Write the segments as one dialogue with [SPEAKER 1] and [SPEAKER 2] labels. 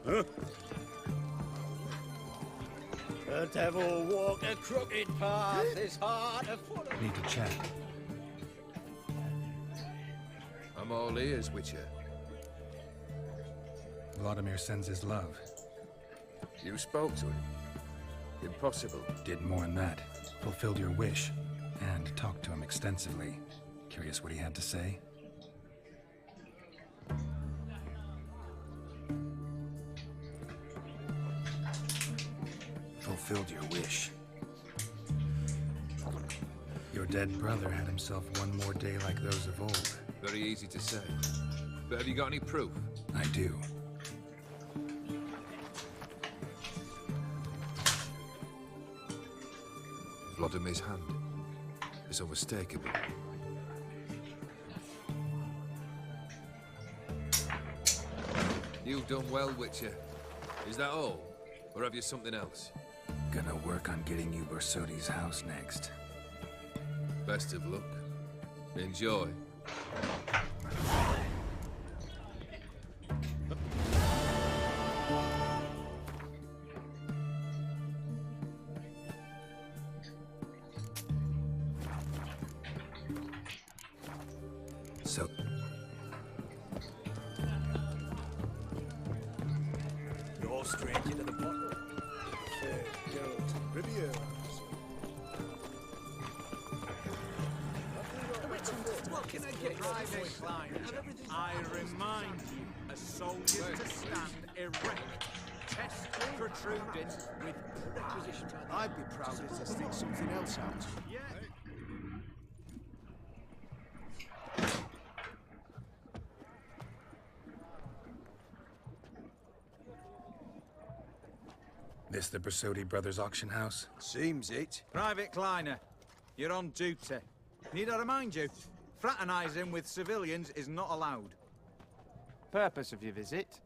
[SPEAKER 1] Huh? The devil walk a crooked path, his heart a full of...
[SPEAKER 2] Need to chat.
[SPEAKER 3] I'm all ears, Witcher.
[SPEAKER 2] Vladimir sends his love.
[SPEAKER 3] You spoke to him? Impossible.
[SPEAKER 2] Did more than that. Fulfilled your wish. And talked to him extensively. Curious what he had to say? Fulfilled your wish. Your dead brother had himself one more day like those of old.
[SPEAKER 3] Very easy to say. But have you got any proof?
[SPEAKER 2] I do.
[SPEAKER 3] Vladimir's hand is unmistakable. You've done well, Witcher. Is that all? Or have you something else?
[SPEAKER 2] Gonna work on getting you Bersodi's house next.
[SPEAKER 3] Best of luck. Enjoy.
[SPEAKER 2] So...
[SPEAKER 1] You're straight into the bottle.
[SPEAKER 4] What can I get? I remind you, a soldier to stand erect, chest protruding, with requisition.
[SPEAKER 5] I'd be proud to stick something else out.
[SPEAKER 4] Yeah.
[SPEAKER 2] This the Bersodi Brothers auction house?
[SPEAKER 5] Seems it.
[SPEAKER 4] Private Kleiner, you're on duty. Need I remind you, fraternizing with civilians is not allowed. Purpose of your visit?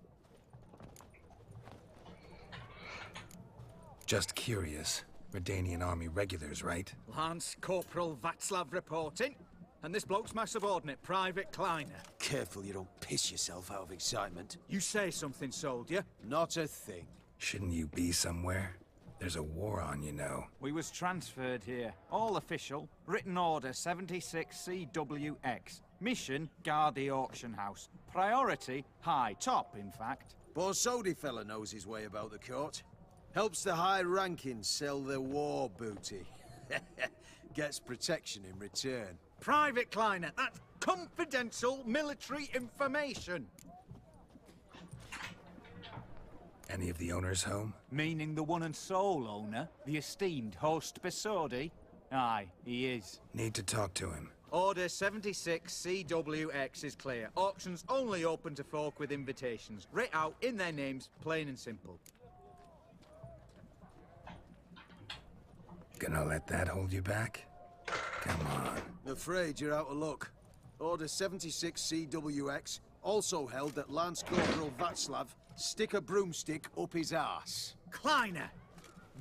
[SPEAKER 2] Just curious. Redanian army regulars, right?
[SPEAKER 4] Lance Corporal Václav reporting, and this bloke's my subordinate, Private Kleiner.
[SPEAKER 5] Careful you don't piss yourself out of excitement.
[SPEAKER 4] You say something, soldier.
[SPEAKER 5] Not a thing.
[SPEAKER 2] Shouldn't you be somewhere? There's a war on, you know.
[SPEAKER 4] We was transferred here. All official. Written order 76 CWX. Mission, guard the auction house. Priority, high. Top, in fact.
[SPEAKER 5] Borsodi fella knows his way about the court. Helps the high rankings sell their war booty. Gets protection in return.
[SPEAKER 4] Private Kleiner, that's confidential military information.
[SPEAKER 2] Any of the owners home?
[SPEAKER 4] Meaning the one and sole owner, the esteemed host Bersodi? Aye, he is.
[SPEAKER 2] Need to talk to him.
[SPEAKER 4] Order 76 CWX is clear. Auctions only open to folk with invitations. Writ out in their names, plain and simple.
[SPEAKER 2] Gonna let that hold you back? Come on.
[SPEAKER 5] Afraid you're out of luck. Order 76 CWX, also held that Lance Corporal Václav stick a broomstick up his arse.
[SPEAKER 4] Kleiner,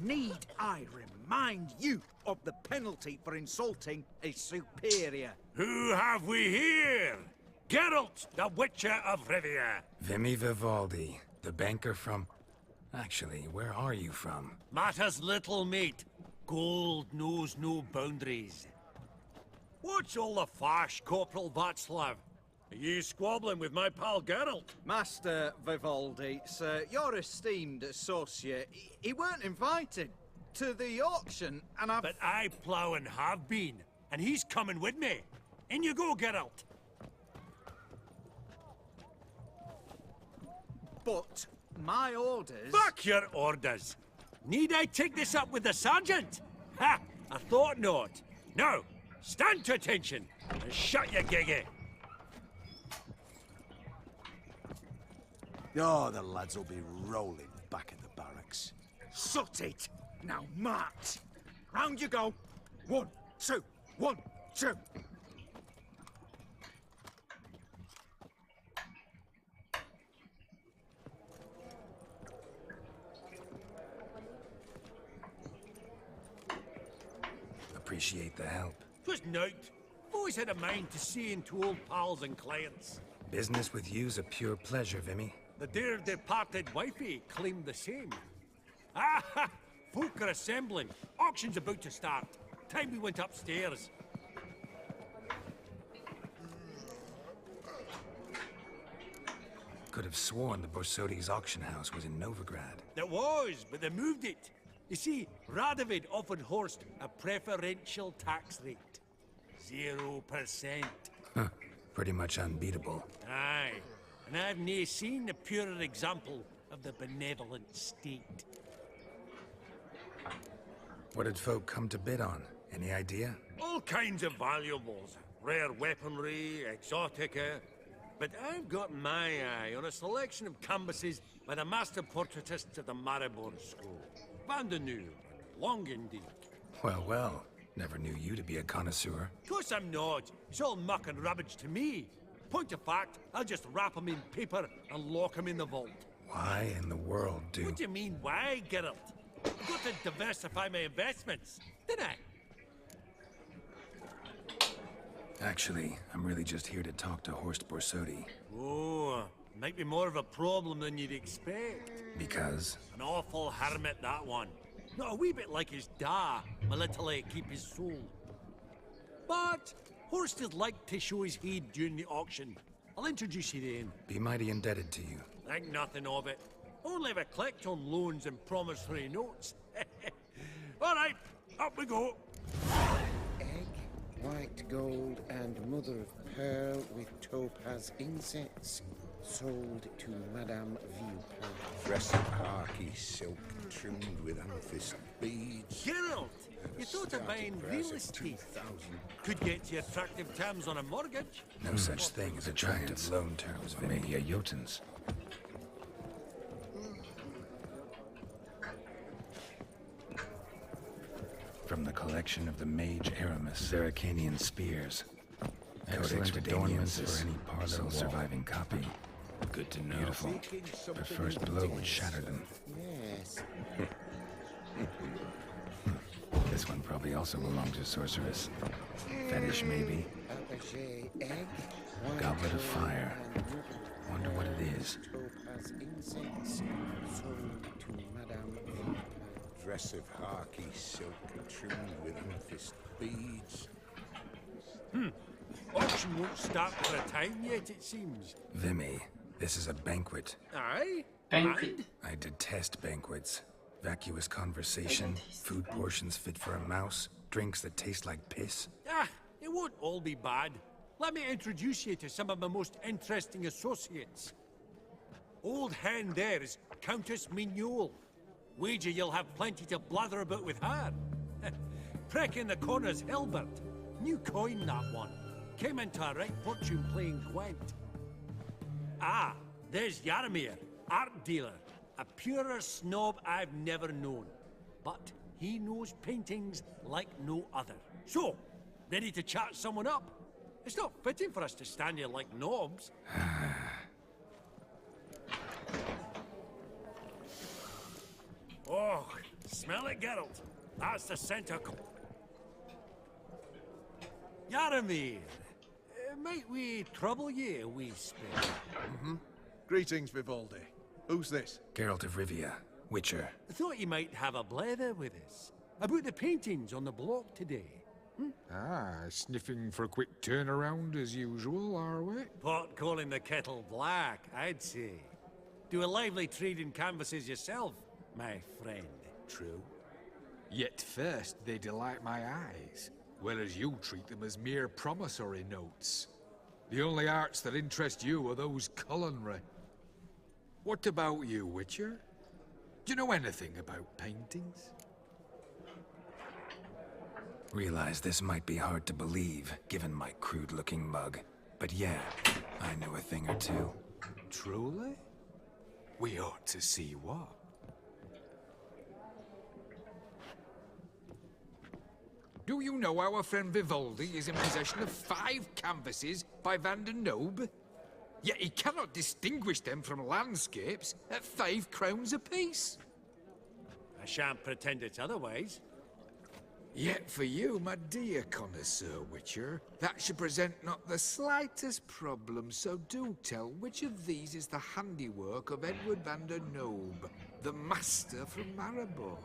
[SPEAKER 4] need I remind you of the penalty for insulting a superior?
[SPEAKER 1] Who have we here? Geralt, the Witcher of Rivia.
[SPEAKER 2] Vimy Vivaldi, the banker from... Actually, where are you from?
[SPEAKER 1] Matters little, mate. Gold knows no boundaries. What's all the fash, Corporal Václav? Are you squabbling with my pal Geralt?
[SPEAKER 4] Master Vivaldi, sir, your esteemed associate, he weren't invited to the auction, and I've...
[SPEAKER 1] But I plough and have been, and he's coming with me. In you go, Geralt.
[SPEAKER 4] But my orders...
[SPEAKER 1] Back your orders! Need I take this up with the sergeant? Ha! I thought not. Now, stand to attention and shut your giggy.
[SPEAKER 5] Oh, the lads will be rolling back at the barracks.
[SPEAKER 4] Sut it! Now march! Round you go! 1, 2, 1, 2!
[SPEAKER 2] Appreciate the help.
[SPEAKER 1] 'Twas nowt. Always had a mind to see into old pals and clients.
[SPEAKER 2] Business with you's a pure pleasure, Vimy.
[SPEAKER 1] The dear departed wifey claimed the same. Ah! Folk are assembling. Auction's about to start. Time we went upstairs.
[SPEAKER 2] Could have sworn the Borsodi's auction house was in Novigrad.
[SPEAKER 1] It was, but they moved it. You see, Radovid offered Horst a preferential tax rate. 0%.
[SPEAKER 2] Huh. Pretty much unbeatable.
[SPEAKER 1] Aye. And I've nae seen a purer example of the benevolent state.
[SPEAKER 2] What did folk come to bid on? Any idea?
[SPEAKER 1] All kinds of valuables. Rare weaponry, exotica. But I've got my eye on a selection of canvases by the master portraitists of the Maribor School. Van de Nieuw, Longendijk.
[SPEAKER 2] Well, well. Never knew you to be a connoisseur.
[SPEAKER 1] Of course I'm not. It's all muck and rubbish to me. Point of fact, I'll just wrap 'em in paper and lock 'em in the vault.
[SPEAKER 2] Why in the world do...
[SPEAKER 1] What do you mean, why, Geralt? I've got to diversify my investments, didn't I?
[SPEAKER 2] Actually, I'm really just here to talk to Horst Borsodi.
[SPEAKER 1] Oh, might be more of a problem than you'd expect.
[SPEAKER 2] Because?
[SPEAKER 1] An awful hermit, that one. Not a wee bit like his da, my little keep his soul. But Horst is like to show his head during the auction. I'll introduce you then.
[SPEAKER 2] Be mighty indebted to you.
[SPEAKER 1] Think nothing of it. Only if I collect on loans and promissory notes. All right, up we go.
[SPEAKER 6] Egg, white gold, and mother of pearl with topaz insets. Sold to Madame Viewpoint.
[SPEAKER 7] Dress of harky silk trimmed with amethyst beads.
[SPEAKER 1] Geralt, you thought of buying real estate. Could get you attractive terms on a mortgage.
[SPEAKER 2] No such thing as attractive loan terms, maybe a Jotun's. From the collection of the Mage Aramis, Zeracanian spears. Excellent adornments for any parcel surviving copy. Good to know. Beautiful. Her first blow would shatter them.
[SPEAKER 6] Yes.
[SPEAKER 2] This one probably also belongs to Sorceress. Fetish, maybe.
[SPEAKER 6] Fabergé egg, white
[SPEAKER 2] Goblet of
[SPEAKER 6] gold,
[SPEAKER 2] fire.
[SPEAKER 6] and
[SPEAKER 2] Wonder what it is.
[SPEAKER 6] topaz insets. Sold to Madame Viewpoint.
[SPEAKER 7] Dress of harky silk trimmed with amethyst beads.
[SPEAKER 1] Auction won't start for a time yet, it seems.
[SPEAKER 2] Vimy, this is a banquet.
[SPEAKER 1] Aye?
[SPEAKER 8] Banquet.
[SPEAKER 2] I detest banquets. Vacuous conversation, food portions fit for a mouse, drinks that taste like piss.
[SPEAKER 1] It won't all be bad. Let me introduce you to some of my most interesting associates. Old hen there is Countess Mignole. Wager you'll have plenty to blather about with her. Prick in the corner's Hilbert. New coin, that one. Came into a right fortune playing Gwent. Ah, there's Jaromir, art dealer. A purer snob I've never known. But he knows paintings like no other. So, ready to chat someone up? It's not fitting for us to stand here like knobs. Oh, smell it, Geralt. That's the center. Jaromir, might we trouble you a wee spell?
[SPEAKER 5] Greetings, Vivaldi. Who's this?
[SPEAKER 2] Geralt of Rivia, Witcher.
[SPEAKER 1] I thought you might have a blather with us. About the paintings on the block today.
[SPEAKER 9] Sniffing for a quick turnaround as usual, are we?
[SPEAKER 1] Pot calling the kettle black, I'd say. Do a lively trade in canvases yourself, my friend.
[SPEAKER 9] True. Yet first they delight my eyes, whereas you treat them as mere promissory notes. The only arts that interest you are those culinary. What about you, Witcher? Do you know anything about paintings?
[SPEAKER 2] Realize this might be hard to believe, given my crude-looking mug. But yeah, I know a thing or two.
[SPEAKER 9] Truly? We ought to see what. Do you know our friend Vivaldi is in possession of 5 canvases by Van der Noob? Yet he cannot distinguish them from landscapes at 5 crowns apiece.
[SPEAKER 1] I shan't pretend it's otherwise.
[SPEAKER 9] Yet for you, my dear connoisseur Witcher, that should present not the slightest problem, so do tell which of these is the handiwork of Edward van der Noob, the master from Maribor.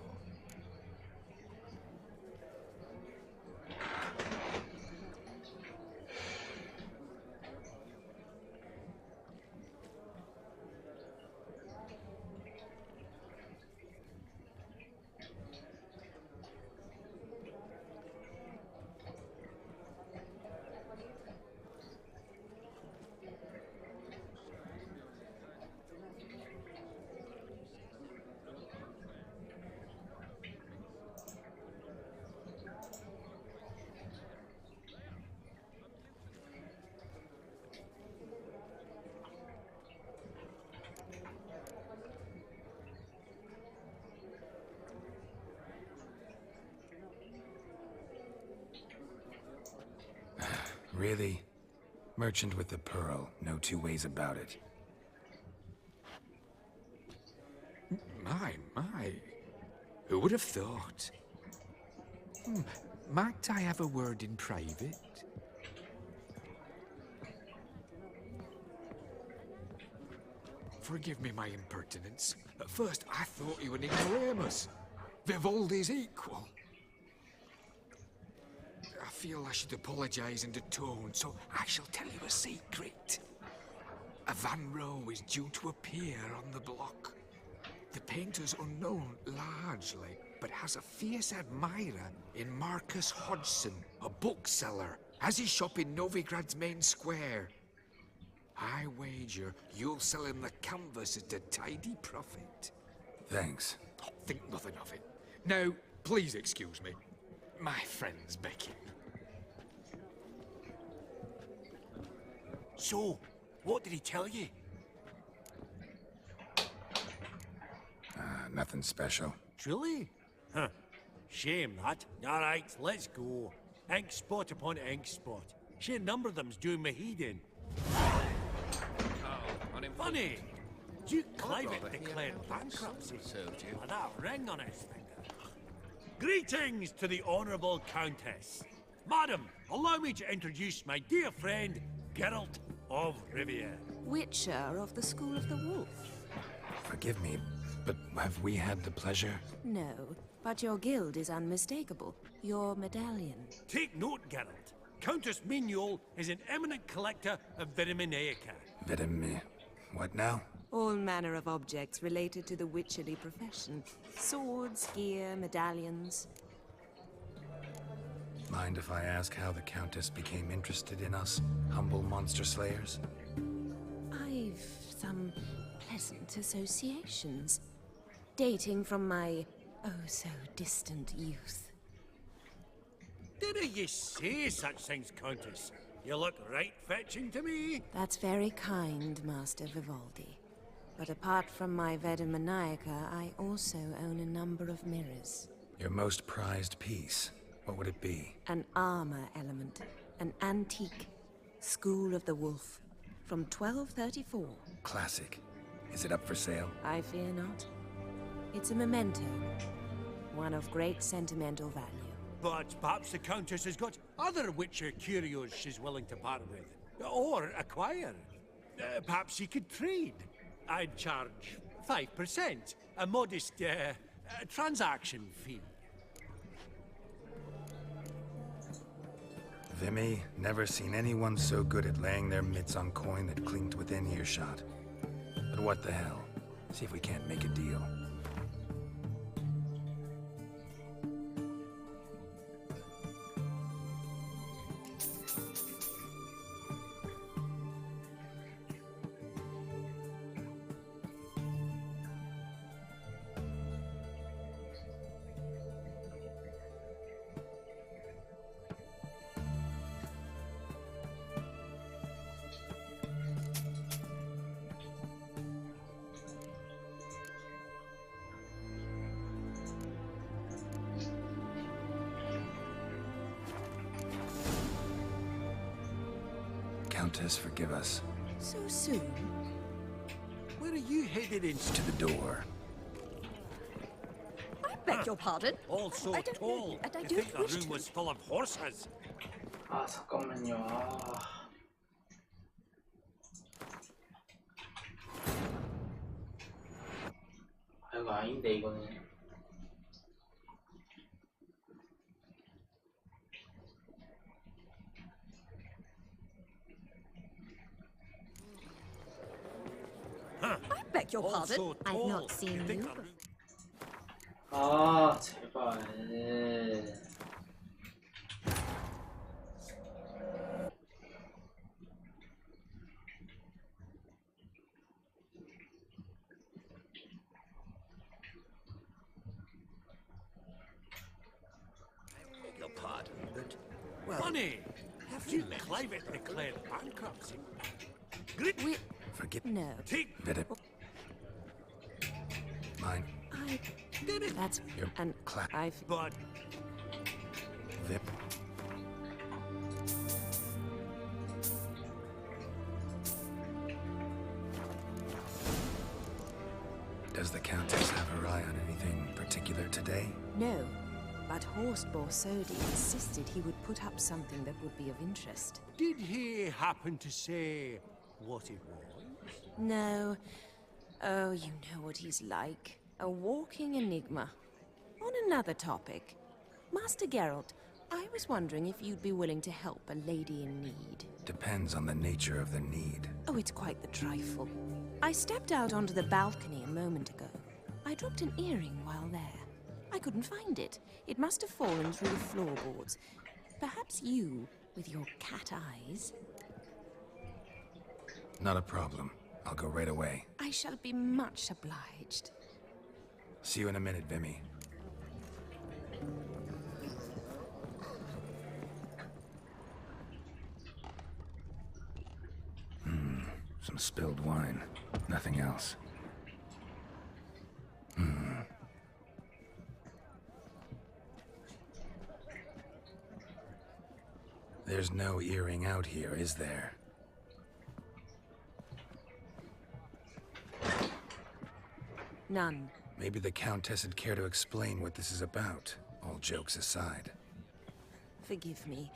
[SPEAKER 2] Really? Merchant with the pearl, no two ways about it.
[SPEAKER 9] My. Who would have thought? Might I have a word in private? Forgive me my impertinence. At first, I thought you were an ignoramus. Vivaldi's equal. I feel I should apologize and atone, so I shall tell you a secret. A Van Row is due to appear on the block. The painter's unknown, largely, but has a fierce admirer in Marcus Hodgson, a bookseller, has his shop in Novigrad's main square. I wager you'll sell him the canvas at a tidy profit.
[SPEAKER 2] Thanks.
[SPEAKER 9] Oh, think nothing of it. Now, please excuse me. My friend's begging.
[SPEAKER 1] So, what did he tell you?
[SPEAKER 2] Nothing special.
[SPEAKER 1] Truly? Huh. Shame that. Alright, let's go. Ink spot upon ink spot. Sheer number of them's doing my head in. Funny! Duke Clivet declared bankruptcy. With that ring on his finger. Greetings to the Honourable Countess. Madam, allow me to introduce my dear friend, Geralt of Rivia.
[SPEAKER 8] Witcher of the School of the Wolf.
[SPEAKER 2] Forgive me, but have we had the pleasure?
[SPEAKER 8] No, but your guild is unmistakable. Your medallion.
[SPEAKER 1] Take note, Geralt. Countess Mignoul is an eminent collector of Vitaminaica.
[SPEAKER 2] What now?
[SPEAKER 8] All manner of objects related to the witcherly profession. Swords, gear, medallions.
[SPEAKER 2] Mind if I ask how the Countess became interested in us, humble monster slayers?
[SPEAKER 8] I've some pleasant associations, dating from my oh-so-distant youth.
[SPEAKER 1] Didn't you say such things, Countess? You look right fetching to me.
[SPEAKER 8] That's very kind, Master Vivaldi. But apart from my Vitaminaica, I also own a number of mirrors.
[SPEAKER 2] Your most prized piece, what would it be?
[SPEAKER 8] An armor element, an antique, School of the Wolf, from 1234.
[SPEAKER 2] Classic. Is it up for sale?
[SPEAKER 8] I fear not. It's a memento, one of great sentimental value.
[SPEAKER 1] But perhaps the Countess has got other Witcher curios she's willing to part with. Or acquire. Perhaps she could trade. I'd charge 5%. A modest, transaction fee.
[SPEAKER 2] Vimy, never seen anyone so good at laying their mitts on coin that clinked within earshot. But what the hell? See if we can't make a deal. Countess, forgive us.
[SPEAKER 8] So soon?
[SPEAKER 1] Where are you headed in?
[SPEAKER 2] To the door.
[SPEAKER 8] I'm
[SPEAKER 10] Beg your pardon?
[SPEAKER 1] All so
[SPEAKER 10] I don't know,
[SPEAKER 1] tall.
[SPEAKER 10] and I
[SPEAKER 1] You
[SPEAKER 10] don't
[SPEAKER 1] think the
[SPEAKER 10] wish
[SPEAKER 1] room
[SPEAKER 10] to.
[SPEAKER 1] was full of horses?
[SPEAKER 11] 아, 잠깐만요. 아. 아, 이거 아닌데, 이거는.
[SPEAKER 10] I beg your
[SPEAKER 1] All
[SPEAKER 10] pardon?
[SPEAKER 1] so
[SPEAKER 8] I've
[SPEAKER 1] tall.
[SPEAKER 8] not seen
[SPEAKER 1] You think
[SPEAKER 8] you
[SPEAKER 1] the room...
[SPEAKER 11] 아, 제발.
[SPEAKER 5] Beg your pardon, but... Well,
[SPEAKER 1] Funny! You Clivet declared bankruptcy. Grit,
[SPEAKER 2] Forgive
[SPEAKER 8] No.
[SPEAKER 1] take
[SPEAKER 2] Vit. Mine.
[SPEAKER 8] That's...
[SPEAKER 2] Your
[SPEAKER 8] And
[SPEAKER 2] clap.
[SPEAKER 8] I've...
[SPEAKER 1] bud.
[SPEAKER 2] Vip. Does the Countess have her eye on anything particular today?
[SPEAKER 8] No. But Horst Borsodi insisted he would put up something that would be of interest.
[SPEAKER 1] Did he happen to say what it was?
[SPEAKER 8] No. Oh, you know what he's like. A walking enigma. On another topic. Master Geralt, I was wondering if you'd be willing to help a lady in need.
[SPEAKER 2] Depends on the nature of the need.
[SPEAKER 8] Oh, it's quite the trifle. I stepped out onto the balcony a moment ago. I dropped an earring while there. I couldn't find it. It must have fallen through the floorboards. Perhaps you, with your cat eyes...
[SPEAKER 2] Not a problem. I'll go right away.
[SPEAKER 8] I shall be much obliged.
[SPEAKER 2] See you in a minute, Vimy. Some spilled wine. Nothing else. There's no earring out here, is there?
[SPEAKER 8] None.
[SPEAKER 2] Maybe the Countess would care to explain what this is about, all jokes aside.
[SPEAKER 8] Forgive me.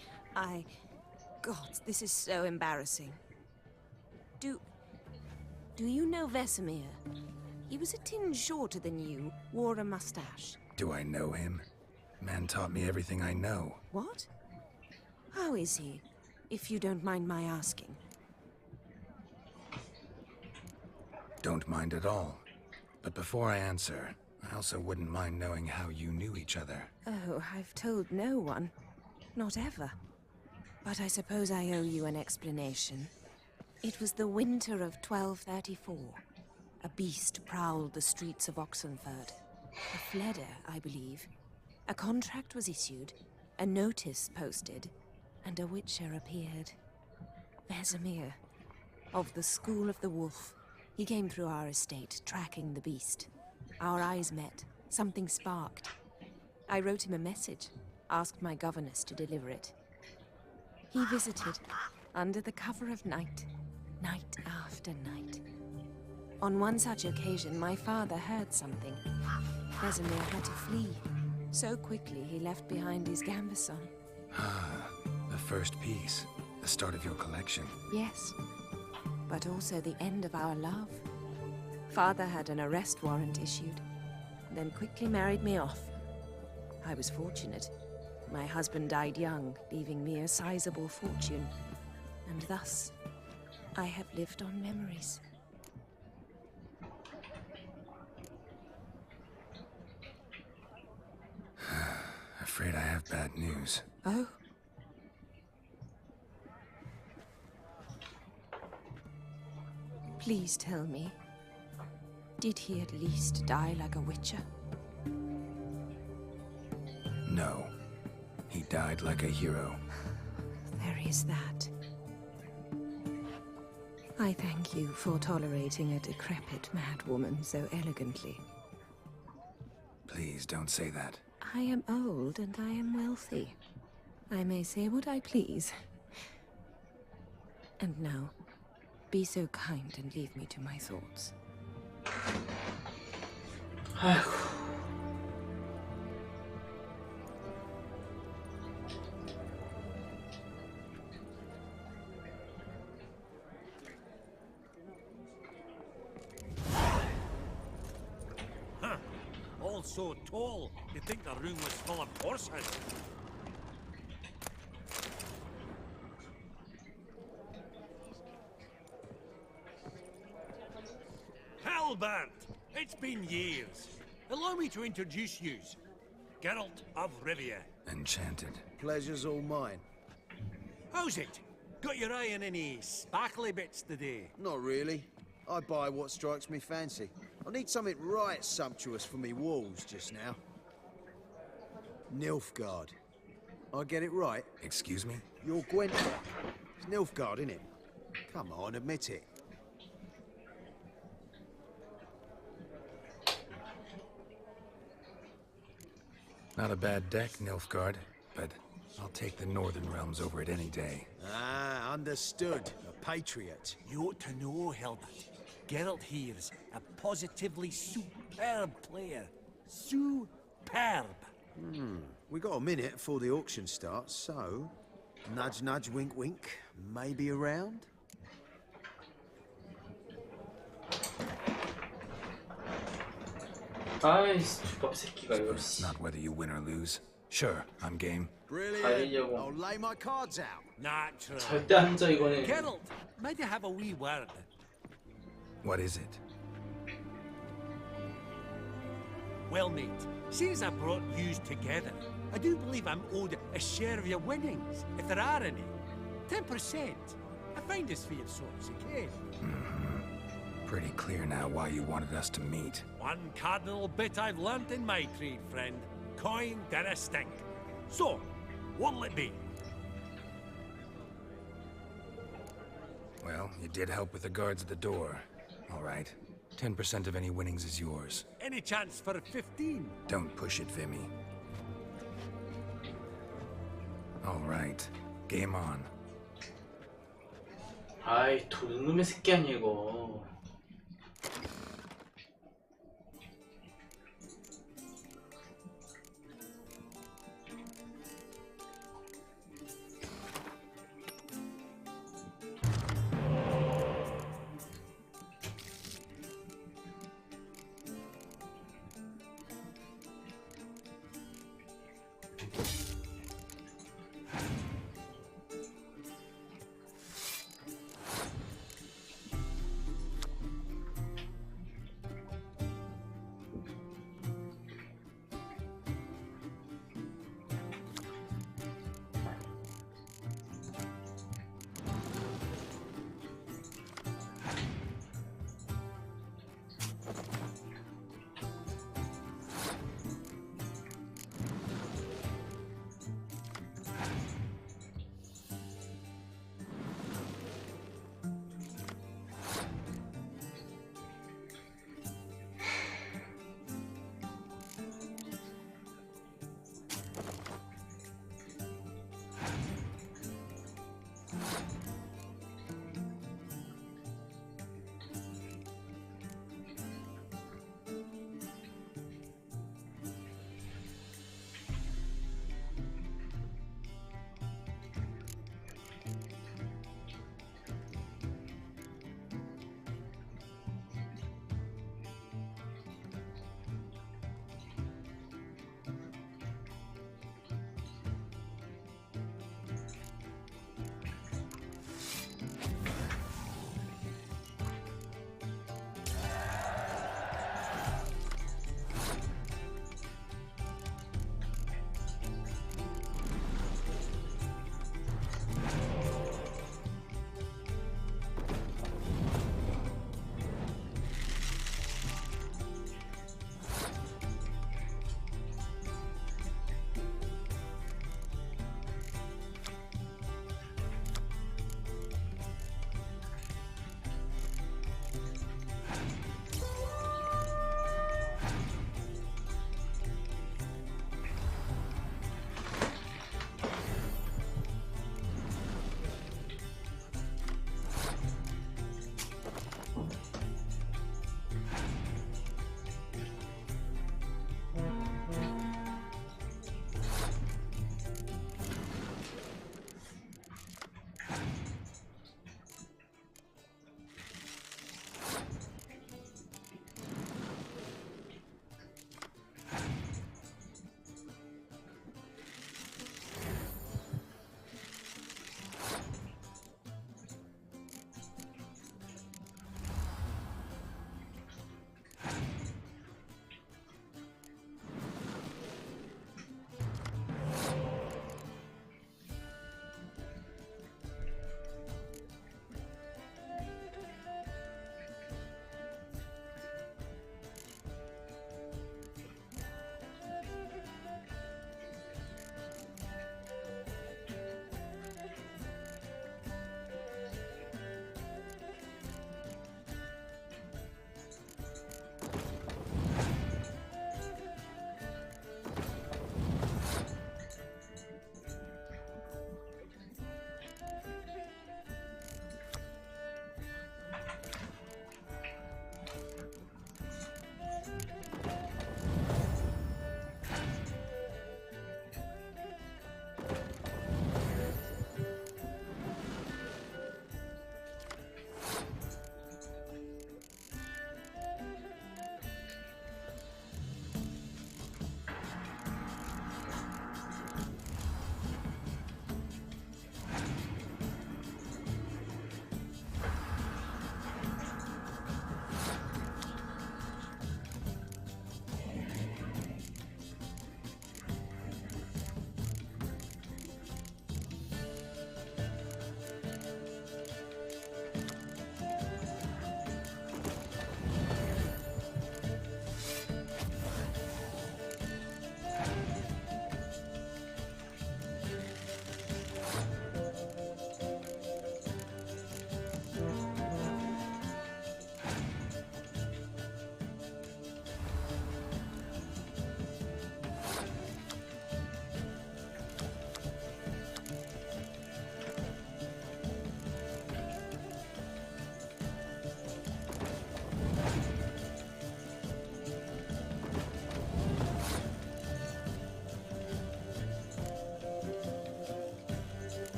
[SPEAKER 8] God, this is so embarrassing. Do you know Vesemir? He was a tinge shorter than you, wore a mustache.
[SPEAKER 2] Do I know him? Man taught me everything I know.
[SPEAKER 8] What? How is he, if you don't mind my asking?
[SPEAKER 2] Don't mind at all. But before I answer, I also wouldn't mind knowing how you knew each other.
[SPEAKER 8] Oh, I've told no one. Not ever. But I suppose I owe you an explanation. It was the winter of 1234. A beast prowled the streets of Oxenford. A fledder, I believe. A contract was issued, a notice posted, and a witcher appeared. Vesemir, of the School of the Wolf. He came through our estate, tracking the beast. Our eyes met. Something sparked. I wrote him a message, asked my governess to deliver it. He visited, under the cover of night, night after night. On one such occasion, my father heard something. Vesemir had to flee. So quickly, he left behind his gambeson.
[SPEAKER 2] Ah, the first piece. The start of your collection.
[SPEAKER 8] Yes, but also the end of our love. Father had an arrest warrant issued, then quickly married me off. I was fortunate. My husband died young, leaving me a sizable fortune. And thus, I have lived on memories.
[SPEAKER 2] Afraid I have bad news.
[SPEAKER 8] Oh? Please tell me, did he at least die like a witcher?
[SPEAKER 2] No. He died like a hero.
[SPEAKER 8] There is that. I thank you for tolerating a decrepit madwoman so elegantly.
[SPEAKER 2] Please don't say that.
[SPEAKER 8] I am old and I am wealthy. I may say what I please. And now, be so kind and leave me to my thoughts.
[SPEAKER 11] 아이고.
[SPEAKER 1] so tall, you'd think the room was full of horses. Halbert! It's been years. Allow me to introduce yous. Geralt of Rivia.
[SPEAKER 2] Enchanted.
[SPEAKER 5] Pleasure's all mine.
[SPEAKER 1] How's it? Got your eye on any sparkly bits today?
[SPEAKER 5] Not really. I buy what strikes me fancy. I need something right sumptuous for me walls just now. Nilfgaard. I get it right?
[SPEAKER 2] Excuse me?
[SPEAKER 5] You're Gwent. It's Nilfgaard, innit? Come on, admit it.
[SPEAKER 2] Not a bad deck, Nilfgaard, but I'll take the Northern Realms over it any day.
[SPEAKER 5] Ah, understood. A patriot.
[SPEAKER 1] You ought to know, Hilbert. Geralt here's a positively superb player. Superb.
[SPEAKER 5] We got a minute before the auction starts, so... Nudge, nudge, wink, wink. Maybe around?
[SPEAKER 11] 아이씨, 주밥 새끼가 이걸
[SPEAKER 2] It's not whether you win or lose. Sure, I'm game.
[SPEAKER 5] Brilliant.
[SPEAKER 11] 가리려고.
[SPEAKER 5] I'll lay my cards out.
[SPEAKER 1] Natural.
[SPEAKER 11] 절대 안 져, 이거는.
[SPEAKER 1] Geralt, might I have a wee word?
[SPEAKER 2] What is it?
[SPEAKER 1] Well, mate, since I brought yous together, I do believe I'm owed a share of your winnings, if there are any. 10%. I find this for your sorts, okay?
[SPEAKER 2] Pretty clear now why you wanted us to meet.
[SPEAKER 1] One cardinal bit I've learnt in my trade, friend. Coin dinna stink. So, what'll it be?
[SPEAKER 2] Well, you did help with the guards at the door. All right. 10% of any winnings is yours.
[SPEAKER 1] Any chance for 15?
[SPEAKER 2] Don't push it, Vimy. All right. Game on.
[SPEAKER 11] 아이, 도둑놈의 새끼 아니야, 이거.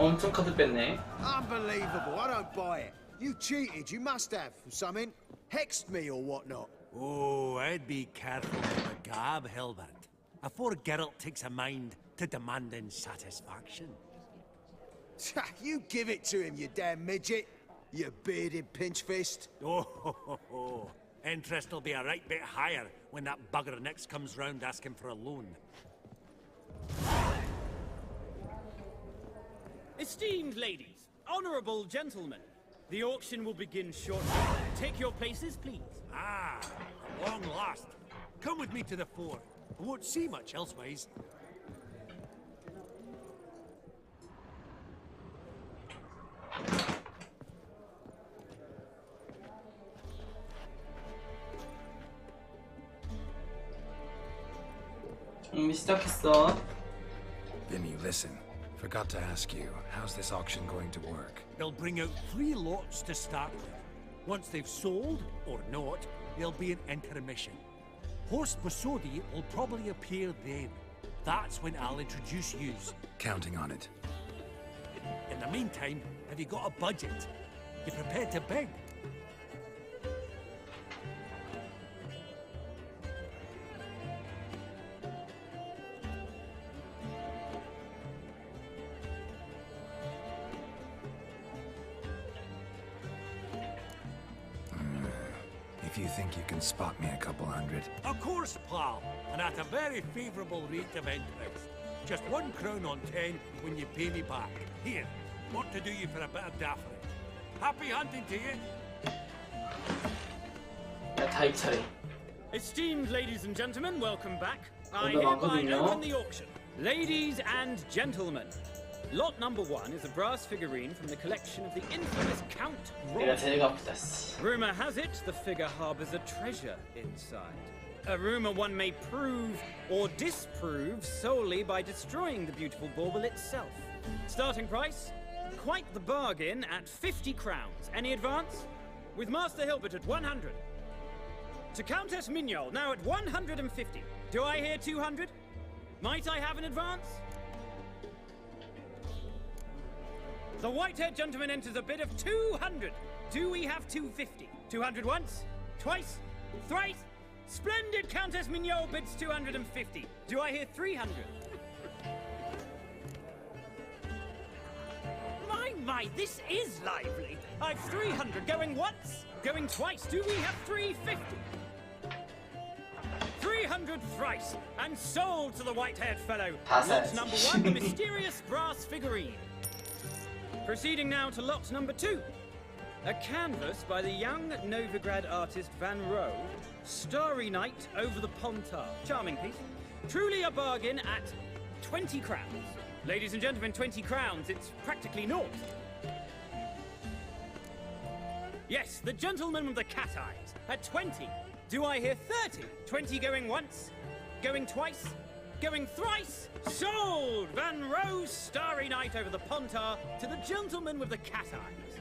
[SPEAKER 11] 엄청 카드 뺐네.
[SPEAKER 5] Unbelievable, I don't buy it. You cheated, you must have, or something. Hexed me or whatnot.
[SPEAKER 1] Oh, I'd be careful with the gab, Hilbert. Afore Geralt takes a mind to demanding satisfaction.
[SPEAKER 5] You give it to him, you damn midget. You bearded pinchfist.
[SPEAKER 1] Oh, interest will be a right bit higher when that bugger next comes round asking for a loan.
[SPEAKER 12] Esteemed ladies, honorable gentlemen, the auction will begin shortly. Take your places, please.
[SPEAKER 1] Ah, at long last. Come with me to the fore. I won't see much elsewise.
[SPEAKER 11] 시작했어.
[SPEAKER 2] Vinny, listen. Forgot to ask you, how's this auction going to work?
[SPEAKER 1] They'll bring out 3 lots to start with. Once they've sold, or not, there'll be an intermission. Horse Bosodi will probably appear then. That's when I'll introduce yous.
[SPEAKER 2] Counting on it.
[SPEAKER 1] In the meantime, have you got a budget? You prepared to bid?
[SPEAKER 2] If you think you can spot me a couple hundred.
[SPEAKER 1] Of course, pal, and at a very favourable rate of interest. Just 1 crown on 10 when you pay me back. Here, want to do you for a bit of daffery. Happy hunting to you.
[SPEAKER 11] 야, 다 입찰해.
[SPEAKER 12] Esteemed ladies and gentlemen, welcome back. I
[SPEAKER 11] 오늘
[SPEAKER 12] hereby
[SPEAKER 11] 많거든요.
[SPEAKER 12] open the auction. Ladies and gentlemen, lot number 1 is a brass figurine from the collection of the infamous Count
[SPEAKER 11] 내가
[SPEAKER 12] Ron.
[SPEAKER 11] 제일 아프다. 씨.
[SPEAKER 12] Rumor has it the figure harbors a treasure inside. A rumor one may prove or disprove solely by destroying the beautiful bauble itself. Starting price? Quite the bargain at 50 crowns. Any advance? With Master Hilbert at 100. To Countess Mignol, now at 150. Do I hear 200? Might I have an advance? The white-haired gentleman enters a bid of 200. Do we have 250? 200 once? Twice? Thrice? Splendid! Countess Mignol bids 250. Do I hear 300? My, this is lively. I've 300 going once, going twice. Do we have 350? 300 thrice, and sold to the white-haired fellow. Lot number 1, the mysterious brass figurine. Proceeding now to lot number 2. A canvas by the young Novigrad artist Van Rohe, Starry Night over the Pontar. Charming piece. Truly a bargain at 20 crowns. Ladies and gentlemen, 20 crowns, it's practically naught. Yes, the gentleman with the cat eyes, at 20. Do I hear 30? 20 going once, going twice, going thrice. Sold! Van Rohe's Starry Night over the Pontar to the gentleman with the cat eyes.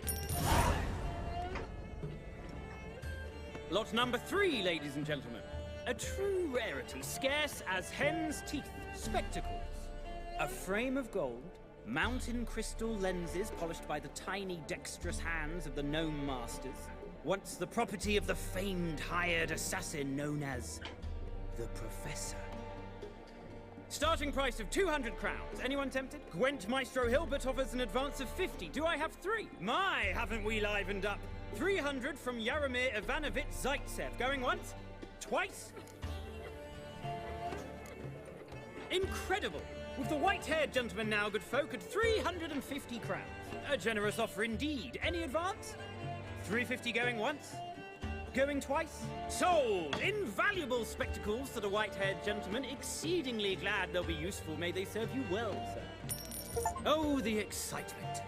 [SPEAKER 12] Lot number 3, ladies and gentlemen. A true rarity, scarce as hen's teeth. Spectacles. A frame of gold, mountain crystal lenses polished by the tiny, dexterous hands of the gnome masters. Once the property of the famed hired assassin known as the Professor. Starting price of 200 crowns. Anyone tempted? Gwent Maestro Hilbert offers an advance of 50. Do I have 3? My, haven't we livened up? 300 from Yaromir Ivanovich Zaitsev. Going once? Twice? Incredible! With the white-haired gentleman now, good folk, at 350 crowns. A generous offer indeed. Any advance? 350 going once? Going twice? Sold! Invaluable spectacles to the white-haired gentleman. Exceedingly glad they'll be useful. May they serve you well, sir. Oh, the excitement.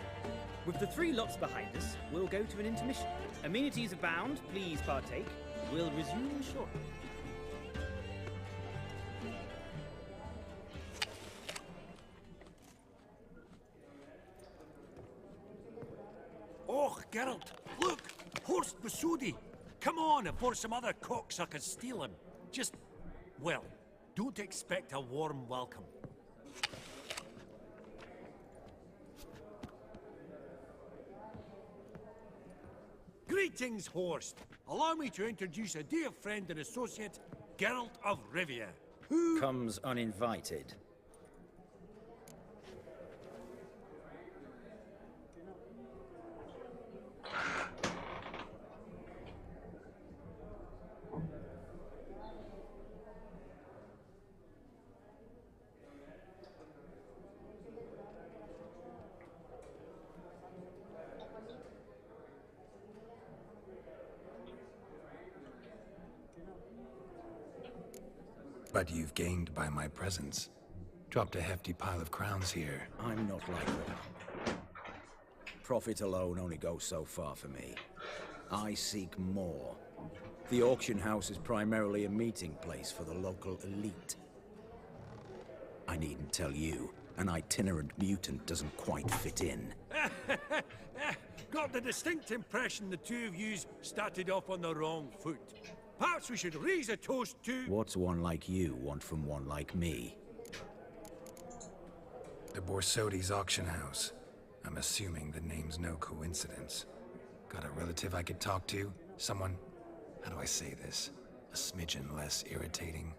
[SPEAKER 12] With the 3 lots behind us, we'll go to an intermission. Amenities abound. Please partake. We'll resume shortly.
[SPEAKER 1] Oh, Geralt, look! Horst Bosodi! Come on before some other cocksuckers steal him. Just, well, don't expect a warm welcome. Greetings, Horst. Allow me to introduce a dear friend and associate, Geralt of Rivia, who
[SPEAKER 6] comes uninvited.
[SPEAKER 2] But you've gained by my presence. Dropped a hefty pile of crowns here.
[SPEAKER 6] I'm not like that. Profit alone only goes so far for me. I seek more. The auction house is primarily a meeting place for the local elite. I needn't tell you, an itinerant mutant doesn't quite fit in.
[SPEAKER 1] Got the distinct impression the two of yous started off on the wrong foot. Perhaps we should raise a toast to...
[SPEAKER 6] What's one like you want from one like me?
[SPEAKER 2] The Borsodi's auction house. I'm assuming the name's no coincidence. Got a relative I could talk to? Someone, how do I say this? A smidgen less irritating?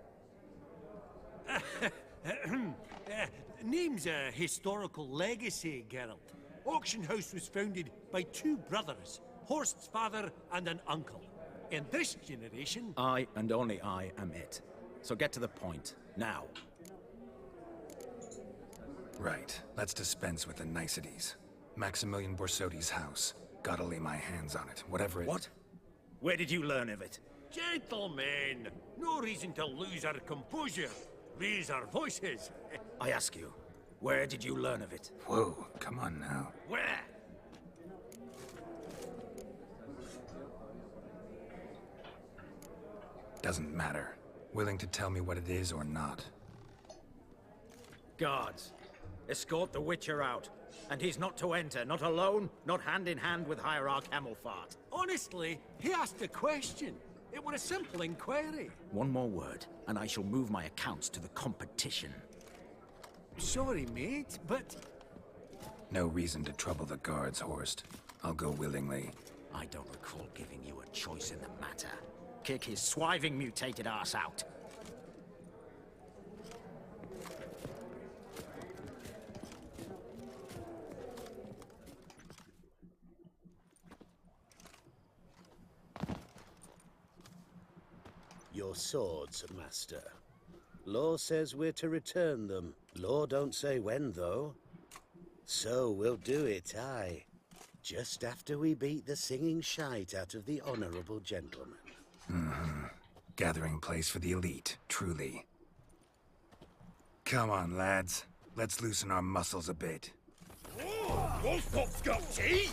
[SPEAKER 1] Name's a historical legacy, Geralt. Auction house was founded by two brothers, Horst's father and an uncle. In this generation...
[SPEAKER 6] I, and only I, am it. So get to the point, now.
[SPEAKER 2] Right. Let's dispense with the niceties. Maximilian Borsodi's house. Gotta lay my hands on it, whatever it...
[SPEAKER 6] What? Where did you learn of it?
[SPEAKER 1] Gentlemen, no reason to lose our composure. Raise our voices.
[SPEAKER 6] I ask you, where did you learn of it?
[SPEAKER 2] Whoa, come on now.
[SPEAKER 1] Where?
[SPEAKER 2] Doesn't matter. Willing to tell me what it is or not.
[SPEAKER 6] Guards, escort the Witcher out. And he's not to enter, not alone, not hand in hand with Hierarch Hamilfart.
[SPEAKER 1] Honestly, he asked a question. It was a simple inquiry.
[SPEAKER 6] One more word, and I shall move my accounts to the competition.
[SPEAKER 1] Sorry, mate, but...
[SPEAKER 2] No reason to trouble the guards, Horst. I'll go willingly.
[SPEAKER 6] I don't recall giving you a choice in the matter. Kick his swiving mutated ass out.
[SPEAKER 13] Your swords, Master. Law says we're to return them. Law don't say when, though. So we'll do it, aye. Just after we beat the singing shite out of the honorable gentleman.
[SPEAKER 2] Gathering place for the elite, truly. Come on, lads. Let's loosen our muscles a bit.
[SPEAKER 1] Oh, Wolfpop's got tea!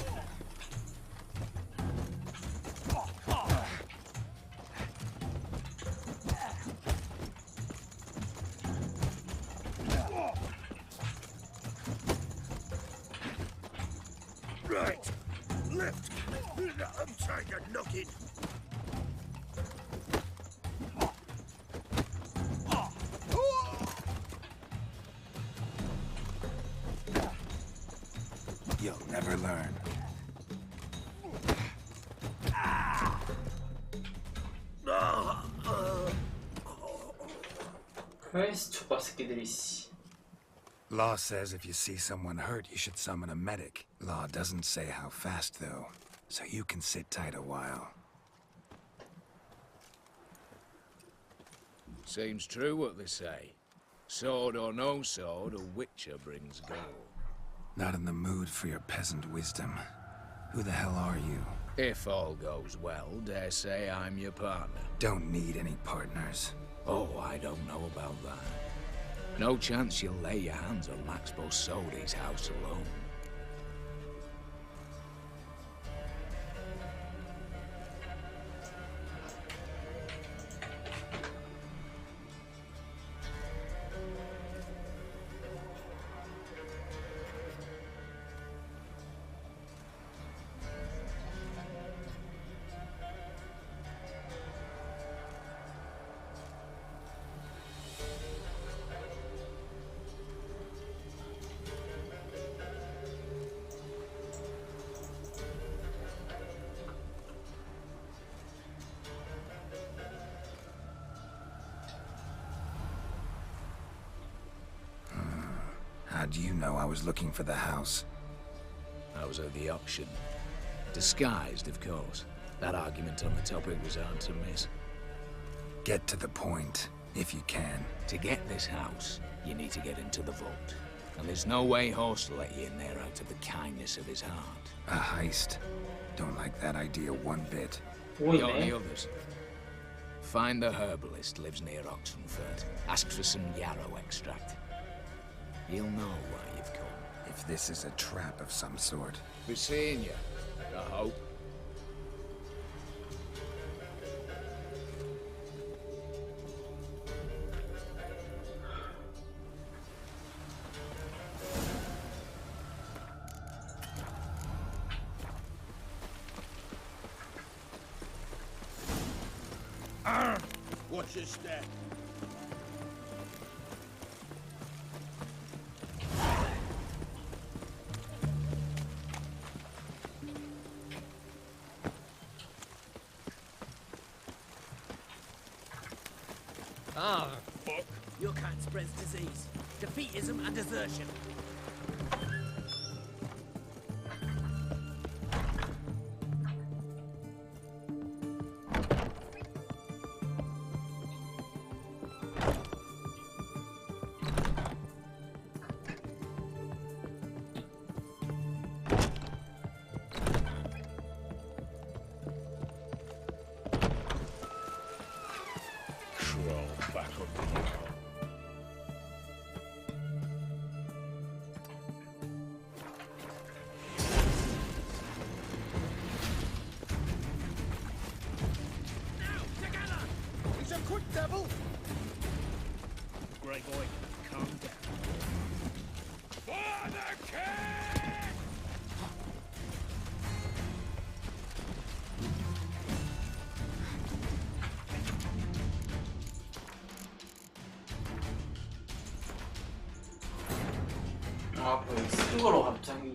[SPEAKER 1] Right, left. I'm trying to knock it.
[SPEAKER 2] You'll never learn.
[SPEAKER 11] 아이씨 족밥 새끼들이 씨.
[SPEAKER 2] Law says if you see someone hurt, you should summon a medic. Law doesn't say how fast, though, so you can sit tight a while.
[SPEAKER 3] Seems true what they say. Sword or no sword, a witcher brings gold.
[SPEAKER 2] Not in the mood for your peasant wisdom. Who the hell are you?
[SPEAKER 3] If all goes well, dare say I'm your partner.
[SPEAKER 2] Don't need any partners.
[SPEAKER 3] Oh, I don't know about that. No chance you'll lay your hands on Max Borsodi's house alone.
[SPEAKER 2] How do you know I was looking for the house?
[SPEAKER 3] I was at the auction. Disguised, of course. That argument on the topic was hard to miss.
[SPEAKER 2] Get to the point, if you can.
[SPEAKER 3] To get this house, you need to get into the vault. And there's no way Horst will let you in there out of the kindness of his heart.
[SPEAKER 2] A heist? Don't like that idea one bit.
[SPEAKER 3] Got any others? Find the herbalist lives near Oxenford. Ask for some yarrow extract. He'll know why you've come.
[SPEAKER 2] If this is a trap of some sort.
[SPEAKER 3] Be seeing you, I hope.
[SPEAKER 5] Watch your step.
[SPEAKER 14] Ah, fuck. Your kind spreads disease, defeatism and desertion.
[SPEAKER 5] Devil!
[SPEAKER 14] Grey boy, calm down.
[SPEAKER 5] For the king!
[SPEAKER 11] 아, 뭐 쓴 거로 갑자기.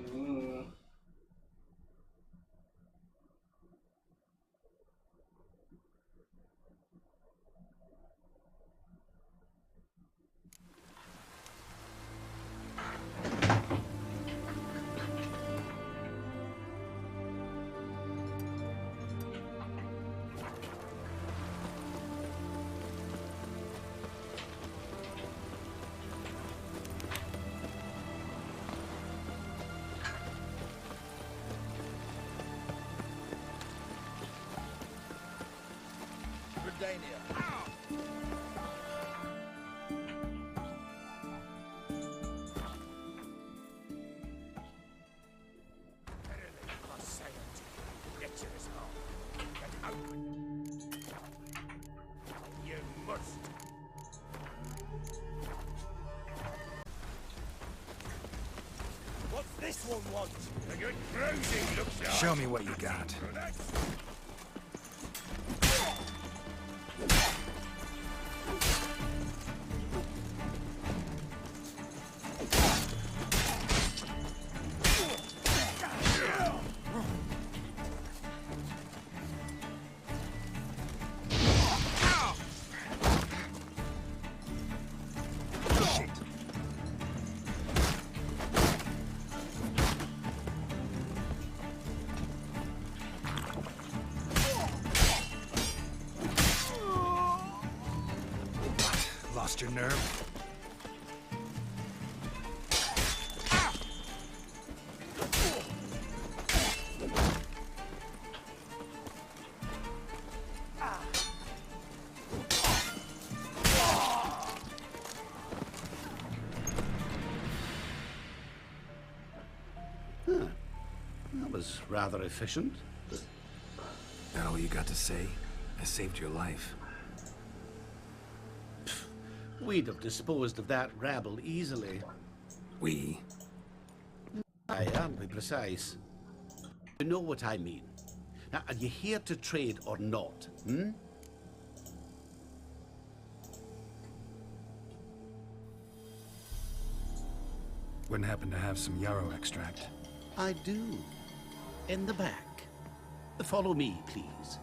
[SPEAKER 5] This one wants a good bruising, looks like.
[SPEAKER 2] Show me what you got. Lost your nerve?
[SPEAKER 13] That was rather efficient.
[SPEAKER 2] That all you got to say? I saved your life.
[SPEAKER 13] We'd have disposed of that rabble easily.
[SPEAKER 2] We?
[SPEAKER 13] Aye, aren't we precise? You know what I mean. Now, are you here to trade or not, hmm?
[SPEAKER 2] Wouldn't happen to have some yarrow extract.
[SPEAKER 13] I do. In the back. Follow me, please.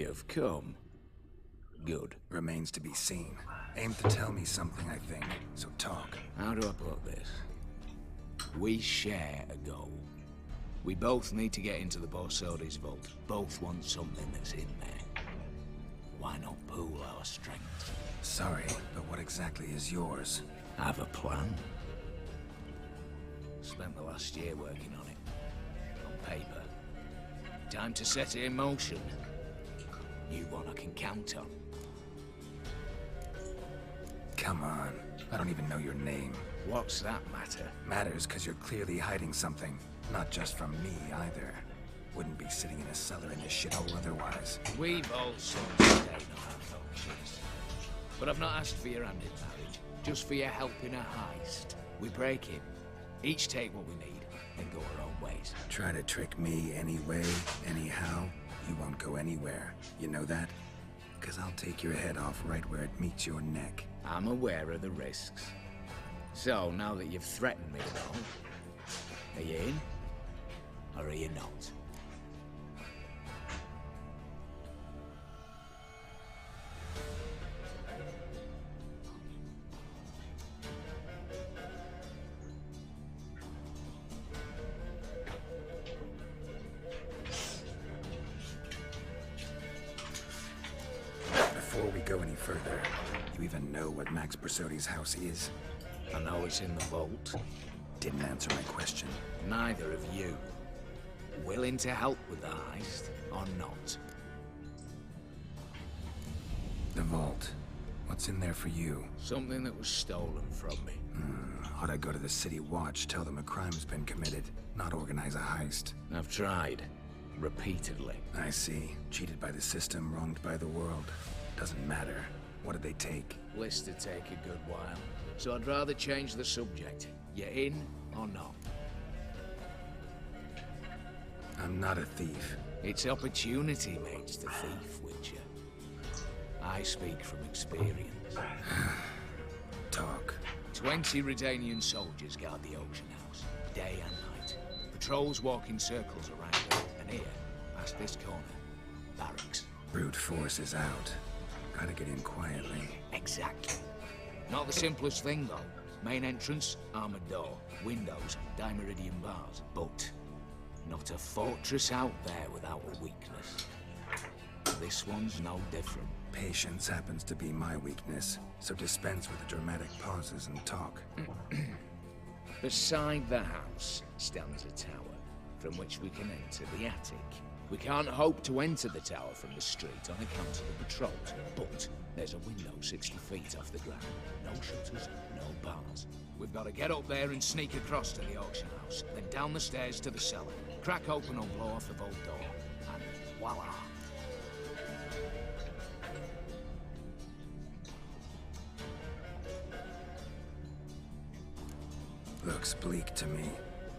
[SPEAKER 3] You've come. Good.
[SPEAKER 2] Remains to be seen. Aim to tell me something, I think. So talk.
[SPEAKER 3] How do I put this? We share a goal. We both need to get into the Borsodi's vault. Both want something that's in there. Why not pool our strength?
[SPEAKER 2] Sorry, but what exactly is yours?
[SPEAKER 3] Have a plan. Spent the last year working on it. On paper. Time to set it in motion. You one I can count on.
[SPEAKER 2] Come on. I don't even know your name.
[SPEAKER 3] What's that matter?
[SPEAKER 2] Matters because you're clearly hiding something. Not just from me, either. Wouldn't be sitting in a cellar in this shithole otherwise.
[SPEAKER 3] We've all sorts of stayed on our functions. But I've not asked for your hand in marriage. Just for your help in a heist. We break it. Each take what we need, and go our own ways.
[SPEAKER 2] Try to trick me anyway, anyhow, you won't go anywhere. You know that? Because I'll take your head off right where it meets your neck.
[SPEAKER 3] I'm aware of the risks. So, now that you've threatened me and all, are you in? Or are you not?
[SPEAKER 2] Before we go any further, you even know what Max Borsodi's house is?
[SPEAKER 3] I know it's in the vault.
[SPEAKER 2] Didn't answer my question.
[SPEAKER 3] Neither of you. Willing to help with the heist, or not?
[SPEAKER 2] The vault. What's in there for you?
[SPEAKER 3] Something that was stolen from me.
[SPEAKER 2] Ought I go to the City Watch, tell them a crime's been committed, not organize a heist?
[SPEAKER 3] I've tried. Repeatedly.
[SPEAKER 2] I see. Cheated by the system, wronged by the world. Doesn't matter. What did they take?
[SPEAKER 3] List to take a good while. So I'd rather change the subject. You in or not?
[SPEAKER 2] I'm not a thief.
[SPEAKER 3] It's opportunity makes the thief, Witcher. I speak from experience.
[SPEAKER 2] Talk.
[SPEAKER 3] 20 Redanian soldiers guard the auction house, day and night. Patrols walk in circles around it, and here, past this corner, barracks.
[SPEAKER 2] Brute force is out. Gotta get in quietly.
[SPEAKER 3] Exactly. Not the simplest thing, though. Main entrance, armored door. Windows, dimeridian bars. But not a fortress out there without a weakness. This one's no different.
[SPEAKER 2] Patience happens to be my weakness, so dispense with the dramatic pauses and talk.
[SPEAKER 3] Beside the house stands a tower, from which we can enter the attic. We can't hope to enter the tower from the street on account of the patrols, but there's a window 60 feet off the ground. No shutters, no bars. We've got to get up there and sneak across to the auction house, then down the stairs to the cellar, crack open or blow off the vault door, and voila!
[SPEAKER 2] Looks bleak to me.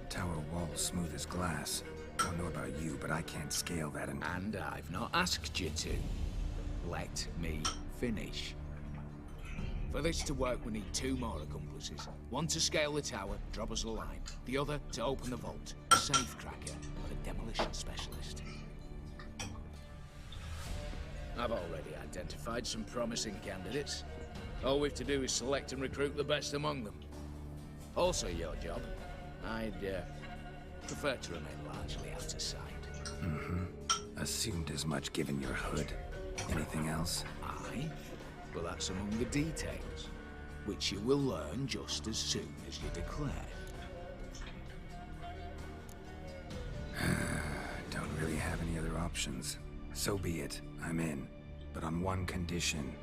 [SPEAKER 2] Tower wall smooth as glass. Don't know about you, but I can't scale that and
[SPEAKER 3] I've not asked you to. Let me finish. For this to work, we need 2 more accomplices. One to scale the tower, drop us a line. The other to open the vault, a safe cracker, and a demolition specialist. I've already identified some promising candidates. All we've to do is select and recruit the best among them. Also your job. I'd prefer to remain largely out of sight.
[SPEAKER 2] Assumed as much given your hood. Anything else?
[SPEAKER 3] Aye? Well, that's among the details, which you will learn just as soon as you declare.
[SPEAKER 2] Don't really have any other options. So be it. I'm in. But on one condition.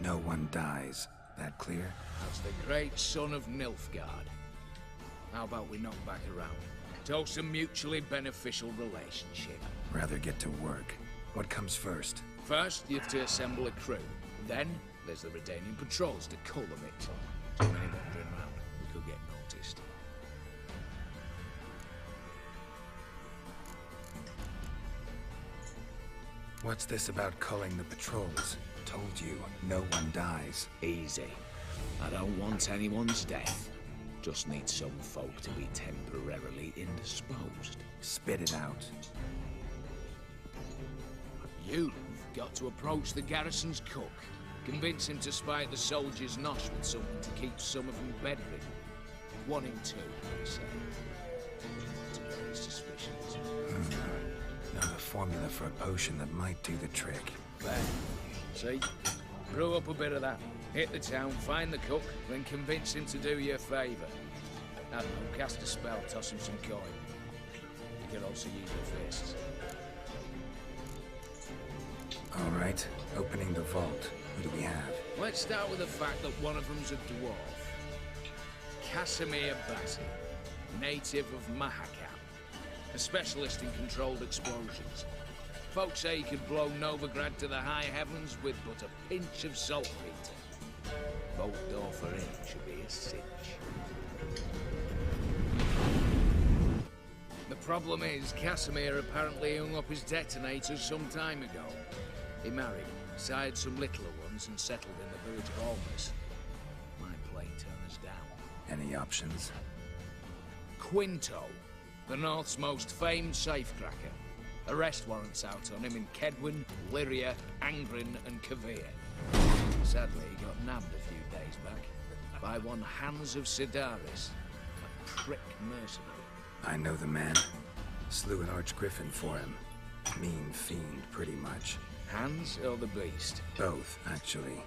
[SPEAKER 2] No one dies. That clear?
[SPEAKER 3] As the great son of Nilfgaard. How about we knock back around? Toast a mutually beneficial relationship.
[SPEAKER 2] Rather get to work. What comes first?
[SPEAKER 3] First, you have to assemble a crew. Then, there's the Redanian patrols to cull them it. Too many wandering around. We could get noticed.
[SPEAKER 2] What's this about culling the patrols? Told you, no one dies.
[SPEAKER 3] Easy. I don't want anyone's death. Just need some folk to be temporarily indisposed.
[SPEAKER 2] Spit it out.
[SPEAKER 3] You've got to approach the garrison's cook, convince him to spike the soldiers' nosh with something to keep some of them bedridden. 1 in 2, I'd say. To get his suspicions.
[SPEAKER 2] Know the formula for a potion that might do the trick.
[SPEAKER 3] There. See? Brew up a bit of that. Hit the town, find the cook, then convince him to do you a favour. I don't know, cast a spell, toss him some coin. You can also use your fists.
[SPEAKER 2] All right, opening the vault. Who do we have?
[SPEAKER 3] Let's start with the fact that one of them's a dwarf. Casimir Bassi, native of Mahakam, a specialist in controlled explosions. Folks say he could blow Novigrad to the high heavens with but a pinch of saltpeter. Bolt door for him should be a cinch. The problem is, Casimir apparently hung up his detonators some time ago. He married, sired some littler ones, and settled in the village of Almas. Might play turn us down.
[SPEAKER 2] Any options?
[SPEAKER 3] Quinto, the North's most famed safecracker. Arrest warrants out on him in Kedwin, Lyria, Angrin, and Kavir. Sadly, he got nabbed a few days back by one Hans of Sidaris, a prick mercenary.
[SPEAKER 2] I know the man. Slew an archgriffin for him. Mean fiend, pretty much.
[SPEAKER 3] Hans or the beast?
[SPEAKER 2] Both, actually.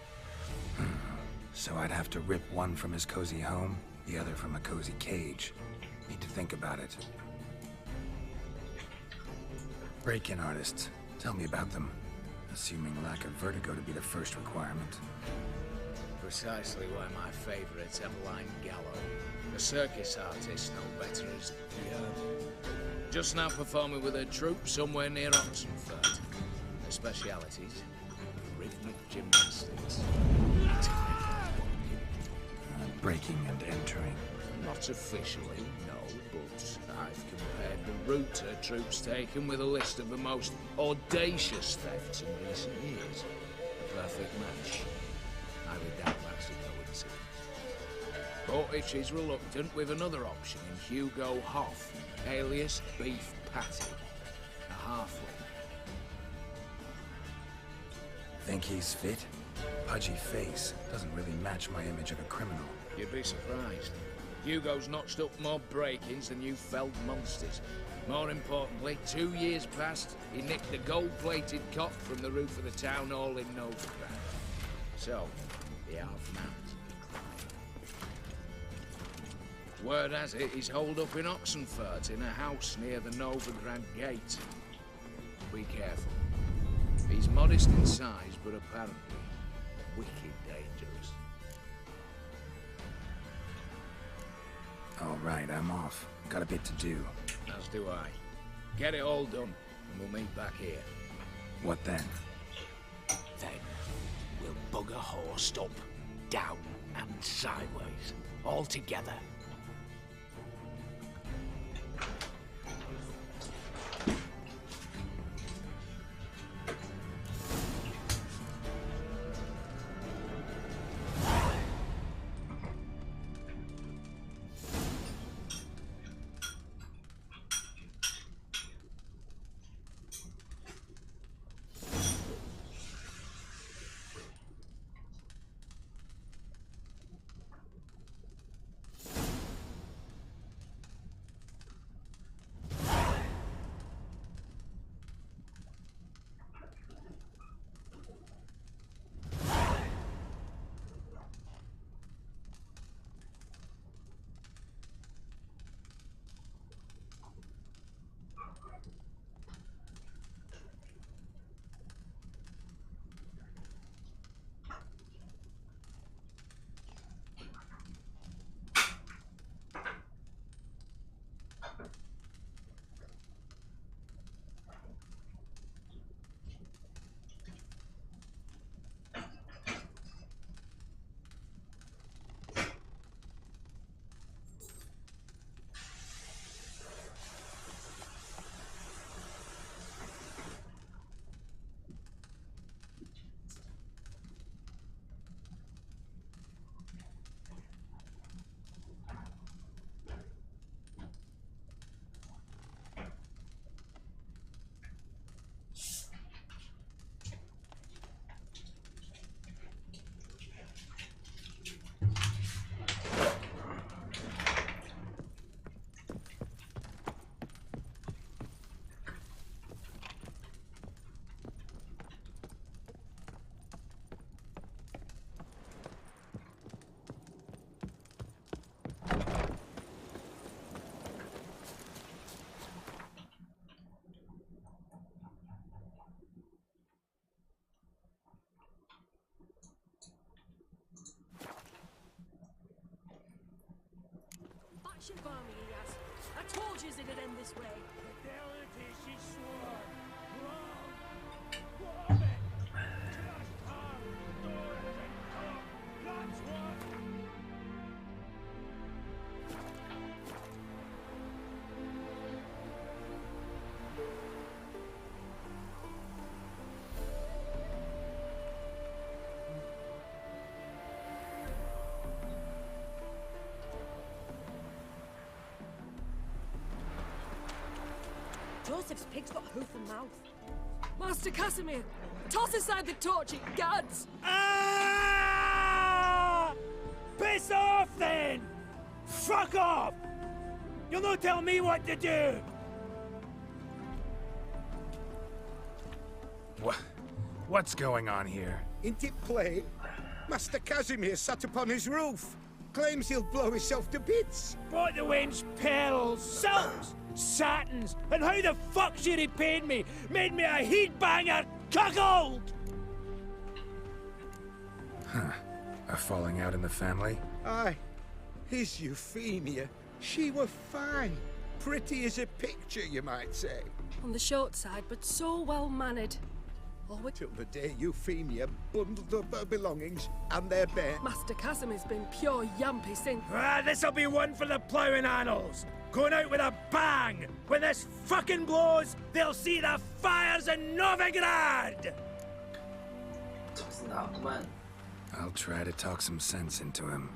[SPEAKER 2] So I'd have to rip one from his cozy home, the other from a cozy cage. Need to think about it. Break-in artists. Tell me about them. Assuming lack of vertigo to be the first requirement.
[SPEAKER 3] Precisely why my favourite's Eveline Gallo. A circus artist, no better as just now performing with her troupe somewhere near Oxenford. Her specialities, rhythmic gymnastics.
[SPEAKER 2] Breaking and entering.
[SPEAKER 3] Not officially, no, but I've compared the route her troop's taken with a list of the most audacious thefts in recent years. A perfect match. I would doubt that's a coincidence. But she's reluctant with another option in Hugo Hoff, alias Beef Patty, a halfling.
[SPEAKER 2] Think he's fit? Pudgy face. Doesn't really match my image of a criminal.
[SPEAKER 3] You'd be surprised. Hugo's notched up more break-ins than you felled monsters. More importantly, 2 years past, he nicked a gold-plated cot from the roof of the town hall in Novigrad. So, the half-man's decline. Word has it, he's holed up in Oxenfurt in a house near the Novigrad gate. Be careful. He's modest in size, but apparently wicked dangerous.
[SPEAKER 2] All right, I'm off. Got a bit to do.
[SPEAKER 3] As do I. Get it all done, and we'll meet back here.
[SPEAKER 2] What then?
[SPEAKER 3] Then, we'll bugger horsed up, down and sideways, all together.
[SPEAKER 15] friendship army he has. I told you it'd end this way.
[SPEAKER 1] Fidelity, she swore. Wrong. Woman. Just harm, doors and talk. That's what.
[SPEAKER 15] Joseph's pig's got hoof and mouth. Master Casimir, toss aside the torch, it gads!
[SPEAKER 1] Ah! Piss off then! Fuck off! You'll not tell me what to do!
[SPEAKER 2] What's going on here?
[SPEAKER 7] Ain't it plain? Master Casimir sat upon his roof. Claims he'll blow himself to bits.
[SPEAKER 1] Bought the wench pearls, silks, satins, and how the fuck she repaid me? Made me a heat-banger cuckold!
[SPEAKER 2] Huh. A falling out in the family?
[SPEAKER 7] Aye. His Euphemia, she were fine. Pretty as a picture, you might say.
[SPEAKER 15] On the short side, but so well-mannered. Always
[SPEAKER 7] Till the day Euphemia bundled up her belongings and their bed.
[SPEAKER 15] Master Casimir's been pure yampy since.
[SPEAKER 1] Ah, this'll be one for the ploughing annals. Going out with a bang! When this fucking blows, they'll see the fires in Novigrad!
[SPEAKER 2] I'll try to talk some sense into him.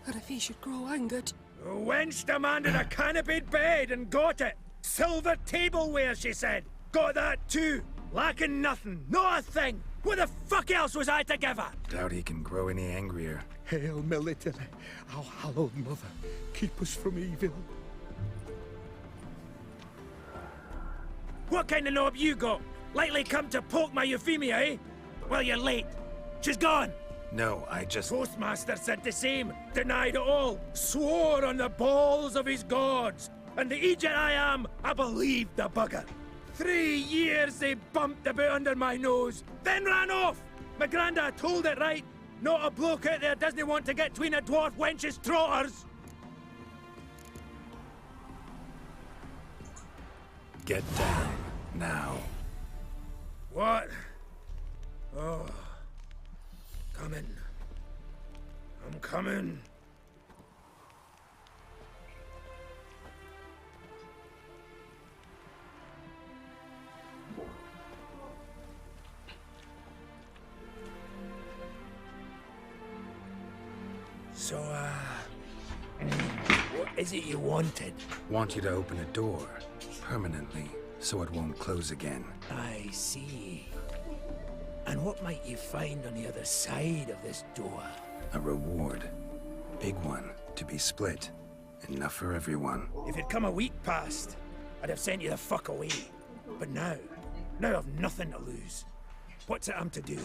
[SPEAKER 15] And if he should grow angered.
[SPEAKER 1] The wench demanded a canopied bed and got it. Silver tableware, she said. Got that too. Lacking nothing. Not a thing. What the fuck else was I to give her?
[SPEAKER 2] Doubt he can grow any angrier.
[SPEAKER 7] Hail Military, our hallowed mother, keep us from evil.
[SPEAKER 1] What kind of knob you got? Likely come to poke my Euphemia, eh? Well, you're late. She's gone.
[SPEAKER 2] No, I just...
[SPEAKER 1] Postmaster said the same. Denied it all. Swore on the balls of his gods. And the Egypt I am, I believed the bugger. 3 years they bumped about under my nose, then ran off. My grandad told it right. Not a bloke out there doesn't want to get between a dwarf wench's trotters.
[SPEAKER 2] Get down, now.
[SPEAKER 1] What? Oh. Coming. I'm coming. So, what is it you wanted?
[SPEAKER 2] Want you to open a door, permanently, so it won't close again.
[SPEAKER 1] I see. And what might you find on the other side of this door?
[SPEAKER 2] A reward. Big one, to be split. Enough for everyone.
[SPEAKER 1] If it'd come a week past, I'd have sent you the fuck away. But now I've nothing to lose. What's it I'm to do?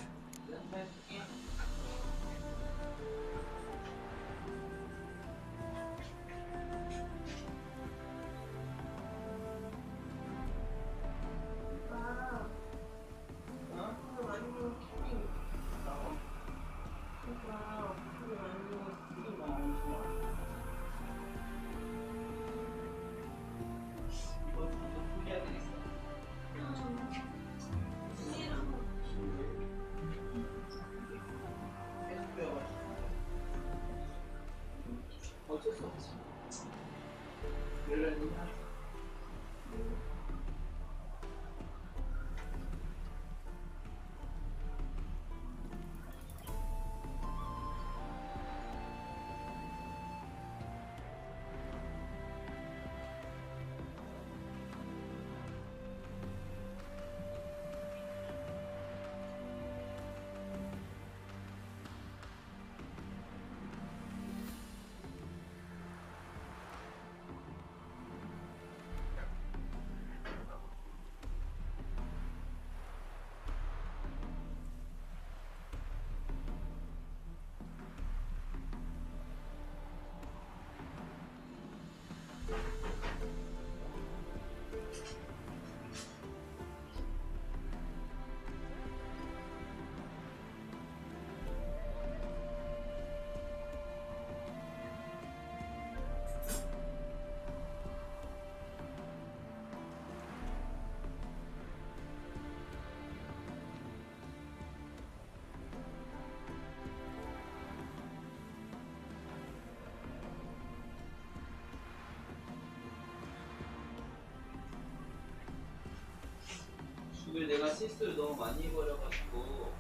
[SPEAKER 11] 그 내가 실수를 너무 많이 해버려가지고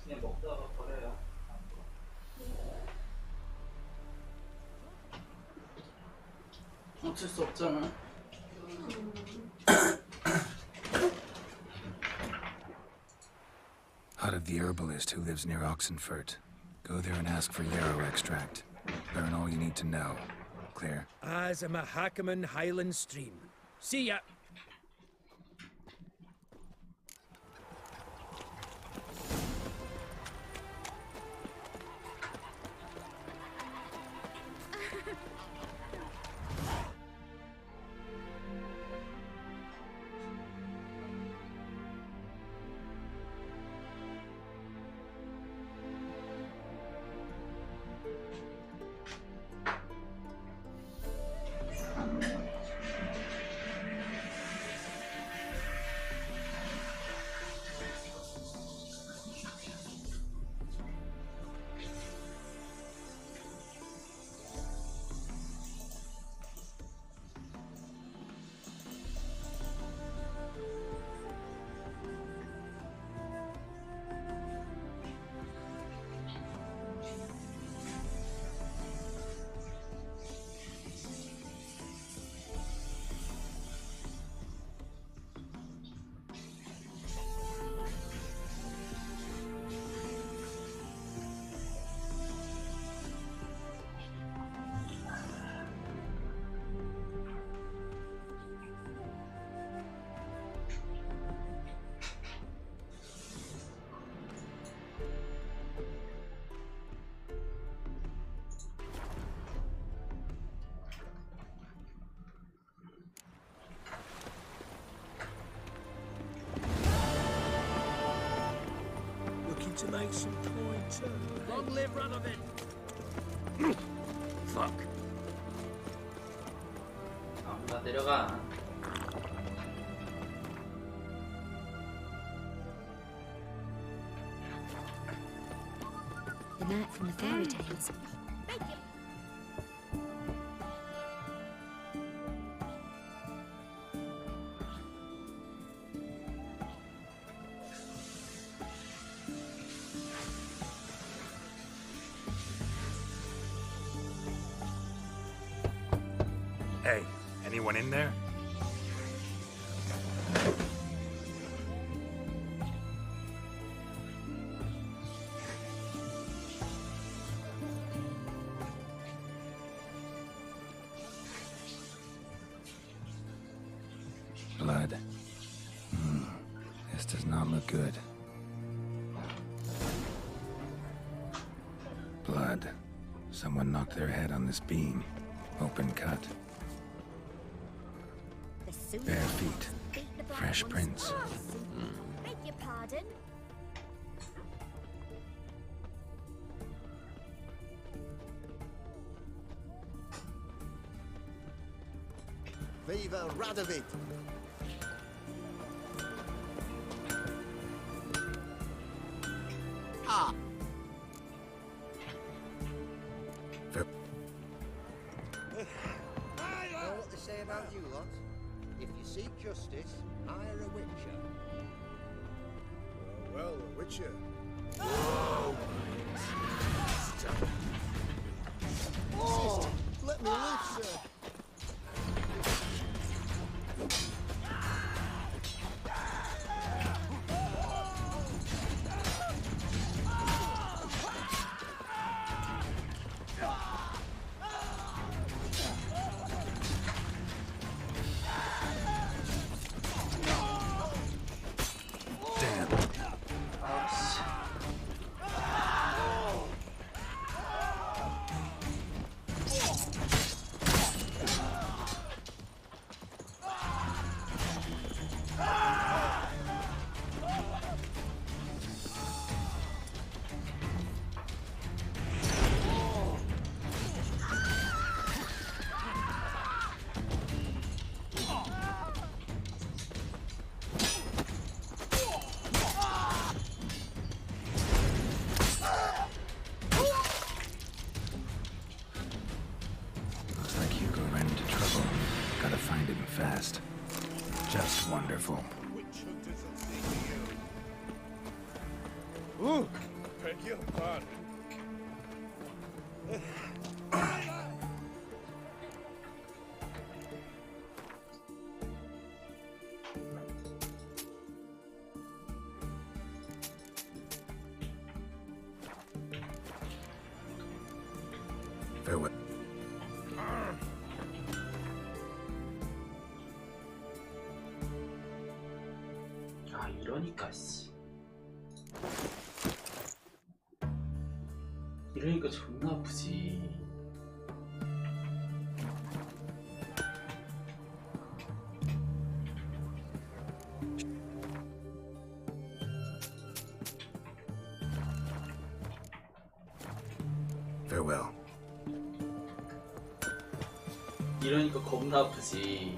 [SPEAKER 11] 그냥 먹다가 버려요. 어쩔 수 없잖아.
[SPEAKER 2] Hut of the herbalist who lives near Oxenfurt. Go there and ask for yarrow extract. Learn all you need to know. Clear?
[SPEAKER 14] As a Mahakaman Highland Stream. See ya!
[SPEAKER 7] To make some coin too.
[SPEAKER 14] Long live Radovid!
[SPEAKER 7] Fuck.
[SPEAKER 11] 나 내려가.
[SPEAKER 16] The knight from the fairy tales.
[SPEAKER 2] Hey, anyone in there? Blood. This does not look good. Blood. Someone knocked their head on this beam. Open cut. Bare feet. Fresh prints.
[SPEAKER 16] Beg your pardon?
[SPEAKER 5] Viva Radovid! Ah!
[SPEAKER 13] Know what they say about you lot? If you seek justice, hire a witcher.
[SPEAKER 7] Well, a witcher.
[SPEAKER 5] Oh! Let me live, sir!
[SPEAKER 2] Fast. Just wonderful.
[SPEAKER 7] Witch hunters of this Ooh, beg your pardon.
[SPEAKER 2] Farewell.
[SPEAKER 11] 아 이러니까 씨. 이러니까 존나 아프지.
[SPEAKER 2] Farewell.
[SPEAKER 11] 이러니까 겁나 아프지.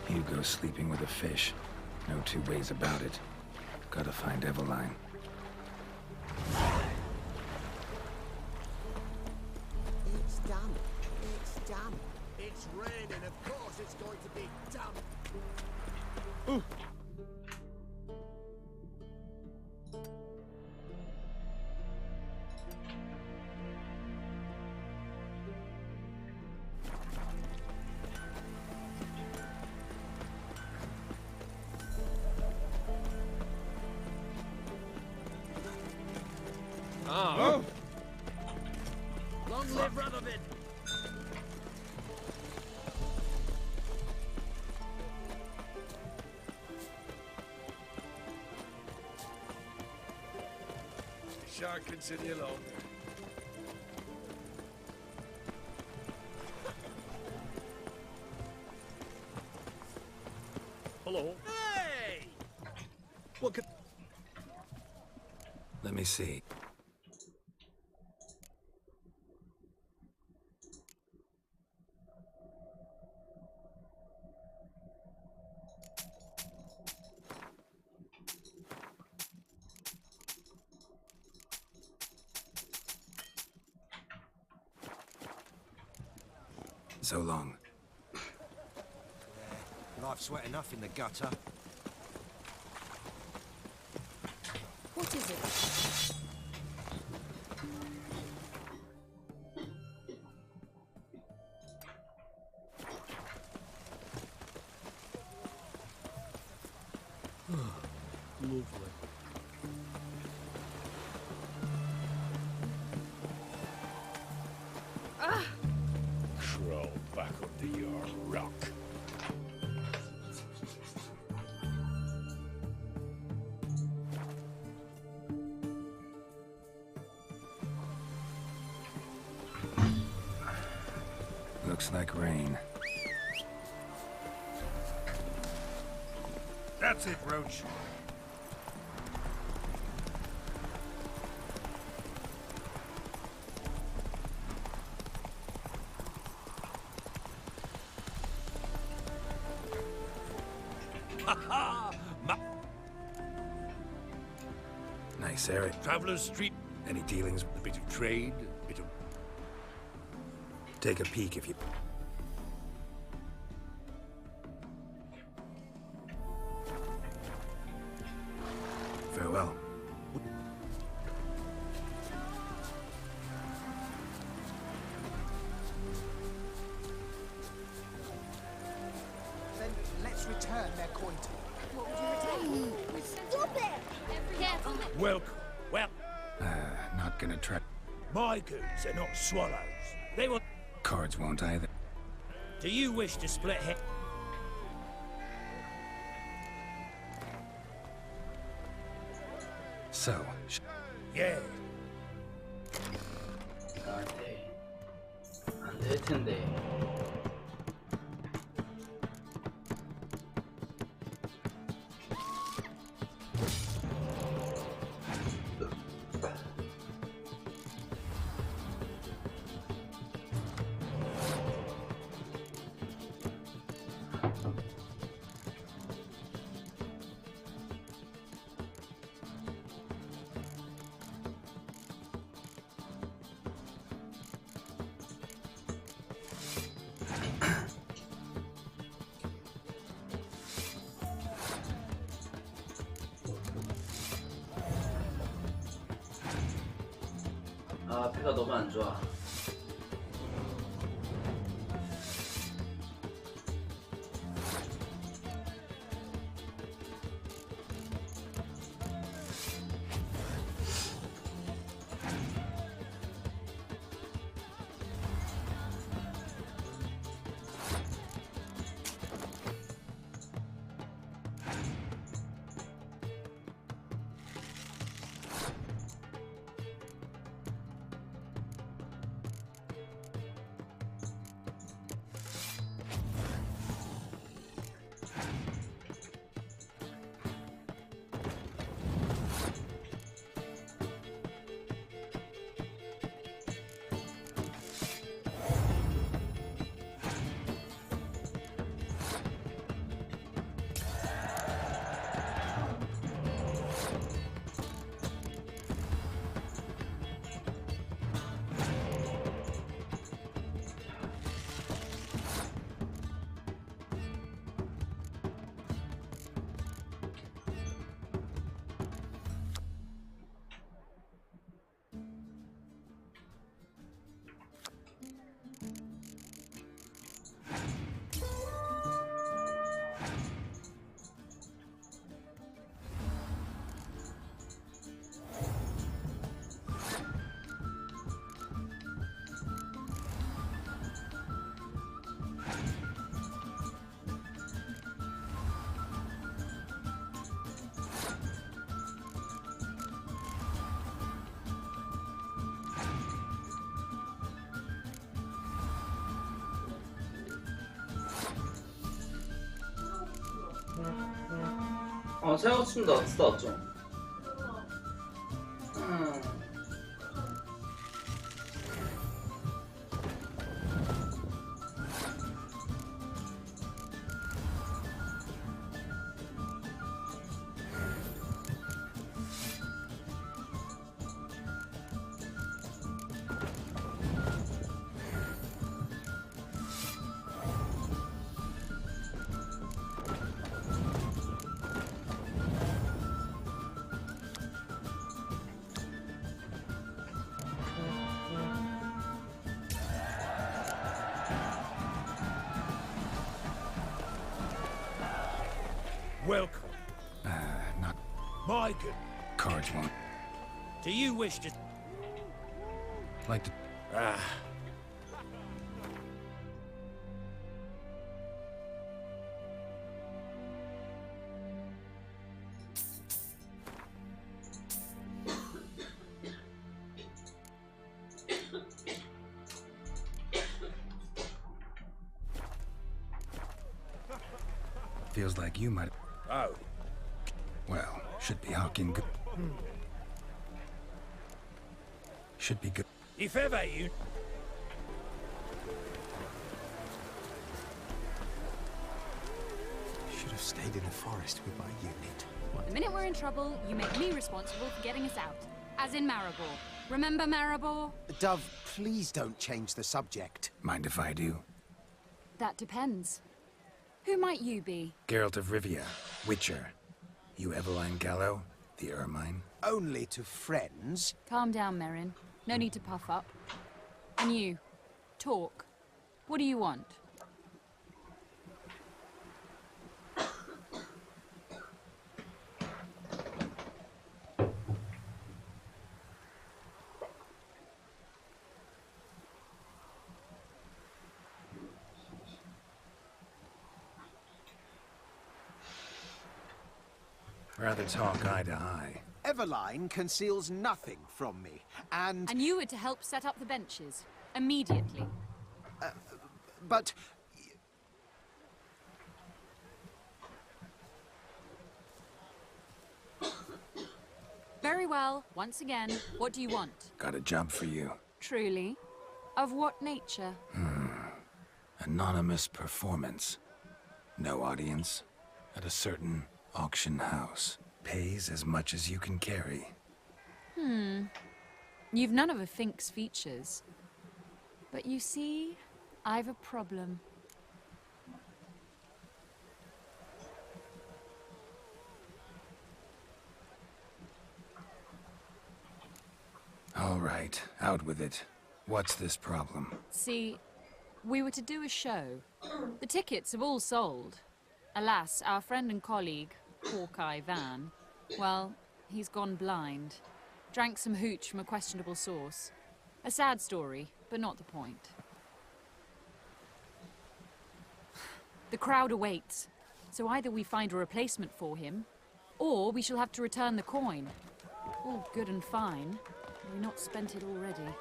[SPEAKER 2] Hugo's sleeping with a fish. No two ways about it. Gotta find Eveline.
[SPEAKER 14] It's damp. It's damp. It's raining. Of course it's going to be damp.
[SPEAKER 7] Ooh.
[SPEAKER 14] Oh. Long live Radovid.
[SPEAKER 7] Shark consider you long.
[SPEAKER 14] Hello. Hey! What could...
[SPEAKER 2] Let me see. So long.
[SPEAKER 14] Life's wet enough in the gutter.
[SPEAKER 15] What is it?
[SPEAKER 14] Lovely.
[SPEAKER 7] Crawl back under your rock.
[SPEAKER 2] Looks like rain.
[SPEAKER 7] That's it, Roach.
[SPEAKER 2] Nice area.
[SPEAKER 7] Traveler's Street.
[SPEAKER 2] Any dealings?
[SPEAKER 7] A bit of trade, a bit of...
[SPEAKER 2] Take a peek if you... Farewell.
[SPEAKER 14] Then let's return their coin to you.
[SPEAKER 16] What would you return? Stop it! Careful.
[SPEAKER 7] Welcome. Well,
[SPEAKER 2] Not gonna try...
[SPEAKER 7] my goods are not swallows. They will...
[SPEAKER 2] Cards won't either.
[SPEAKER 14] Do you wish to split head?
[SPEAKER 2] So,
[SPEAKER 7] Yeah.
[SPEAKER 11] 나한테 안 될 텐데. 아, 배가 너무 안 좋아. 생각보다 낫죠.
[SPEAKER 1] Welcome.
[SPEAKER 2] Not
[SPEAKER 1] My good.
[SPEAKER 2] cards won't.
[SPEAKER 1] Do you wish to...
[SPEAKER 2] Like to... Feels like you might...
[SPEAKER 1] Oh.
[SPEAKER 2] Well, should be hawking good. Should be good.
[SPEAKER 1] If ever you...
[SPEAKER 14] Should have stayed in the forest with my unit.
[SPEAKER 16] The minute we're in trouble, you make me responsible for getting us out. As in Maribor. Remember Maribor?
[SPEAKER 14] Dove, please don't change the subject.
[SPEAKER 2] Mind if I do?
[SPEAKER 16] That depends. Who might you be?
[SPEAKER 2] Geralt of Rivia, Witcher. You Eveline Gallo, the Ermine.
[SPEAKER 14] Only to friends.
[SPEAKER 16] Calm down, Merrin. No need to puff up. And you, talk. What do you want?
[SPEAKER 2] Rather talk eye to eye.
[SPEAKER 14] Eveline conceals nothing from me, and...
[SPEAKER 16] And you were to help set up the benches. Immediately.
[SPEAKER 14] But...
[SPEAKER 16] Very well. Once again, what do you want?
[SPEAKER 2] Got a job for you.
[SPEAKER 16] Truly? Of what nature?
[SPEAKER 2] Anonymous performance. No audience. At a certain auction house. Pays as much as you can carry.
[SPEAKER 16] You've none of a Fink's features. But you see, I've a problem.
[SPEAKER 2] All right, out with it. What's this problem?
[SPEAKER 16] See, we were to do a show. The tickets have all sold. Alas, our friend and colleague, Hawkeye Van, well, he's gone blind. Drank some hooch from a questionable source. A sad story, but not the point. The crowd awaits, so either we find a replacement for him, or we shall have to return the coin. All good and fine. We've not spent it already.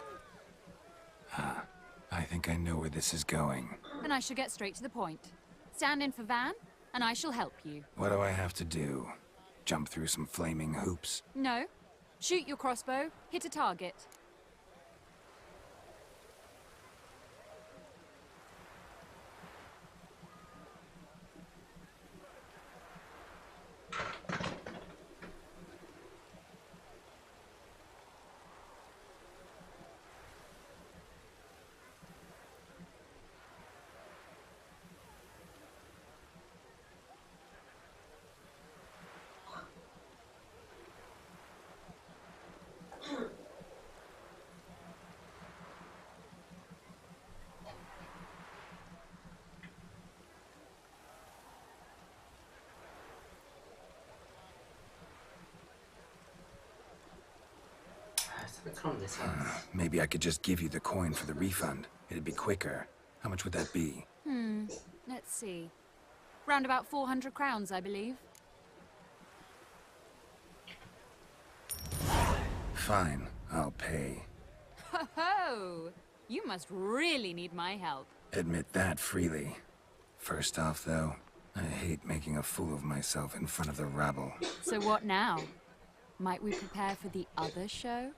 [SPEAKER 2] I think I know where this is going.
[SPEAKER 16] Then I shall get straight to the point. Stand in for Van, and I shall help you.
[SPEAKER 2] What do I have to do? Jump through some flaming hoops?
[SPEAKER 16] No. Shoot your crossbow, hit a target.
[SPEAKER 2] Maybe I could just give you the coin for the refund. It'd be quicker. How much would that be?
[SPEAKER 16] Let's see. Round about 400 crowns, I believe.
[SPEAKER 2] Fine, I'll pay.
[SPEAKER 16] Ho ho! You must really need my help.
[SPEAKER 2] Admit that freely. First off, though, I hate making a fool of myself in front of the rabble.
[SPEAKER 16] So what now? Might we prepare for the other show?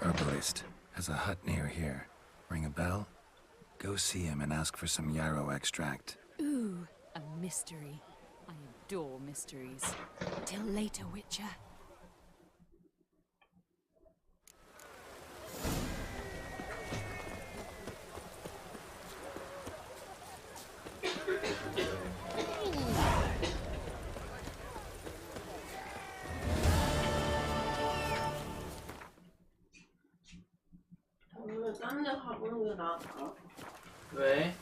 [SPEAKER 2] Herbalist has a hut near here. Ring a bell? Go see him and ask for some yarrow extract.
[SPEAKER 16] Ooh, a mystery. I adore mysteries. Till later, Witcher.
[SPEAKER 17] 다른 데 가보는 게 나을까?
[SPEAKER 11] 왜?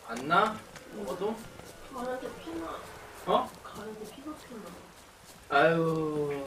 [SPEAKER 11] 안 나? 먹어도?
[SPEAKER 17] 가는데 피나.
[SPEAKER 11] 어?
[SPEAKER 17] 가는데 피가 피나.
[SPEAKER 11] 아유.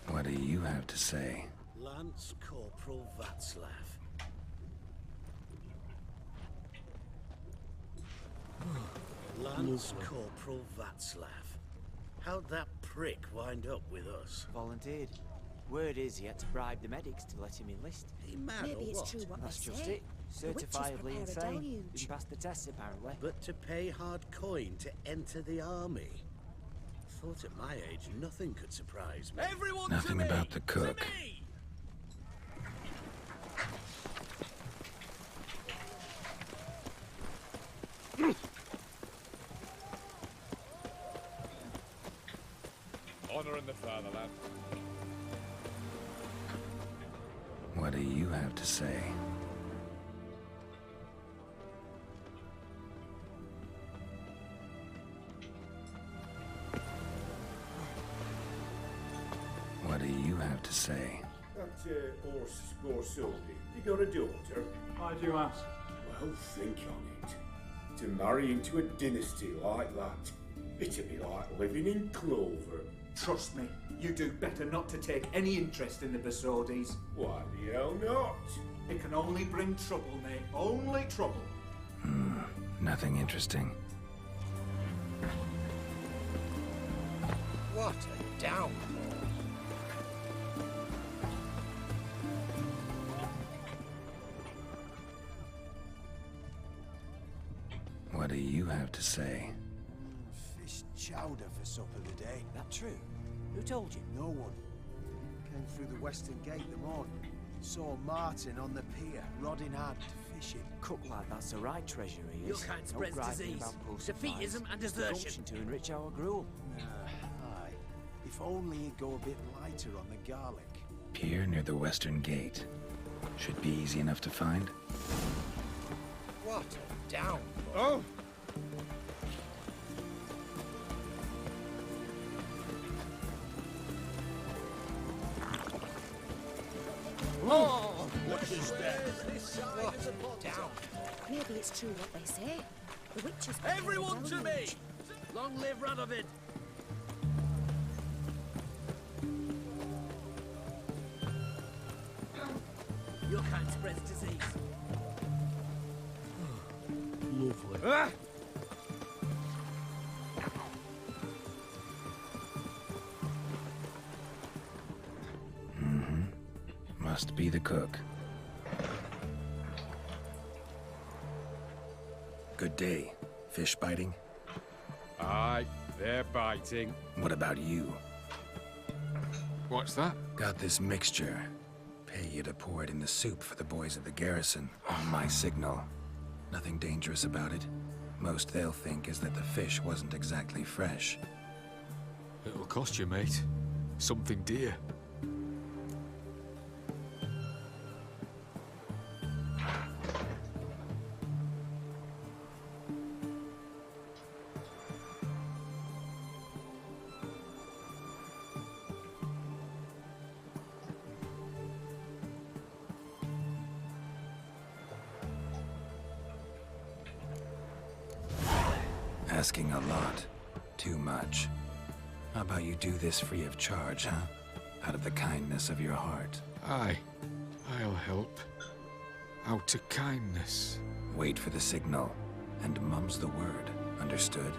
[SPEAKER 2] What do you have to say?
[SPEAKER 13] Lance Corporal Václav. Lance Corporal Václav. How'd that prick wind up with us?
[SPEAKER 18] Volunteered. Word is he had to bribe the medics to let him enlist.
[SPEAKER 13] He mad
[SPEAKER 10] Maybe
[SPEAKER 13] or
[SPEAKER 10] it's
[SPEAKER 13] what?
[SPEAKER 10] true what
[SPEAKER 18] That's
[SPEAKER 10] they
[SPEAKER 18] just
[SPEAKER 10] say.
[SPEAKER 18] it.
[SPEAKER 10] The witches
[SPEAKER 18] Certifiably
[SPEAKER 10] prepare a
[SPEAKER 18] insane.
[SPEAKER 10] deluge.
[SPEAKER 18] Didn't pass the test, apparently.
[SPEAKER 13] But to pay hard coin to enter the army? Thought at my age nothing could surprise me.
[SPEAKER 14] Everyone
[SPEAKER 2] Nothing
[SPEAKER 14] to me!
[SPEAKER 2] about the cook.
[SPEAKER 14] To me!
[SPEAKER 19] Honor in the fatherland.
[SPEAKER 2] What do you have to say? What do you have to say?
[SPEAKER 20] That Orsoldi, you got a daughter?
[SPEAKER 4] Why do you ask?
[SPEAKER 20] Well, think on it.
[SPEAKER 19] To marry into a dynasty like that, it'd be like living in clover.
[SPEAKER 20] Trust me, you do better not to take any interest in the Besodis.
[SPEAKER 19] Why the hell not?
[SPEAKER 20] It can only bring trouble, mate. Only trouble.
[SPEAKER 2] Nothing interesting.
[SPEAKER 14] What a downpour.
[SPEAKER 2] What do you have to say?
[SPEAKER 5] Fish chowder for supper today.
[SPEAKER 18] That true? Who told you?
[SPEAKER 5] No one. Came through the western gate the morning. Saw Martin on the pier, rod in hand, fishing.
[SPEAKER 18] Cook like that's the right treasure he
[SPEAKER 14] You
[SPEAKER 18] is.
[SPEAKER 14] can't
[SPEAKER 18] No
[SPEAKER 14] spread
[SPEAKER 18] griping
[SPEAKER 14] disease,
[SPEAKER 18] about poor
[SPEAKER 14] defeatism
[SPEAKER 18] supplies.
[SPEAKER 14] and desertion.
[SPEAKER 18] Function to enrich our gruel.
[SPEAKER 5] Aye. If only it'd go a bit lighter on the garlic.
[SPEAKER 2] Pier near the western gate. Should be easy enough to find.
[SPEAKER 14] What a downpour.
[SPEAKER 7] Oh!
[SPEAKER 14] Oh, what is that? What a downpour.
[SPEAKER 10] Maybe it's true what they say. The witches...
[SPEAKER 14] Everyone to me! Long live Radovid! Your kind spreads disease. Lovely.
[SPEAKER 7] Ah!
[SPEAKER 2] Must be the cook. Good day. Fish biting?
[SPEAKER 9] Aye, they're biting.
[SPEAKER 2] What about you?
[SPEAKER 9] What's that?
[SPEAKER 2] Got this mixture. Pay you to pour it in the soup for the boys at the garrison, on my signal. Nothing dangerous about it. Most they'll think is that the fish wasn't exactly fresh.
[SPEAKER 9] It'll cost you, mate. Something dear.
[SPEAKER 2] Asking a lot. Too much. How about you do this free of charge, huh? Out of the kindness of your heart.
[SPEAKER 9] Aye, I'll help. Out of kindness.
[SPEAKER 2] Wait for the signal, and mum's the word. Understood?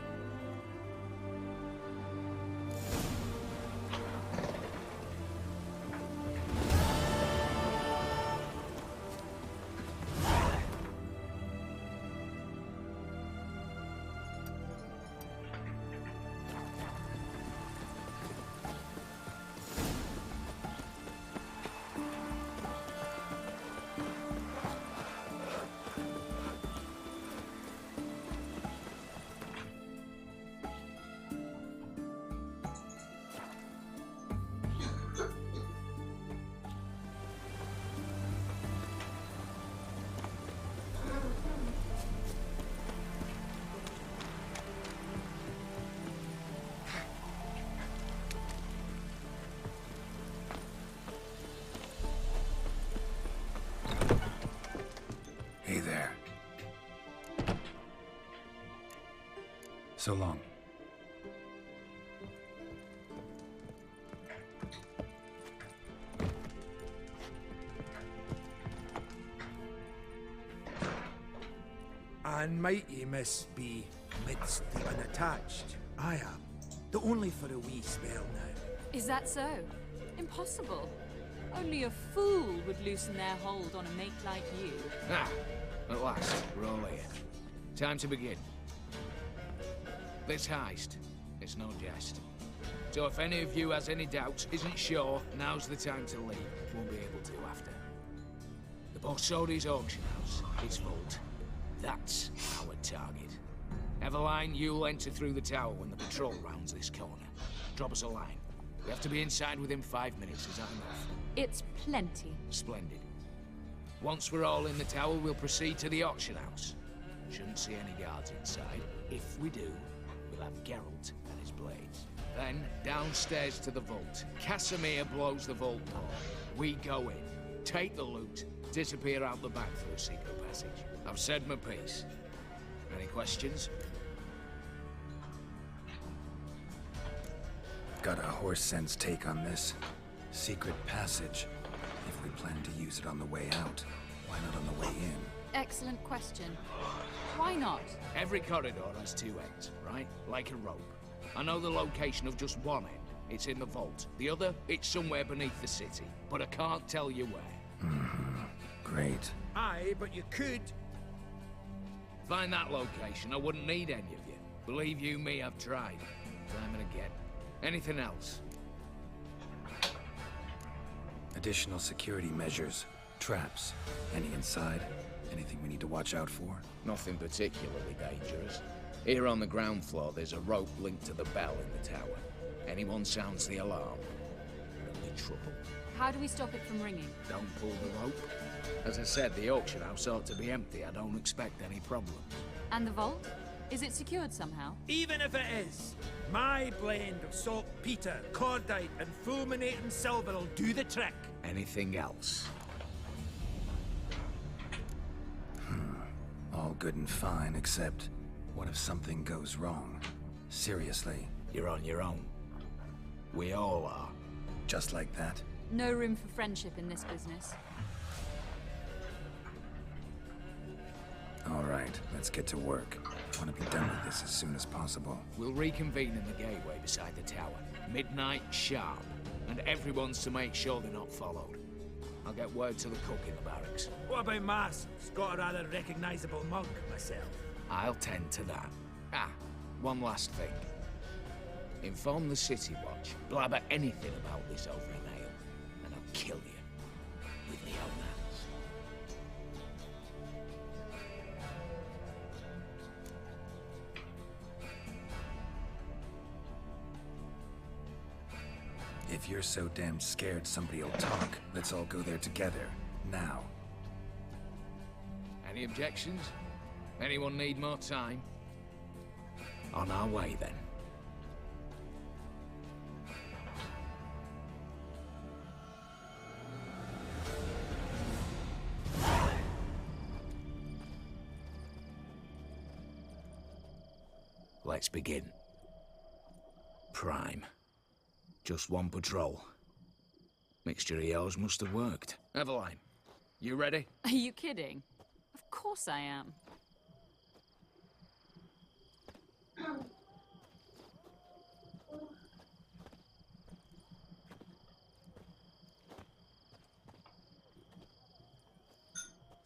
[SPEAKER 2] Hey there. So long.
[SPEAKER 7] And might ye, miss, be midst the unattached? I am. Though only for a wee spell now.
[SPEAKER 16] Is that so? Impossible. Only a fool would loosen their hold on a mate like you.
[SPEAKER 3] Ah, at last, we're all here. Time to begin. This heist, it's no jest. So if any of you has any doubts, isn't sure, now's the time to leave. Won't be able to after. The Besodis auction house, its vault. That's our target. Eveline, you'll enter through the tower when the patrol rounds this corner. Drop us a line. We have to be inside within 5 minutes, is that enough?
[SPEAKER 16] It's plenty.
[SPEAKER 3] Splendid. Once we're all in the tower, we'll proceed to the auction house. Shouldn't see any guards inside. If we do, we'll have Geralt and his blades. Then, downstairs to the vault. Casimir blows the vault door. We go in, take the loot, disappear out the back through a secret passage. I've said my piece. Any questions?
[SPEAKER 2] Got a horse sense take on this. Secret passage. If we plan to use it on the way out, why not on the way in?
[SPEAKER 16] Excellent question. Why not?
[SPEAKER 3] Every corridor has two ends, right? Like a rope. I know the location of just one end. It's in the vault. The other, it's somewhere beneath the city. But I can't tell you where.
[SPEAKER 2] Great.
[SPEAKER 7] Aye, but you could.
[SPEAKER 3] Find that location, I wouldn't need any of you. Believe you me, I've tried. Time and again. Anything else?
[SPEAKER 2] Additional security measures. Traps. Any inside? Anything we need to watch out for?
[SPEAKER 3] Nothing particularly dangerous. Here on the ground floor, there's a rope linked to the bell in the tower. Anyone sounds the alarm, there'll be trouble.
[SPEAKER 16] How do we stop it from ringing?
[SPEAKER 3] Don't pull the rope. As I said, the auction house ought to be empty. I don't expect any problems.
[SPEAKER 16] And the vault? Is it secured somehow?
[SPEAKER 7] Even if it is, my blend of saltpeter, cordite, and fulminating silver will do the trick.
[SPEAKER 3] Anything else?
[SPEAKER 2] All good and fine, except what if something goes wrong? Seriously.
[SPEAKER 3] You're on your own. We all are.
[SPEAKER 2] Just like that?
[SPEAKER 16] No room for friendship in this business.
[SPEAKER 2] All right, let's get to work. I want to be done with this as soon as possible.
[SPEAKER 3] We'll reconvene in the gateway beside the tower. Midnight sharp. And everyone's to make sure they're not followed. I'll get word to the cook in the barracks.
[SPEAKER 7] What about Mars? He's got a rather recognizable mug, myself.
[SPEAKER 3] I'll tend to that. Ah, one last thing. Inform the City Watch. Blabber anything about this over an ale, and I'll kill you with my own hands.
[SPEAKER 2] If you're so damn scared somebody'll talk, let's all go there together. Now.
[SPEAKER 3] Any objections? Anyone need more time? On our way, then. Let's begin. Prime. Just one patrol. Mixture of yours must have worked. Eveline, you ready?
[SPEAKER 16] Are you kidding? Of course I am.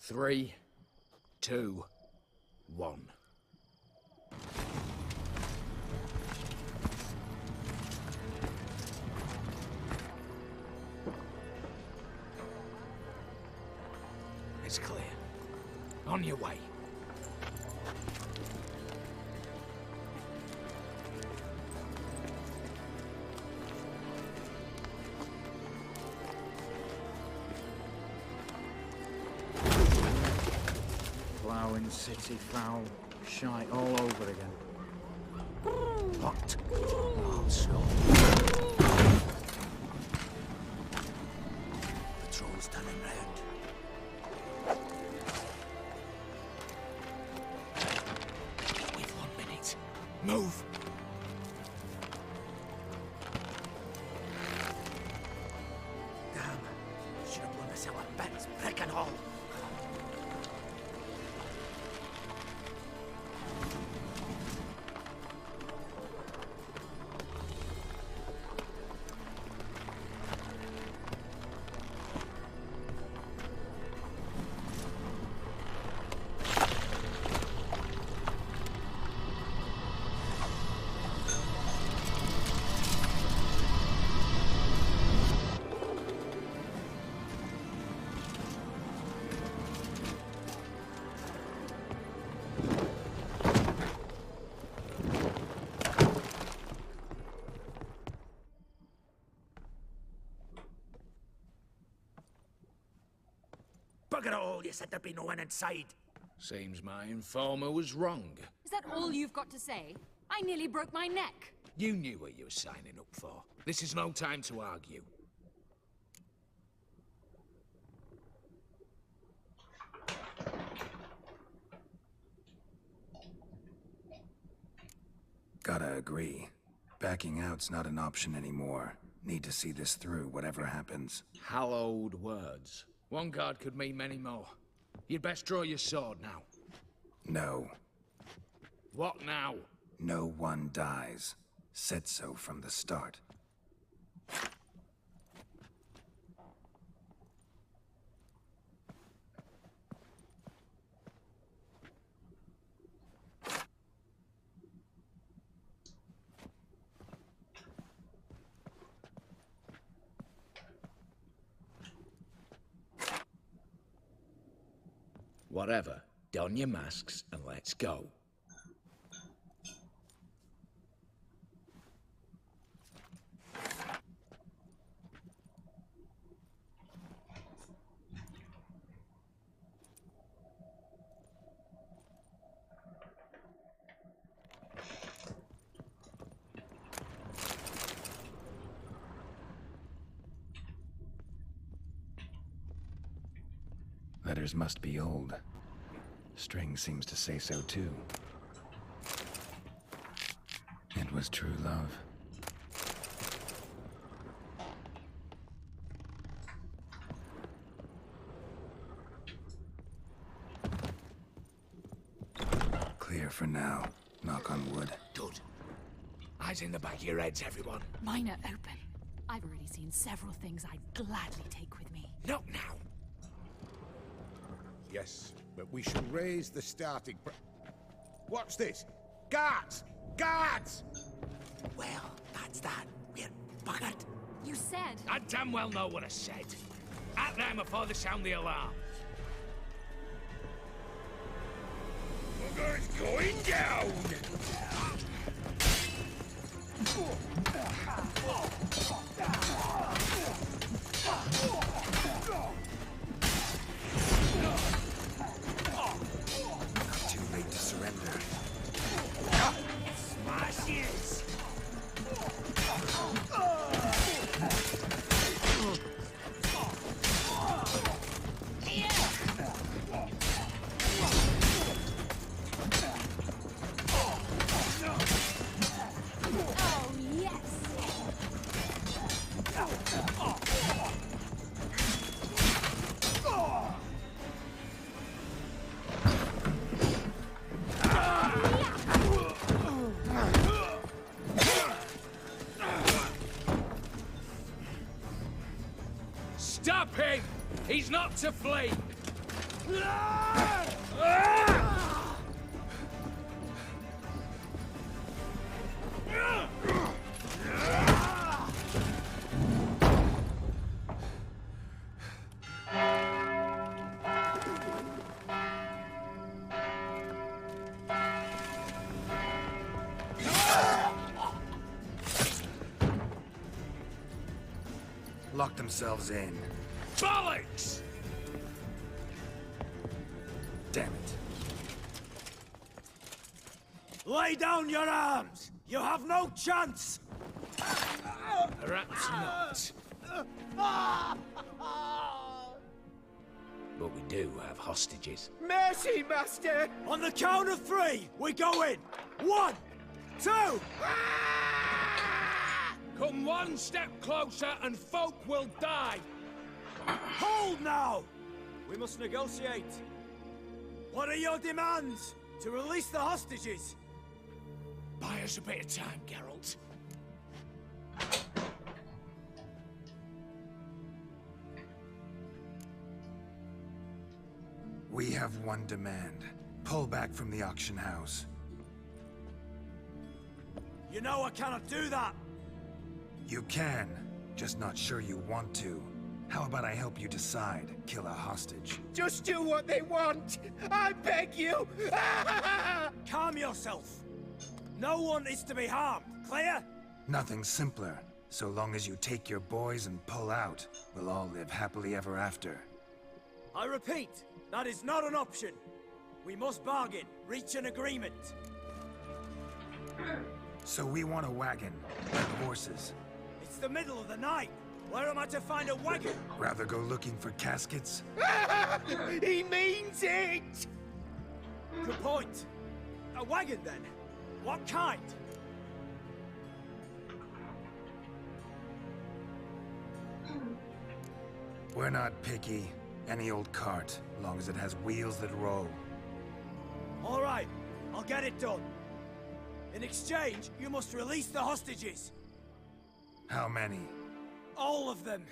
[SPEAKER 3] Three, two, one. It's clear. On your way.
[SPEAKER 4] Ploughing city foul. Shite all over again.
[SPEAKER 3] What? Oh, so. Patrol's turning round. We've 1 minute. Move!
[SPEAKER 7] Damn. Should have blown us out of bits, brick and all. Bugger all, you said there'd be no one inside.
[SPEAKER 3] Seems my informer was wrong.
[SPEAKER 16] Is that all you've got to say? I nearly broke my neck.
[SPEAKER 3] You knew what you were signing up for. This is no time to argue.
[SPEAKER 2] Gotta agree. Backing out's not an option anymore. Need to see this through, whatever happens.
[SPEAKER 3] Hallowed words. One guard could mean many more. You'd best draw your sword now.
[SPEAKER 2] No.
[SPEAKER 3] What now?
[SPEAKER 2] No one dies. Said so from the start.
[SPEAKER 3] Whatever. Don your masks and let's go.
[SPEAKER 2] Letters must be old. String seems to say so too. It was true love. Clear for now. Knock on wood.
[SPEAKER 3] Good. Eyes in the back of your heads, everyone.
[SPEAKER 16] Mine are open. I've already seen several things I'd gladly take with me.
[SPEAKER 3] Not now.
[SPEAKER 7] Yes, but we shall raise the starting What's this? Guards! Guards!
[SPEAKER 3] Well, that's that. We're buggered.
[SPEAKER 16] You said...
[SPEAKER 3] I damn well know what I said. At them before they sound the alarm.
[SPEAKER 7] Bugger's going down!
[SPEAKER 2] Not too late to surrender.
[SPEAKER 3] Smashes! Stop him! He's not to flee!
[SPEAKER 2] Lock themselves in.
[SPEAKER 3] Bollocks!
[SPEAKER 2] Damn it.
[SPEAKER 18] Lay down your arms! You have no chance!
[SPEAKER 3] Perhaps not. But we do have hostages.
[SPEAKER 18] Mercy, Master! On the count of 3, we go in! 1, 2!
[SPEAKER 3] Come one step closer and folk will die!
[SPEAKER 18] Hold now! We must negotiate. What are your demands? To release the hostages?
[SPEAKER 3] Buy us a bit of time, Geralt.
[SPEAKER 2] We have one demand. Pull back from the auction house.
[SPEAKER 18] You know I cannot do that!
[SPEAKER 2] You can, just not sure you want to. How about I help you decide? Kill a hostage.
[SPEAKER 7] Just do what they want! I beg you!
[SPEAKER 18] Calm yourself! No one is to be harmed, clear?
[SPEAKER 2] Nothing simpler. So long as you take your boys and pull out, we'll all live happily ever after.
[SPEAKER 18] I repeat, that is not an option. We must bargain, reach an agreement.
[SPEAKER 2] So we want a wagon, and horses.
[SPEAKER 18] It's the middle of the night. Where am I to find a wagon?
[SPEAKER 2] Rather go looking for caskets?
[SPEAKER 7] He means it!
[SPEAKER 18] Good point. A wagon, then? What kind?
[SPEAKER 2] We're not picky. Any old cart, long as it has wheels that roll.
[SPEAKER 18] All right, I'll get it done. In exchange, you must release the hostages.
[SPEAKER 2] How many?
[SPEAKER 18] All of them.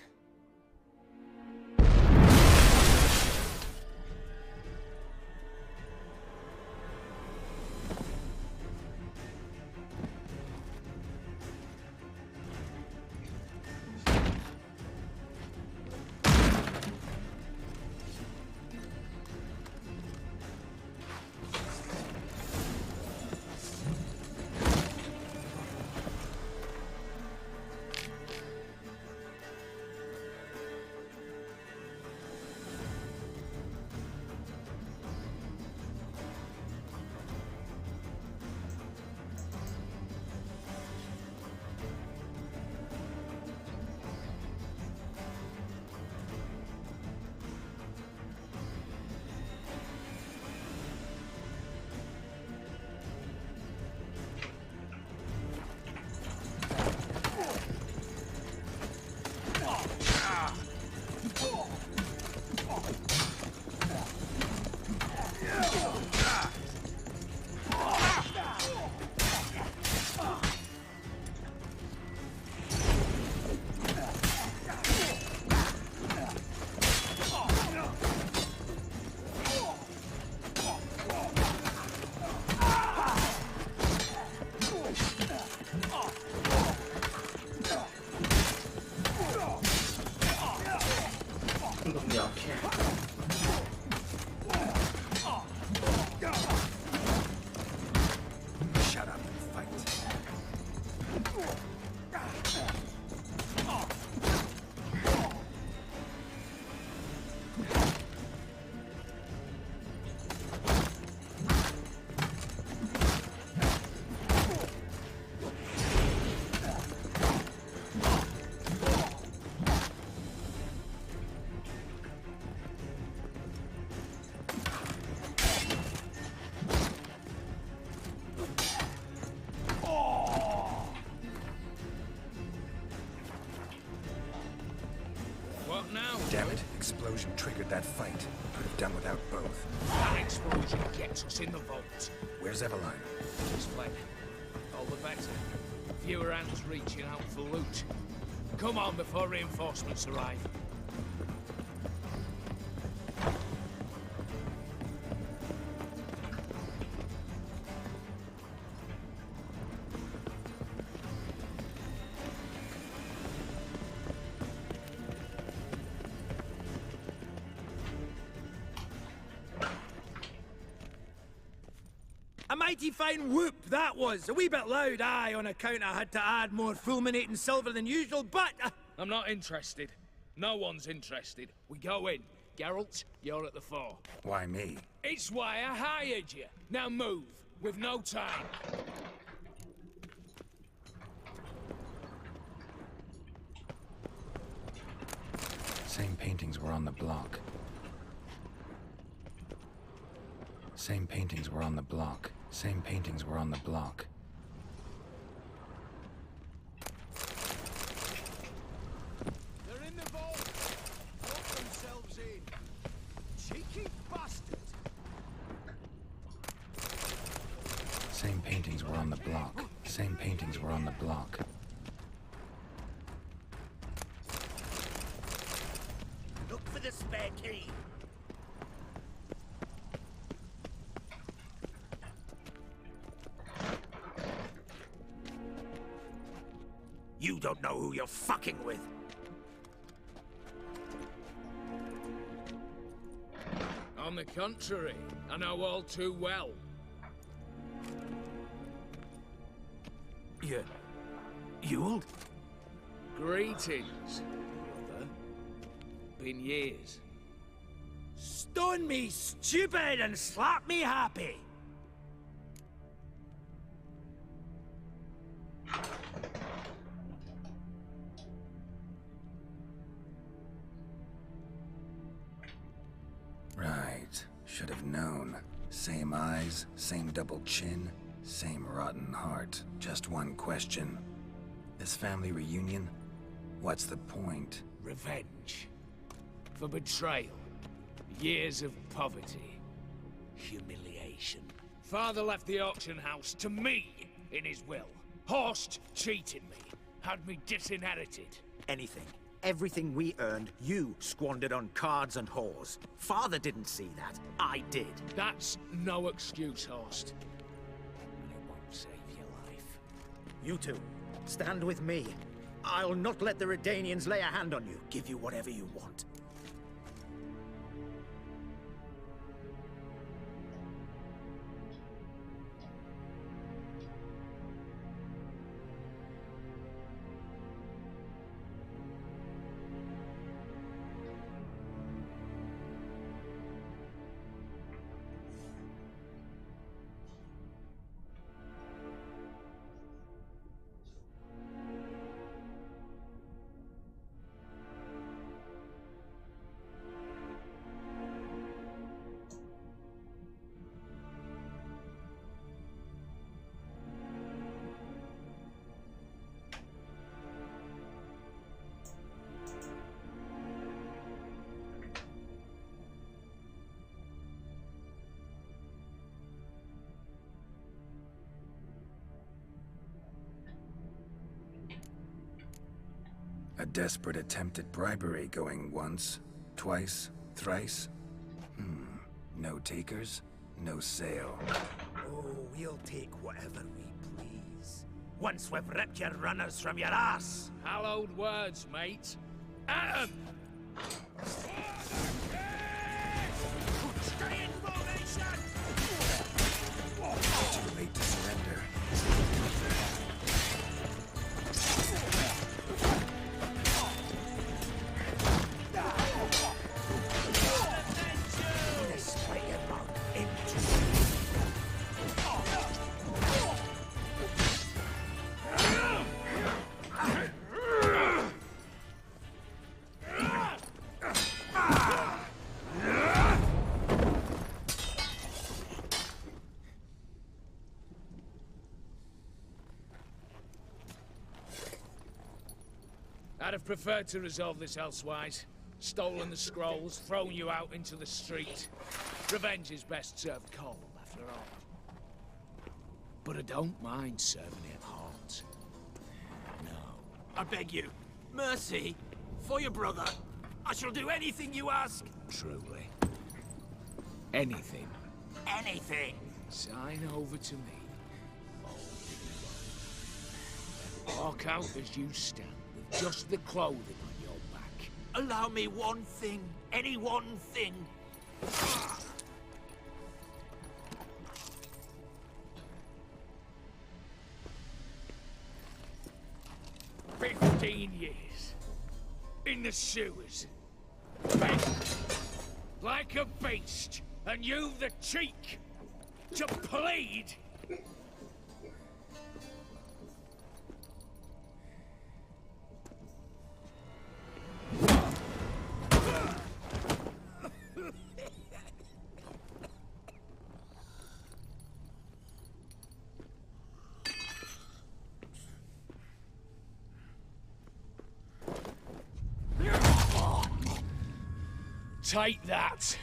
[SPEAKER 2] Shut up and fight.
[SPEAKER 3] What now?
[SPEAKER 2] Damn it, explosion triggered that fight. Could have done without both.
[SPEAKER 3] That explosion gets us in the vault.
[SPEAKER 2] Where's Eveline?
[SPEAKER 3] Just fled. All the better. Fewer hands reaching out for loot. Come on before reinforcements arrive.
[SPEAKER 18] A mighty fine whoop that was. A wee bit loud, aye, on account I had to add more fulminating silver than usual, but...
[SPEAKER 3] I'm not interested. No one's interested. We go in. Geralt, you're at the fore.
[SPEAKER 2] Why me?
[SPEAKER 3] It's why I hired you. Now move. We've no time.
[SPEAKER 2] Same paintings were on the block. Same paintings were on the block. Same paintings were on the block.
[SPEAKER 5] They're in the vault. Lock themselves in. Cheeky bastards.
[SPEAKER 2] Same paintings were on the block. Same paintings were on the block.
[SPEAKER 14] Look for the spare key. You don't know who you're fucking with.
[SPEAKER 3] On the contrary, I know all too well.
[SPEAKER 18] You old?
[SPEAKER 3] Greetings, brother. Been years.
[SPEAKER 18] Stone me stupid and slap me happy.
[SPEAKER 2] Right. Should have known. Same eyes, same double chin, same rotten heart. Just one question. This family reunion? What's the point?
[SPEAKER 3] Revenge. For betrayal. Years of poverty. Humiliation. Father left the auction house to me in his will. Horst cheated me. Had me disinherited.
[SPEAKER 6] Anything. Everything we earned, you squandered on cards and whores. Father didn't see that. I did.
[SPEAKER 3] That's no excuse, Horst. And it won't save your life.
[SPEAKER 6] You two, stand with me. I'll not let the Redanians lay a hand on you. Give you whatever you want.
[SPEAKER 2] A desperate attempt at bribery going once, twice, thrice. No takers, no sale.
[SPEAKER 6] Oh, we'll take whatever we please. Once we've ripped your runners from your ass.
[SPEAKER 3] Hallowed words, mate. At 'em! Stay in formation!
[SPEAKER 2] Too late to surrender.
[SPEAKER 3] I'd have preferred to resolve this elsewise. Stolen the scrolls, thrown you out into the street. Revenge is best served cold, after all. But I don't mind serving it hot. No.
[SPEAKER 6] I beg you, mercy, for your brother. I shall do anything you ask.
[SPEAKER 3] Truly. Anything.
[SPEAKER 6] Anything.
[SPEAKER 3] Sign over to me. Then walk out as you stand, with just the clothing on your back.
[SPEAKER 6] Allow me one thing. Any one thing.
[SPEAKER 3] 15 years. In the sewers. Begged. Like a beast. And you've the cheek to plead. Take that.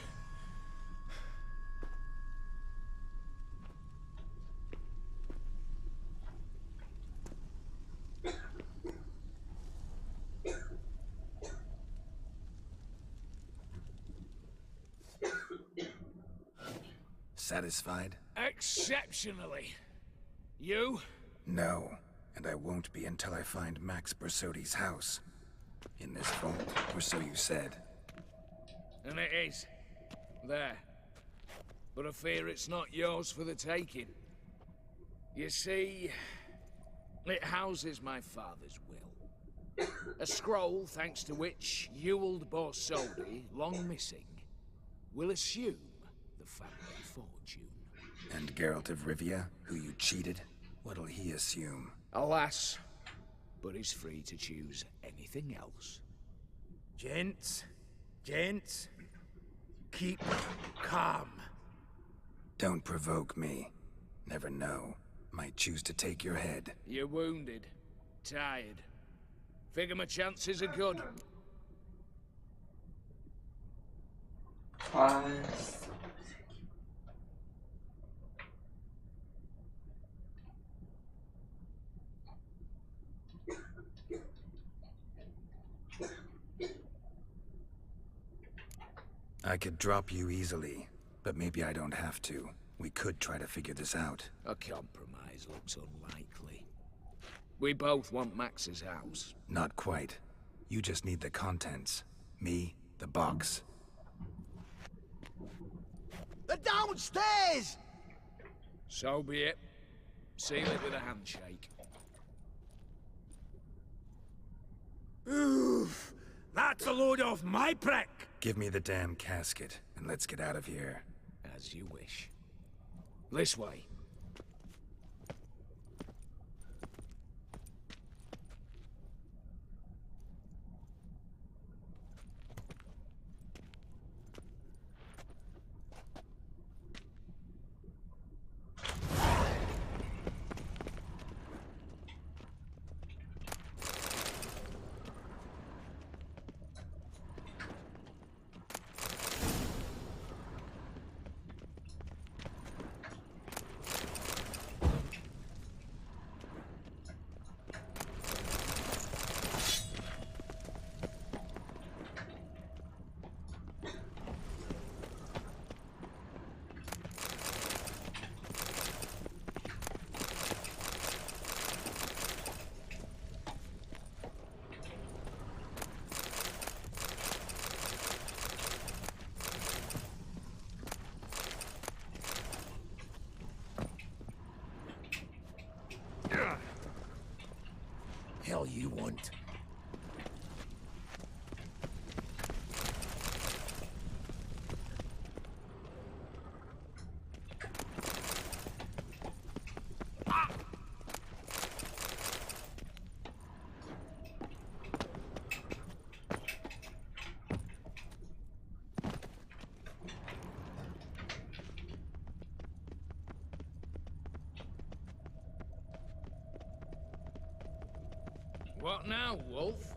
[SPEAKER 2] Satisfied?
[SPEAKER 3] Exceptionally. You?
[SPEAKER 2] No, and I won't be until I find Max Bersodi's house. In this vault, or so you said.
[SPEAKER 3] And it is. There. But I fear it's not yours for the taking. You see, it houses my father's will. A scroll thanks to which Ewald Borsodi, long missing, will assume the family fortune.
[SPEAKER 2] And Geralt of Rivia, who you cheated, what'll he assume?
[SPEAKER 3] Alas, but he's free to choose anything else.
[SPEAKER 6] Gents, keep calm.
[SPEAKER 2] Don't provoke me. Never know. Might choose to take your head.
[SPEAKER 3] You're wounded. Tired. Figure my chances are good.
[SPEAKER 11] 아이씨.
[SPEAKER 2] I could drop you easily, but maybe I don't have to. We could try to figure this out.
[SPEAKER 3] A compromise looks unlikely. We both want Max's house.
[SPEAKER 2] Not quite. You just need the contents. Me, the box.
[SPEAKER 5] They're downstairs!
[SPEAKER 3] So be it. Seal it with a handshake.
[SPEAKER 18] Oof! That's a load off my prick!
[SPEAKER 2] Give me the damn casket, and let's get out of here.
[SPEAKER 3] As you wish. This way.
[SPEAKER 5] Hell you want?
[SPEAKER 3] What now, Wolf?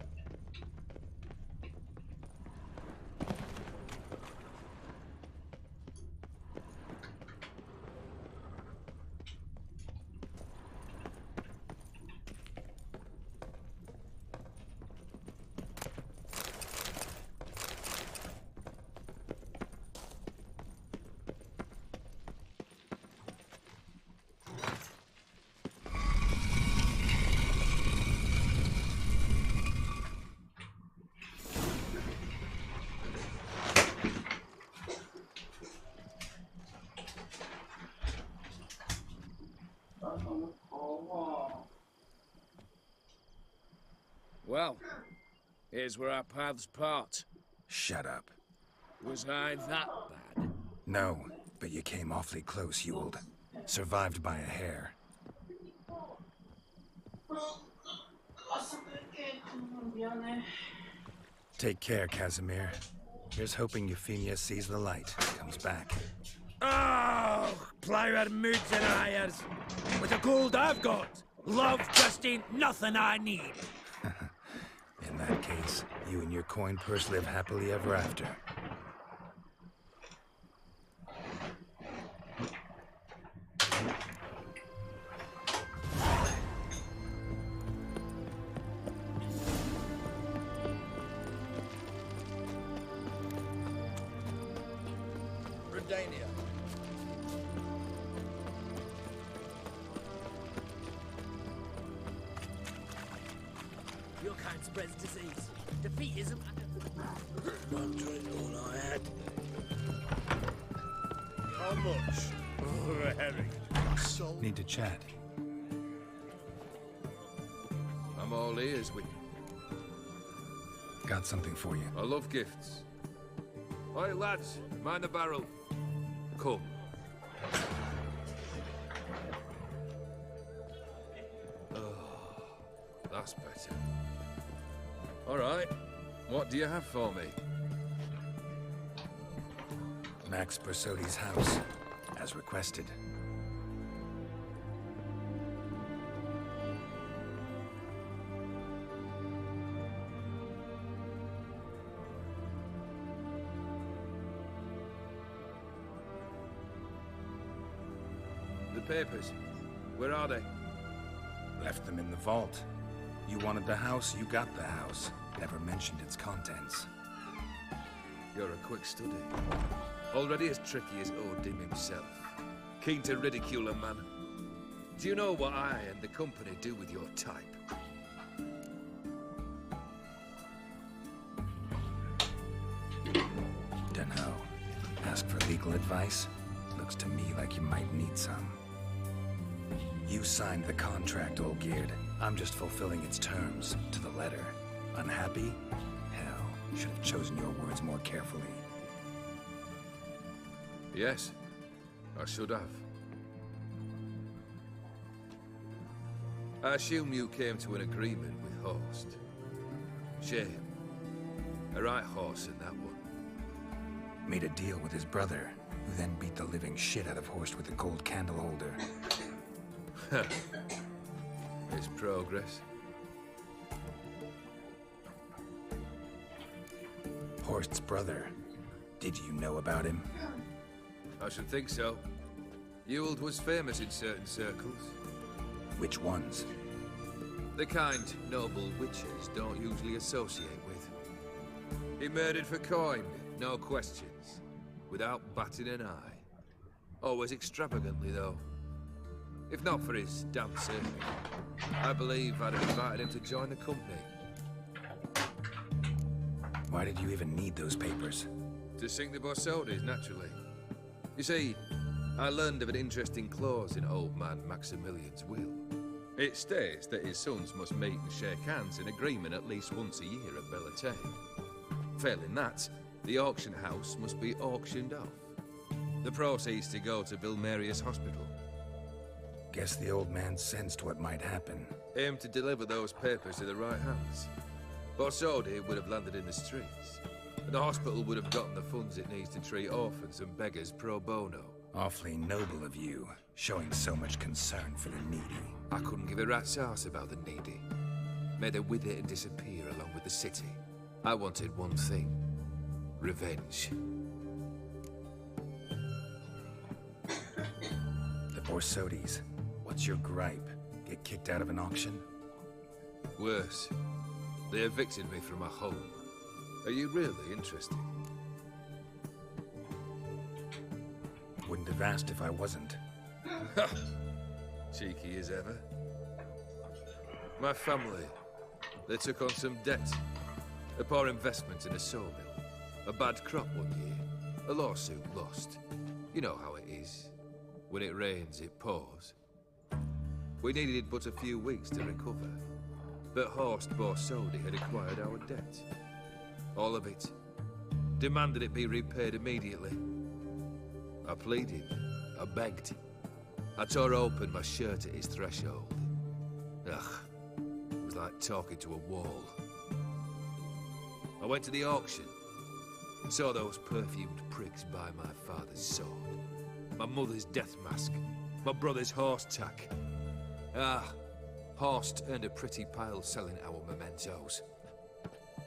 [SPEAKER 3] Well, here's where our paths part.
[SPEAKER 2] Shut up.
[SPEAKER 3] Was I that bad?
[SPEAKER 2] No, but you came awfully close, Ewald. Survived by a hair. Take care, Casimir. Here's hoping Euphemia sees the light, comes back.
[SPEAKER 18] Oh, plougher moods and hires. With the gold I've got, love just ain't nothing I need.
[SPEAKER 2] In that case, you and your coin purse live happily ever after.
[SPEAKER 5] Redania.
[SPEAKER 14] Your kind spreads disease. Defeatism.
[SPEAKER 5] One drink all I had. How much? For a herring. So
[SPEAKER 2] Need to chat.
[SPEAKER 21] I'm all ears with you.
[SPEAKER 2] Got something for you.
[SPEAKER 21] I love gifts. Oi, lads, mind the barrel. Come. Oh, that's better. All right, what do you have for me?
[SPEAKER 2] Max Bersodi's house, as requested.
[SPEAKER 21] papers. Where are they?
[SPEAKER 2] Left them in the vault. You wanted the house, you got the house. Never mentioned its contents.
[SPEAKER 21] You're a quick study. Already as tricky as Odim himself. Keen to ridicule a man. Do you know what I and the company do with your type?
[SPEAKER 2] Dunno. Ask for legal advice? Looks to me like you might need some. You signed the contract, old Geared. I'm just fulfilling its terms, to the letter. Unhappy? Hell, should have chosen your words more carefully.
[SPEAKER 21] Yes, I should have. I assume you came to an agreement with Horst. Shame. A right horse in that one.
[SPEAKER 2] Made a deal with his brother, who then beat the living shit out of Horst with a gold candle holder.
[SPEAKER 21] It's progress.
[SPEAKER 2] Horst's brother. Did you know about him?
[SPEAKER 21] I should think so. Ewald was famous in certain circles.
[SPEAKER 2] Which ones?
[SPEAKER 21] The kind noble witches don't usually associate with. He murdered for coin, no questions. Without batting an eye. Always extravagantly, though. If not for his dancing, I believe I'd have invited him to join the company.
[SPEAKER 2] Why did you even need those papers?
[SPEAKER 21] To sink the Borsodis, naturally. You see, I learned of an interesting clause in old man Maximilian's will. It states that his sons must meet and shake hands in agreement at least once a year at Bellatane. Failing that, the auction house must be auctioned off. The proceeds to go to Bill Marius Hospital.
[SPEAKER 2] Guess the old man sensed what might happen.
[SPEAKER 21] Aimed to deliver those papers to the right hands. Borsodi would have landed in the streets. And the hospital would have gotten the funds it needs to treat orphans and beggars pro bono.
[SPEAKER 2] Awfully noble of you, showing so much concern for the needy.
[SPEAKER 21] I couldn't give a rat's ass about the needy. Made them wither and disappear along with the city. I wanted one thing. Revenge.
[SPEAKER 2] The Borsodis. What's your gripe? Get kicked out of an auction?
[SPEAKER 21] Worse. They evicted me from my home. Are you really interested?
[SPEAKER 2] Wouldn't have asked if I wasn't.
[SPEAKER 21] Cheeky as ever. My family, they took on some debt. A poor investment in a sawmill. A bad crop one year. A lawsuit lost. You know how it is. When it rains, it pours. We needed but a few weeks to recover. But Horst Borsodi had acquired our debt. All of it. Demanded it be repaid immediately. I pleaded. I begged. I tore open my shirt at his threshold. Ugh. It was like talking to a wall. I went to the auction. And saw those perfumed pricks buy my father's sword. My mother's death mask. My brother's horse tack. Ah. Horst earned a pretty pile selling our mementos.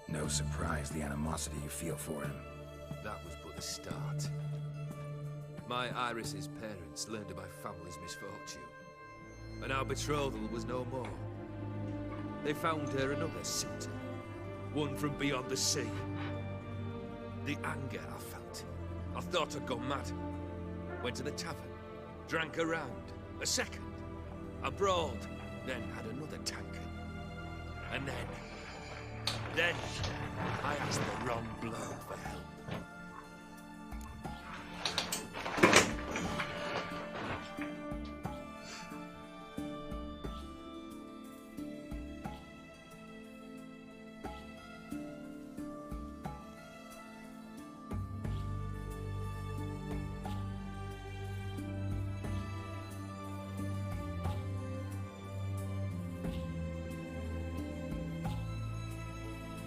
[SPEAKER 2] No surprise the animosity you feel for him.
[SPEAKER 21] That was but the start. My Iris's parents learned of my family's misfortune. And our betrothal was no more. They found her another suitor. One from beyond the sea. The anger I felt. I thought I'd gone mad. Went to the tavern. Drank a round. A second. A broad. Then had another tankard. And then I asked the wrong blow for help.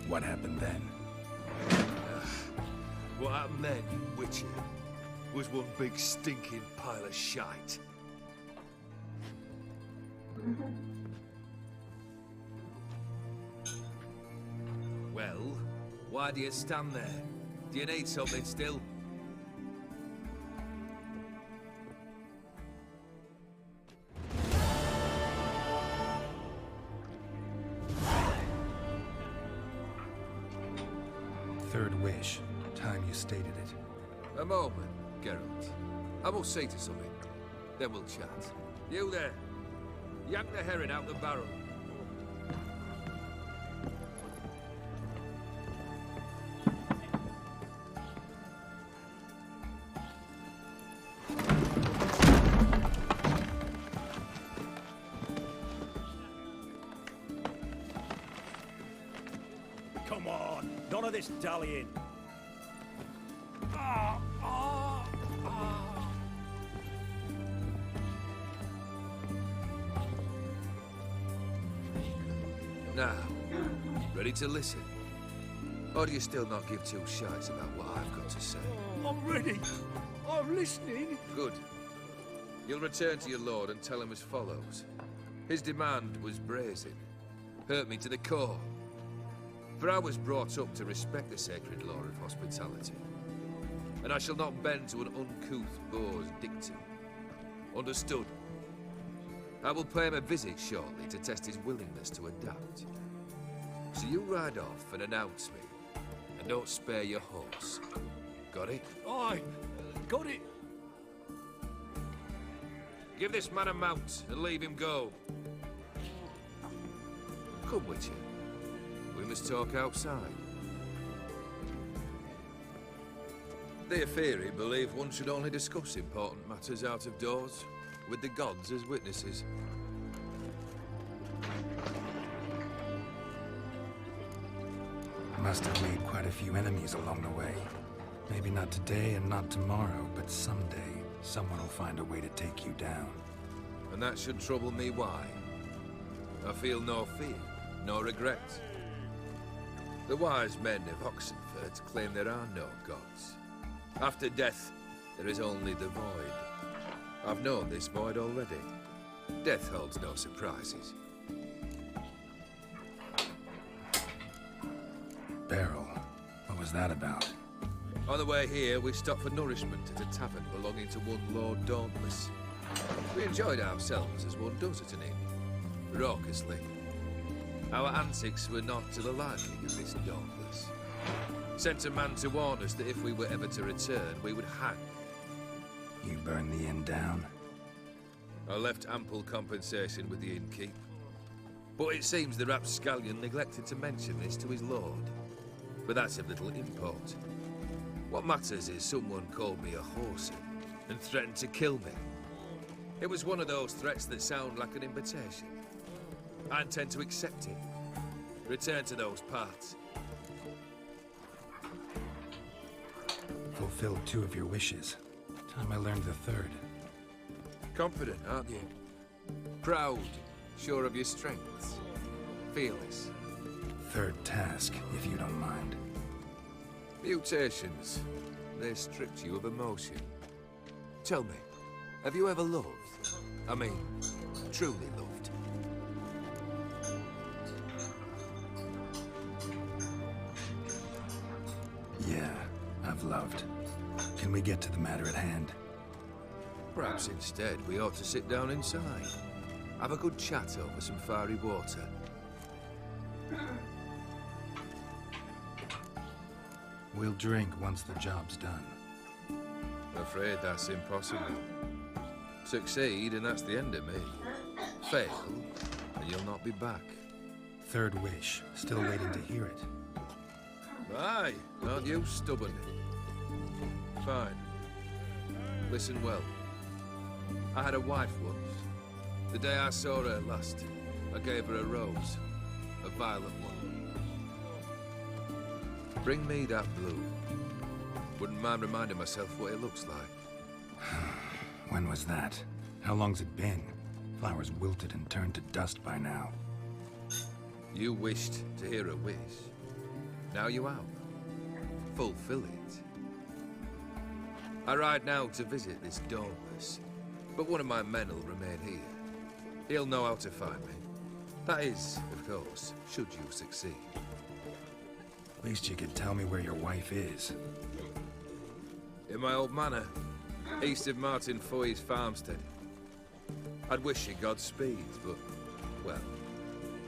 [SPEAKER 2] What happened then?
[SPEAKER 21] What happened then, Witcher, was one big stinking pile of shite. Well, why do you stand there? Do you need something still?
[SPEAKER 2] Third wish. Time you stated it.
[SPEAKER 21] A moment, Geralt. I must say to something. Then we'll chat. You there. Yank the herring out the barrel.
[SPEAKER 18] Come on, none of this dallying.
[SPEAKER 21] Now, ready to listen? Or do you still not give two shites about what I've got to say?
[SPEAKER 1] I'm ready. I'm listening.
[SPEAKER 21] Good. You'll return to your lord and tell him as follows. His demand was brazen. Hurt me to the core. For I was brought up to respect the sacred law of hospitality. And I shall not bend to an uncouth boor's dictum. Understood? I will pay him a visit shortly to test his willingness to adapt. So you ride off and announce me. And don't spare your horse. Got it?
[SPEAKER 1] Aye, got it.
[SPEAKER 21] Give this man a mount and leave him go. Come, Witcher. We must talk outside. The Aetheri believe one should only discuss important matters out of doors, with the gods as witnesses.
[SPEAKER 2] Must have made quite a few enemies along the way. Maybe not today and not tomorrow, but someday, someone will find a way to take you down.
[SPEAKER 21] And that should trouble me why? I feel no fear, no regret. The wise men of Oxenford claim there are no gods. After death, there is only the void. I've known this void already. Death holds no surprises.
[SPEAKER 2] Beryl, what was that about?
[SPEAKER 21] On the way here, we stopped for nourishment at a tavern belonging to one Lord Dauntless. We enjoyed ourselves as one does at an inn, raucously. Our antics were not to the liking of this Dauntless. Sent a man to warn us that if we were ever to return, we would hang.
[SPEAKER 2] You burned the inn down?
[SPEAKER 21] I left ample compensation with the innkeep. But it seems the rapscallion neglected to mention this to his lord. But that's of little import. What matters is someone called me a whoreson and threatened to kill me. It was one of those threats that sound like an invitation. I intend to accept it. Return to those parts.
[SPEAKER 2] Fulfilled 2 of your wishes. Time I learned the 3rd.
[SPEAKER 21] Confident, aren't you? Proud, sure of your strengths. Fearless.
[SPEAKER 2] 3rd task, if you don't mind.
[SPEAKER 21] Mutations. They stripped you of emotion. Tell me, have you ever loved? I mean, truly loved?
[SPEAKER 2] Yeah, I've loved. Can we get to the matter at hand?
[SPEAKER 21] Perhaps instead we ought to sit down inside. Have a good chat over some fiery water.
[SPEAKER 2] We'll drink once the job's done.
[SPEAKER 21] I'm afraid that's impossible. Succeed, and that's the end of me. Fail, and you'll not be back.
[SPEAKER 2] 3rd wish. Still waiting to hear it.
[SPEAKER 21] Aye, aren't you stubborn? Fine. Listen well. I had a wife once. The day I saw her last, I gave her a rose. A violet one. Bring me that blue. Wouldn't mind reminding myself what it looks like.
[SPEAKER 2] When was that? How long's it been? Flowers wilted and turned to dust by now.
[SPEAKER 21] You wished to hear a wish. Now you have. Fulfill it. I ride now to visit this Dauntless, but one of my men will remain here. He'll know how to find me. That is, of course, should you succeed.
[SPEAKER 2] At least you could tell me where your wife is.
[SPEAKER 21] In my old manor, east of Martin Foy's farmstead. I'd wish you Godspeed, but, well,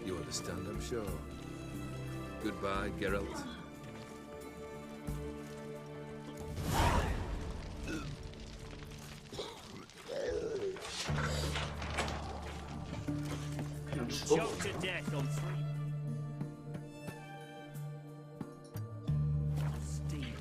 [SPEAKER 21] you understand, I'm sure. Goodbye, Geralt.
[SPEAKER 19] 그냥
[SPEAKER 12] Shot to death on 3. Steed.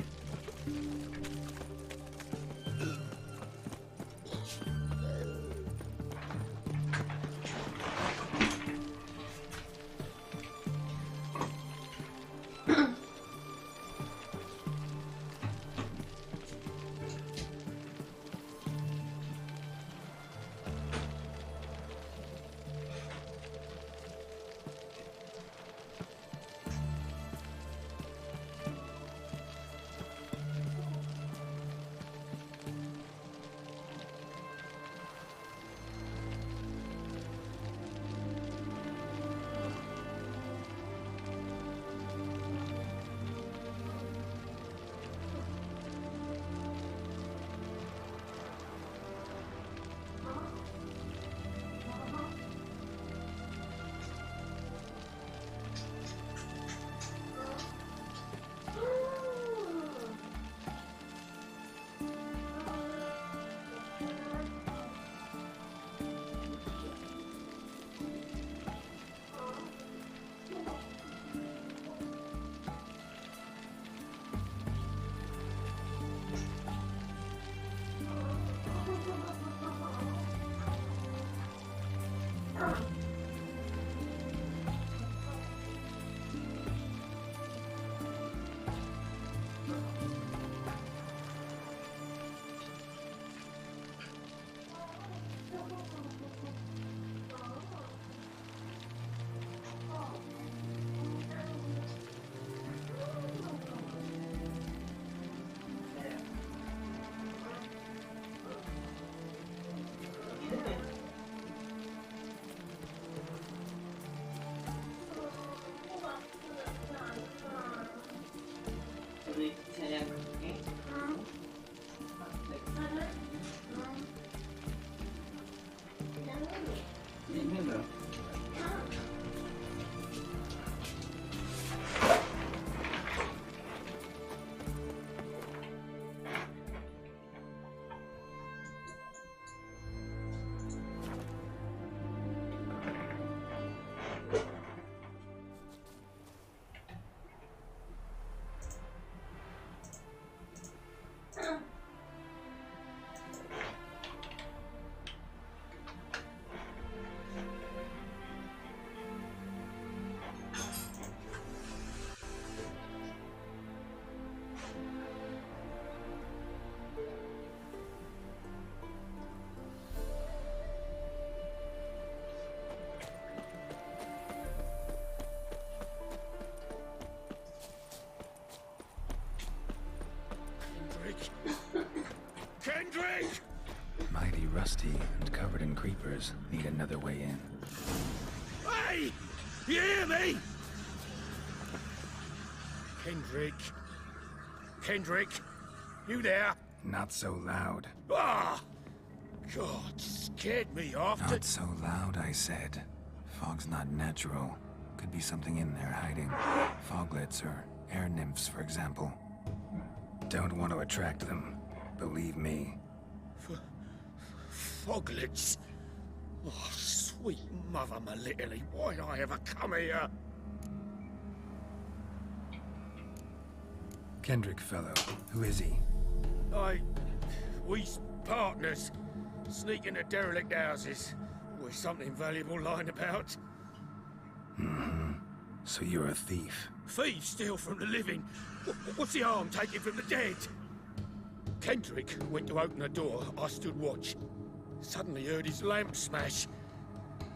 [SPEAKER 11] 우리 제약 그게? 힘들어.
[SPEAKER 1] Kendrick!
[SPEAKER 2] Mighty rusty and covered in creepers. Need another way in.
[SPEAKER 1] Hey! You hear me? Kendrick. Kendrick, you there?
[SPEAKER 2] Not so loud.
[SPEAKER 1] Ah! God, scared me off.
[SPEAKER 2] Not so loud, I said. Fog's not natural. Could be something in there hiding. Foglets or air nymphs, for example. Don't want to attract them. Believe me.
[SPEAKER 1] Foglets? Oh, sweet mother Melitterly, why'd I ever come here?
[SPEAKER 2] Kendrick fellow. Who is he?
[SPEAKER 1] We's partners. Sneak into derelict houses. With something valuable lying about.
[SPEAKER 2] Mm-hmm. So you're a thief.
[SPEAKER 1] Thieves steal from the living. What's the harm taking from the dead? Kendrick went to open the door. I stood watch. Suddenly heard his lamp smash.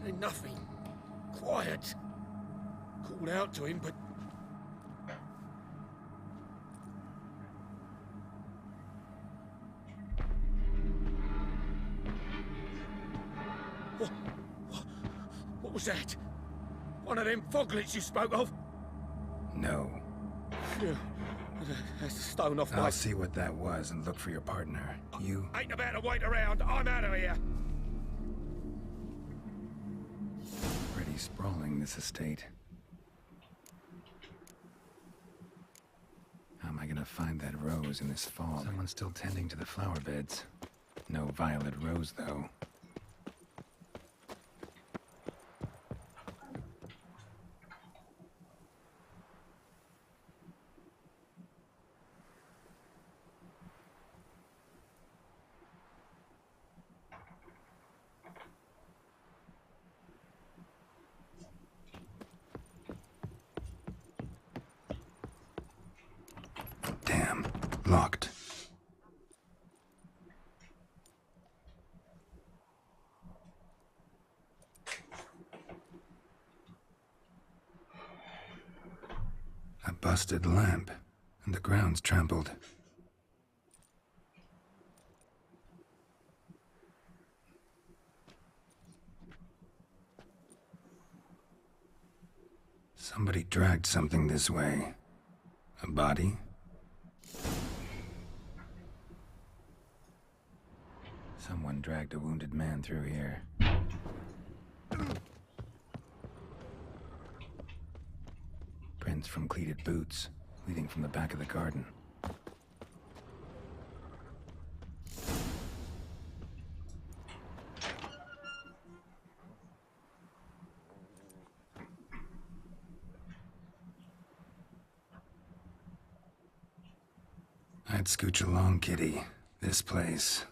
[SPEAKER 1] Then nothing. Quiet. Called out to him, but... What was that? One of them foglets you spoke of?
[SPEAKER 2] No.
[SPEAKER 1] That's a stone off my...
[SPEAKER 2] I'll see what that was and look for your partner. You...
[SPEAKER 1] Ain't about to wait around. I'm out of here.
[SPEAKER 2] Pretty sprawling, this estate. How am I gonna find that rose in this fog? Someone's still tending to the flower beds. No violet rose, though. Locked. A busted lamp, and the ground's trampled. Somebody dragged something this way. A body? Someone dragged a wounded man through here. Prints from cleated boots, leading from the back of the garden. I'd scooch along, kitty. This place.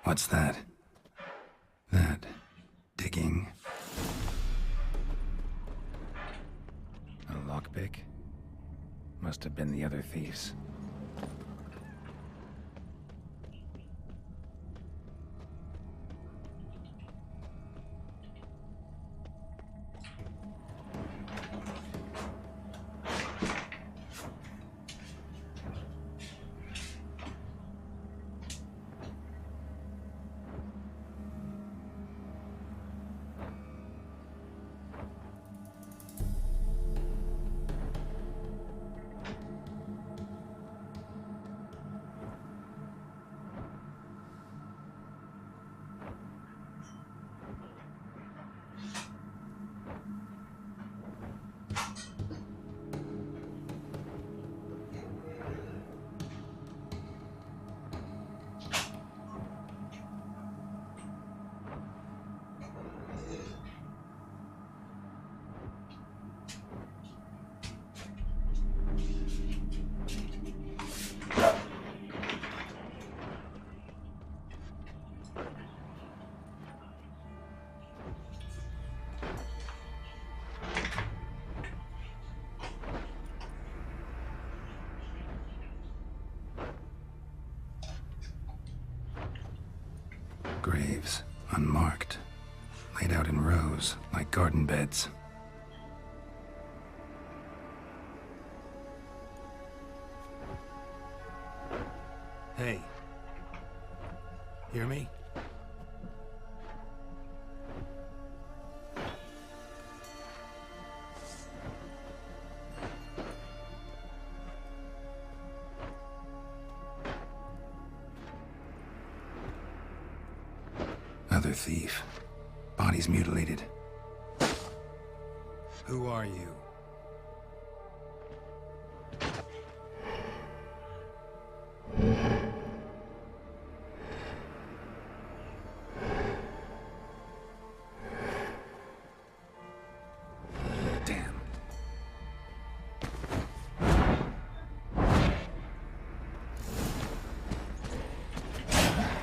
[SPEAKER 2] What's that? That. Digging. A lockpick? Must have been the other thieves. Graves, unmarked, laid out in rows like garden beds. Hey. Hear me? Another thief. Bodies mutilated. Who are you? Damn.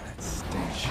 [SPEAKER 2] That stench.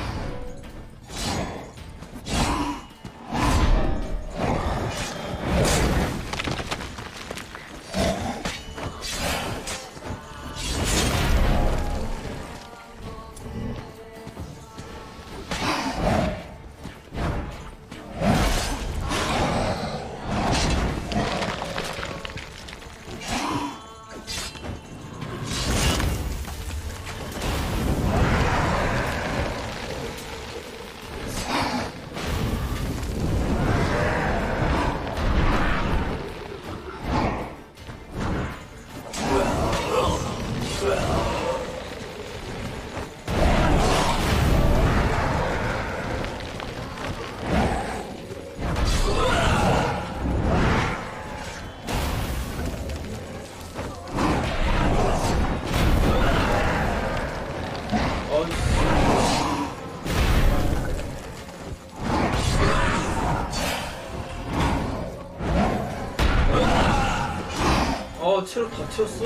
[SPEAKER 11] 체력 다 채웠어.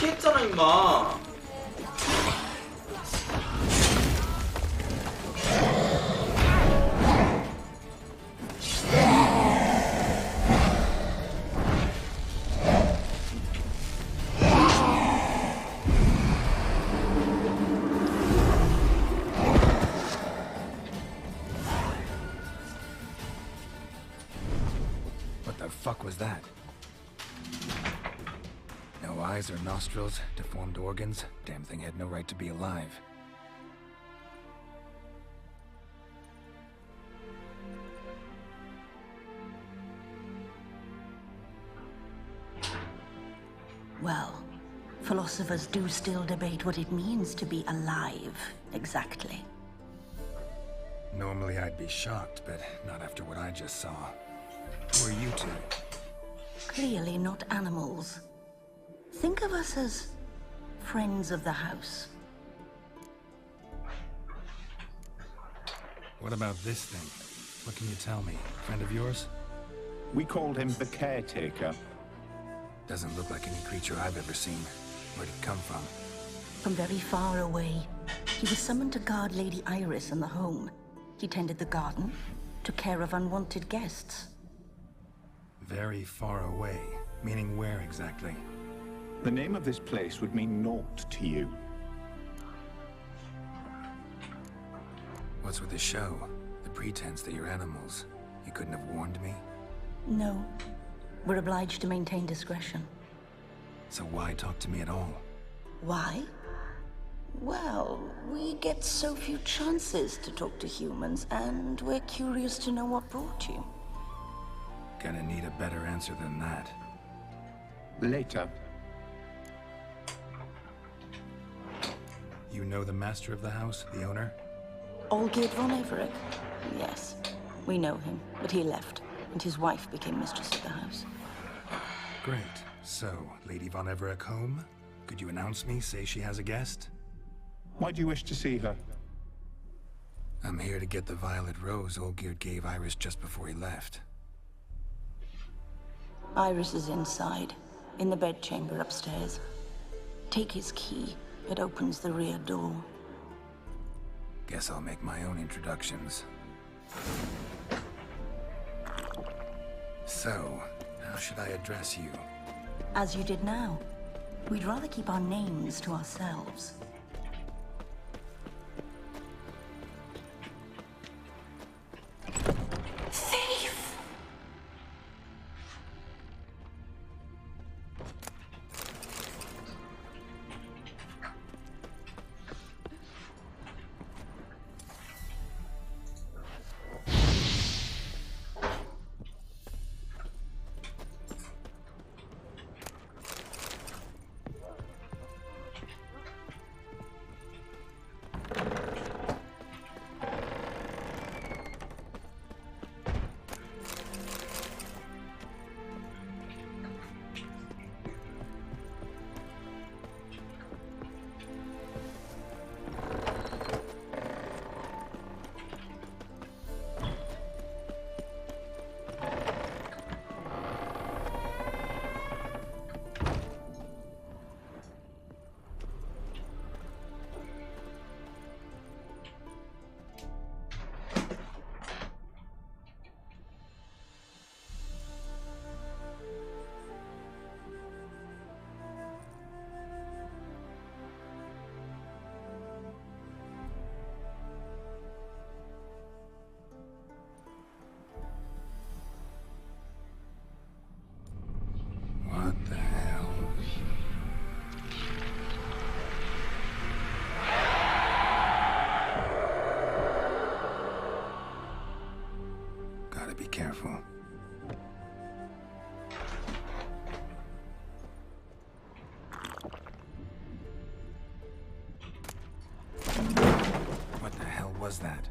[SPEAKER 11] 피했잖아 임마.
[SPEAKER 2] What the fuck was that? No eyes or nostrils, deformed organs. Damn thing had no right to be alive.
[SPEAKER 8] Well, philosophers do still debate what it means to be alive, exactly.
[SPEAKER 2] Normally I'd be shocked, but not after what I just saw. Who are you two?
[SPEAKER 8] Clearly not animals. Think of us as friends of the house.
[SPEAKER 2] What about this thing? What can you tell me? Friend of yours?
[SPEAKER 22] We called him the Caretaker.
[SPEAKER 2] Doesn't look like any creature I've ever seen. Where'd it come from?
[SPEAKER 8] From very far away. He was summoned to guard Lady Iris and the home. He tended the garden, took care of unwanted guests.
[SPEAKER 2] Very far away. Meaning where exactly?
[SPEAKER 22] The name of this place would mean naught to you.
[SPEAKER 2] What's with the show? The pretense that you're animals. You couldn't have warned me?
[SPEAKER 8] No. We're obliged to maintain discretion.
[SPEAKER 2] So why talk to me at all?
[SPEAKER 8] Why? Well, we get so few chances to talk to humans, and we're curious to know what brought you.
[SPEAKER 2] Gonna need a better answer than that.
[SPEAKER 22] Later.
[SPEAKER 2] You know the master of the house, the owner?
[SPEAKER 8] Olgierd von Everett? Yes. We know him, but he left, and his wife became mistress of the house.
[SPEAKER 2] Great. So, Lady von Everett home? Could you announce me, say she has a guest?
[SPEAKER 22] Why do you wish to see her?
[SPEAKER 2] I'm here to get the violet rose Olgierd gave Iris just before he left.
[SPEAKER 8] Iris is inside, in the bedchamber upstairs. Take his key. It opens the rear door.
[SPEAKER 2] Guess I'll make my own introductions. So, how should I address you?
[SPEAKER 8] As you did now. We'd rather keep our names to ourselves. Thief!
[SPEAKER 2] What the hell? Gotta be careful. What the hell was that?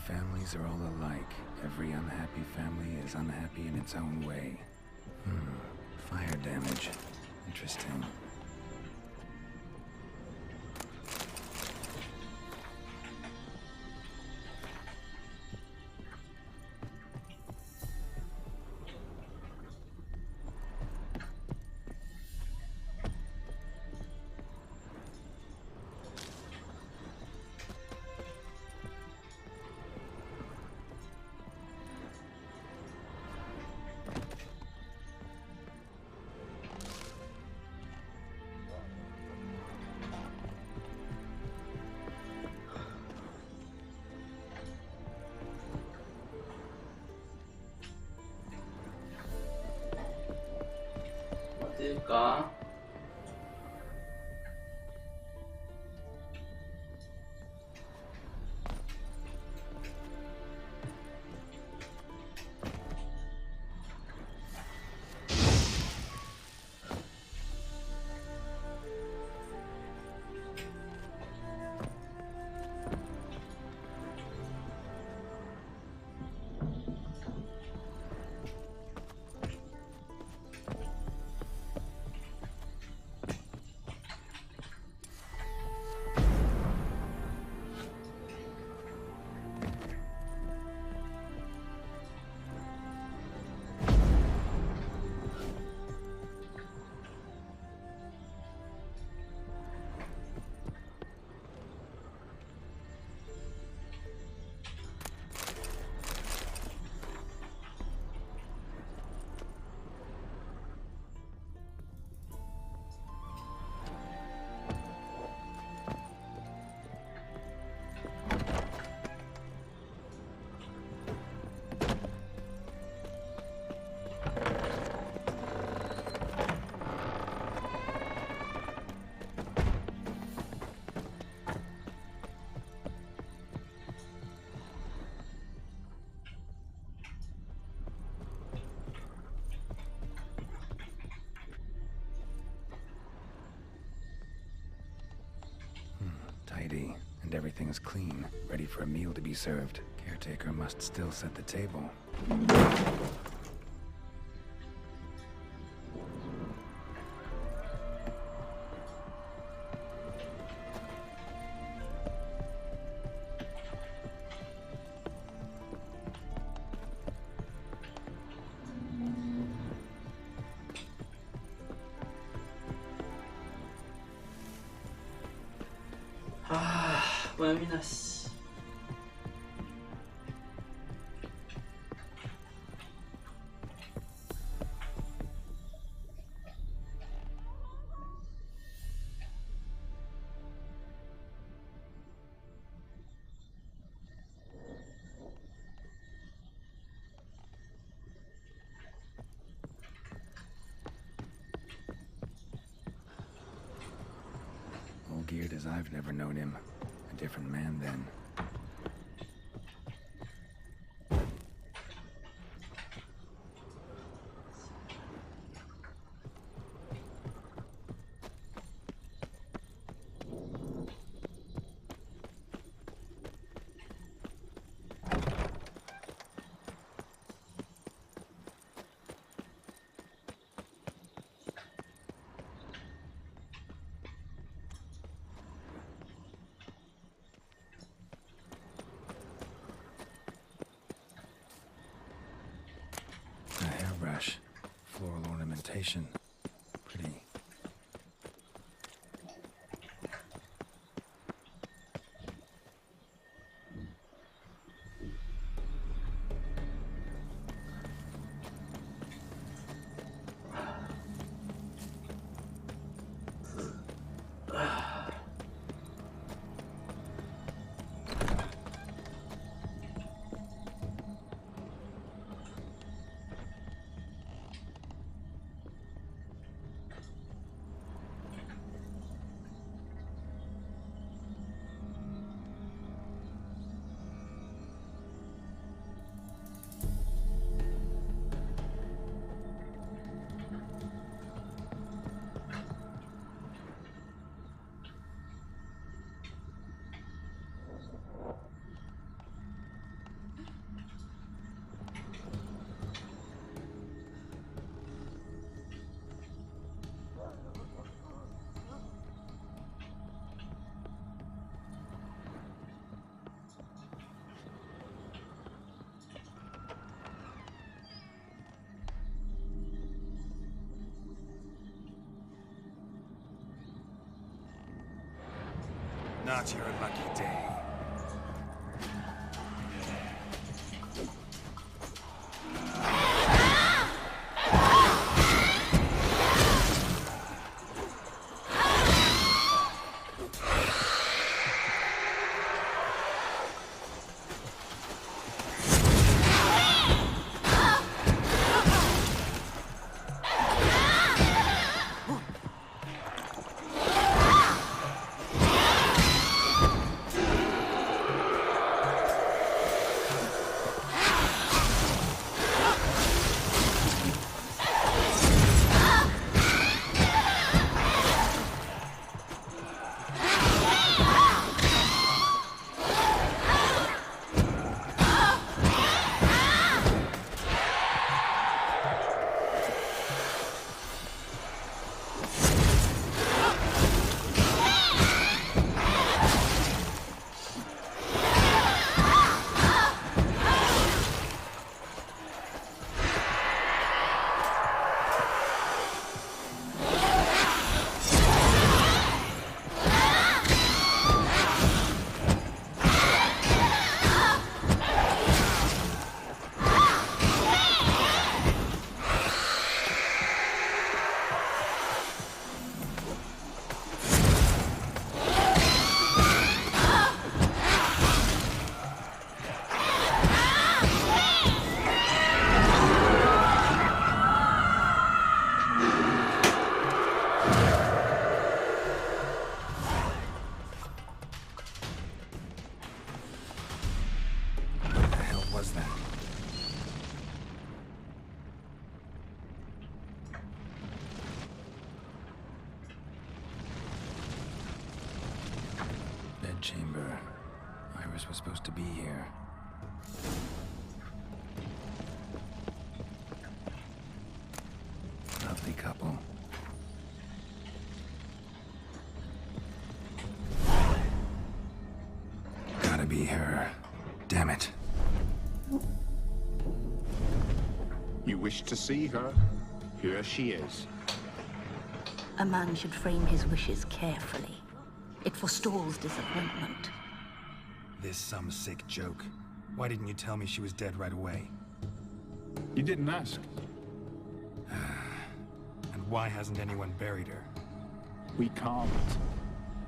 [SPEAKER 2] families are all alike. Every unhappy family is unhappy in its own way. Fire damage. Interesting.
[SPEAKER 11] 어딜까?
[SPEAKER 2] Tidy, and everything is clean, ready for a meal to be served. Caretaker must still set the table.
[SPEAKER 11] 뽀얀이나 씨.
[SPEAKER 2] All geared as I've never known him. A different man then. A hairbrush. Floral ornamentation. Pretty. Not your lucky day. Chamber. Iris was supposed to be here. Lovely couple. Gotta be her. Damn it.
[SPEAKER 22] You wish to see her? Here she is.
[SPEAKER 8] A man should frame his wishes carefully. It forestalls disappointment.
[SPEAKER 2] This some sick joke. Why didn't you tell me she was dead right away?
[SPEAKER 22] You didn't ask.
[SPEAKER 2] And why hasn't anyone buried her?
[SPEAKER 22] We can't.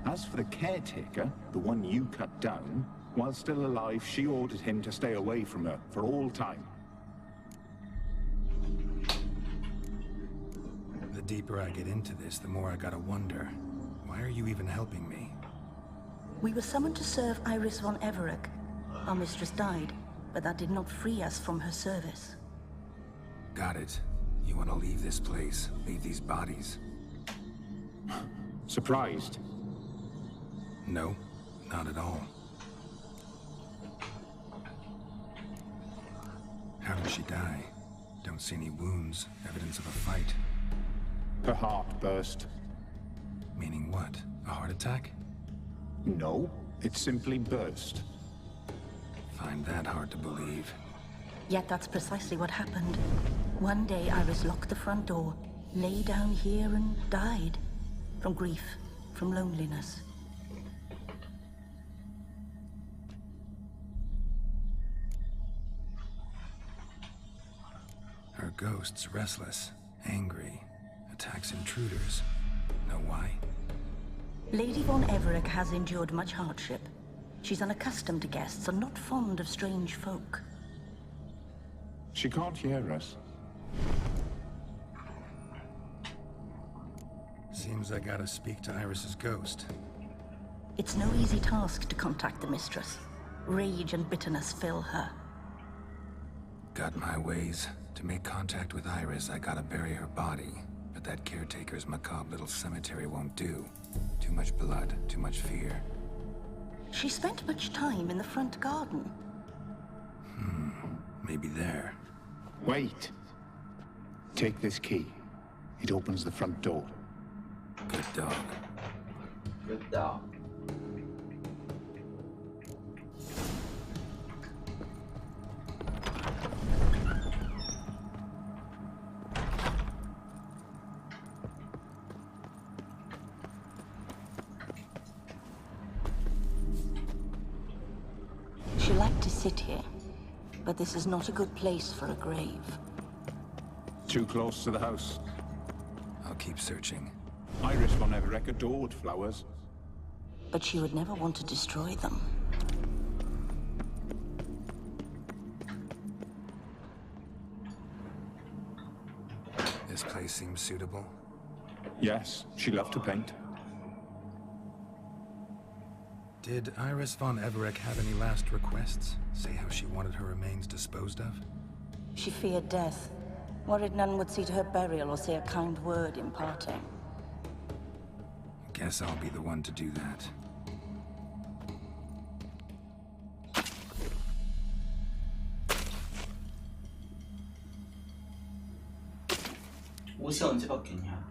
[SPEAKER 22] As for the caretaker, the one you cut down, while still alive, she ordered him to stay away from her for all time.
[SPEAKER 2] The deeper I get into this, the more I gotta wonder. Why are you even helping me?
[SPEAKER 8] We were summoned to serve Iris von Everett. Our mistress died, but that did not free us from her service.
[SPEAKER 2] Got it. You want to leave this place, leave these bodies.
[SPEAKER 22] Surprised?
[SPEAKER 2] No, not at all. How did she die? Don't see any wounds, evidence of a fight.
[SPEAKER 22] Her heart burst.
[SPEAKER 2] Meaning what? A heart attack?
[SPEAKER 22] No, it simply burst.
[SPEAKER 2] Find that hard to believe.
[SPEAKER 8] Yet that's precisely what happened. One day Iris locked the front door, lay down here and died. From grief, from loneliness.
[SPEAKER 2] Her ghost's restless, angry, attacks intruders. Know why?
[SPEAKER 8] Lady von Everett has endured much hardship. She's unaccustomed to guests and not fond of strange folk.
[SPEAKER 22] She can't hear us.
[SPEAKER 2] Seems I gotta speak to Iris's ghost.
[SPEAKER 8] It's no easy task to contact the mistress. Rage and bitterness fill her.
[SPEAKER 2] Got my ways. To make contact with Iris, I gotta bury her body. But that caretaker's macabre little cemetery won't do. Too much blood, too much fear.
[SPEAKER 8] She spent much time in the front garden.
[SPEAKER 2] Maybe there.
[SPEAKER 22] Wait. Take this key. It opens the front door.
[SPEAKER 2] Good dog.
[SPEAKER 11] Good dog.
[SPEAKER 8] She liked to sit here, but this is not a good place for a grave.
[SPEAKER 22] Too close to the house.
[SPEAKER 2] I'll keep searching.
[SPEAKER 22] Iris von Everec adored flowers.
[SPEAKER 8] But she would never want to destroy them.
[SPEAKER 2] This place seems suitable.
[SPEAKER 22] Yes, she loved to paint.
[SPEAKER 2] Did Iris von Everec have any last requests? Say how she wanted her remains disposed of?
[SPEAKER 8] She feared death, worried none would see to her burial or say a kind word in parting.
[SPEAKER 2] Guess I'll be the one to do that.
[SPEAKER 11] 옷이 언제 바뀌었냐?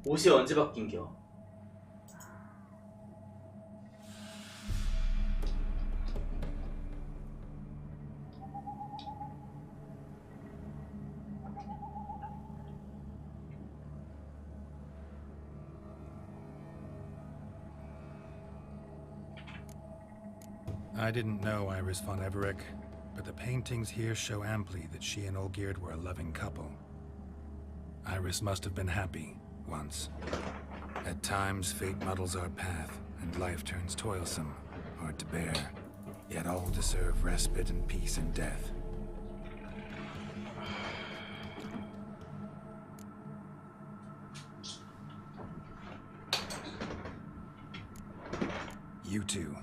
[SPEAKER 11] 옷이 언제 바뀐겨?
[SPEAKER 2] I didn't know Iris von Everec, but the paintings here show amply that she and Olgierd were a loving couple. Iris must have been happy, once. At times, fate muddles our path, and life turns toilsome, hard to bear. Yet all deserve respite and peace in death. You two,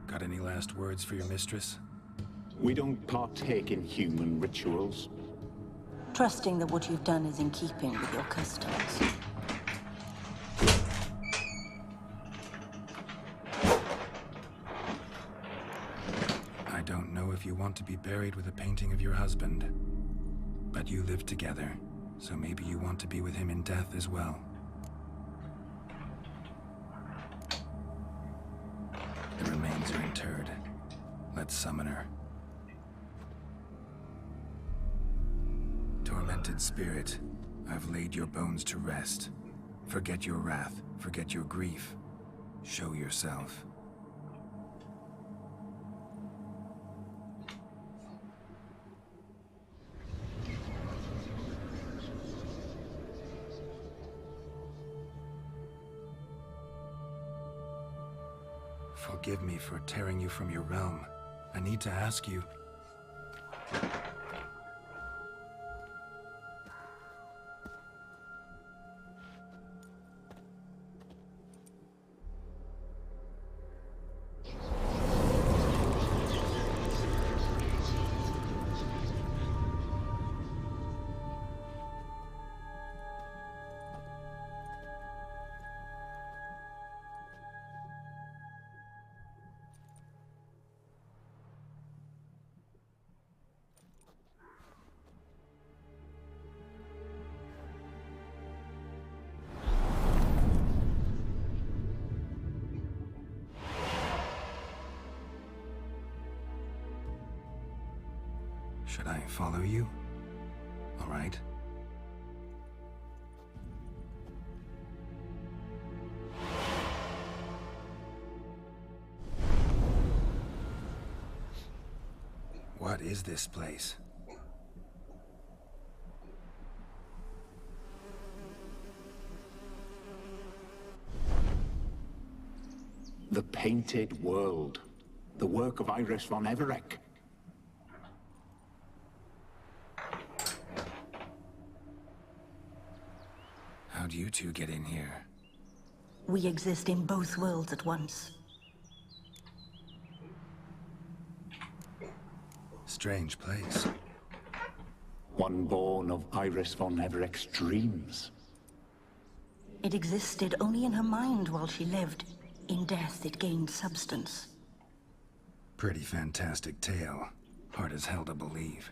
[SPEAKER 2] got any last words for your mistress?
[SPEAKER 22] We don't partake in human rituals.
[SPEAKER 8] Trusting that what you've done is in keeping with your customs.
[SPEAKER 2] I don't know if you want to be buried with a painting of your husband, but you live together, so maybe you want to be with him in death as well. The remains are interred. Let's summon her. Tormented spirit, I've laid your bones to rest. Forget your wrath, forget your grief. Show yourself. Forgive me for tearing you from your realm. I need to ask you... Should I follow you? All right. What is this place?
[SPEAKER 22] The Painted World. The work of Iris von Everec.
[SPEAKER 2] How'd you two get in here?
[SPEAKER 8] We exist in both worlds at once.
[SPEAKER 2] Strange place.
[SPEAKER 22] One born of Iris von Everec's dreams.
[SPEAKER 8] It existed only in her mind while she lived. In death, it gained substance.
[SPEAKER 2] Pretty fantastic tale. Hard as hell to believe.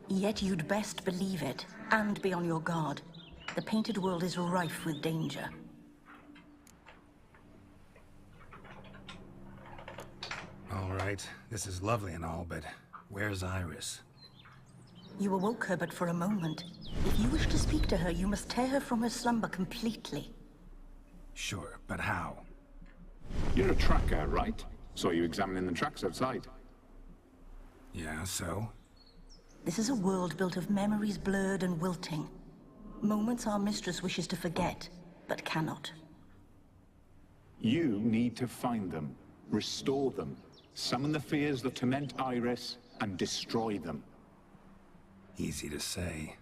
[SPEAKER 8] Yet you'd best believe it, and be on your guard. The Painted World is rife with danger.
[SPEAKER 2] All right, this is lovely and all, but where's Iris?
[SPEAKER 8] You awoke her but for a moment. If you wish to speak to her, you must tear her from her slumber completely.
[SPEAKER 2] Sure, but how?
[SPEAKER 22] You're a tracker, right? Saw you examining the tracks outside.
[SPEAKER 2] Yeah, so?
[SPEAKER 8] This is a world built of memories blurred and wilting. Moments our mistress wishes to forget, but cannot.
[SPEAKER 22] You need to find them, restore them, summon the fears that torment Iris, and destroy them.
[SPEAKER 2] Easy to say.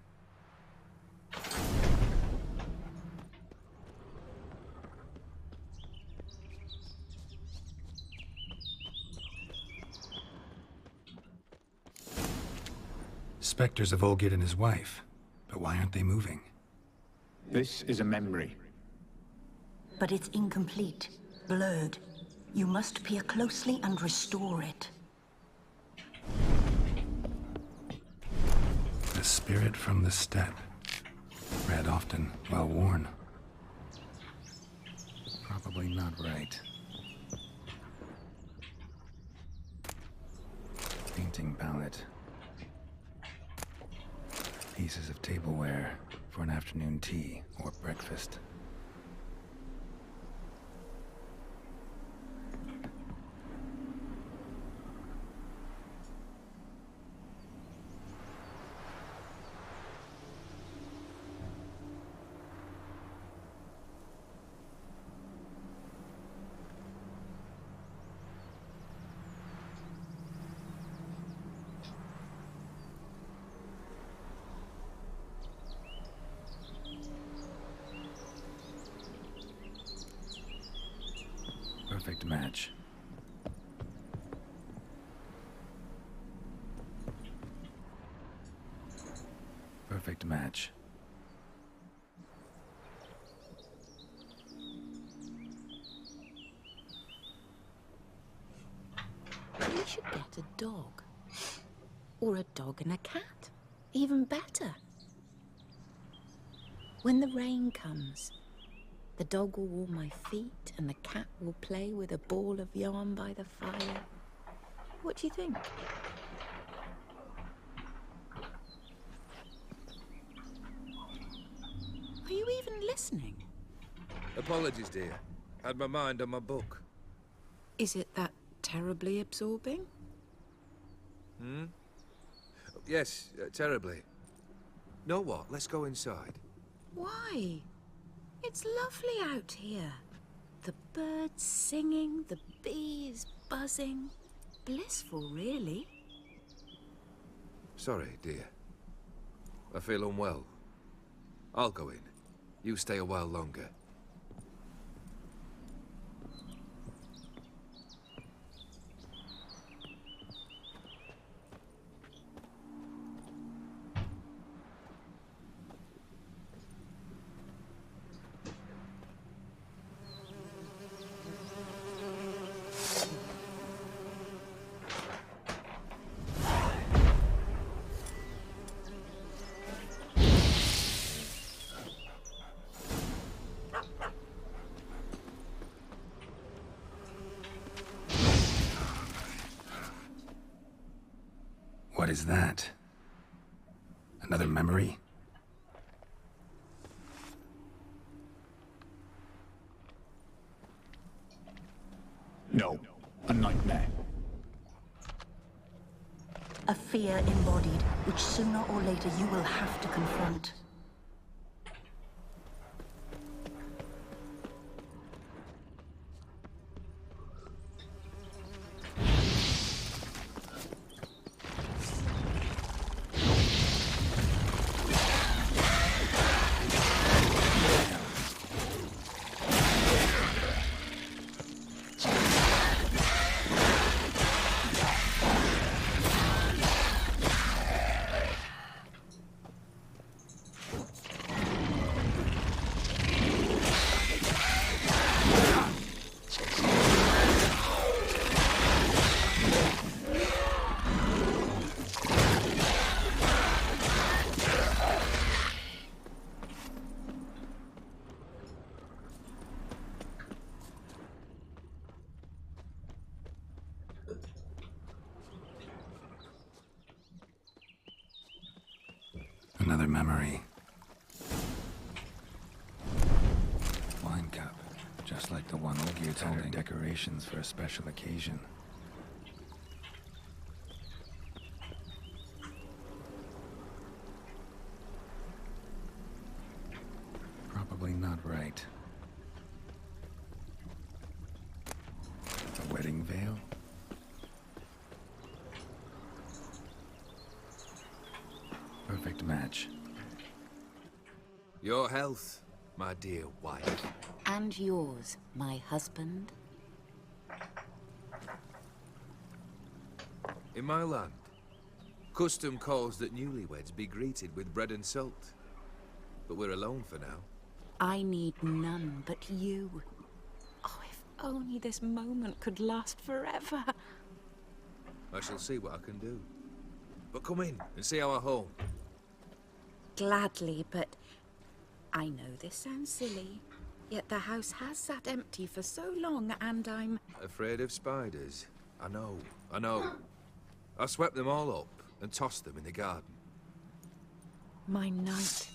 [SPEAKER 2] Spectres of Olgid and his wife. But why aren't they moving?
[SPEAKER 22] This is a memory.
[SPEAKER 8] But it's incomplete, blurred. You must peer closely and restore it.
[SPEAKER 2] The spirit from the steppe. Read often, well worn. Probably not right. Painting palette. Pieces of tableware for an afternoon tea or breakfast. Perfect match. Perfect match.
[SPEAKER 10] We should get a dog. Or a dog and a cat. Even better. When the rain comes, the dog will warm my feet and the cat will play with a ball of yarn by the fire. What do you think? Are you even listening?
[SPEAKER 21] Apologies, dear. Had my mind on my book.
[SPEAKER 10] Is it that terribly absorbing?
[SPEAKER 21] Hmm? Yes, terribly. Know what? Let's go inside.
[SPEAKER 10] Why? It's lovely out here. The birds singing, the bees buzzing. Blissful, really.
[SPEAKER 21] Sorry, dear. I feel unwell. I'll go in. You stay a while longer.
[SPEAKER 2] What is that? Another memory?
[SPEAKER 22] No, a nightmare.
[SPEAKER 8] A fear embodied, which sooner or later you will have to confront.
[SPEAKER 2] Another memory. Wine cup, Just like the one Olgier's holding. Decorations for a special occasion. Probably not right. A wedding veil? Perfect match.
[SPEAKER 21] Your health, my dear wife.
[SPEAKER 10] And yours, my husband.
[SPEAKER 21] In my land, custom calls that newlyweds be greeted with bread and salt. But we're alone for now.
[SPEAKER 10] I need none but you. Oh, if only this moment could last forever.
[SPEAKER 21] I shall see what I can do. But come in and see our home.
[SPEAKER 10] Gladly, but I know this sounds silly, yet the house has sat empty for so long, and I'm...
[SPEAKER 21] Afraid of spiders? I know. I swept them all up and tossed them in the garden.
[SPEAKER 10] My knight,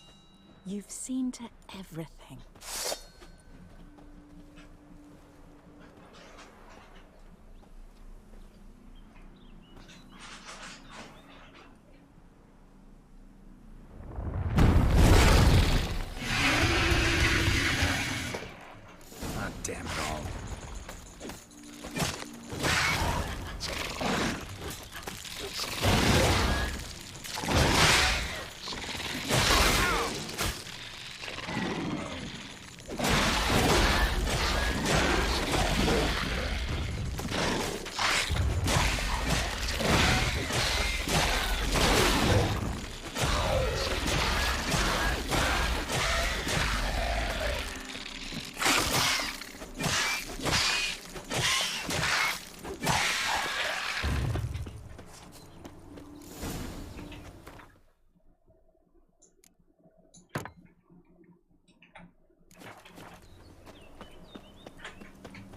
[SPEAKER 10] you've seen to everything.
[SPEAKER 2] Damn it all.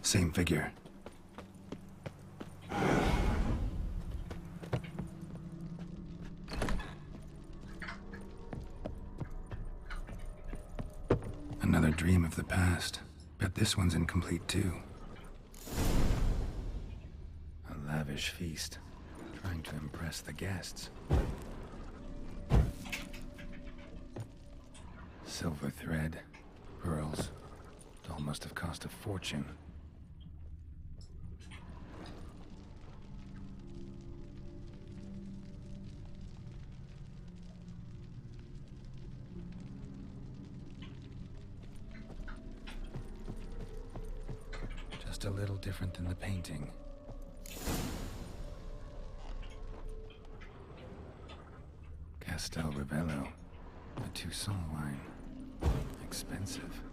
[SPEAKER 2] Same figure. Another dream of the past. Bet this one's incomplete too. A lavish feast, trying to impress the guests. Silver thread, pearls. Doll must have cost a fortune. Just a little different than the painting. Castel Ravello, a Toussaint wine. Expensive.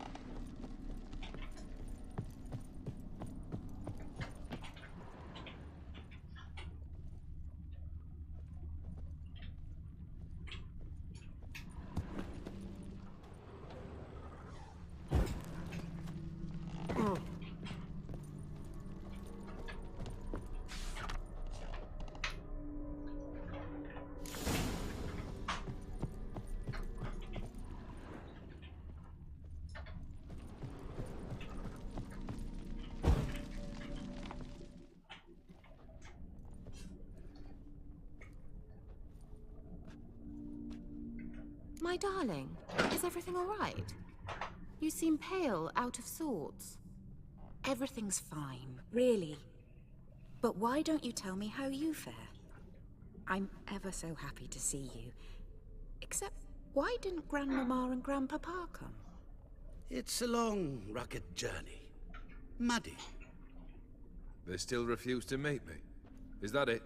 [SPEAKER 10] My darling, is everything all right? You seem pale, out of sorts. Everything's fine, really. But why don't you tell me how you fare? I'm ever so happy to see you. Except, why didn't Grandmama and Grandpapa come?
[SPEAKER 13] It's a long, rugged journey. Muddy.
[SPEAKER 21] They still refuse to meet me. Is that it?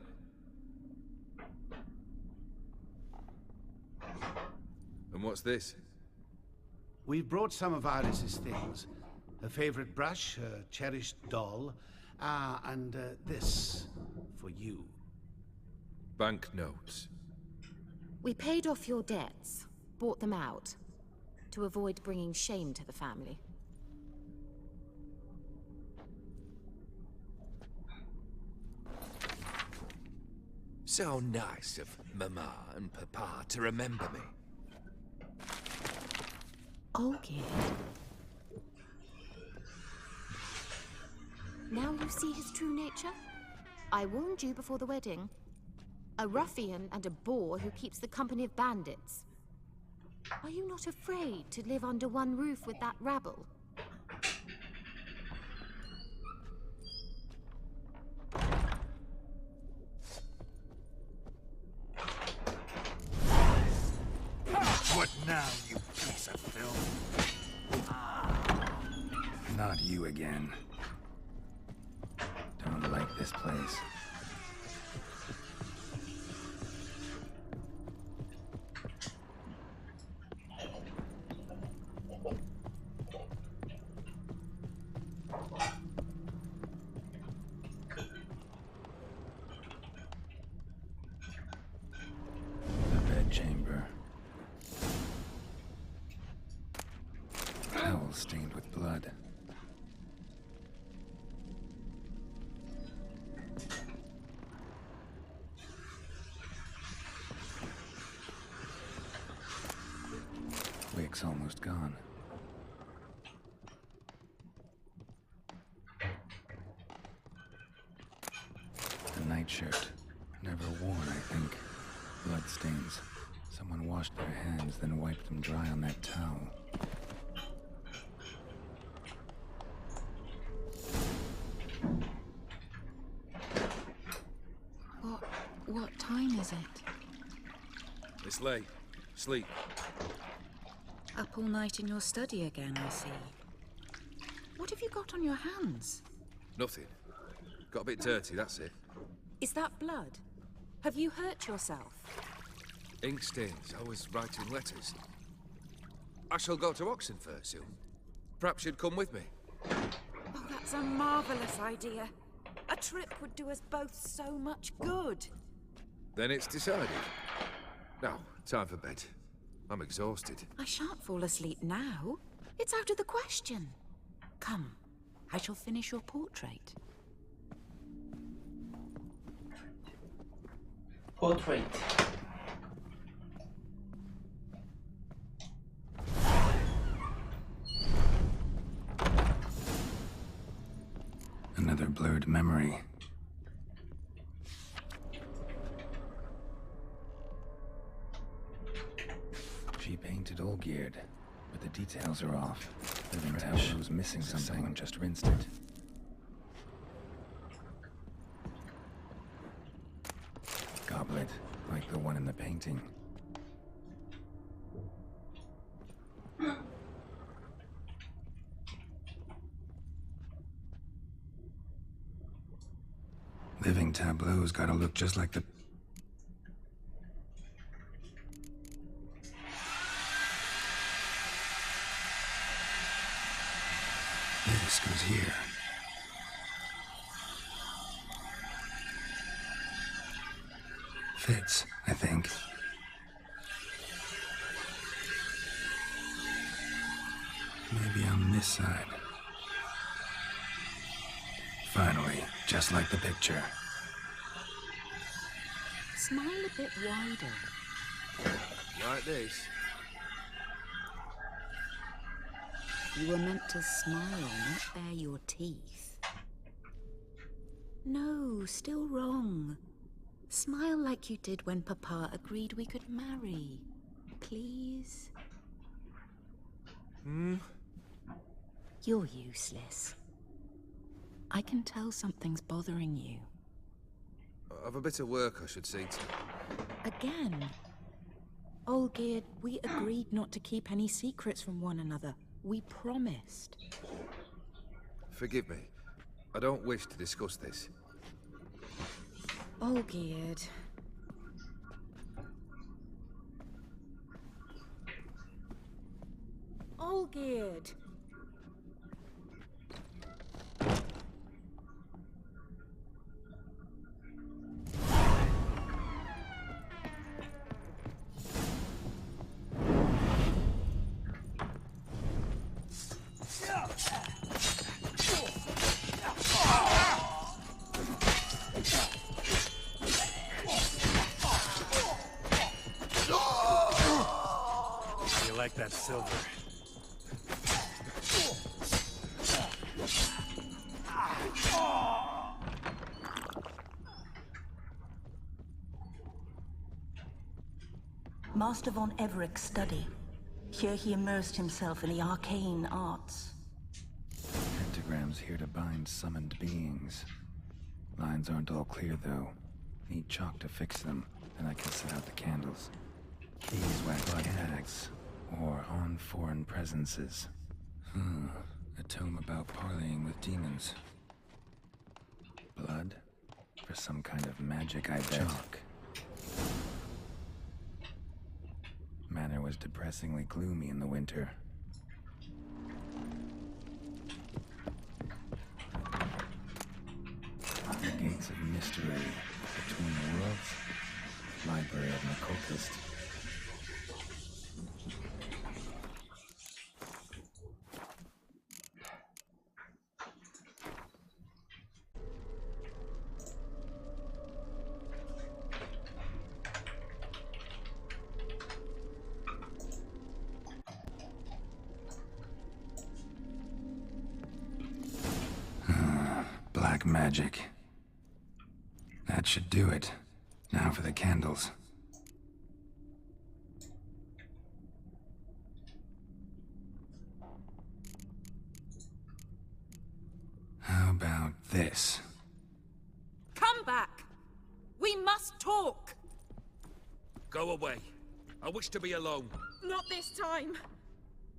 [SPEAKER 21] And what's this?
[SPEAKER 15] We've brought some of Iris's things. Her favorite brush, her cherished doll, and this for you.
[SPEAKER 21] Banknotes.
[SPEAKER 10] We paid off your debts, bought them out, to avoid bringing shame to the family.
[SPEAKER 21] So nice of Mama and Papa to remember me.
[SPEAKER 10] Olgierd. Now you see his true nature? I warned you before the wedding. A ruffian and a boor who keeps the company of bandits. Are you not afraid to live under one roof with that rabble?
[SPEAKER 2] What now, you piece of filth? Not you again. Don't like this place. The bedchamber. Towel stained with blood. Wick's almost gone. A nightshirt. Never worn, I think. Bloodstains. Someone washed their hands, then wiped them dry on that towel.
[SPEAKER 10] What time is it?
[SPEAKER 21] It's late. Sleep.
[SPEAKER 10] Up all night in your study again, I see. What have you got on your hands?
[SPEAKER 21] Nothing. Got a bit dirty, that's it.
[SPEAKER 10] Is that blood? Have you hurt yourself?
[SPEAKER 21] Ink stains. I was writing letters. I shall go to Oxenfurt soon. Perhaps you'd come with me.
[SPEAKER 10] Oh, that's a marvelous idea. A trip would do us both so much good.
[SPEAKER 21] Then it's decided. Now, time for bed. I'm exhausted.
[SPEAKER 10] I shan't fall asleep now. It's out of the question. Come, I shall finish your portrait.
[SPEAKER 11] Portrait.
[SPEAKER 2] Another blurred memory. She painted Olgierd, but the details are off. Living tableau's missing something. Someone just rinsed it. Goblet, like the one in the painting. Living tableau's gotta look just like the... This goes here. Fits, I think. Maybe on this side. Finally, just like the picture.
[SPEAKER 10] Smile a bit wider.
[SPEAKER 21] Like this.
[SPEAKER 10] You were meant to smile, not bare your teeth. No, still wrong. Smile like you did when Papa agreed we could marry. Please? You're useless. I can tell something's bothering you.
[SPEAKER 21] I've a bit of work I should see to.
[SPEAKER 10] Again? Olgierd, we agreed not to keep any secrets from one another. We promised.
[SPEAKER 21] Forgive me. I don't wish to discuss this.
[SPEAKER 10] Olgierd. Olgierd!
[SPEAKER 2] You like that silver?
[SPEAKER 8] Master von Everett's study. Here he immersed himself in the arcane arts.
[SPEAKER 2] Pentagrams here to bind summoned beings. Lines aren't all clear, though. Need chalk to fix them, and I can set out the candles. Beeswax candles, or on foreign presences. A tome about parleying with demons. Blood? For some kind of magic, I bet. Chalk. Manor was depressingly gloomy in the winter. The gates of mystery between the worlds. Library of an occultist. Black magic. That should do it. Now for the candles. How about this?
[SPEAKER 10] Come back! We must talk!
[SPEAKER 21] Go away. I wish to be alone.
[SPEAKER 10] Not this time!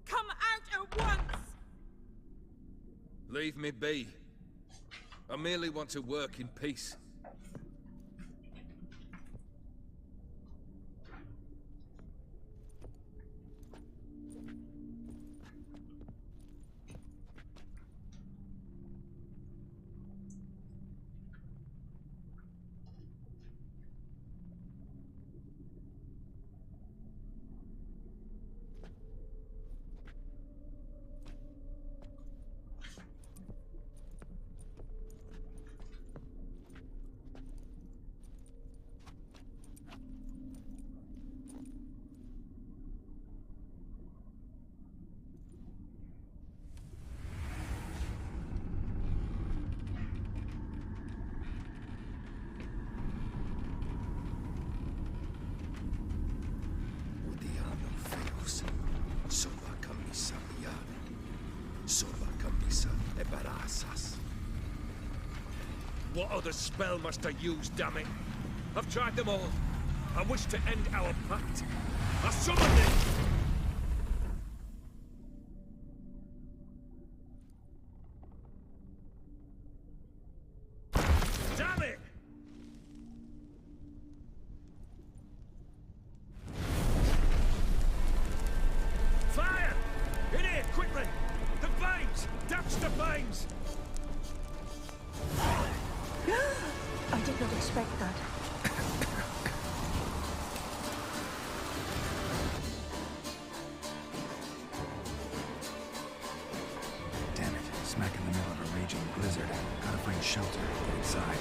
[SPEAKER 10] Come out at once!
[SPEAKER 21] Leave me be. I merely want to work in peace. What other spell must I use, damn it? I've tried them all. I wish to end our pact. I summon it! Damn it! Fire! In here, quickly! The vines! Damage the vines!
[SPEAKER 8] I did not expect that.
[SPEAKER 2] Damn it. Smack in the middle of a raging blizzard. Gotta find shelter. Get inside.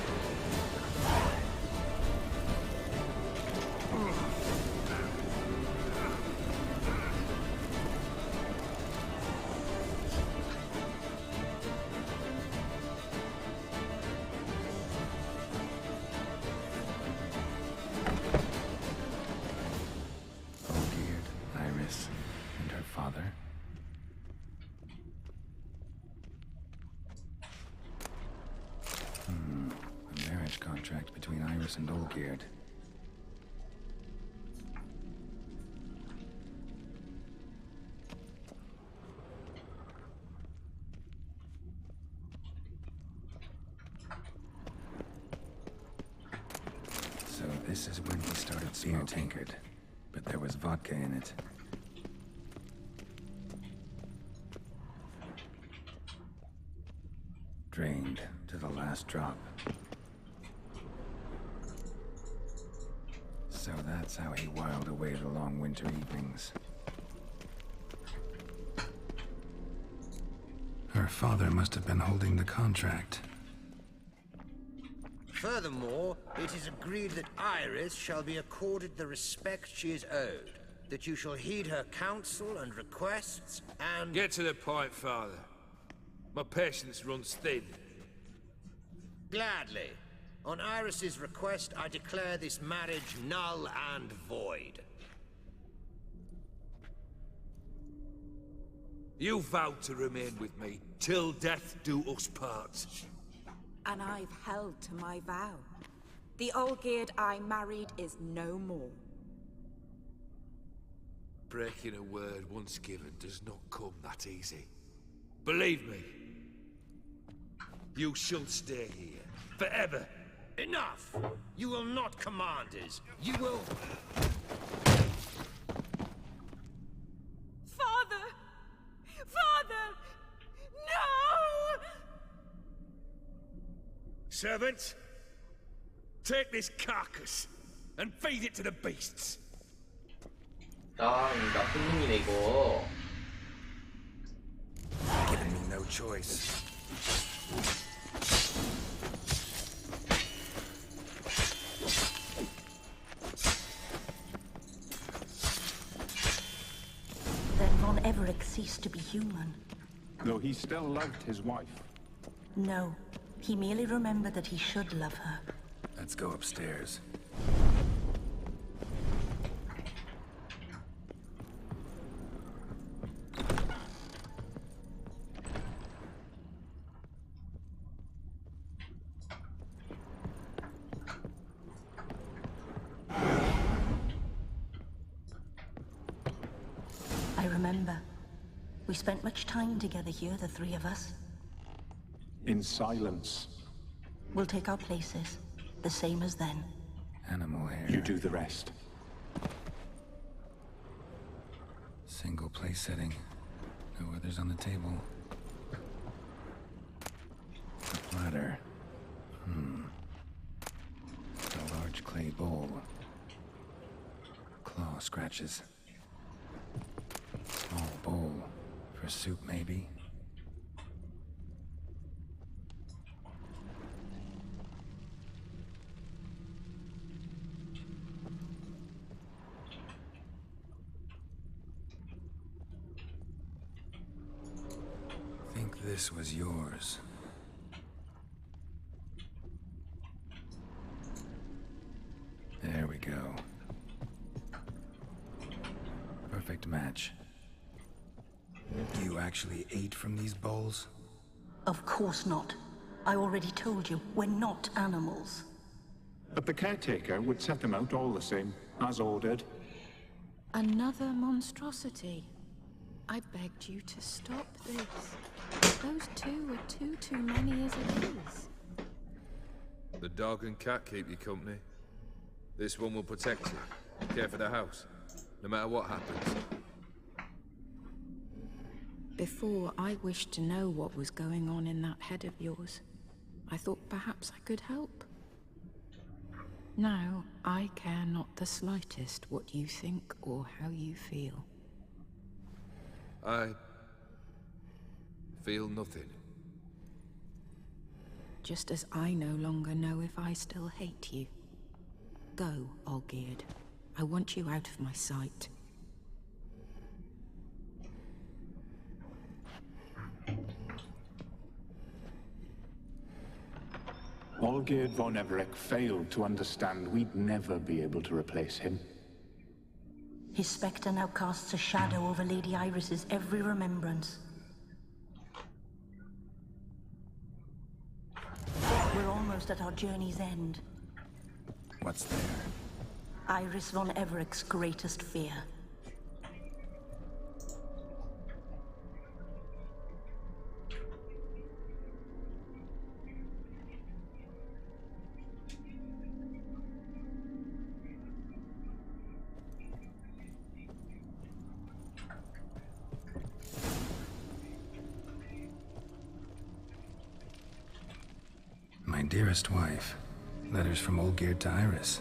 [SPEAKER 2] Contract between Iris and Olgierd. So this is when he started being tinkered, but there was vodka in it. Drained to the last drop. So that's how he whiled away the long winter evenings. Her father must have been holding the contract.
[SPEAKER 14] Furthermore, it is agreed that Iris shall be accorded the respect she is owed, that you shall heed her counsel and requests, and...
[SPEAKER 21] Get to the point, Father. My patience runs thin.
[SPEAKER 14] Gladly. On Iris's request, I declare this marriage null and void.
[SPEAKER 21] You vowed to remain with me till death do us part.
[SPEAKER 10] And I've held to my vow. The Olgierd I married is no more.
[SPEAKER 21] Breaking a word once given does not come that easy. Believe me. You shall stay here. Forever.
[SPEAKER 14] Enough! You will not command us. You will...
[SPEAKER 10] Father! Father! No!
[SPEAKER 21] Servants, take this carcass and feed it to the beasts.
[SPEAKER 11] 나쁜 놈이네 이거.
[SPEAKER 2] Giving me no choice.
[SPEAKER 8] Then Von Everett ceased to be human.
[SPEAKER 22] Though he still loved his wife.
[SPEAKER 8] No, he merely remembered that he should love her.
[SPEAKER 2] Let's go upstairs.
[SPEAKER 8] I remember. We spent much time together here, the three of us.
[SPEAKER 22] In silence.
[SPEAKER 8] We'll take our places, the same as then.
[SPEAKER 2] Animal hair.
[SPEAKER 22] You do the rest.
[SPEAKER 2] Single place setting. No others on the table. A platter. A large clay bowl. Claw scratches. Small bowl. For soup, maybe? Think this was yours. There we go. Perfect match. You actually ate from these bowls?
[SPEAKER 8] Of course not. I already told you, we're not animals.
[SPEAKER 22] But the caretaker would set them out all the same, as ordered.
[SPEAKER 10] Another monstrosity. I begged you to stop this. Those two are too many as it is.
[SPEAKER 21] The dog and cat keep you company. This one will protect you. Care for the house. No matter what happens.
[SPEAKER 10] Before, I wished to know what was going on in that head of yours. I thought perhaps I could help. Now, I care not the slightest what you think or how you feel.
[SPEAKER 21] I feel nothing.
[SPEAKER 10] Just as I no longer know if I still hate you. Go, Olgierd. I want you out of my sight.
[SPEAKER 22] Olgierd von Everett failed to understand we'd never be able to replace him.
[SPEAKER 8] His spectre now casts a shadow over Lady Iris's every remembrance. We're almost at our journey's end.
[SPEAKER 2] What's there?
[SPEAKER 8] Iris von Everett's greatest fear.
[SPEAKER 2] My dearest wife, letters from Olgierd to Iris.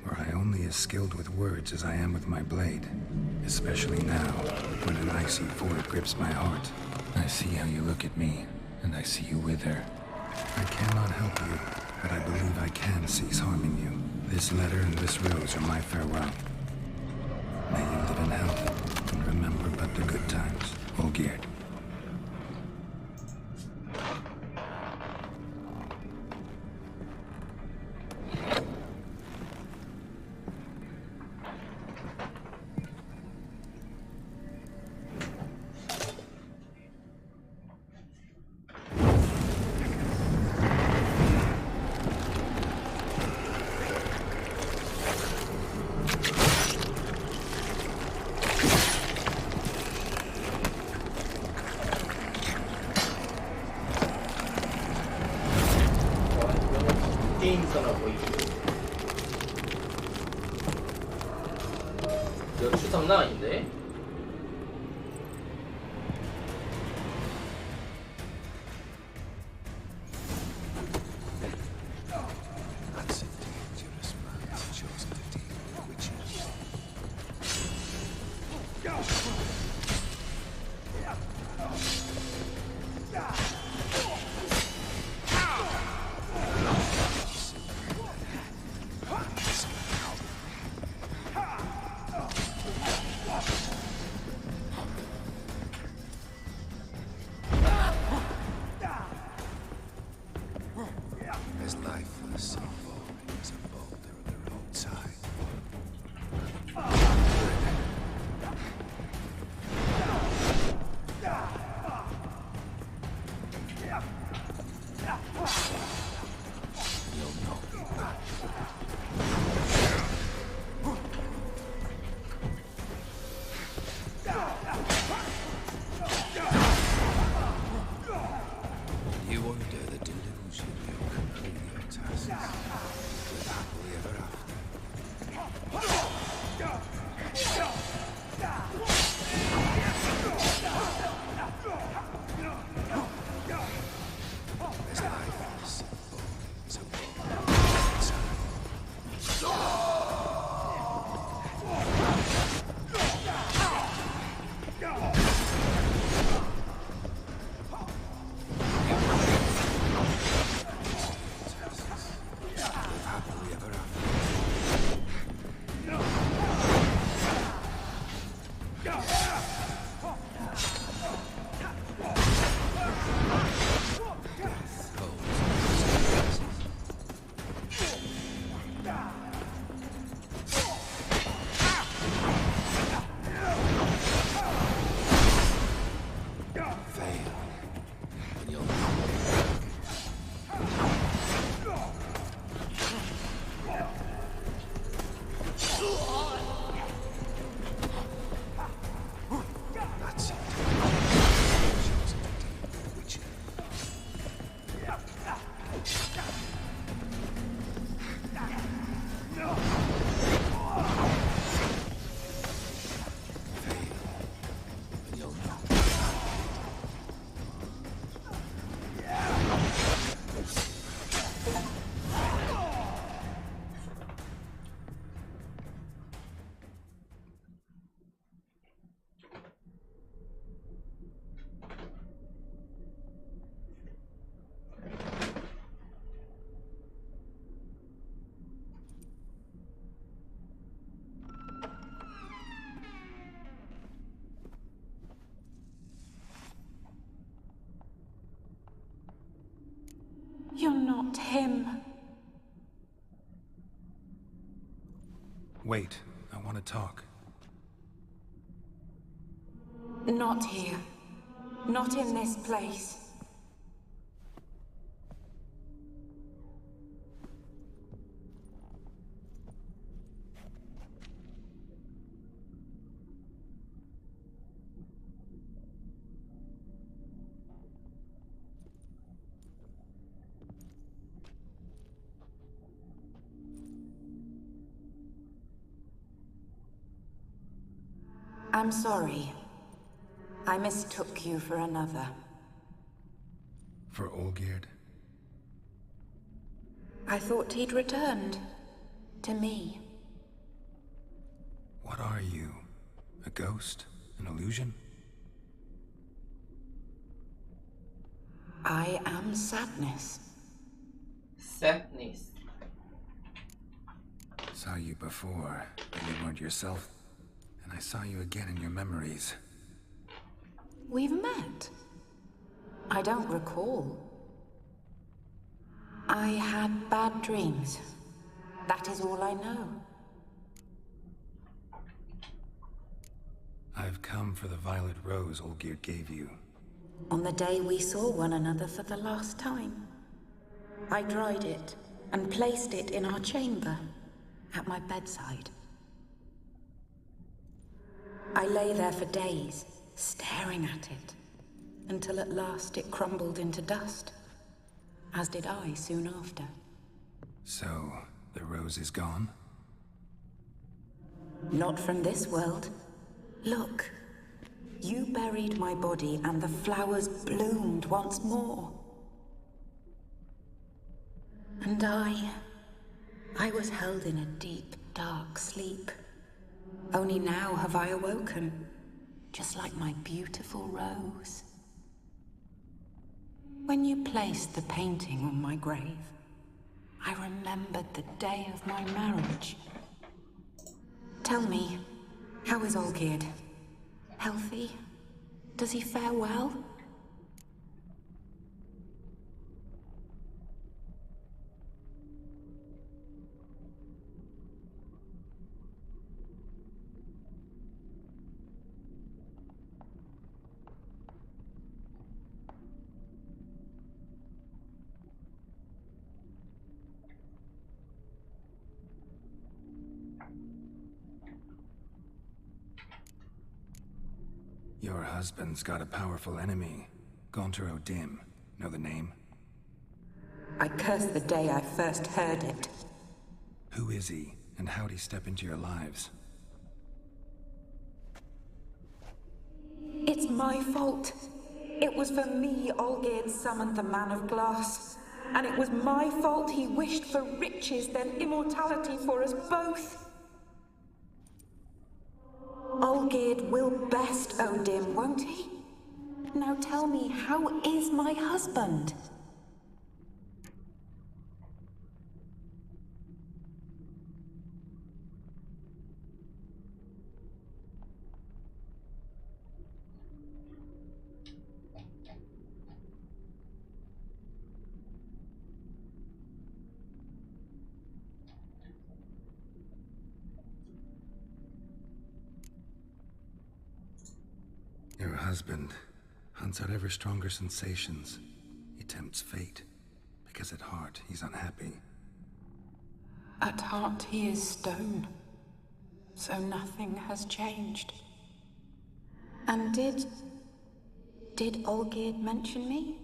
[SPEAKER 2] Were I only as skilled with words as I am with my blade, especially now, when an icy void grips my heart. I see how you look at me, and I see you with her. I cannot help you, but I believe I can cease harming you. This letter and this rose are my farewell. May you live in health, and remember but the good times, Olgierd.
[SPEAKER 11] 스테인서라고 있고. 연출 장난 아닌데?
[SPEAKER 21] As lifeless and boring as a boulder on the roadside. You'll not be back. You under the delusion you'll complete your tasks. Live happily ever after. As lifeless and boring as a boulder on the roadside. Live happily ever after. Fail, and you'll That's it. Chosen to deal with witches. Fail, and you'll know.
[SPEAKER 8] You're not him.
[SPEAKER 2] Wait, I want to talk.
[SPEAKER 8] Not here. Not in this place. I'm sorry. I mistook you for another.
[SPEAKER 2] For Olgierd?
[SPEAKER 8] I thought he'd returned. To me.
[SPEAKER 2] What are you? A ghost? An illusion?
[SPEAKER 8] I am sadness.
[SPEAKER 11] Sadness.
[SPEAKER 2] Saw you before, but you weren't yourself. And I saw you again in your memories.
[SPEAKER 8] We've met. I don't recall. I had bad dreams. That is all I know.
[SPEAKER 2] I've come for the violet rose Olgierd gave you.
[SPEAKER 8] On the day we saw one another for the last time, I dried it and placed it in our chamber, at my bedside. I lay there for days, staring at it, until at last it crumbled into dust, as did I soon after.
[SPEAKER 2] So, the rose is gone?
[SPEAKER 8] Not from this world. Look. You buried my body and the flowers bloomed once more. And I was held in a deep, dark sleep. Only now have I awoken, just like my beautiful rose. When you placed the painting on my grave, I remembered the day of my marriage. Tell me, how is Olgierd? Healthy? Does he fare well?
[SPEAKER 2] Your husband's got a powerful enemy. 군터오딤. Know the name?
[SPEAKER 8] I curse the day I first heard it.
[SPEAKER 2] Who is he, and how'd he step into your lives?
[SPEAKER 8] It's my fault. It was for me Olgierd summoned the Man of Glass. And it was my fault he wished for riches, then immortality for us both. Olgierd will best Odin, won't he? Now tell me, how is my husband?
[SPEAKER 2] Your husband hunts out ever stronger sensations. He tempts fate, because at heart he's unhappy.
[SPEAKER 8] At heart he is stone, so nothing has changed. And did Olgierd mention me?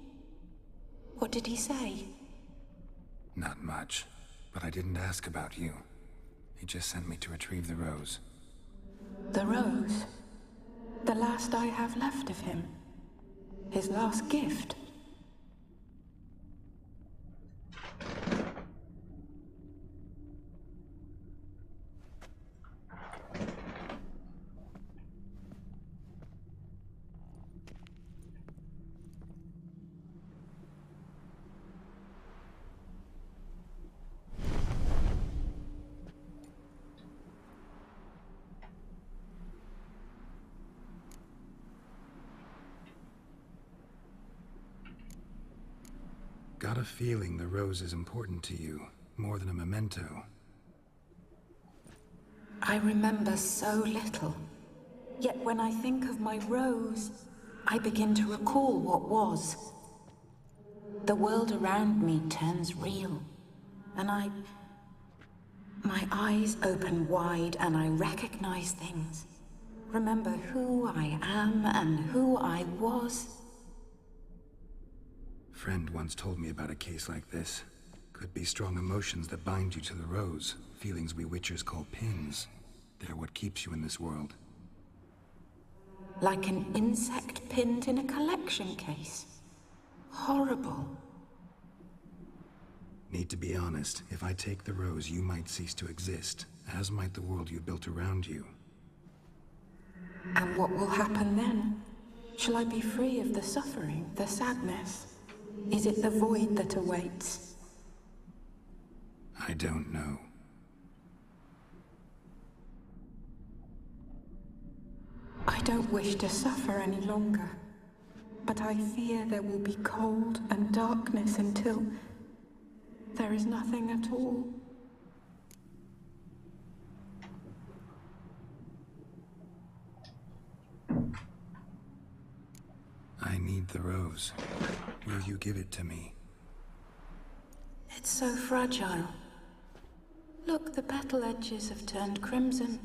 [SPEAKER 8] What did he say?
[SPEAKER 2] Not much, but I didn't ask about you. He just sent me to retrieve the rose.
[SPEAKER 8] The rose? The last I have left of him. His last gift.
[SPEAKER 2] Got a feeling the rose is important to you, more than a memento.
[SPEAKER 8] I remember so little. Yet when I think of my rose, I begin to recall what was. The world around me turns real, and my eyes open wide and I recognize things. Remember who I am and who I was.
[SPEAKER 2] Friend once told me about a case like this. Could be strong emotions that bind you to the rose. Feelings we witchers call pins. They're what keeps you in this world.
[SPEAKER 8] Like an insect pinned in a collection case. Horrible.
[SPEAKER 2] Need to be honest. If I take the rose, you might cease to exist, as might the world you built around you.
[SPEAKER 8] And what will happen then? Shall I be free of the suffering, the sadness? Is it the void that awaits?
[SPEAKER 2] I don't know.
[SPEAKER 8] I don't wish to suffer any longer, but I fear there will be cold and darkness until there is nothing at all.
[SPEAKER 2] I need the rose. Will you give it to me?
[SPEAKER 8] It's so fragile. Look, the petal edges have turned crimson,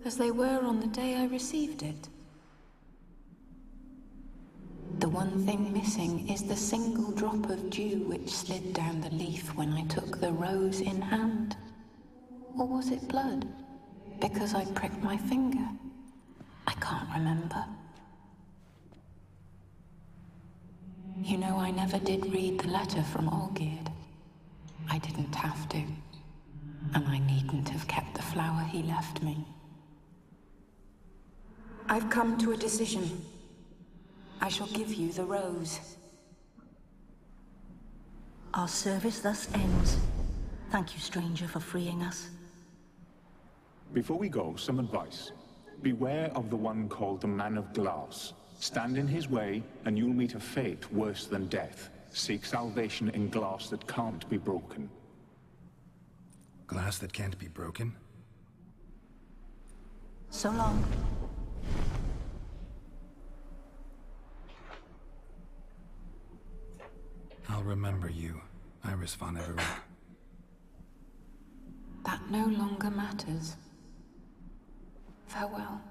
[SPEAKER 8] as they were on the day I received it. The one thing missing is the single drop of dew which slid down the leaf when I took the rose in hand. Or was it blood? Because I pricked my finger. I can't remember. You know, I never did read the letter from Olgierd. I didn't have to. And I needn't have kept the flower he left me. I've come to a decision. I shall give you the rose.
[SPEAKER 17] Our service thus ends. Thank you, stranger, for freeing us.
[SPEAKER 22] Before we go, some advice. Beware of the one called the Man of Glass. Stand in his way, and you'll meet a fate worse than death. Seek salvation in glass that can't be broken.
[SPEAKER 2] Glass that can't be broken?
[SPEAKER 17] So long.
[SPEAKER 2] I'll remember you, Iris von Everett.
[SPEAKER 8] That no longer matters. Farewell.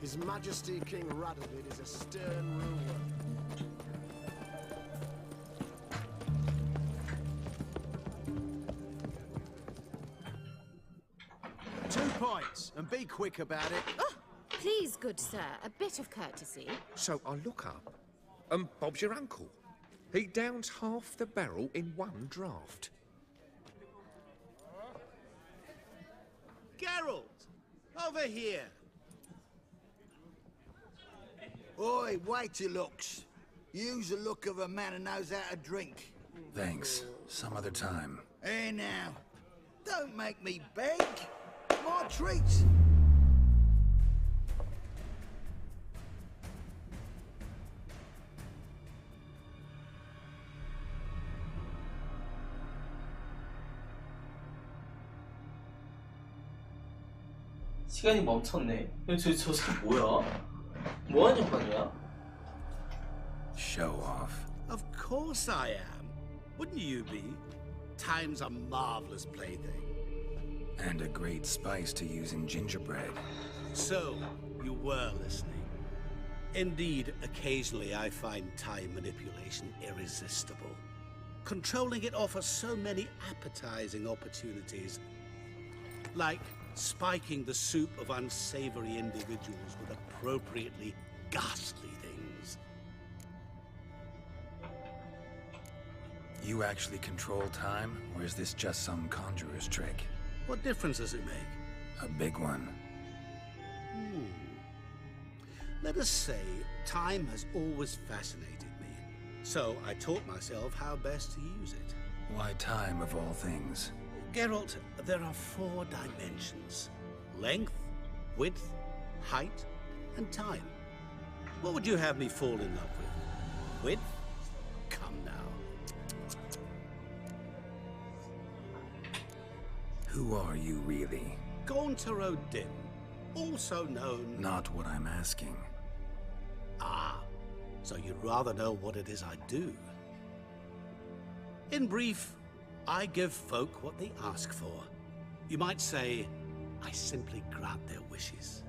[SPEAKER 5] His Majesty King Radovid is a stern ruler. 2 points, and be quick about it.
[SPEAKER 10] Oh, please, good sir, a bit of courtesy.
[SPEAKER 3] So I look up, and Bob's your uncle. He downs half the barrel in one draught.
[SPEAKER 5] Geralt, over here. Oi, waiter looks. Use the look of a man who knows how to drink.
[SPEAKER 2] Thanks. Some other time.
[SPEAKER 5] Hey now, don't make me beg. More treats.
[SPEAKER 11] 시간이 멈췄네. 저 사람 뭐야? 뭐 하는 양반이야?
[SPEAKER 2] Show off.
[SPEAKER 7] Of course I am. Wouldn't you be? Time's a marvelous plaything.
[SPEAKER 2] And a great spice to use in gingerbread.
[SPEAKER 7] So, you were listening. Indeed, occasionally I find time manipulation irresistible. Controlling it offers so many appetizing opportunities. Like spiking the soup of unsavory individuals with appropriately ghastly things.
[SPEAKER 2] You actually control time, or is this just some conjurer's trick?
[SPEAKER 15] What difference does it make?
[SPEAKER 2] A big one.
[SPEAKER 15] Let us say time has always fascinated me. So I taught myself how best to use it.
[SPEAKER 2] Why time of all things?
[SPEAKER 15] Geralt, there are 4 dimensions. Length, width, height, and time. What would you have me fall in love with? Width? Come now.
[SPEAKER 2] Who are you really?
[SPEAKER 15] 군터오딤, also known...
[SPEAKER 2] Not what I'm asking.
[SPEAKER 15] Ah, so you'd rather know what it is I do. In brief, I give folk what they ask for. You might say, I simply grant their wishes.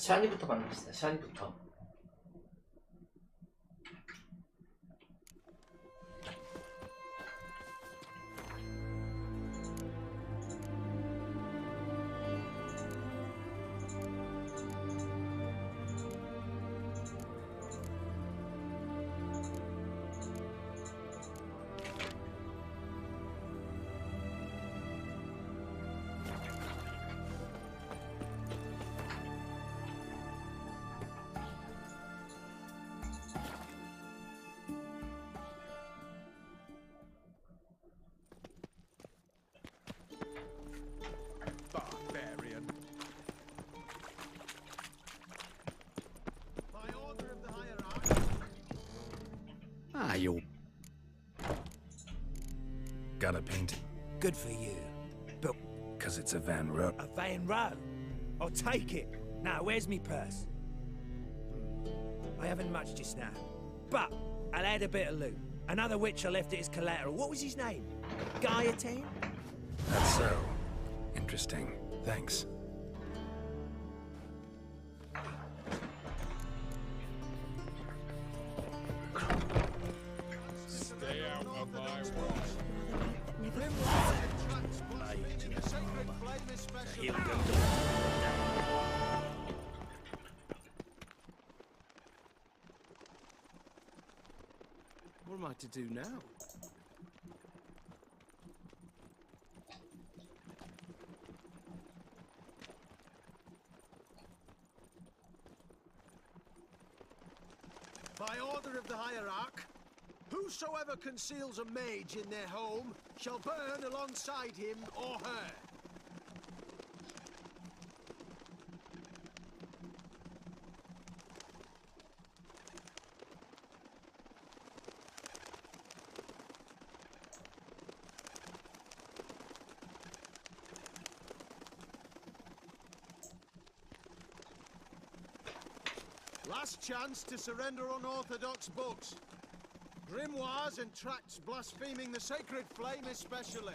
[SPEAKER 11] 샤니부터 만납시다. 샤니부터.
[SPEAKER 7] Barbarian. By order of the hierarch.
[SPEAKER 2] Ah, you... Got a painting.
[SPEAKER 18] Good for you. But...
[SPEAKER 2] Because it's a Van Rohe.
[SPEAKER 18] A Van Rohe? I'll take it. Now, where's me purse? I haven't much just now. But I'll add a bit of loot. Another witcher left it as collateral. What was his name? Guillotine?
[SPEAKER 2] That's so. Interesting. Thanks.
[SPEAKER 7] Stay out of my way.
[SPEAKER 5] What am I to do now?
[SPEAKER 7] By order of the hierarch, whosoever conceals a mage in their home shall burn alongside him or her. Last chance to surrender unorthodox books. Grimoires and tracts blaspheming the sacred flame especially.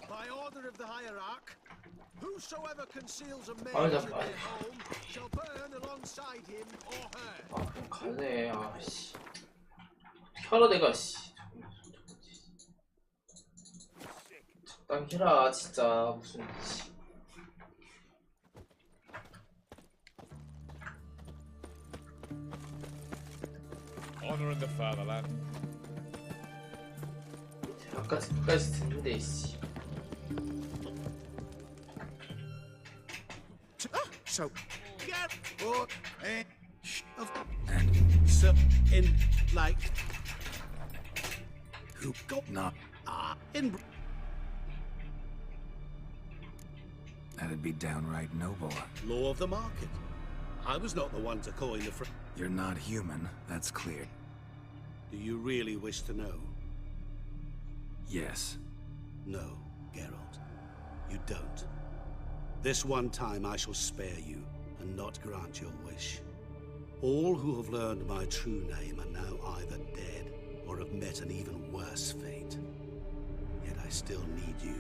[SPEAKER 7] By order of the hierarch, whosoever conceals a mage in their home shall burn alongside him or her.
[SPEAKER 11] 아, 그럼 갈래. 아, 씨. 어떻게 하라 내가, 씨. 적당히 해라, 진짜. 무슨, 씨.
[SPEAKER 9] Honor in the fatherland.
[SPEAKER 11] 아까까지 듣는데, 씨.
[SPEAKER 15] So, get or and so in like who got
[SPEAKER 2] not
[SPEAKER 15] in
[SPEAKER 2] That'd be downright noble.
[SPEAKER 15] Law of the market. I was not the one to coin the phrase.
[SPEAKER 2] You're not human, that's clear.
[SPEAKER 15] Do you really wish to know?
[SPEAKER 2] Yes.
[SPEAKER 15] No, Geralt. You don't. This one time I shall spare you, and not grant your wish. All who have learned my true name are now either dead, or have met an even worse fate. Yet I still need you.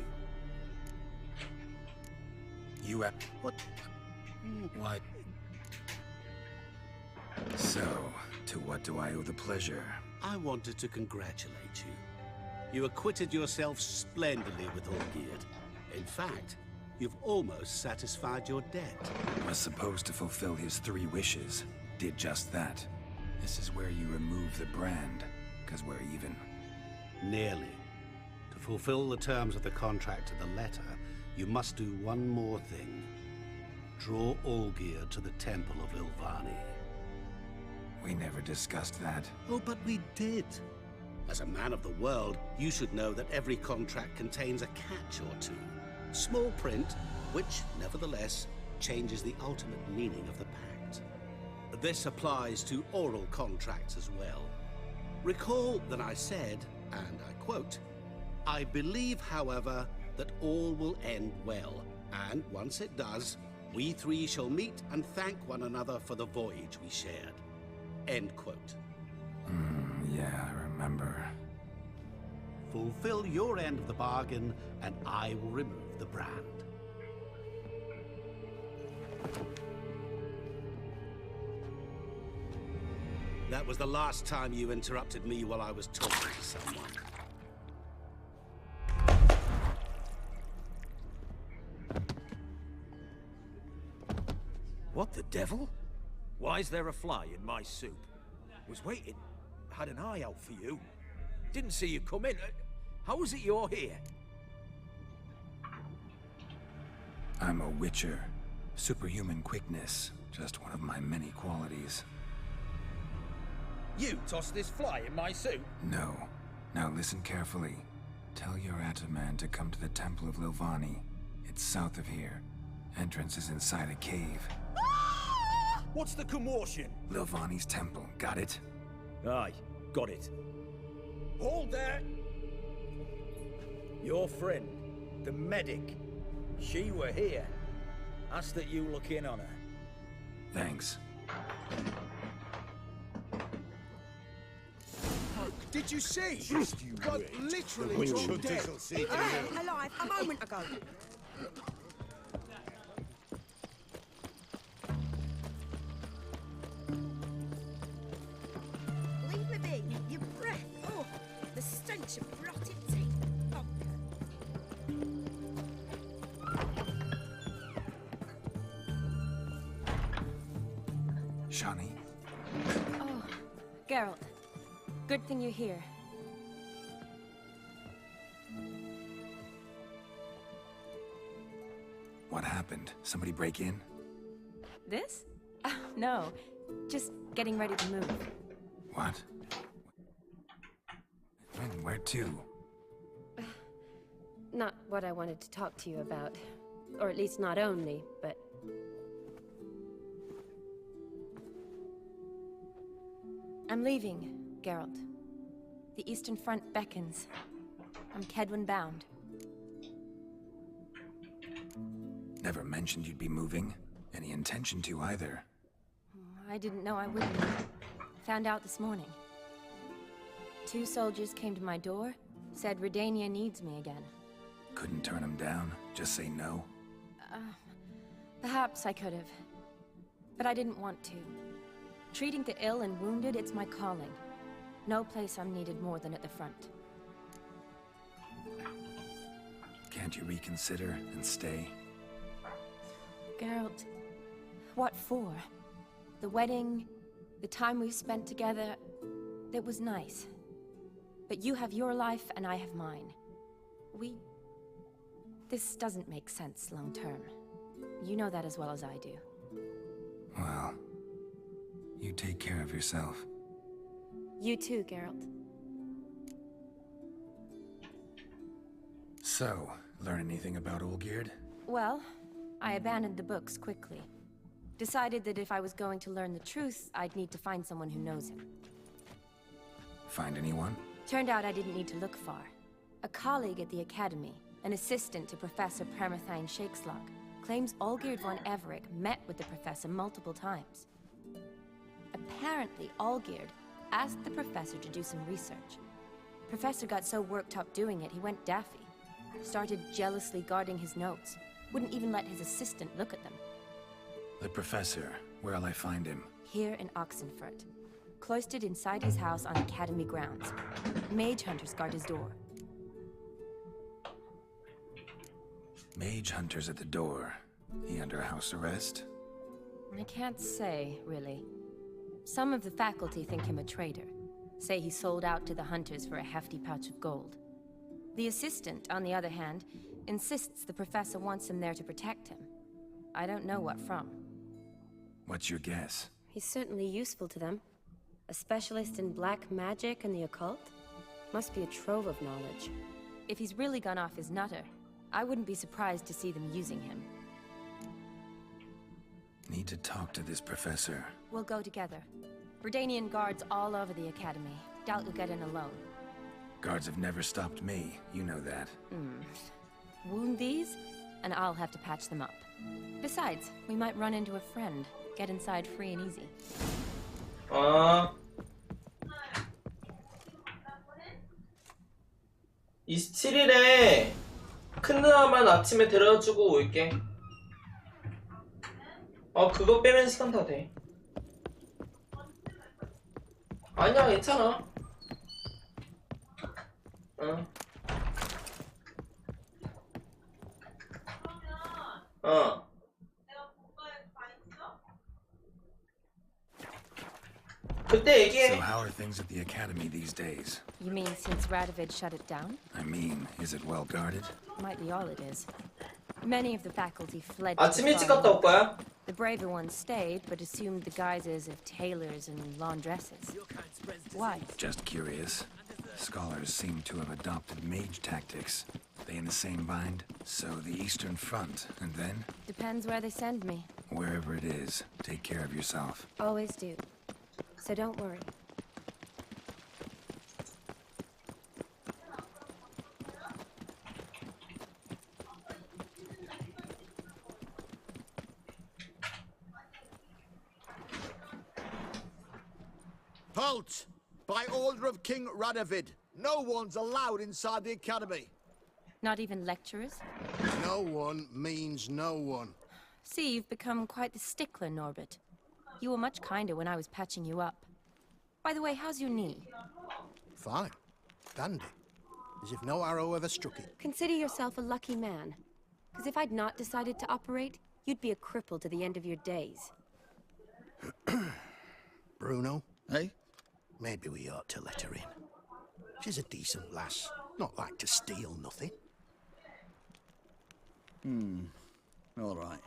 [SPEAKER 2] You have...
[SPEAKER 15] What?
[SPEAKER 2] Why? So, to what do I owe the pleasure?
[SPEAKER 15] I wanted to congratulate you. You acquitted yourself splendidly with Olgierd. In fact, you've almost satisfied your debt.
[SPEAKER 2] Was supposed to fulfill his 3 wishes. Did just that. This is where you remove the brand, because we're even.
[SPEAKER 15] Nearly. To fulfill the terms of the contract to the letter, you must do one more thing. Draw Olgierd to the Temple of Ilvani.
[SPEAKER 2] We never discussed that.
[SPEAKER 15] Oh, but we did. As a man of the world, you should know that every contract contains a catch or two. Small print, which, nevertheless, changes the ultimate meaning of the pact. This applies to oral contracts as well. Recall that I said, and I quote, "I believe, however, that all will end well, and once it does, we 3 shall meet and thank one another for the voyage we shared." End quote.
[SPEAKER 2] Yeah, I remember.
[SPEAKER 15] Fulfill your end of the bargain, and I will remove the brand. That was the last time you interrupted me while I was talking to someone.
[SPEAKER 18] What the devil? Why is there a fly in my soup? Was waiting. Had an eye out for you. Didn't see you come in. How is it you're here?
[SPEAKER 2] I'm a witcher. Superhuman quickness. Just one of my many qualities.
[SPEAKER 18] You tossed this fly in my soup?
[SPEAKER 2] No. Now listen carefully. Tell your Ataman to come to the Temple of Lilvani. It's south of here. Entrance is inside a cave.
[SPEAKER 18] What's the commotion?
[SPEAKER 2] Lilvani's temple, got it?
[SPEAKER 18] Aye, got it. Hold there! Your friend, the medic, she were here. Ask that you look in on her.
[SPEAKER 2] Thanks.
[SPEAKER 7] Did you see? God literally dropped dead.
[SPEAKER 4] Alive a moment ago. Leave me be. Your breath. Oh, the stench of rotted teeth. Oh.
[SPEAKER 2] Shani?
[SPEAKER 20] Oh, Geralt. Good thing you're here.
[SPEAKER 2] What happened? Somebody break in?
[SPEAKER 20] This? No. Just getting ready to move.
[SPEAKER 2] What? Where to?
[SPEAKER 20] Not what I wanted to talk to you about. Or at least not only, but... I'm leaving, Geralt. The Eastern Front beckons. I'm Kedwin bound.
[SPEAKER 2] Never mentioned you'd be moving. Any intention to either.
[SPEAKER 20] I didn't know I wouldn't. Found out this morning. 2 soldiers came to my door, said Redania needs me again.
[SPEAKER 2] Couldn't turn him down? Just say no?
[SPEAKER 20] Perhaps I could have. But I didn't want to. Treating the ill and wounded, it's my calling. No place I'm needed more than at the front.
[SPEAKER 2] Can't you reconsider and stay?
[SPEAKER 20] Geralt, what for? The wedding, the time we've spent together, it was nice. But you have your life and I have mine. This doesn't make sense long term. You know that as well as I do.
[SPEAKER 2] Well, you take care of yourself.
[SPEAKER 20] You too, Geralt.
[SPEAKER 2] So, learn anything about Olgierd?
[SPEAKER 20] Well, I abandoned the books quickly. Decided that if I was going to learn the truth, I'd need to find someone who knows him.
[SPEAKER 2] Find anyone?
[SPEAKER 20] Turned out I didn't need to look far. A colleague at the Academy, an assistant to Professor Permathine Shakeslog, claims Olgierd von Everett met with the professor multiple times. Apparently, Olgierd asked the professor to do some research. Professor got so worked up doing it, he went daffy. Started jealously guarding his notes. Wouldn't even let his assistant look at them.
[SPEAKER 2] The professor. Where'll I find him?
[SPEAKER 20] Here in Oxenfurt. Cloistered inside his house on Academy grounds. Mage hunters guard his door.
[SPEAKER 2] Mage hunters at the door. He under house arrest?
[SPEAKER 20] I can't say, really. Some of the faculty think him a traitor. Say he sold out to the hunters for a hefty pouch of gold. The assistant, on the other hand, insists the professor wants him there to protect him. I don't know what from.
[SPEAKER 2] What's your guess?
[SPEAKER 20] He's certainly useful to them. A specialist in black magic and the occult? Must be a trove of knowledge. If he's really gone off his nutter, I wouldn't be surprised to see them using him.
[SPEAKER 2] Need to talk to this professor.
[SPEAKER 20] We'll go together. Redanian guards all over the Academy. Doubt you'll get in alone.
[SPEAKER 2] Guards have never stopped me, you know that.
[SPEAKER 20] Wound these, and I'll have to patch them up. Besides, we might run into a friend. Get inside free and easy.
[SPEAKER 11] 27일에 큰 누나만 아침에 데려다주고 올게. 그거 빼면 시간 다 돼. 아니야, 괜찮아. 그때 얘기해.
[SPEAKER 2] So how are things at the academy these days?
[SPEAKER 20] You mean since Radovid shut it down?
[SPEAKER 2] I mean, is it well guarded?
[SPEAKER 20] Might be all it is. Many of the faculty fled.
[SPEAKER 11] 아침 일찍 갔다 올 거야?
[SPEAKER 20] The braver ones stayed, but assumed the guises of tailors and laundresses. Why?
[SPEAKER 2] Just curious. Scholars seem to have adopted mage tactics. They in the same bind? So the Eastern Front, and then?
[SPEAKER 20] Depends where they send me.
[SPEAKER 2] Wherever it is, take care of yourself.
[SPEAKER 20] Always do. So don't worry.
[SPEAKER 7] Halt! By order of King Radovid, no one's allowed inside the academy.
[SPEAKER 20] Not even lecturers?
[SPEAKER 7] No one means no one.
[SPEAKER 20] See, you've become quite the stickler, Norbert. You were much kinder when I was patching you up. By the way, how's your knee?
[SPEAKER 7] Fine. Dandy. As if no arrow ever struck it.
[SPEAKER 20] Consider yourself a lucky man. Because if I'd not decided to operate, you'd be a cripple to the end of your days.
[SPEAKER 7] Bruno? Hey? Maybe we ought to let her in. She's a decent lass. Not like to steal nothing.
[SPEAKER 6] All right.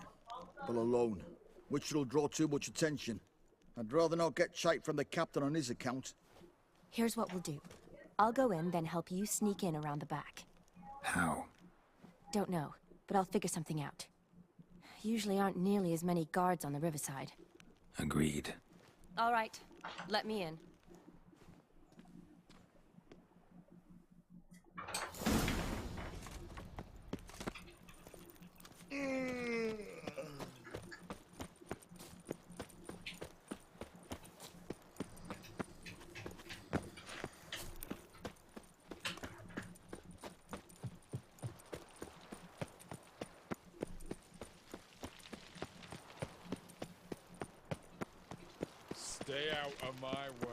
[SPEAKER 6] But alone, which will draw too much attention. I'd rather not get shite from the captain on his account.
[SPEAKER 20] Here's what we'll do. I'll go in, then help you sneak in around the back.
[SPEAKER 2] How?
[SPEAKER 20] Don't know, but I'll figure something out. Usually aren't nearly as many guards on the riverside.
[SPEAKER 2] Agreed.
[SPEAKER 20] All right, let me in.
[SPEAKER 9] Stay out of my way.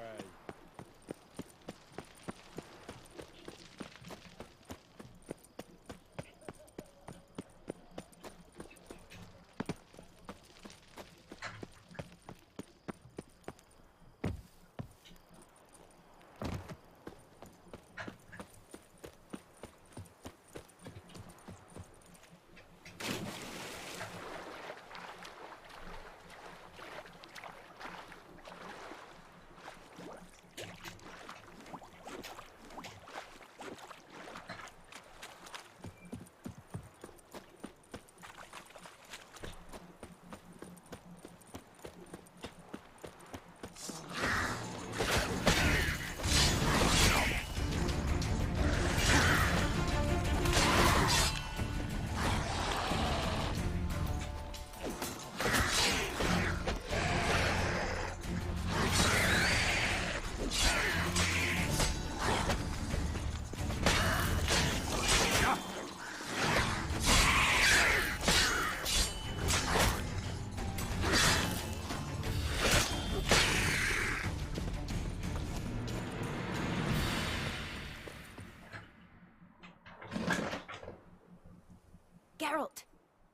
[SPEAKER 20] Geralt!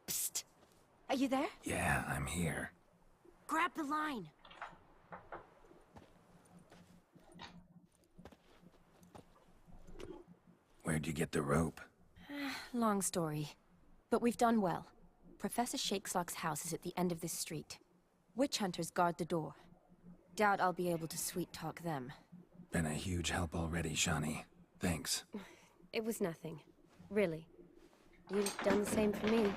[SPEAKER 20] Psst! Are you there?
[SPEAKER 2] Yeah, I'm here.
[SPEAKER 20] Grab the line!
[SPEAKER 2] Where'd you get the rope?
[SPEAKER 20] Long story. But we've done well. Professor Shakeslock's house is at the end of this street. Witch hunters guard the door. Doubt I'll be able to sweet-talk them.
[SPEAKER 2] Been a huge help already, Shani. Thanks.
[SPEAKER 20] It was nothing. Really. You've done the same for me.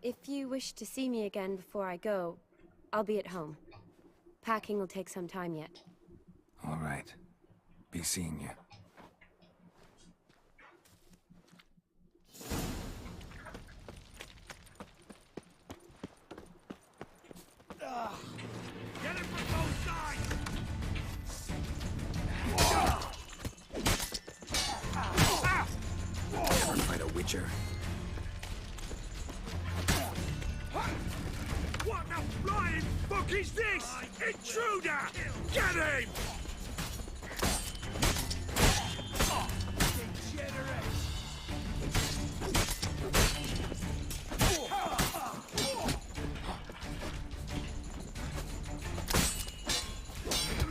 [SPEAKER 20] If you wish to see me again before I go, I'll be at home. Packing will take some time yet.
[SPEAKER 2] All right. Be seeing you.
[SPEAKER 1] Get it from both sides!
[SPEAKER 2] Ever fight a witcher?
[SPEAKER 1] What the flying fuck is this? Intruder! Get him!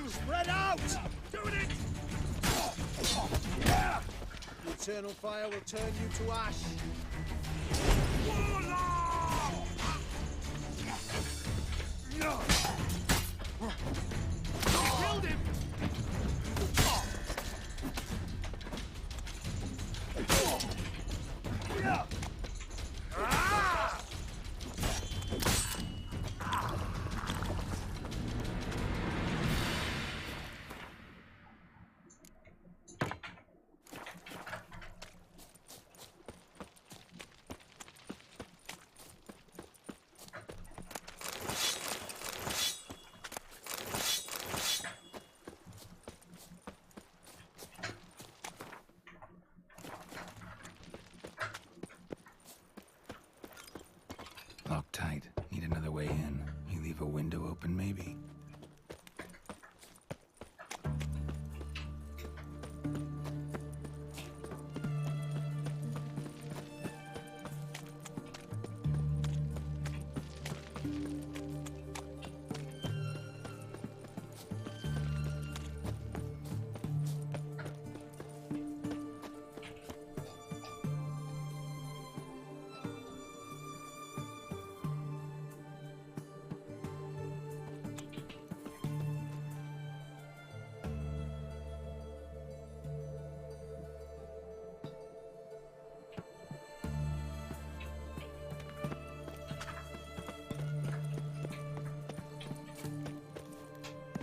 [SPEAKER 7] Spread out!
[SPEAKER 1] Doing it!
[SPEAKER 7] The eternal fire will turn you to ash.
[SPEAKER 1] Warlock! Killed him!
[SPEAKER 2] Locked tight. Need another way in. You leave a window open, maybe?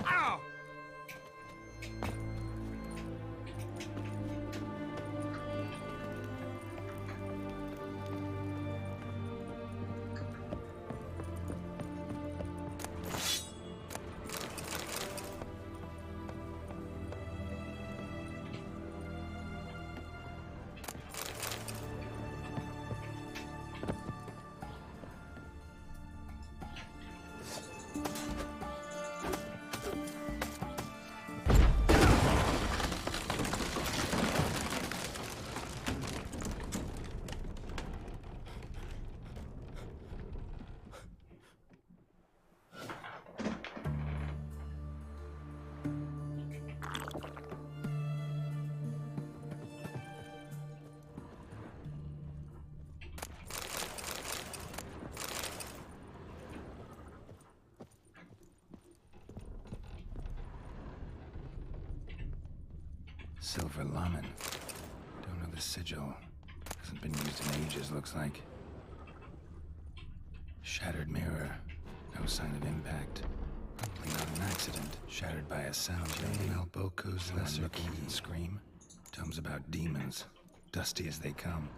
[SPEAKER 1] Ow!
[SPEAKER 2] Silver Lamen. Don't know the sigil. Hasn't been used in ages, looks like. Shattered mirror. No sign of impact. Probably not an accident. Shattered by a sound. Maybe Alboko's lesser key and scream. Tomes about demons. Dusty as they come.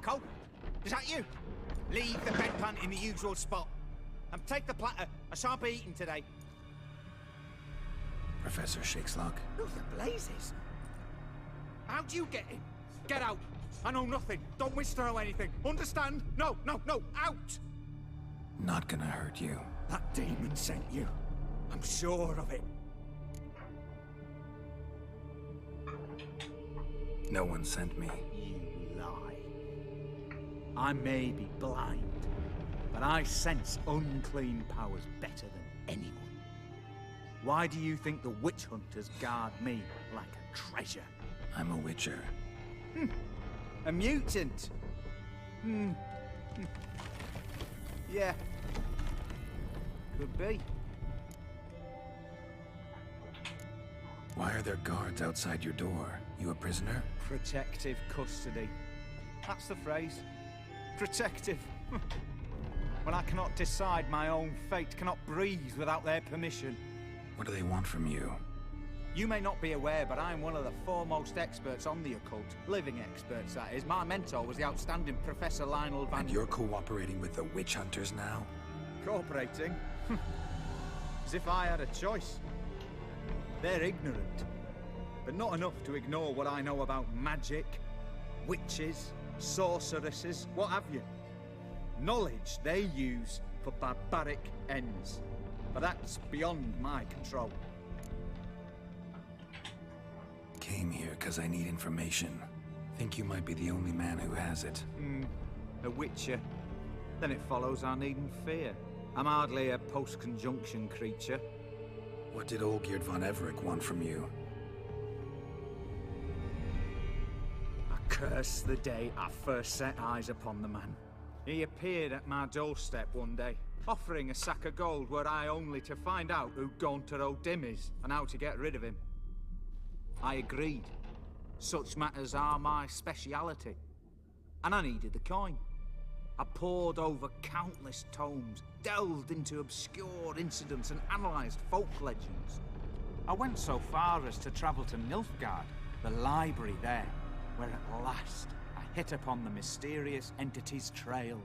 [SPEAKER 16] Cole? Is that you? Leave the bedpan in the usual spot. And take the platter. I shan't be eating today.
[SPEAKER 2] Professor Shakeslock?
[SPEAKER 16] Who the blazes? How do you get in? Get out. I know nothing. Don't wish to know anything. Understand? No, no, no. Out!
[SPEAKER 2] Not gonna hurt you.
[SPEAKER 16] That demon sent you. I'm sure of it.
[SPEAKER 2] No one sent me.
[SPEAKER 16] You lie. I may be blind, but I sense unclean powers better than anyone. Why do you think the witch hunters guard me like a treasure?
[SPEAKER 2] I'm a witcher.
[SPEAKER 16] A mutant? Yeah. Could be.
[SPEAKER 2] Why are there guards outside your door? You a prisoner?
[SPEAKER 16] Protective custody. That's the phrase. Protective. When I cannot decide my own fate, cannot breathe without their permission.
[SPEAKER 2] What do they want from you?
[SPEAKER 16] You may not be aware, but I'm one of the foremost experts on the occult. Living experts, that is. My mentor was the outstanding Professor Lionel Van...
[SPEAKER 2] And you're cooperating with the witch hunters now?
[SPEAKER 16] Cooperating? As if I had a choice. They're ignorant, but not enough to ignore what I know about magic, witches, sorceresses, what have you. Knowledge they use for barbaric ends. But that's beyond my control.
[SPEAKER 2] Came here because I need information. Think you might be the only man who has it.
[SPEAKER 16] A witcher. Then it follows I needn't fear. I'm hardly a post-conjunction creature.
[SPEAKER 2] What did Olgierd von Everec want from you?
[SPEAKER 16] I curse the day I first set eyes upon the man. He appeared at my doorstep one day, offering a sack of gold were I only to find out who 군터오딤 is and how to get rid of him. I agreed. Such matters are my speciality. And I needed the coin. I pored over countless tomes, delved into obscure incidents and analysed folk legends. I went so far as to travel to Nilfgaard, the library there, where at last I hit upon the mysterious entity's trail.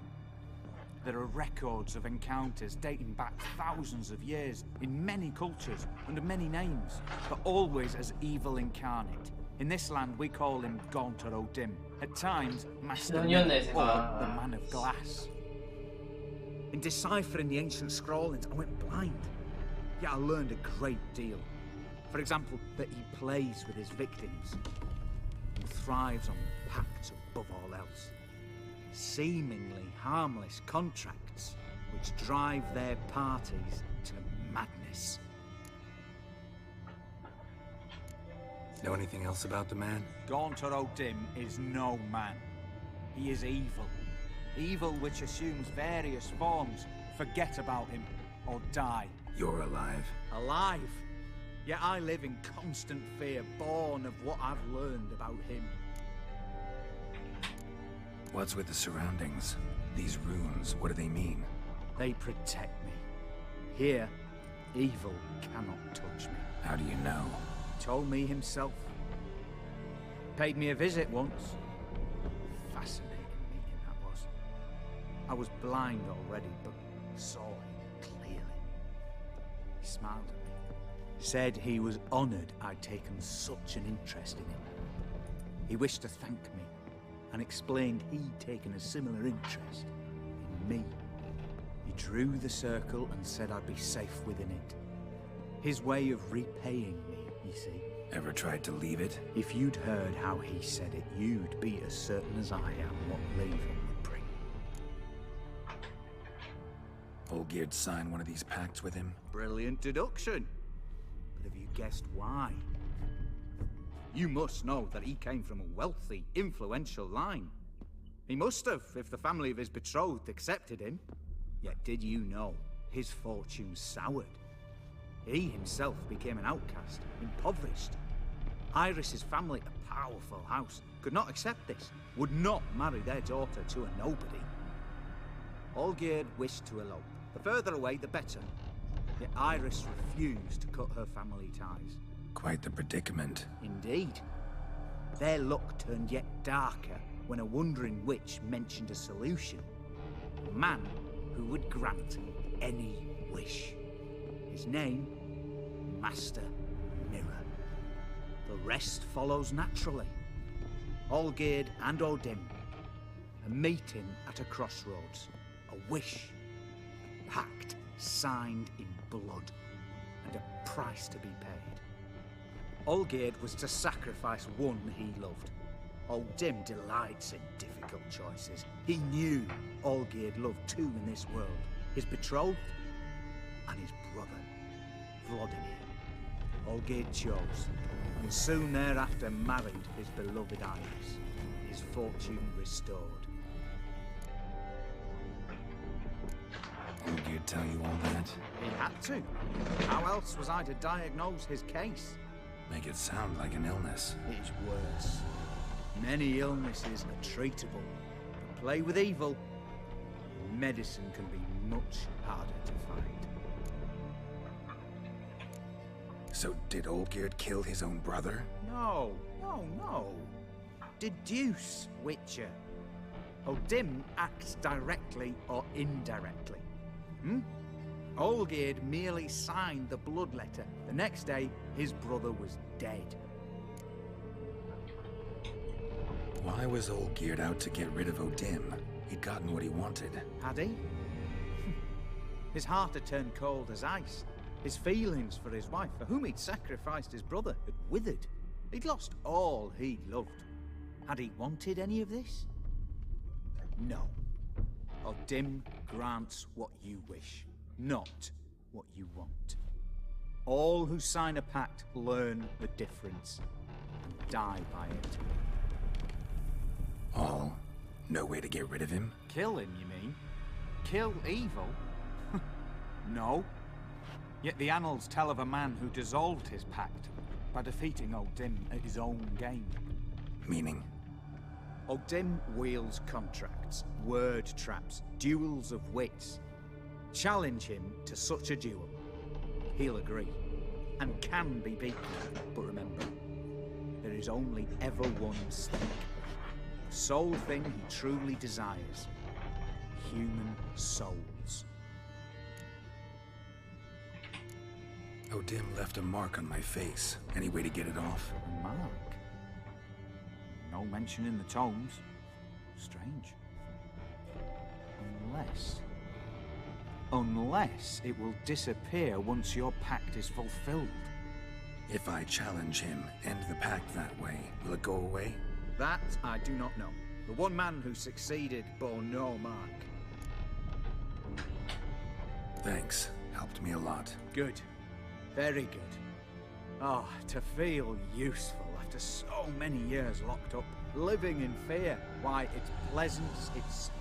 [SPEAKER 16] There are records of encounters dating back thousands of years, in many cultures, under many names, but always as evil incarnate. In this land, we call him 군터오딤. At times, Master Myth, or the Man of Glass. In deciphering the ancient scrawlings, I went blind. Yet I learned a great deal. For example, that he plays with his victims and thrives on pacts above all else. Seemingly harmless contracts which drive their parties to madness.
[SPEAKER 2] Know anything else about the man?
[SPEAKER 16] 군터오딤 is no man. He is evil. Evil which assumes various forms. Forget about him, or die.
[SPEAKER 2] You're alive.
[SPEAKER 16] Alive? Yet I live in constant fear, born of what I've learned about him.
[SPEAKER 2] What's with the surroundings? These runes, what do they mean?
[SPEAKER 16] They protect me. Here, evil cannot touch me.
[SPEAKER 2] How do you know?
[SPEAKER 16] He told me himself. Paid me a visit once. Fascinating meeting that was. I was blind already, but saw him clearly. He smiled at me. Said he was honoured I'd taken such an interest in him. He wished to thank me, and explained he'd taken a similar interest in me. He drew the circle and said I'd be safe within it. His way of repaying me, you see.
[SPEAKER 2] Ever tried to leave it?
[SPEAKER 16] If you'd heard how he said it, you'd be as certain as I am what leaving would bring.
[SPEAKER 2] Olgierd signed one of these pacts with him?
[SPEAKER 16] Brilliant deduction. But have you guessed why? You must know that he came from a wealthy, influential line. He must have, if the family of his betrothed accepted him. Yet did you know his fortune soured? He himself became an outcast, impoverished. Iris's family, a powerful house, could not accept this, would not marry their daughter to a nobody. Olgierd wished to elope. The further away, the better. Yet Iris refused to cut her family ties.
[SPEAKER 2] Quite the predicament.
[SPEAKER 16] Indeed. Their luck turned yet darker when a wandering witch mentioned a solution. A man who would grant any wish. His name, Master Mirror. The rest follows naturally. Olgierd and Odim, a meeting at a crossroads, a wish, a pact signed in blood, and a price to be paid. Olgierd was to sacrifice one he loved. Odim delights in difficult choices. He knew Olgierd loved two in this world, his betrothed and his brother, Vladimir. Olgierd chose, and soon thereafter married his beloved Iris, his fortune restored.
[SPEAKER 2] Olgierd tell you all that?
[SPEAKER 16] He had to. How else was I to diagnose his case?
[SPEAKER 2] Make it sound like an illness.
[SPEAKER 16] It's worse. Many illnesses are treatable, but play with evil, medicine can be much harder to find.
[SPEAKER 2] So did Olgierd kill his own brother?
[SPEAKER 16] No. Deduce, Witcher. Odim acts directly or indirectly. Olgierd merely signed the blood letter. The next day, his brother was dead.
[SPEAKER 2] Why was Olgierd out to get rid of Odim? He'd gotten what he wanted.
[SPEAKER 16] Had he? His heart had turned cold as ice. His feelings for his wife, for whom he'd sacrificed his brother, had withered. He'd lost all he loved. Had he wanted any of this? No. Odim grants what you wish, not what you want. All who sign a pact learn the difference and die by it.
[SPEAKER 2] All? No way to get rid of him?
[SPEAKER 16] Kill him, you mean? Kill evil? No. Yet the annals tell of a man who dissolved his pact by defeating Odim at his own game.
[SPEAKER 2] Meaning?
[SPEAKER 16] Odim wields contracts, word traps, duels of wits. Challenge him to such a duel. He'll agree, and can be beaten. But remember, there is only ever one stake. The sole thing he truly desires. Human souls.
[SPEAKER 2] Odim left a mark on my face. Any way to get it off?
[SPEAKER 16] A mark? No mention in the tomes. Strange. Unless it will disappear once your pact is fulfilled.
[SPEAKER 2] If I challenge him, end the pact that way, will it go away?
[SPEAKER 16] That I do not know. The one man who succeeded bore no mark.
[SPEAKER 2] Thanks. Helped me a lot.
[SPEAKER 16] Good. Very good. Oh, to feel useful after so many years locked up, living in fear. Why, it's pleasance itself.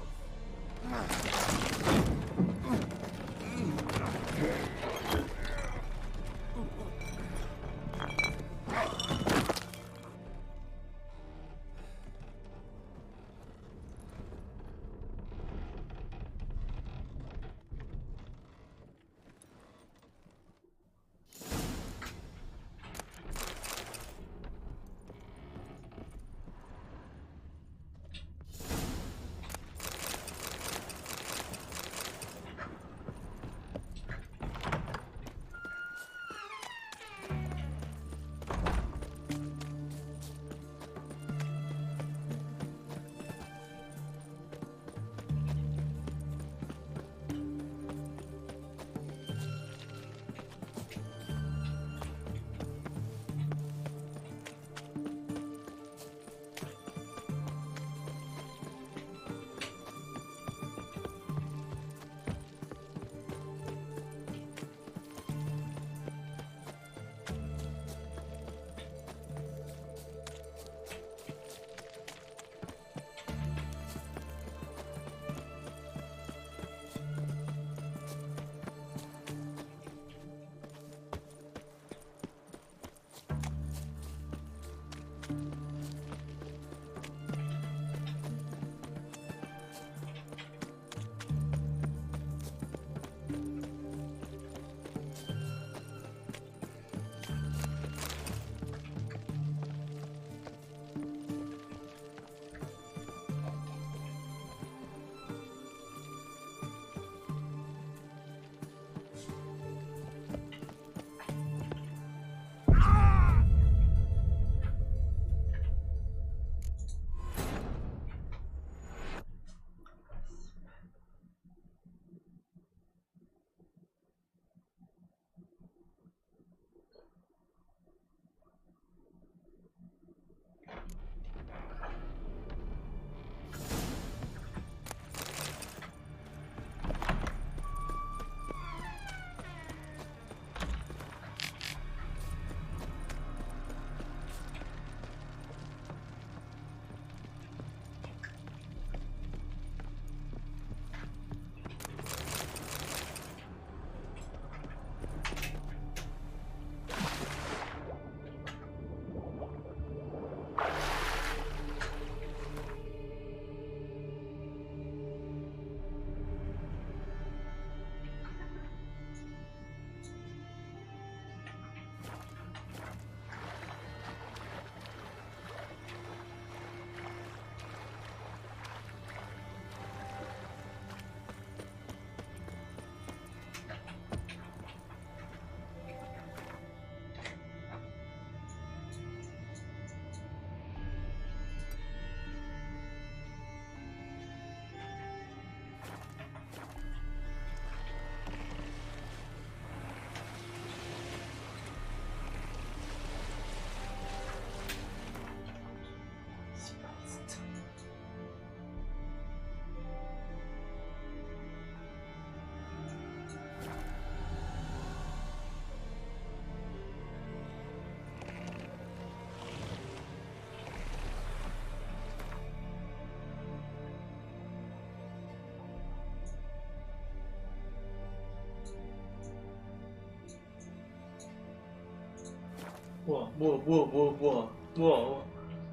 [SPEAKER 11] 뭐야.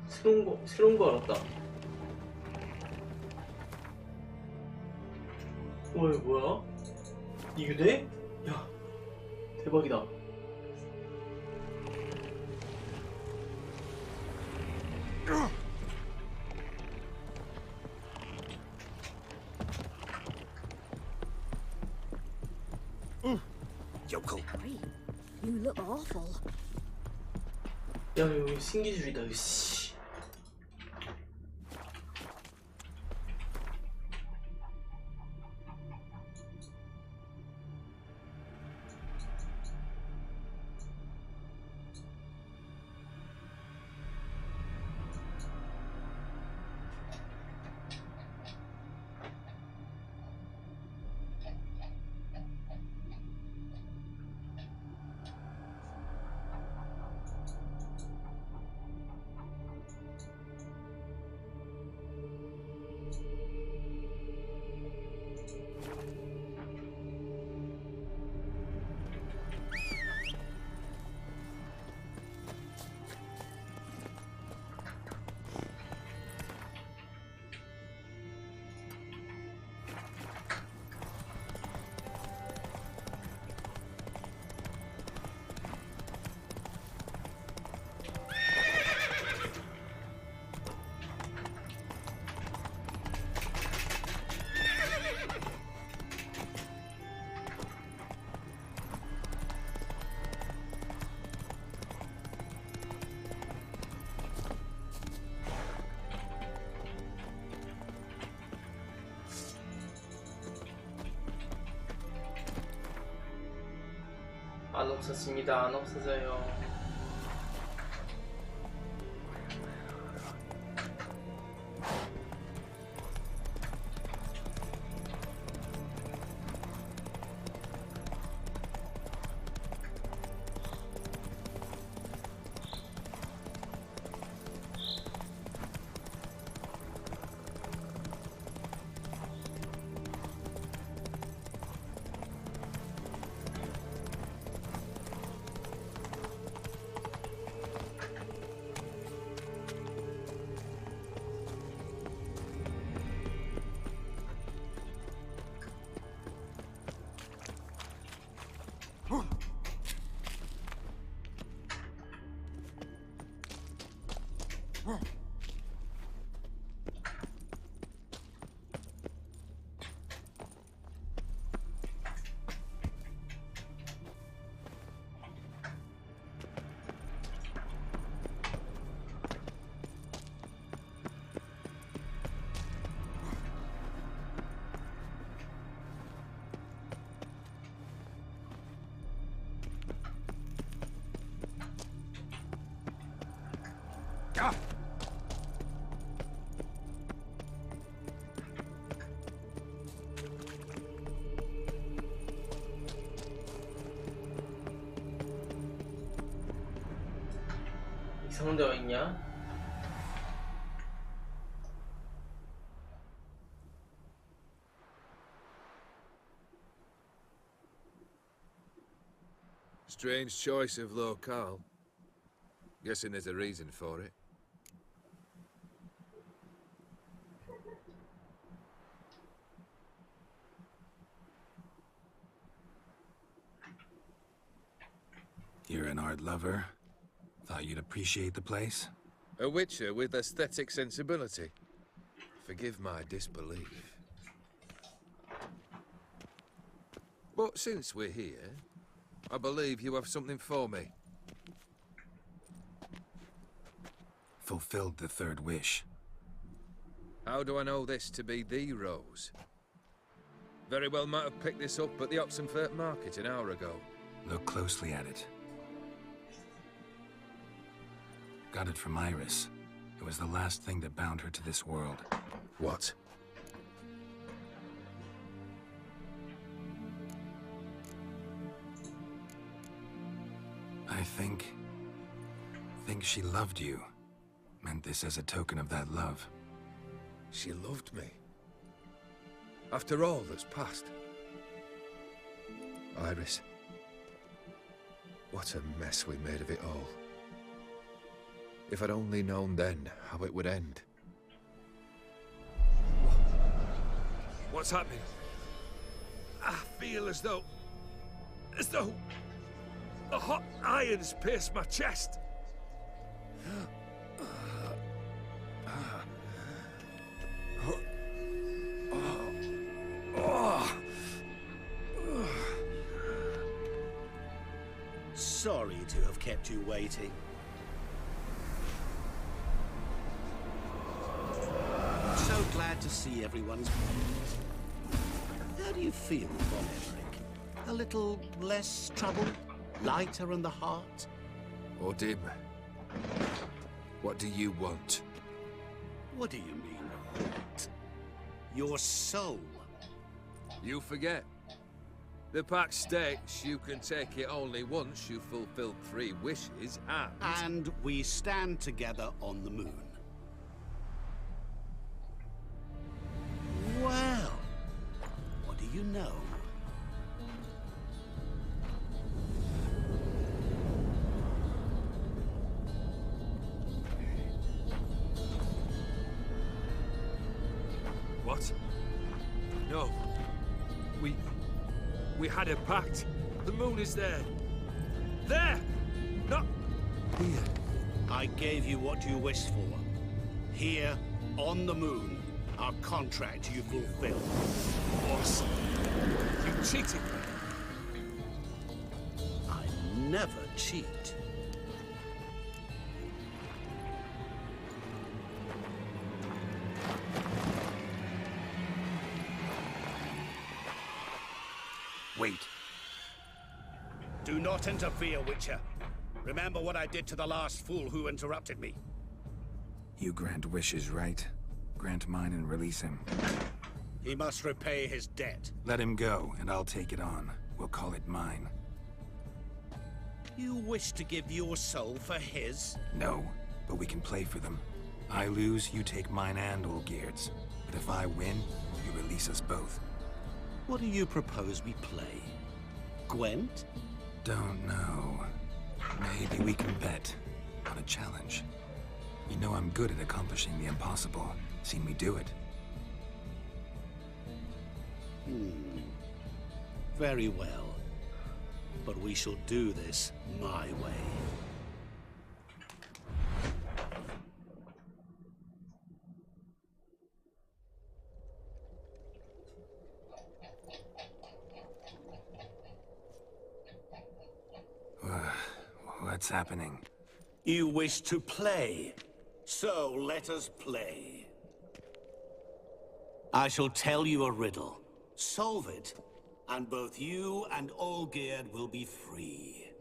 [SPEAKER 11] 새로운 거 알았다. 이거 뭐야? 이게 돼? 야, 대박이다.
[SPEAKER 4] Yokel. You look awful.
[SPEAKER 11] 야, 여기 신기술이다, 씨. 안 없었습니다. 안 없어져요. 이상한 데가 있냐?
[SPEAKER 21] Strange choice of locale. Guessing there's a reason for it.
[SPEAKER 2] You're an art lover. Thought you'd appreciate the place?
[SPEAKER 21] A witcher with aesthetic sensibility. Forgive my disbelief. But since we're here, I believe you have something for me.
[SPEAKER 2] Fulfilled the third wish.
[SPEAKER 21] How do I know this to be the rose? Very well might have picked this up at the Oxenfurt market an hour ago.
[SPEAKER 2] Look closely at it. Got it from Iris. It was the last thing that bound her to this world.
[SPEAKER 21] What?
[SPEAKER 2] I think she loved you. Meant this as a token of that love.
[SPEAKER 21] She loved me. After all that's passed. Iris. What a mess we made of it all. If I'd only known then how it would end. What's happening? I feel as though a hot iron's pierced my chest.
[SPEAKER 15] Sorry to have kept you waiting. So glad to see everyone's pleased. How do you feel, Von Everett? A little less troubled? Lighter in the heart?
[SPEAKER 21] Odim, what do you want?
[SPEAKER 15] What do you mean, what? Your soul.
[SPEAKER 21] You forget. The pact states you can take it only once you fulfill 3 wishes,
[SPEAKER 15] And we stand together on the moon. Well, what do you know?
[SPEAKER 21] What? No. We had a pact. The moon is there. There! Not here.
[SPEAKER 15] I gave you what you wished for. Here, on the moon, our contract you fulfilled.
[SPEAKER 21] What? You cheated me.
[SPEAKER 15] I never cheat.
[SPEAKER 2] Wait.
[SPEAKER 15] Do not interfere, Witcher. Remember what I did to the last fool who interrupted me.
[SPEAKER 2] You grant wishes, right? Grant mine and release him.
[SPEAKER 15] He must repay his debt.
[SPEAKER 2] Let him go, and I'll take it on. We'll call it mine.
[SPEAKER 15] You wish to give your soul for his?
[SPEAKER 2] No, but we can play for them. I lose, you take mine and Olgierd's. But if I win, you release us both.
[SPEAKER 15] What do you propose we play? Gwent?
[SPEAKER 2] Don't know. Maybe we can bet on a challenge. You know I'm good at accomplishing the impossible. Seen me do it.
[SPEAKER 15] Very well. But we shall do this my way.
[SPEAKER 2] What's happening?
[SPEAKER 15] You wish to play, so let us play. I shall tell you a riddle. Solve it, and both you and Olgierd will be free.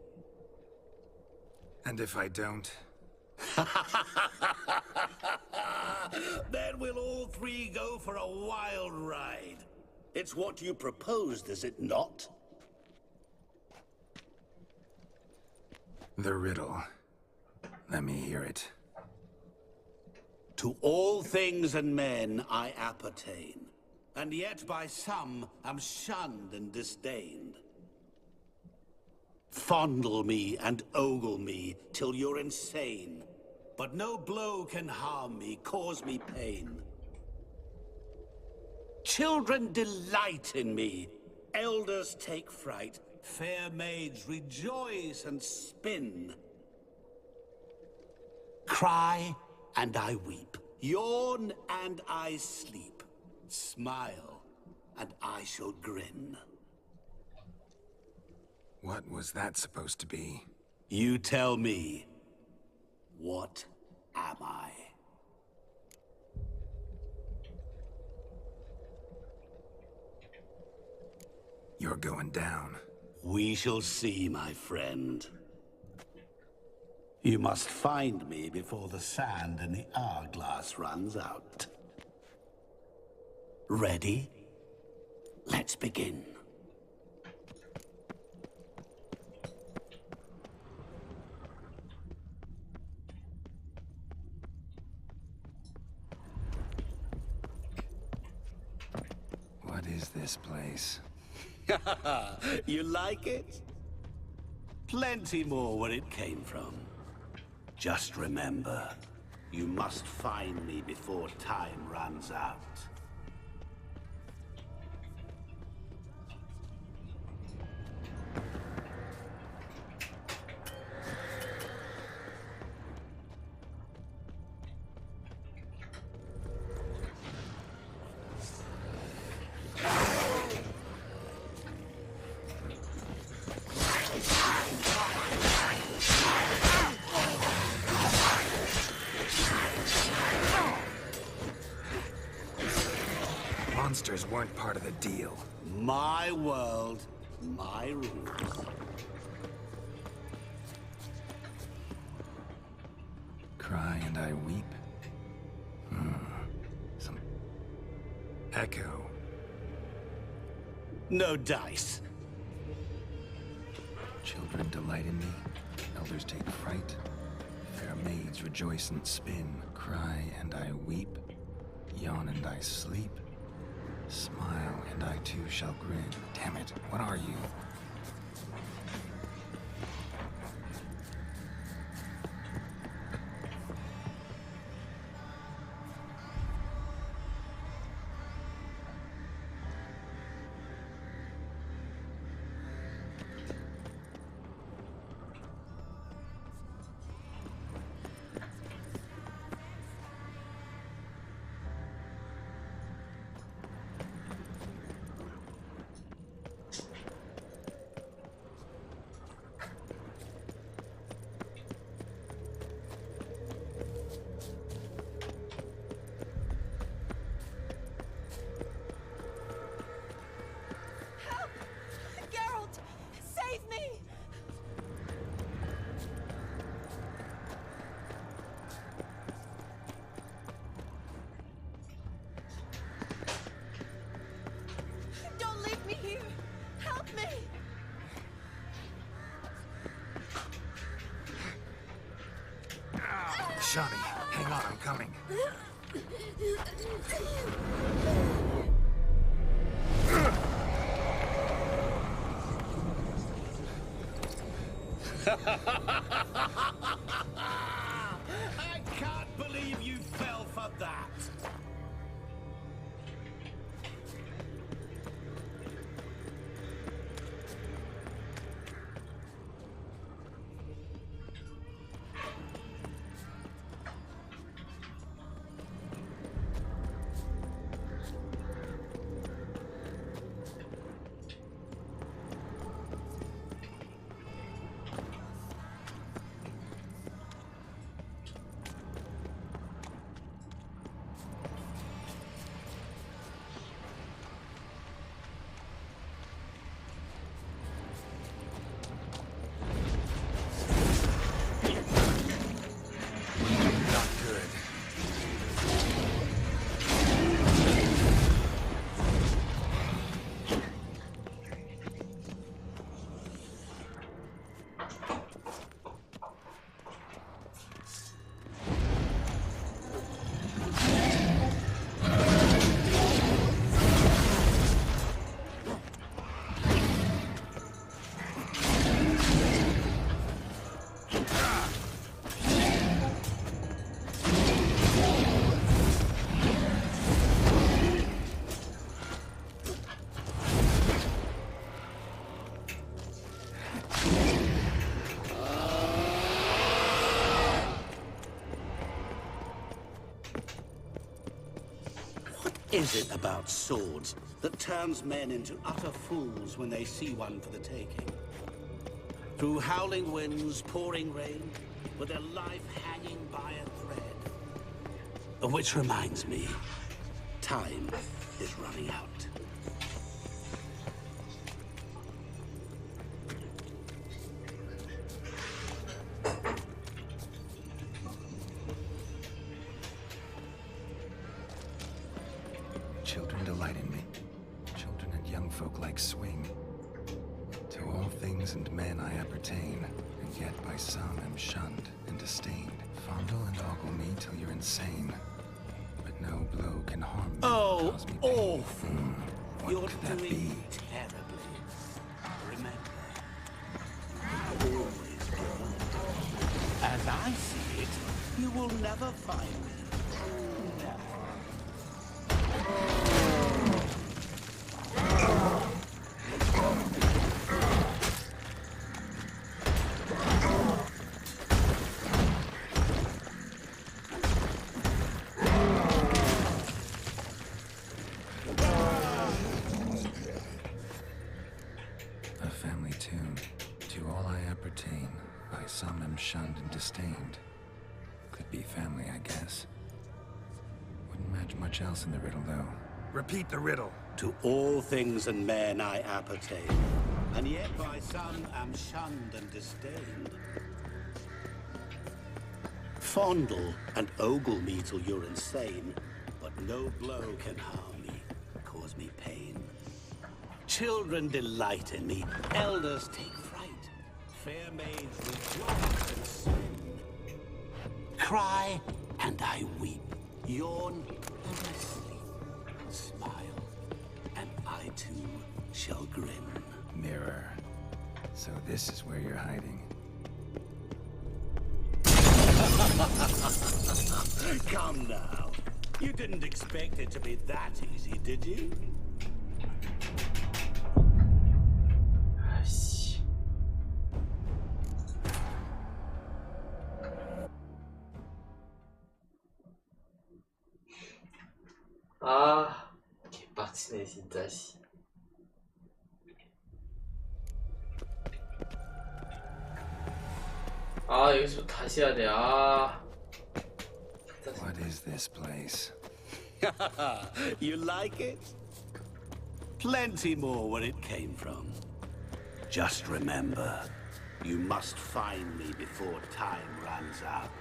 [SPEAKER 2] And if I don't?
[SPEAKER 15] Then we'll all 3 go for a wild ride. It's what you proposed, is it not?
[SPEAKER 2] The riddle. Let me hear it.
[SPEAKER 15] To all things and men I appertain, and yet by some am shunned and disdained. Fondle me and ogle me till you're insane, but no blow can harm me, cause me pain. Children delight in me, elders take fright, fair maids rejoice and spin. Cry and I weep, yawn and I sleep, smile and I shall grin.
[SPEAKER 2] What was that supposed to be?
[SPEAKER 15] You tell me, what am I?
[SPEAKER 2] You're going down.
[SPEAKER 15] We shall see, my friend. You must find me before the sand in the hourglass runs out. Ready? Let's begin.
[SPEAKER 2] What is this place?
[SPEAKER 15] You like it? Plenty more where it came from. Just remember, you must find me before time runs out.
[SPEAKER 2] Monsters weren't part of the deal.
[SPEAKER 15] My world, my rules.
[SPEAKER 2] Cry and I weep. Some echo.
[SPEAKER 15] No dice.
[SPEAKER 2] Children delight in me. Elders take fright. Fair maids rejoice and spin. Cry and I weep. Yawn and I sleep. Smile, and I too shall grin. Damn it, what are you? Shani, hang on, I'm coming.
[SPEAKER 15] I can't believe you fell for that. Is it about swords that turns men into utter fools when they see one for the taking? Through howling winds, pouring rain, with their life hanging by a thread. Which reminds me, time is running out.
[SPEAKER 2] Children delight in me. Children and young folk like swing. To all things and men I appertain, and yet by some am shunned and disdained. Fondle and ogle me till you're insane, but no blow can harm me.
[SPEAKER 15] Oh,
[SPEAKER 2] cause me
[SPEAKER 15] awful!
[SPEAKER 2] What
[SPEAKER 15] You're
[SPEAKER 2] could that
[SPEAKER 15] doing
[SPEAKER 2] be?
[SPEAKER 15] terribly. Remember, you're always good. And As I see it, you will never find me. Never.
[SPEAKER 2] A family tune. To all I appertain, by some am shunned and disdained. Could be family, I guess. Wouldn't match much else in the riddle, though.
[SPEAKER 22] Repeat the riddle.
[SPEAKER 15] To all things and men I appertain, and yet by some am shunned and disdained. Fondle and ogle me till you're insane, but no blow can harm me, cause me pain. Children delight in me, elders take fright, fair maids rejoice and swim. Cry and I weep, yawn and I sleep, smile and I too shall grin.
[SPEAKER 2] Mirror. So this is where you're hiding.
[SPEAKER 15] Come now. You didn't expect it to be that easy, did you?
[SPEAKER 11] 아, 개빡치네 진짜 씨. 아, 여기서 다시 해야 돼. 아.
[SPEAKER 2] What is this place?
[SPEAKER 15] You like it? Plenty more where it came from. Just remember, you must find me before time runs out.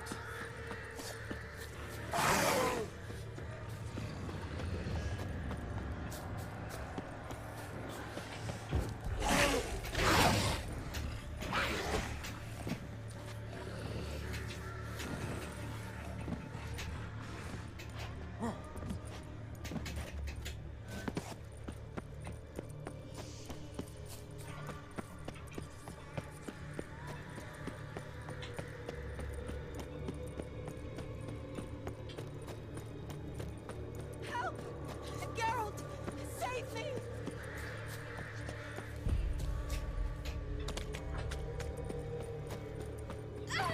[SPEAKER 4] Help! Geralt! Save me!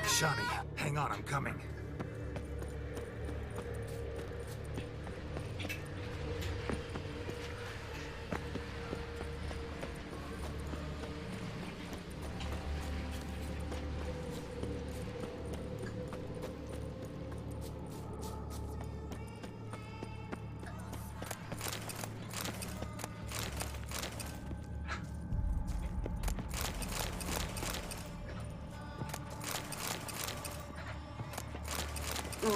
[SPEAKER 22] Shani, hang on, I'm coming.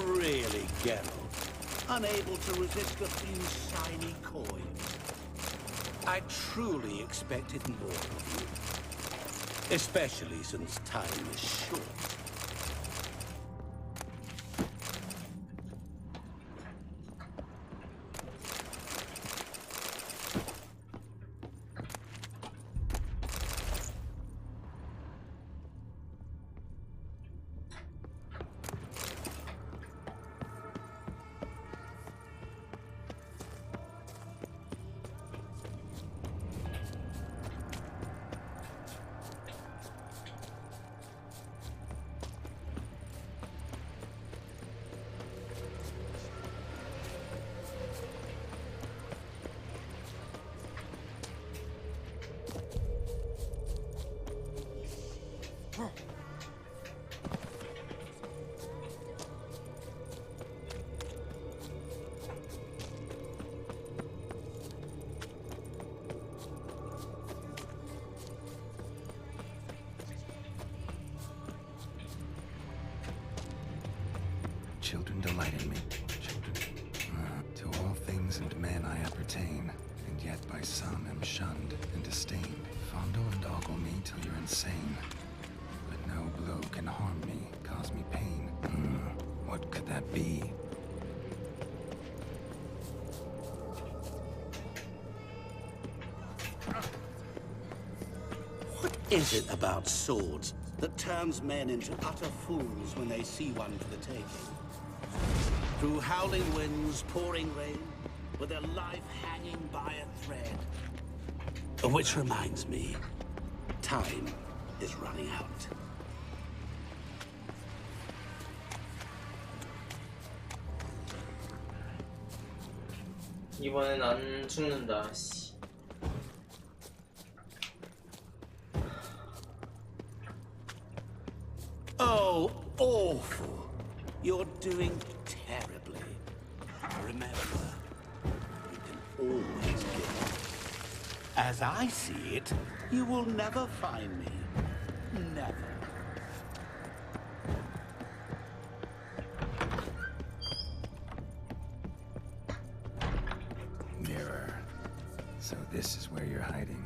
[SPEAKER 15] Really, Geralt? Unable to resist a few shiny coins? I truly expected more of you. Especially since time is short.
[SPEAKER 2] Children delight in me. Children. To all things and men I appertain, and yet by some am shunned and disdained. Fondle and ogle me till you're insane. But no blow can harm me, cause me pain. What could that be?
[SPEAKER 15] What is it about swords that turns men into utter fools when they see one for the taking. Through howling winds, pouring rain, with their life hanging by a thread. Which reminds me, time is running out.
[SPEAKER 11] 이번엔 안 죽는다. 씨.
[SPEAKER 15] Oh, awful. You're doing terribly. Remember, you can always give up. As I see it, you will never find me. Never.
[SPEAKER 2] Mirror. So this is where you're hiding.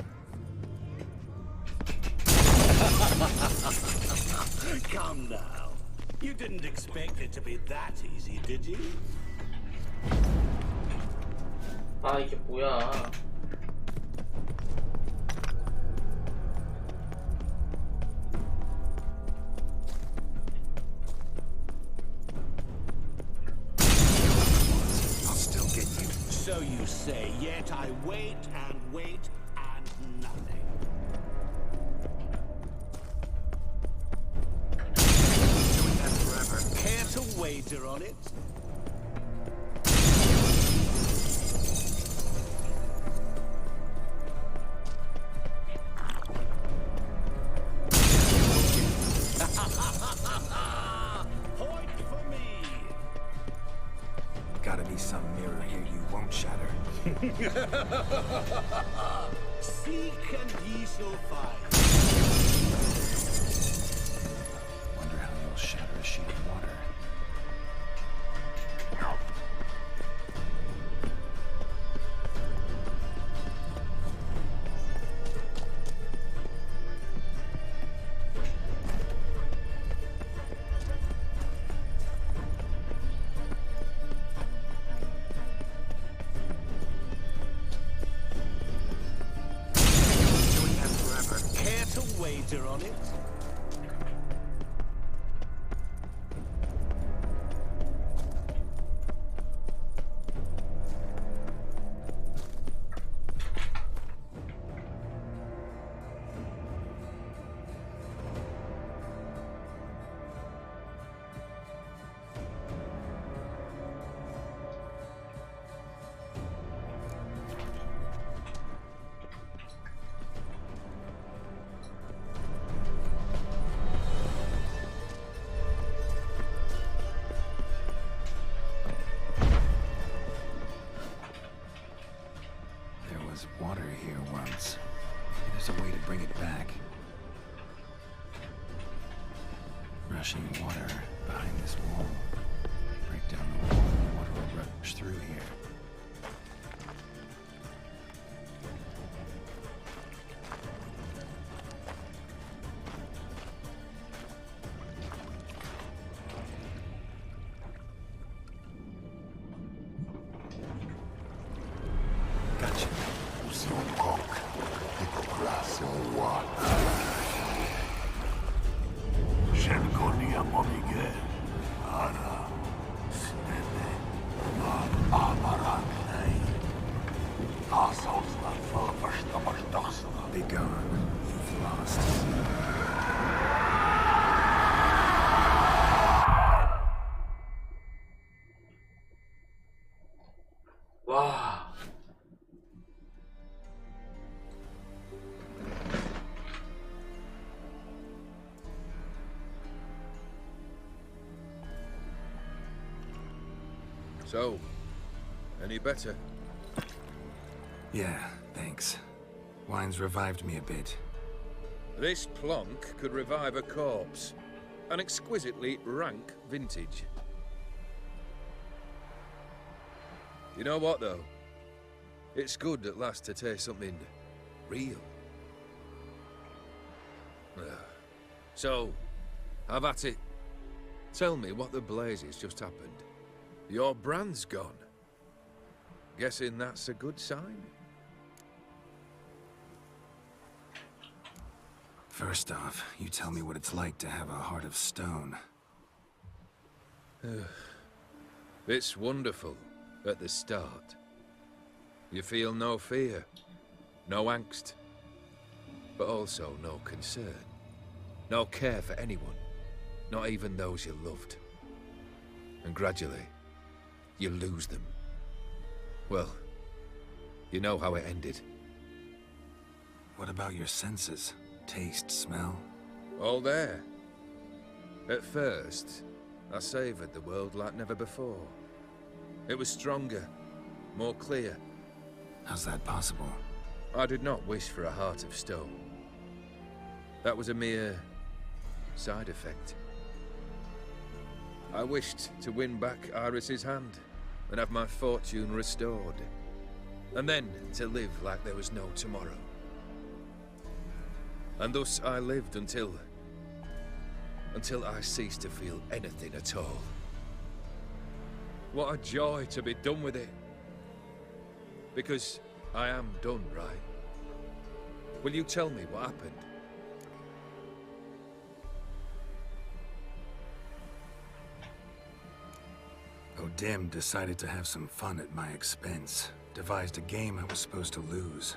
[SPEAKER 15] Come now. You didn't expect it to be that easy, did you?
[SPEAKER 11] 아, 이게 뭐야?
[SPEAKER 15] I'll still get you. So you say, yet I wait and wait and nothing. Doing that forever. Care to wager on it? Point for me.
[SPEAKER 2] Gotta be some mirror here you won't shatter.
[SPEAKER 15] Seek and ye shall find.
[SPEAKER 2] Wonder how you'll shatter a sheet of water.
[SPEAKER 15] Doing that forever. Care to wager on it?
[SPEAKER 2] There was water here once. Maybe there's a way to bring it back. Rushing water behind this wall. Break down the wall and water will rush through here. Gotcha. Be gone. You've lost.
[SPEAKER 11] 와.
[SPEAKER 21] So, any better?
[SPEAKER 2] Yeah, thanks. Wine's revived me a bit.
[SPEAKER 21] This plonk could revive a corpse. An exquisitely rank vintage. You know what, though? It's good at last to taste something real. So, have at it. Tell me what the blazes just happened. Your brand's gone. Guessing that's a good sign?
[SPEAKER 2] First off, you tell me what it's like to have a heart of stone.
[SPEAKER 21] It's wonderful at the start. You feel no fear, no angst, but also no concern, no care for anyone, not even those you loved. And gradually, you lose them. Well, you know how it ended.
[SPEAKER 2] What about your senses? Taste, smell?
[SPEAKER 21] All there. At first, I savoured the world like never before. It was stronger, more clear.
[SPEAKER 2] How's that possible?
[SPEAKER 21] I did not wish for a heart of stone. That was a mere side effect. I wished to win back Iris's hand and have my fortune restored. And then to live like there was no tomorrow. And thus I lived until I ceased to feel anything at all. What a joy to be done with it. Because I am done, right? Will you tell me what happened?
[SPEAKER 2] O'Dim decided to have some fun at my expense. Devised a game I was supposed to lose.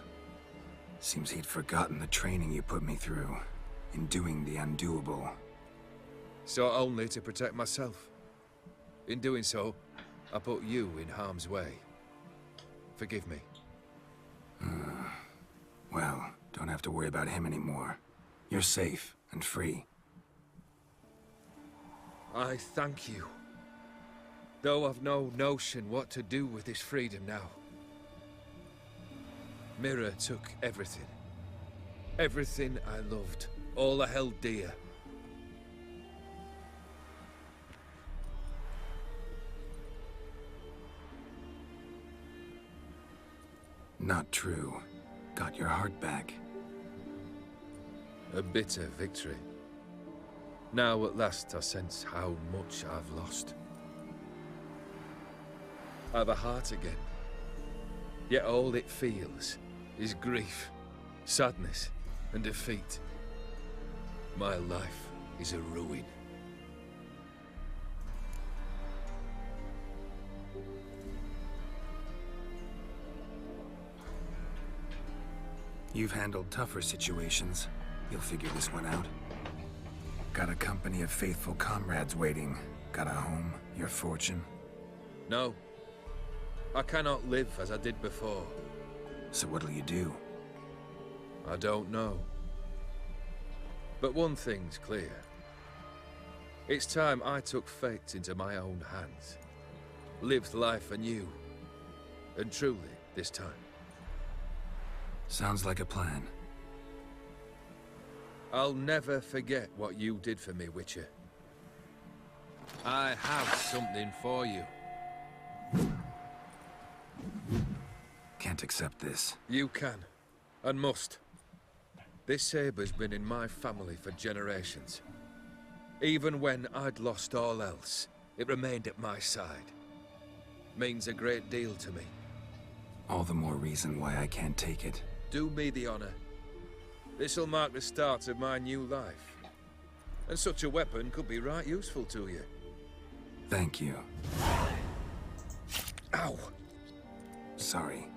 [SPEAKER 2] Seems he'd forgotten the training you put me through in doing the undoable.
[SPEAKER 21] Sought only to protect myself. In doing so, I put you in harm's way. Forgive me.
[SPEAKER 2] Well, don't have to worry about him anymore. You're safe and free.
[SPEAKER 21] I thank you. Though I've no notion what to do with this freedom now. Mira took everything. Everything I loved. All I held dear.
[SPEAKER 2] Not true. Got your heart back.
[SPEAKER 21] A bitter victory. Now at last I sense how much I've lost. I've a heart again. Yet all it feels is grief, sadness, and defeat. My life is a ruin.
[SPEAKER 2] You've handled tougher situations. You'll figure this one out. Got a company of faithful comrades waiting. Got a home, your fortune.
[SPEAKER 21] No. I cannot live as I did before.
[SPEAKER 2] So what'll you do?
[SPEAKER 21] I don't know. But one thing's clear. It's time I took fate into my own hands. Lived life anew. And truly, this time.
[SPEAKER 2] Sounds like a plan.
[SPEAKER 21] I'll never forget what you did for me, Witcher. I have something for you.
[SPEAKER 2] Can't accept this.
[SPEAKER 21] You can, and must. This sabre's been in my family for generations. Even when I'd lost all else, it remained at my side. Means a great deal to me.
[SPEAKER 2] All the more reason why I can't take it.
[SPEAKER 21] Do me the honor. This'll mark the start of my new life. And such a weapon could be right useful to you.
[SPEAKER 2] Thank you.
[SPEAKER 21] Ow!
[SPEAKER 2] Sorry.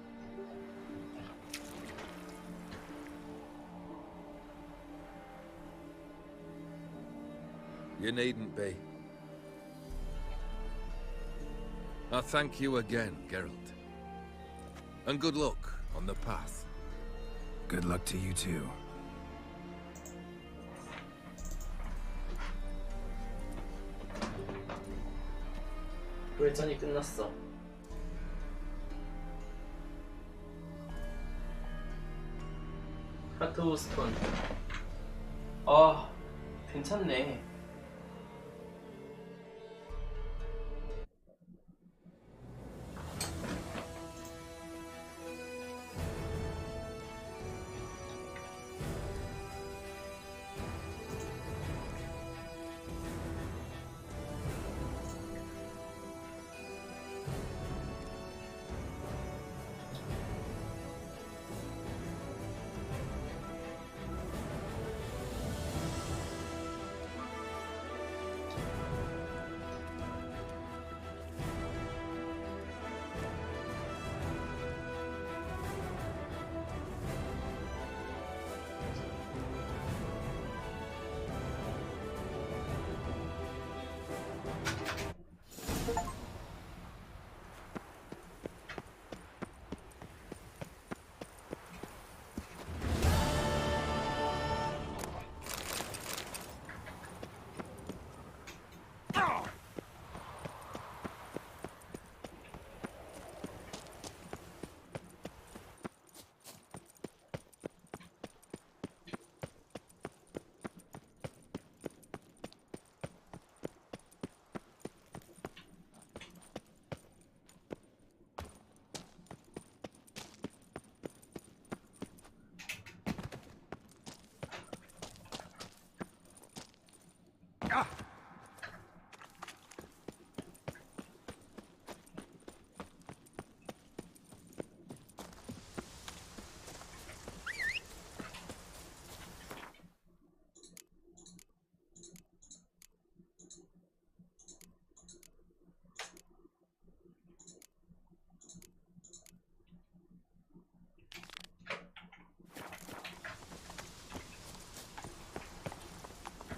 [SPEAKER 21] You needn't be. I thank you again, Geralt. And good luck on the path.
[SPEAKER 2] Good luck to you too.
[SPEAKER 11] 교회전이 끝났어. 하트호스턴. 아, 괜찮네.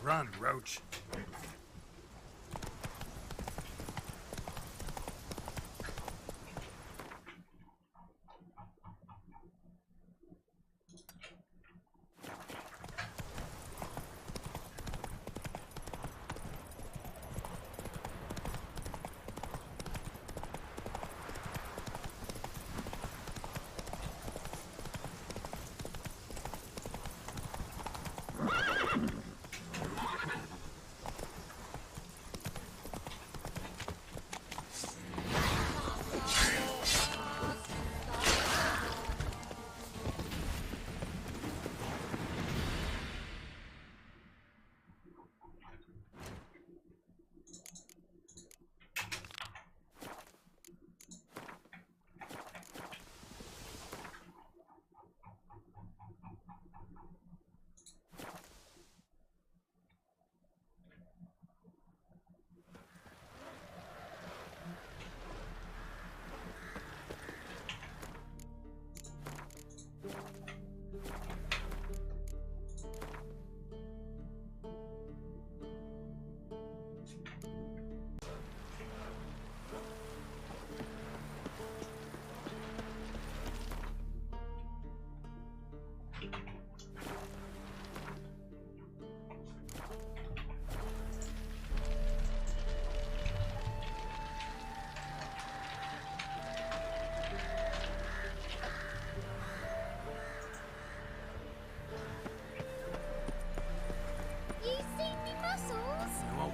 [SPEAKER 2] Run, Roach.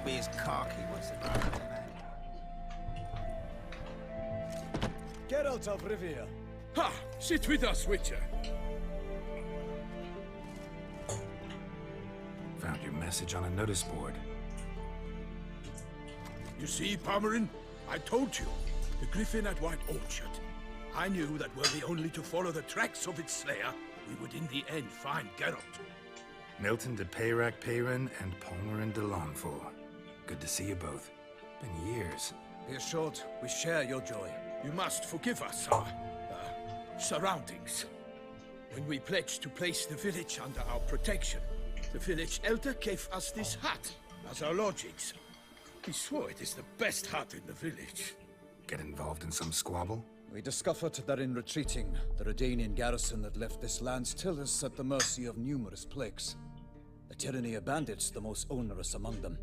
[SPEAKER 14] Be as cocky once the battle
[SPEAKER 7] Geralt of Rivia.
[SPEAKER 12] Ha! Sit with us, Witcher.
[SPEAKER 2] Found your message on a notice board.
[SPEAKER 12] You see, Pomeran? I told you. The griffin at White Orchard. I knew that were we only to follow the tracks of its slayer, we would in the end find Geralt.
[SPEAKER 2] Milton de Peyrac Peyran and Pomeran de Longful. Good to see you both. Been years.
[SPEAKER 7] Be assured, we share your joy.
[SPEAKER 12] You must forgive us our surroundings. When we pledged to place the village under our protection, the village elder gave us this hut as our lodgings. He swore it is the best hut in the village.
[SPEAKER 2] Get involved in some squabble?
[SPEAKER 7] We discovered that in retreating, the Redanian garrison that left this land still is at the mercy of numerous plagues. The tyranny of bandits the most onerous among them.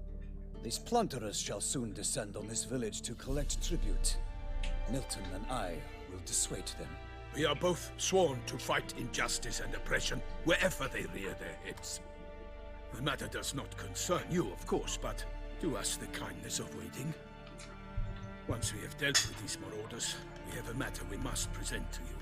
[SPEAKER 7] These plunderers shall soon descend on this village to collect tribute. Milton and I will dissuade them.
[SPEAKER 12] We are both sworn to fight injustice and oppression wherever they rear their heads. The matter does not concern you, of course, but do us the kindness of waiting. Once we have dealt with these marauders, we have a matter we must present to you.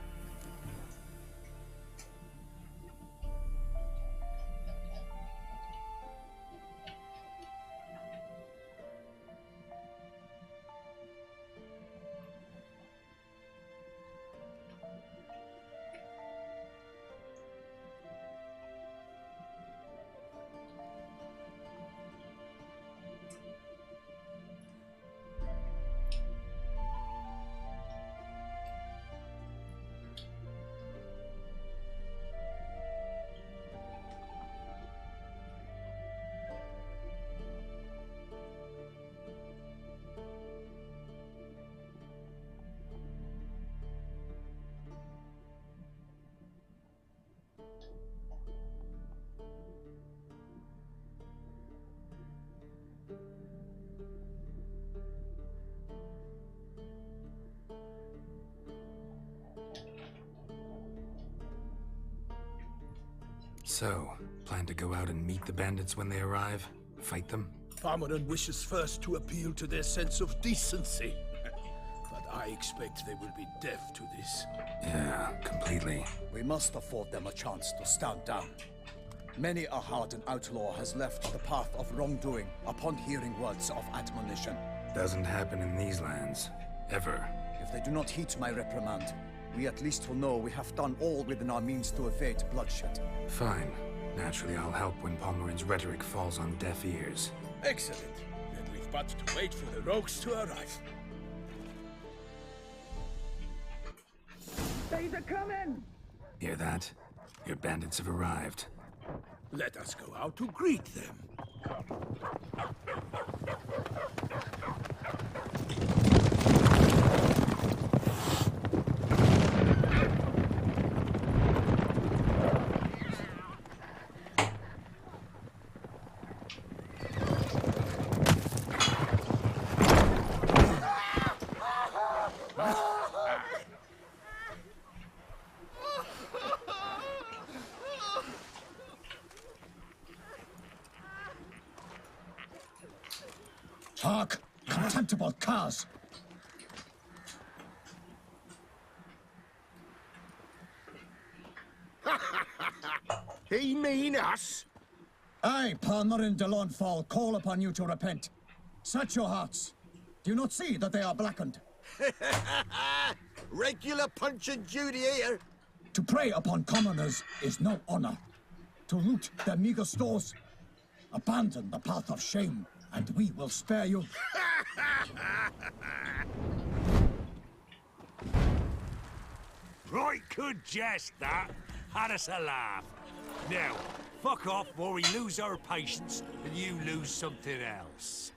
[SPEAKER 2] So, plan to go out and meet the bandits when they arrive? Fight them?
[SPEAKER 12] Pomeran wishes first to appeal to their sense of decency. But I expect they will be deaf to this.
[SPEAKER 2] Yeah, completely.
[SPEAKER 7] We must afford them a chance to stand down. Many a hardened outlaw has left the path of wrongdoing upon hearing words of admonition.
[SPEAKER 2] Doesn't happen in these lands. Ever.
[SPEAKER 7] If they do not heed my reprimand, we at least will know we have done all within our means to evade bloodshed.
[SPEAKER 2] Fine. Naturally, I'll help when Pomeran's rhetoric falls on deaf ears.
[SPEAKER 12] Excellent. Then we've but to wait for the rogues to arrive.
[SPEAKER 6] They're coming!
[SPEAKER 2] Hear that? Your bandits have arrived.
[SPEAKER 12] Let us go out to greet them.
[SPEAKER 6] Hark! Contemptible curs!
[SPEAKER 14] He mean us?
[SPEAKER 6] I, Palmerin de Lawnfall, call upon you to repent. Set your hearts. Do you not see that they are blackened?
[SPEAKER 14] Regular Punch and Judy here.
[SPEAKER 6] To prey upon commoners is no honor. To loot their meager stores, abandon the path of shame, and we will spare you.
[SPEAKER 1] Right good jest, that. Had us a laugh. Now, fuck off before we lose our patience and you lose something else.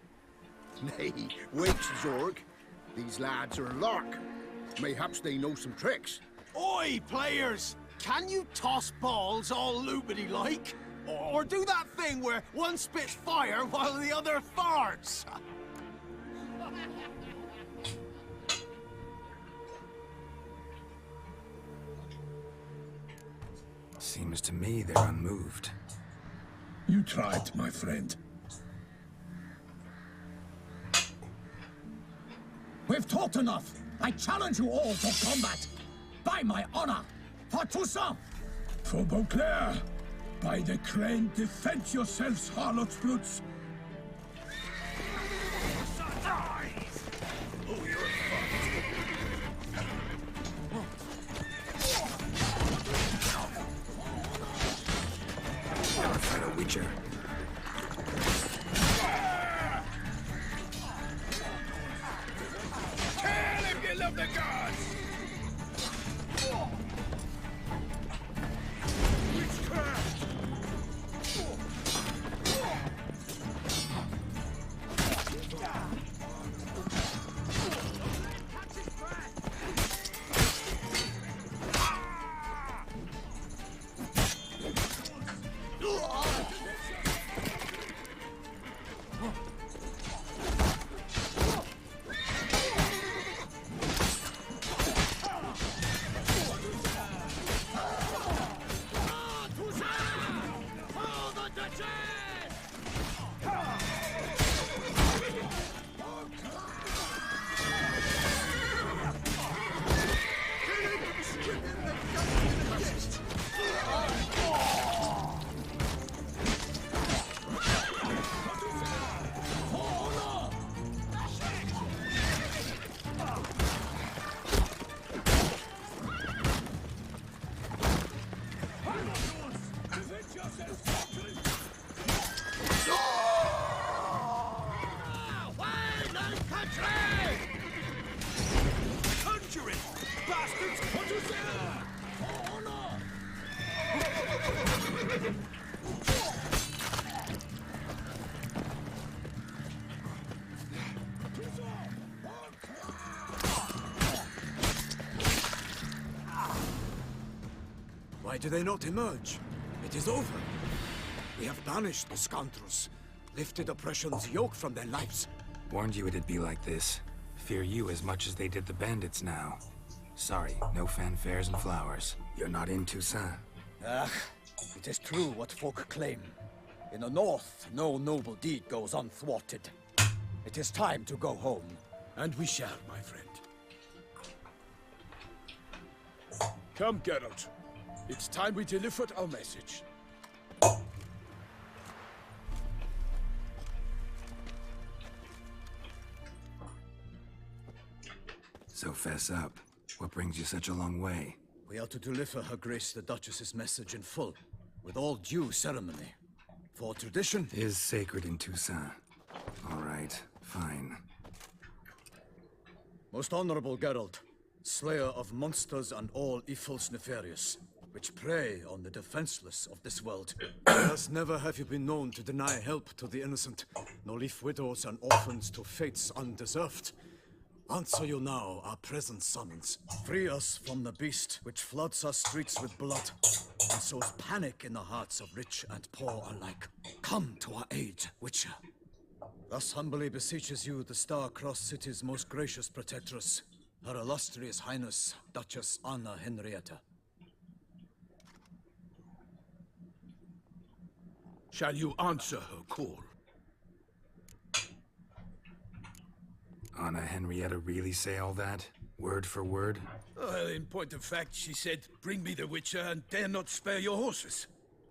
[SPEAKER 14] Nay, wait, Zorg. These lads are a lark. Mayhaps they know some tricks.
[SPEAKER 5] Oi, players! Can you toss balls all loopity-like? Or do that thing where one spits fire while the other farts?
[SPEAKER 2] Seems to me they're unmoved.
[SPEAKER 6] You tried, my friend. We've talked enough. I challenge you all to combat. By my honor, for Toussaint! For Beauclair! By the crane, defend yourselves, harlots brutes!
[SPEAKER 1] Oh, you're
[SPEAKER 2] Never fight a witcher.
[SPEAKER 12] Kill if you love the gods! Witchcraft!
[SPEAKER 7] Why do they not emerge? It is over. We have banished the scoundrels, lifted oppression's yoke from their lives.
[SPEAKER 2] Warned you it'd be like this. Fear you as much as they did the bandits now. Sorry, no fanfares and flowers. You're not in Toussaint.
[SPEAKER 7] Ah, it is true what folk claim. In the north, no noble deed goes unthwarted. It is time to go home.
[SPEAKER 12] And we shall, my friend. Come, Geralt. It's time we delivered our message.
[SPEAKER 2] So fess up. What brings you such a long way?
[SPEAKER 7] We are to deliver Her Grace the Duchess's message in full, with all due ceremony. For tradition
[SPEAKER 2] is sacred in Toussaint. All right, fine.
[SPEAKER 7] Most honorable Geralt, slayer of monsters and all evils nefarious, which prey on the defenseless of this world. Thus never have you been known to deny help to the innocent, nor leave widows and orphans to fates undeserved. Answer you now our present summons. Free us from the beast which floods our streets with blood, and sows panic in the hearts of rich and poor alike. Come to our aid, Witcher. Thus humbly beseeches you the Star-Crossed City's most gracious protectress, Her Illustrious Highness, Duchess Anna Henrietta.
[SPEAKER 12] Shall you answer her call?
[SPEAKER 2] Anna Henrietta really say all that? Word for word?
[SPEAKER 12] In point of fact, she said, bring me the Witcher and dare not spare your horses.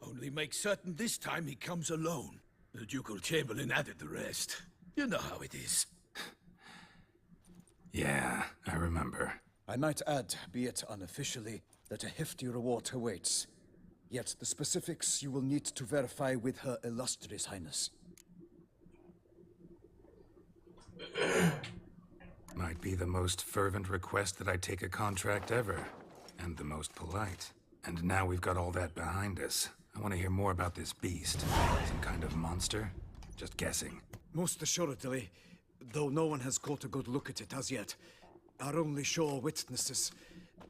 [SPEAKER 12] Only make certain this time he comes alone. The Ducal Chamberlain added the rest. You know how it is.
[SPEAKER 2] Yeah, I remember.
[SPEAKER 7] I might add, be it unofficially, that a hefty reward awaits. Yet the specifics you will need to verify with Her Illustrious Highness.
[SPEAKER 2] Might be the most fervent request that I take a contract ever. And the most polite. And now we've got all that behind us. I want to hear more about this beast. Some kind of monster? Just guessing.
[SPEAKER 7] Most assuredly, though no one has caught a good look at it as yet. Our only sure witnesses.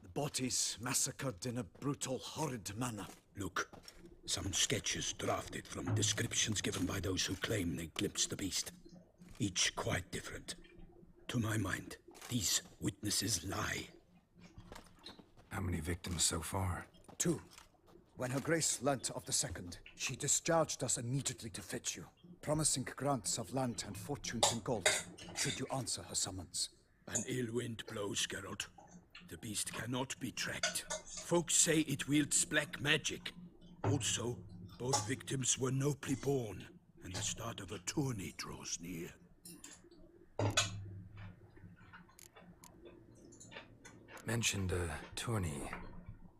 [SPEAKER 7] The bodies massacred in a brutal, horrid manner.
[SPEAKER 12] Look, some sketches drafted from descriptions given by those who claim they glimpsed the beast. Each quite different. To my mind, these witnesses lie.
[SPEAKER 2] How many victims so far?
[SPEAKER 7] 2. When Her Grace learnt of the second, she discharged us immediately to fetch you, promising grants of land and fortunes in gold, should you answer her summons.
[SPEAKER 12] An ill wind blows, Geralt. The beast cannot be tracked. Folks say it wields black magic. Also, both victims were nobly born, and the start of a tourney draws near.
[SPEAKER 2] Mentioned a tourney.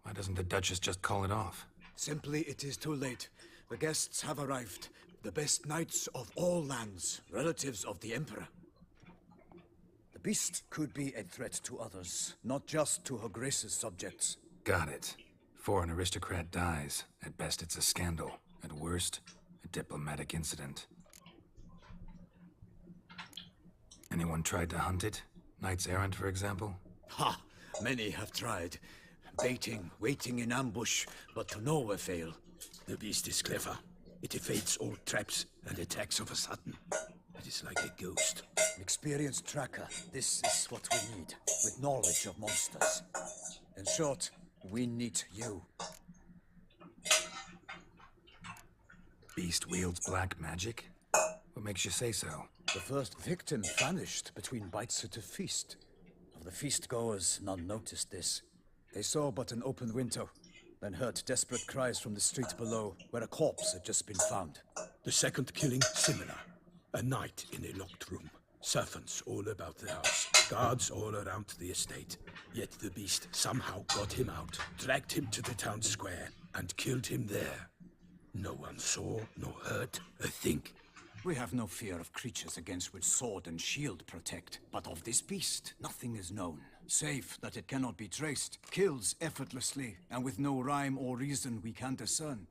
[SPEAKER 2] Why doesn't the Duchess just call it off?
[SPEAKER 7] Simply, it is too late. The guests have arrived. The best knights of all lands, relatives of the Emperor. The beast could be a threat to others, not just to Her Grace's subjects.
[SPEAKER 2] Got it. Before an aristocrat dies, at best it's a scandal. At worst, a diplomatic incident. Anyone tried to hunt it? Knights errant, for example?
[SPEAKER 7] Ha! Many have tried. Baiting, waiting in ambush, but to no avail.
[SPEAKER 12] The beast is clever. It evades all traps and attacks of a sudden. It is like a ghost.
[SPEAKER 7] An experienced tracker. This is what we need, with knowledge of monsters. In short, we need you.
[SPEAKER 2] Beast wields black magic? What makes you say so?
[SPEAKER 7] The first victim vanished between bites at a feast. Of the feast-goers, none noticed this. They saw but an open window, then heard desperate cries from the street below, where a corpse had just been found.
[SPEAKER 12] The second killing, similar. A knight in a locked room. Servants all about the house. Guards all around the estate. Yet the beast somehow got him out, dragged him to the town square, and killed him there. No one saw nor heard a thing.
[SPEAKER 7] We have no fear of creatures against which sword and shield protect. But of this beast, nothing is known. Save that it cannot be traced, kills effortlessly, and with no rhyme or reason we can discern.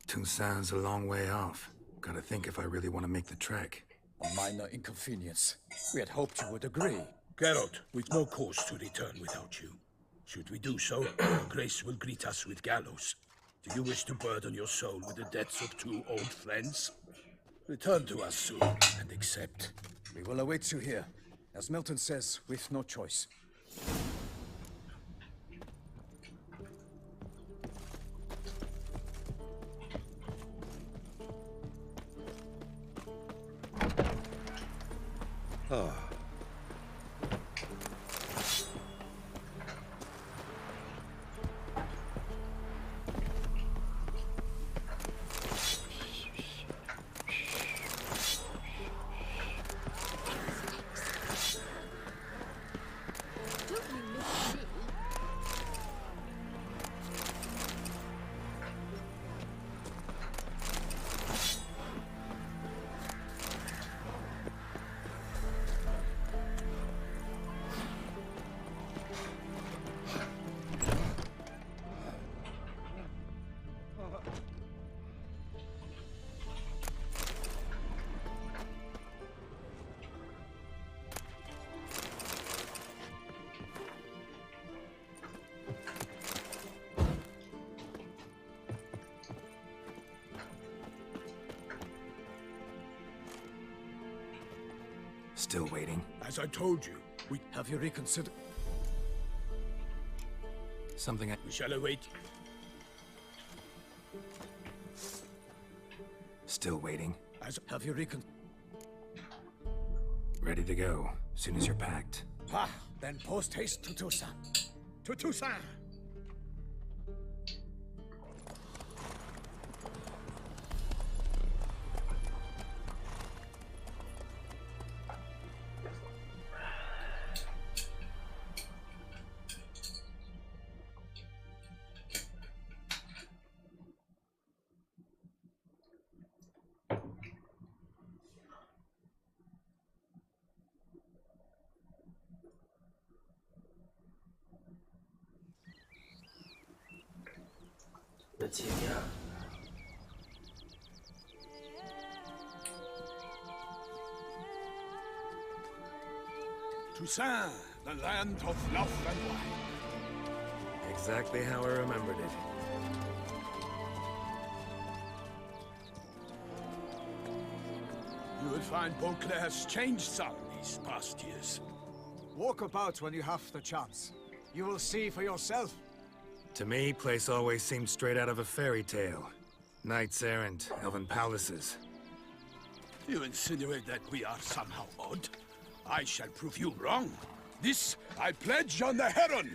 [SPEAKER 2] Toussaint's a long way off. Gotta think if I really want to make the trek.
[SPEAKER 7] A minor inconvenience. We had hoped you would agree.
[SPEAKER 12] Geralt, we've no cause to return without you. Should we do so, Her Grace will greet us with gallows. Do you wish to burden your soul with the deaths of 2 old friends? Return to us soon and accept.
[SPEAKER 7] We will await you here. As Milton says, with no choice.
[SPEAKER 21] Ah.
[SPEAKER 2] Still waiting.
[SPEAKER 12] As I told you,
[SPEAKER 7] Have you reconsidered?
[SPEAKER 2] Something
[SPEAKER 12] we shall await.
[SPEAKER 2] Still waiting.
[SPEAKER 7] Have you
[SPEAKER 2] Ready to go, soon as you're packed.
[SPEAKER 6] Ah, then post haste to Toussaint. To Toussaint!
[SPEAKER 11] 몇 집이야?
[SPEAKER 12] Toussaint, the land of love and wine.
[SPEAKER 2] Exactly how I remembered it.
[SPEAKER 12] You will find Beauclair's changed some these past years.
[SPEAKER 7] Walk about when you have the chance. You will see for yourself.
[SPEAKER 2] To me, place always seemed straight out of a fairy tale. Knights errant, elven palaces.
[SPEAKER 12] You insinuate that we are somehow odd? I shall prove you wrong. This I pledge on the Heron.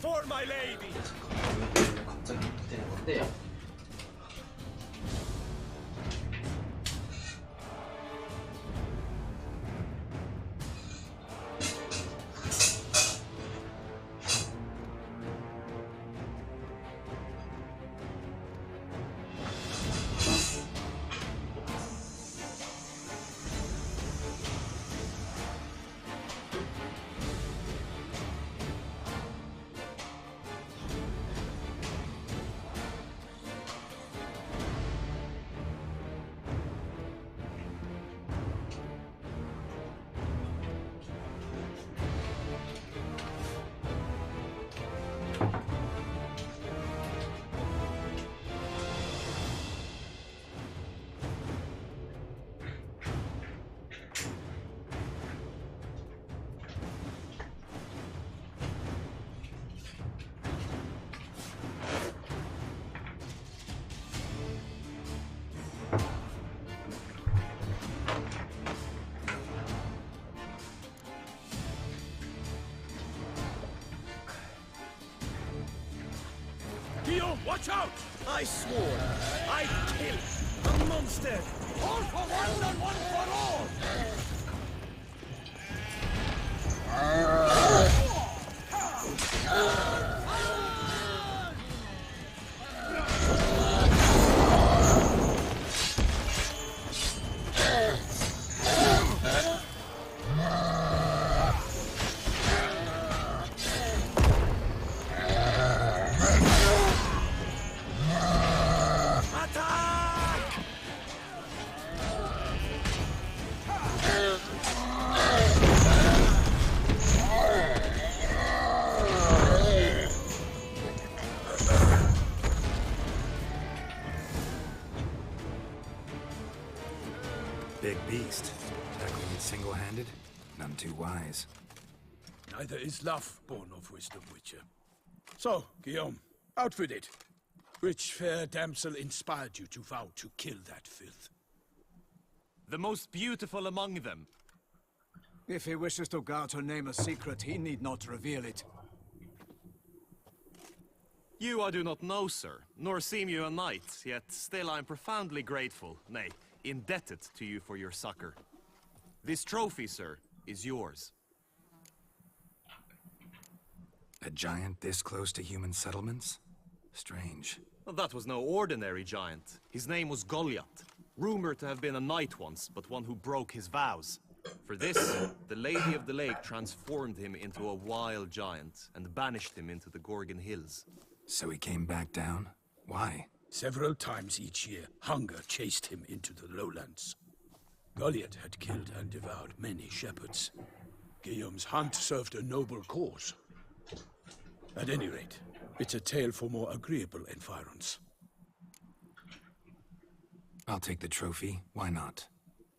[SPEAKER 18] For my lady!
[SPEAKER 11] 갑자기 되는 건데요.
[SPEAKER 18] Guillaume, watch out! I swore I'd kill a monster! All for one and one for all!
[SPEAKER 2] Big beast. Tackling it single-handed? None too wise.
[SPEAKER 12] Neither is love born of wisdom, Witcher. So, Guillaume, out with it. Which fair damsel inspired you to vow to kill that filth?
[SPEAKER 13] The most beautiful among them.
[SPEAKER 7] If he wishes to guard her name a secret, he need not reveal it.
[SPEAKER 13] You I do not know, sir, nor seem you a knight, yet still I am profoundly grateful, nay, indebted to you for your succor. This trophy, sir, is yours.
[SPEAKER 2] A giant this close to human settlements? Strange.
[SPEAKER 13] Well, that was no ordinary giant. His name was Goliath, rumored to have been a knight once, but one who broke his vows. For this, the Lady of the Lake transformed him into a wild giant and banished him into the Gorgon Hills.
[SPEAKER 2] So he came back down? Why?
[SPEAKER 12] Several times each year, hunger chased him into the lowlands. Goliath had killed and devoured many shepherds. Guillaume's hunt served a noble cause. At any rate, it's a tale for more agreeable environs.
[SPEAKER 2] I'll take the trophy. Why not?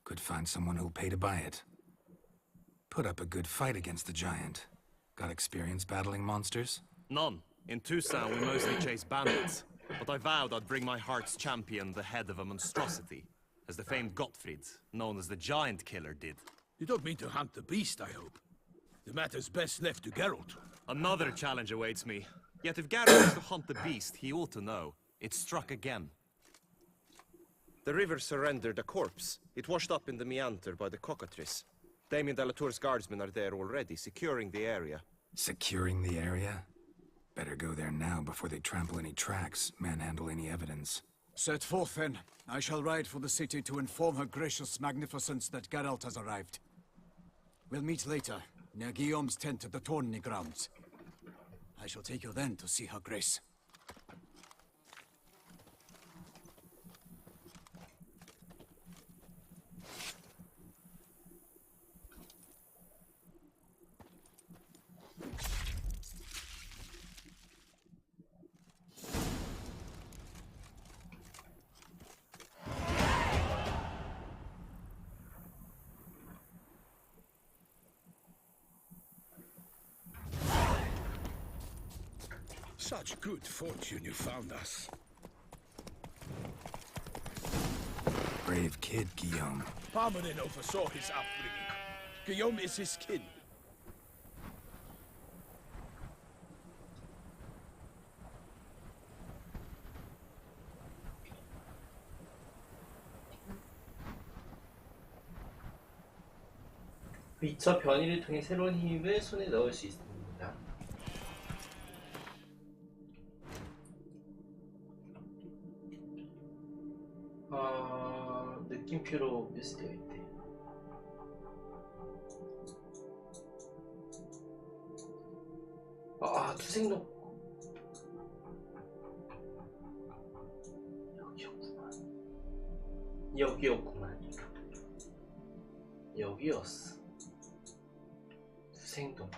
[SPEAKER 2] Could find someone who'll pay to buy it. Put up a good fight against the giant. Got experience battling monsters?
[SPEAKER 13] None. In Toussaint, we mostly chase bandits. But I vowed I'd bring my heart's champion the head of a monstrosity, as the famed Gottfried, known as the Giant Killer, did.
[SPEAKER 12] You don't mean to hunt the beast, I hope. The matter's best left to Geralt.
[SPEAKER 13] Another challenge awaits me. Yet if Geralt is to hunt the beast, he ought to know. It struck again. The river surrendered a corpse. It washed up in the meander by the cockatrice. Damien de la Tour's guardsmen are there already, securing the area.
[SPEAKER 2] Securing the area? Better go there now before they trample any tracks, manhandle any evidence.
[SPEAKER 7] Set forth, then. I shall ride for the city to inform her gracious magnificence that Geralt has arrived. We'll meet later, near Guillaume's tent at the Tourney grounds. I shall take you then to see her grace.
[SPEAKER 12] Such good fortune you found us.
[SPEAKER 2] Brave kid, Guillaume.
[SPEAKER 12] Parmanin oversaw his upbringing. Guillaume is his kin.
[SPEAKER 11] 위쳐 변이를 통해 새로운 힘을 손에 넣을 수 있습니다. 느낌표로 묘사되어 있대. 투생동 여기였구만. 여기였어. 투생동.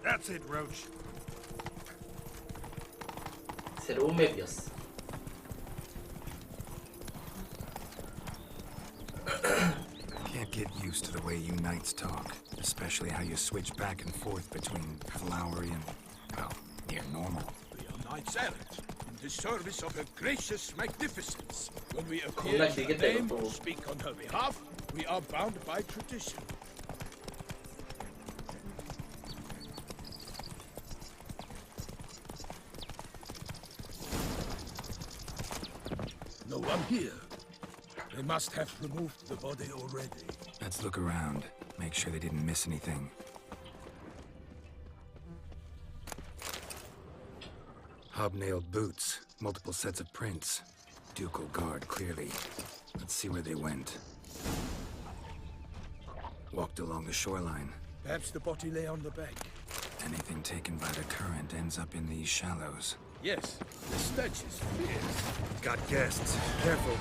[SPEAKER 12] That's it, Roach.
[SPEAKER 11] 새로운 맵이었어.
[SPEAKER 2] Can't get used to the way you knights talk, especially how you switch back and forth between flowery and, well, near normal.
[SPEAKER 12] We are knights errant, in the service of her gracious magnificence. When we appear in her name or speak on her behalf, we are bound by tradition. No one here. They must have removed the body already.
[SPEAKER 2] Let's look around. Make sure they didn't miss anything. Hobnailed boots. Multiple sets of prints. Ducal guard, clearly. Let's see where they went. Walked along the shoreline.
[SPEAKER 12] Perhaps the body lay on the bank.
[SPEAKER 2] Anything taken by the current ends up in these shallows.
[SPEAKER 12] Yes, the stench is fierce.
[SPEAKER 2] Got guests. Careful.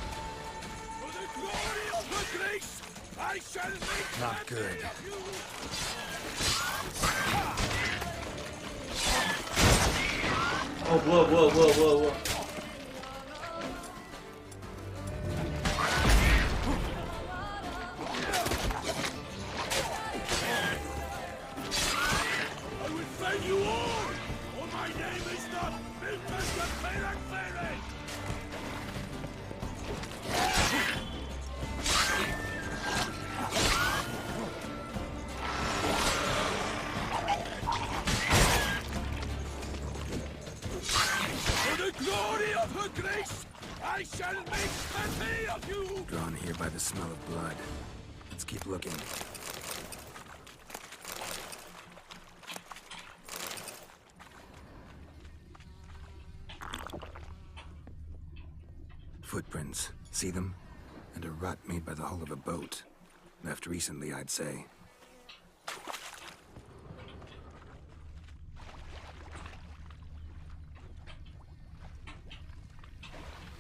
[SPEAKER 12] For the glory of her grace, I shall make
[SPEAKER 2] Not good.
[SPEAKER 11] 뭐야.
[SPEAKER 12] I will find you all, for my name is not built as the shall make plenty of you!
[SPEAKER 2] Drawn here by the smell of blood. Let's keep looking. Footprints. See them? And a rut made by the hull of a boat. Left recently, I'd say.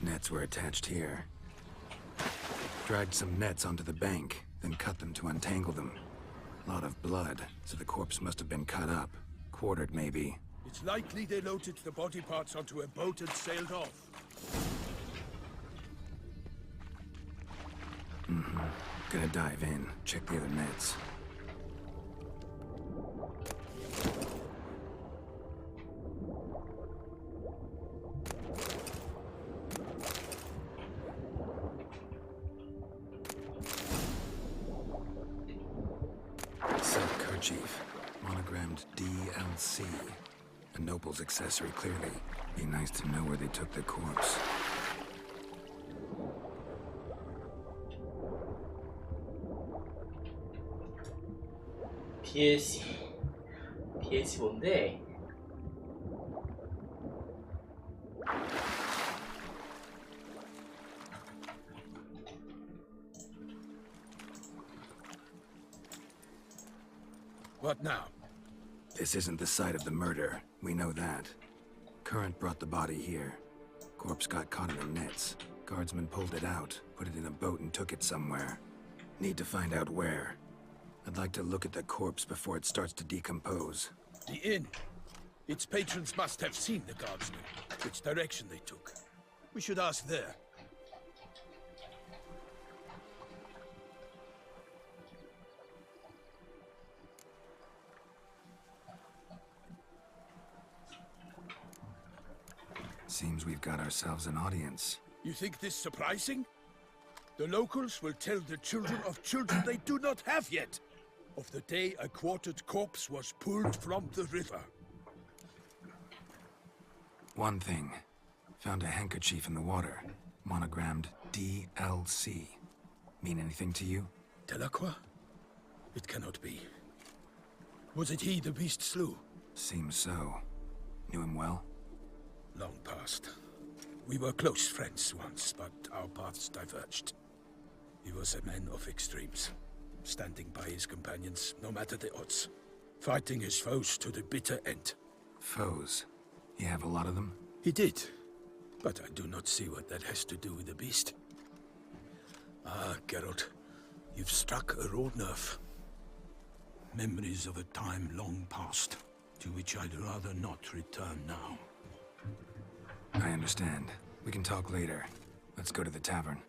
[SPEAKER 2] Nets were attached here. Dragged some nets onto the bank, then cut them to untangle them. Lot of blood, so the corpse must have been cut up. Quartered, maybe.
[SPEAKER 12] It's likely they loaded the body parts onto a boat and sailed off.
[SPEAKER 2] Gonna dive in, check the other nets. Silk kerchief, monogrammed DLC. A noble's accessory, clearly. Be nice to know where they took the corpse.
[SPEAKER 11] BS 뭔데?
[SPEAKER 12] What now?
[SPEAKER 2] This isn't the site of the murder. We know that. Current brought the body here. Corpse got caught in the nets. Guardsmen pulled it out, put it in a boat and took it somewhere. Need to find out where. I'd like to look at the corpse before it starts to decompose.
[SPEAKER 12] The inn. Its patrons must have seen the guardsmen, which direction they took. We should ask there.
[SPEAKER 2] Seems we've got ourselves an audience.
[SPEAKER 12] You think this surprising? The locals will tell the children of children they do not have yet of the day a quartered corpse was pulled from the river.
[SPEAKER 2] One thing. Found a handkerchief in the water. Monogrammed DLC. Mean anything to you?
[SPEAKER 12] Delacroix? It cannot be. Was it he the beast slew?
[SPEAKER 2] Seems so. Knew him well?
[SPEAKER 12] Long past. We were close friends once, but our paths diverged. He was a man of extremes, standing by his companions, no matter the odds. Fighting his foes to the bitter end.
[SPEAKER 2] Foes? You have a lot of them?
[SPEAKER 12] He did, but I do not see what that has to do with the beast. Ah, Geralt, you've struck a raw nerve. Memories of a time long past, to which I'd rather not return now.
[SPEAKER 2] I understand. We can talk later. Let's go to the tavern.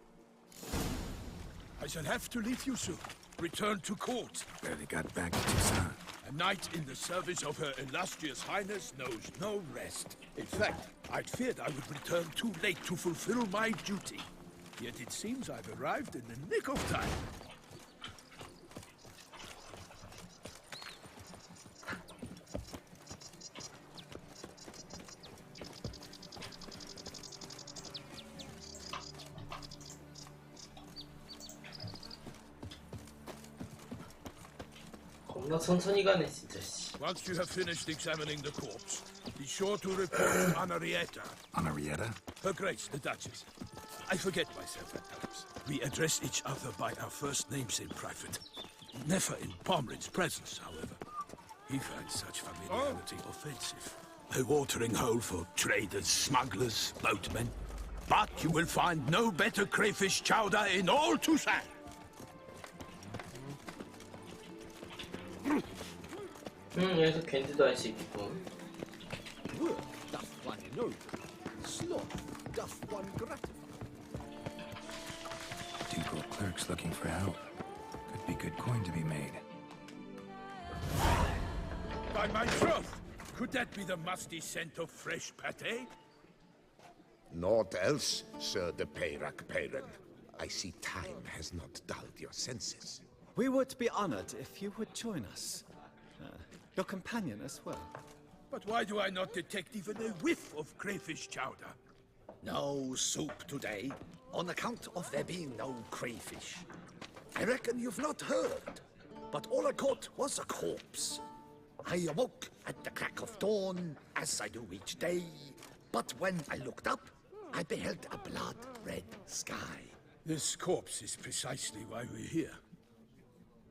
[SPEAKER 12] I shall have to leave you soon. Return to court.
[SPEAKER 2] Barely got back to Toussaint.
[SPEAKER 12] A knight in the service of Her Illustrious Highness knows no rest. In fact, I'd feared I would return too late to fulfill my duty. Yet it seems I've arrived in the nick of time.
[SPEAKER 11] 겁나 천천히 가네 진짜.
[SPEAKER 12] Once you have finished examining the corpse, be sure to report to Anarietta.
[SPEAKER 2] Anarietta?
[SPEAKER 12] Her Grace, the Duchess. I forget myself at times. We address each other by our first names in private. Never in Pomrin's presence, however. He finds such familiarity offensive. A watering hole for traders, smugglers, boatmen. But you will find no better crayfish chowder in all Toussaint.
[SPEAKER 11] 여기서 겐지도 할 수 있고.
[SPEAKER 7] Work doth one ennoble, sloth doth one gratify.
[SPEAKER 2] Ducal clerks looking for help. Could be good coin to be made.
[SPEAKER 12] By my troth! Could that be the musty scent of fresh pâté?
[SPEAKER 14] Naught else, Sir de Peyrac-Peyran. I see time has not dulled your senses.
[SPEAKER 17] We would be honored if you would join us. Your companion as well.
[SPEAKER 12] But why do I not detect even a whiff of crayfish chowder?
[SPEAKER 8] No soup today, on account of there being no crayfish. I reckon you've not heard, but all I caught was a corpse. I awoke at the crack of dawn, as I do each day, but when I looked up, I beheld a blood-red sky.
[SPEAKER 12] This corpse is precisely why we're here.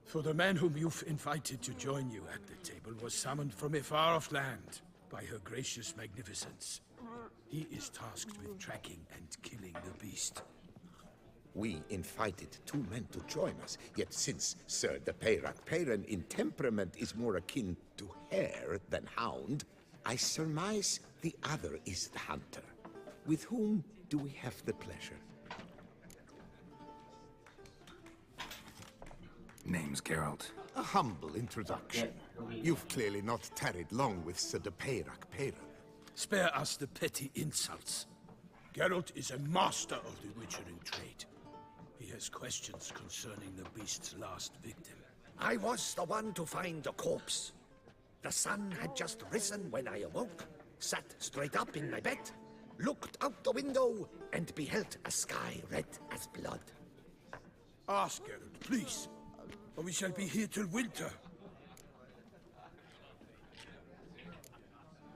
[SPEAKER 12] For the man whom you've invited to join you at the table was summoned from a far-off land by her gracious magnificence. He is tasked with tracking and killing the beast.
[SPEAKER 14] We invited 2 men to join us, yet since Sir the Peyrak Peyran in temperament is more akin to hare than hound, I surmise the other is the hunter. With whom do we have the pleasure?
[SPEAKER 2] Name's Geralt.
[SPEAKER 14] A humble introduction. You've clearly not tarried long with Sir the Peyrak Peyran.
[SPEAKER 12] Spare us the petty insults. Geralt is a master of the witchering trade. He has questions concerning the beast's last victim.
[SPEAKER 8] I was the one to find the corpse. The sun had just risen when I awoke, sat straight up in my bed, looked out the window, and beheld a sky red as blood.
[SPEAKER 12] Ask Geralt, please, or we shall be here till winter.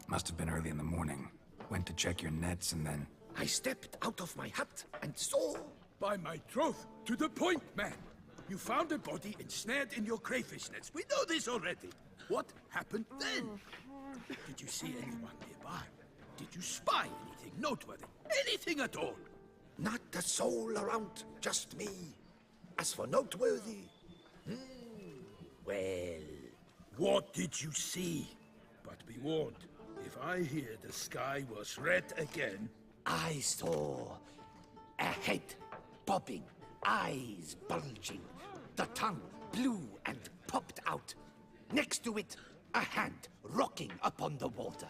[SPEAKER 2] Must have been early in the morning. Went to check your nets and then...
[SPEAKER 8] I stepped out of my hut and saw...
[SPEAKER 12] By my troth, to the point, man. You found a body ensnared in your crayfish nets. We know this already. What happened then? Did you see anyone nearby? Did you spy anything noteworthy? Anything at all?
[SPEAKER 8] Not a soul around, just me. As for noteworthy... well...
[SPEAKER 12] What did you see? But be warned, if I hear the sky was red again...
[SPEAKER 8] I saw a head bobbing, eyes bulging, the tongue blue and popped out. Next to it, a hand rocking upon the water.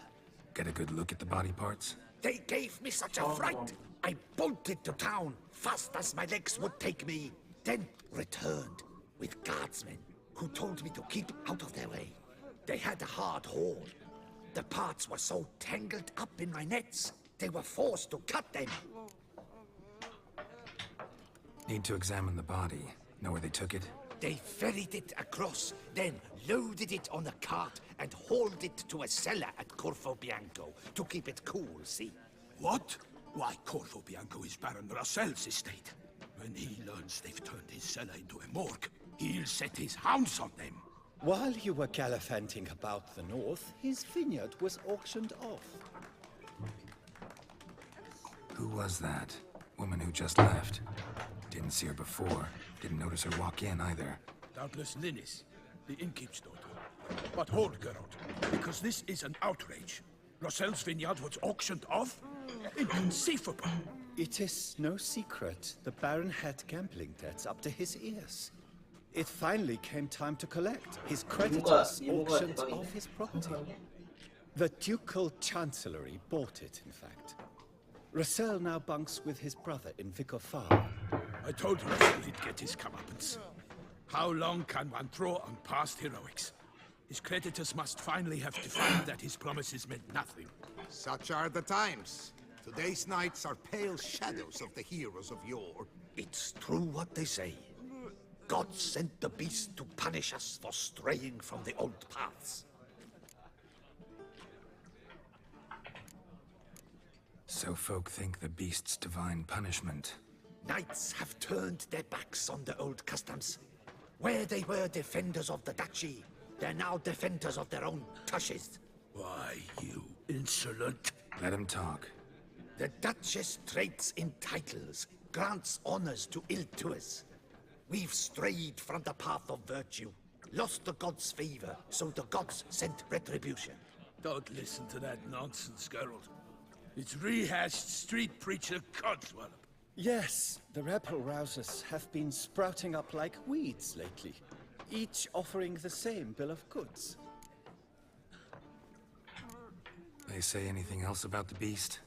[SPEAKER 2] Get a good look at the body parts?
[SPEAKER 8] They gave me such a fright. I bolted to town, fast as my legs would take me, then returned with guardsmen who told me to keep out of their way. They had a hard haul. The parts were so tangled up in my nets, they were forced to cut them.
[SPEAKER 2] Need to examine the body. Know where they took it?
[SPEAKER 8] They ferried it across, then loaded it on a cart and hauled it to a cellar at Corvo Bianco to keep it cool, see?
[SPEAKER 12] What? Why, Corvo Bianco is Baron Russell's estate. When he learns they've turned his cellar into a morgue, he'll set his hounds on them.
[SPEAKER 17] While you were gallivanting about the north, his vineyard was auctioned off.
[SPEAKER 2] Who was that? Woman who just left. Didn't see her before. Didn't notice her walk in either.
[SPEAKER 12] Doubtless Linnis, the innkeep's daughter. But hold, Geralt, because this is an outrage. Russell's vineyard was auctioned off? Inconceivable.
[SPEAKER 17] It is no secret the Baron had gambling debts up to his ears. It finally came time to collect. His creditors auctioned off his property. The Ducal Chancellery bought it, in fact. Russell now bunks with his brother in Vicar Farm.
[SPEAKER 12] I told Russell he'd get his comeuppance. How long can one throw on past heroics? His creditors must finally have to find that his promises meant nothing.
[SPEAKER 14] Such are the times. Today's knights are pale shadows of the heroes of yore.
[SPEAKER 8] It's true what they say. God sent the beast to punish us for straying from the old paths.
[SPEAKER 2] So folk think the beast's divine punishment.
[SPEAKER 8] Knights have turned their backs on the old customs. Where they were defenders of the duchy, they're now defenders of their own tushes.
[SPEAKER 12] Why, you insolent...
[SPEAKER 2] Let him talk.
[SPEAKER 8] The Duchess trades in titles, grants honors to ill-doers. We've strayed from the path of virtue, lost the gods' favor, so the gods sent retribution.
[SPEAKER 12] Don't listen to that nonsense, Geralt. It's rehashed street preacher codswallop.
[SPEAKER 17] Yes, the rebel-rousers have been sprouting up like weeds lately, each offering the same bill of goods.
[SPEAKER 2] They say anything else about the beast?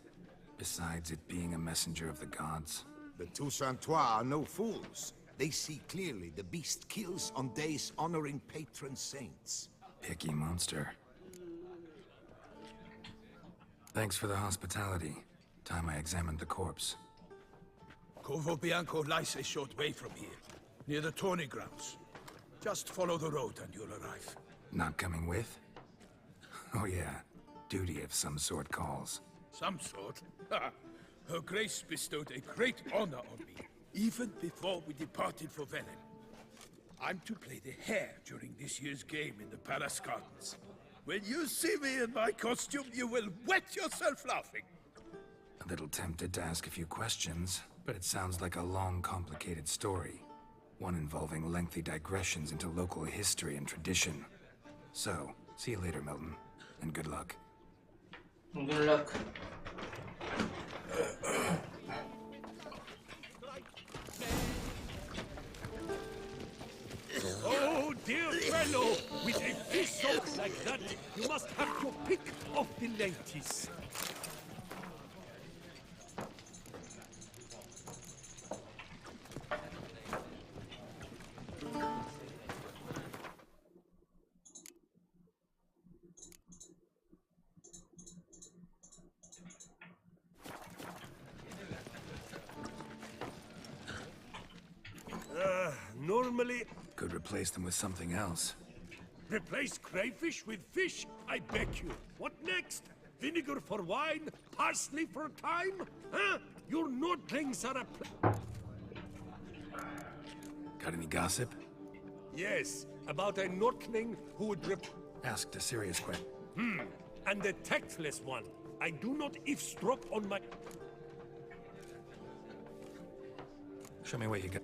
[SPEAKER 2] Besides it being a messenger of the gods?
[SPEAKER 14] The Toussaintois are no fools. They see clearly the beast kills on days honoring patron saints.
[SPEAKER 2] Picky monster. Thanks for the hospitality. Time I examined the corpse.
[SPEAKER 12] Covo Bianco lies a short way from here, near the tourney grounds. Just follow the road and you'll arrive.
[SPEAKER 2] Not coming with? Oh yeah, duty of some sort calls.
[SPEAKER 12] Some sort? Ha! Her Grace bestowed a great honor on me, even before we departed for Velen. I'm to play the hare during this year's game in the Palace Gardens. When you see me in my costume, you will wet yourself laughing.
[SPEAKER 2] A little tempted to ask a few questions, but it sounds like a long, complicated story. One involving lengthy digressions into local history and tradition. So, see you later, Milton, and good luck.
[SPEAKER 11] Good luck.
[SPEAKER 1] Oh, dear fellow, with a fish sauce like that, you must have your pick of the ladies. Normally...
[SPEAKER 2] Could replace them with something else.
[SPEAKER 1] Replace crayfish with fish? I beg you. What next? Vinegar for wine? Parsley for thyme? Huh? Your nordlings are a...
[SPEAKER 2] Got any gossip?
[SPEAKER 1] Yes, about a nordling who would
[SPEAKER 2] Asked a serious question.
[SPEAKER 1] And the tactless one. I do not eavesdrop on my...
[SPEAKER 2] Show me what you got.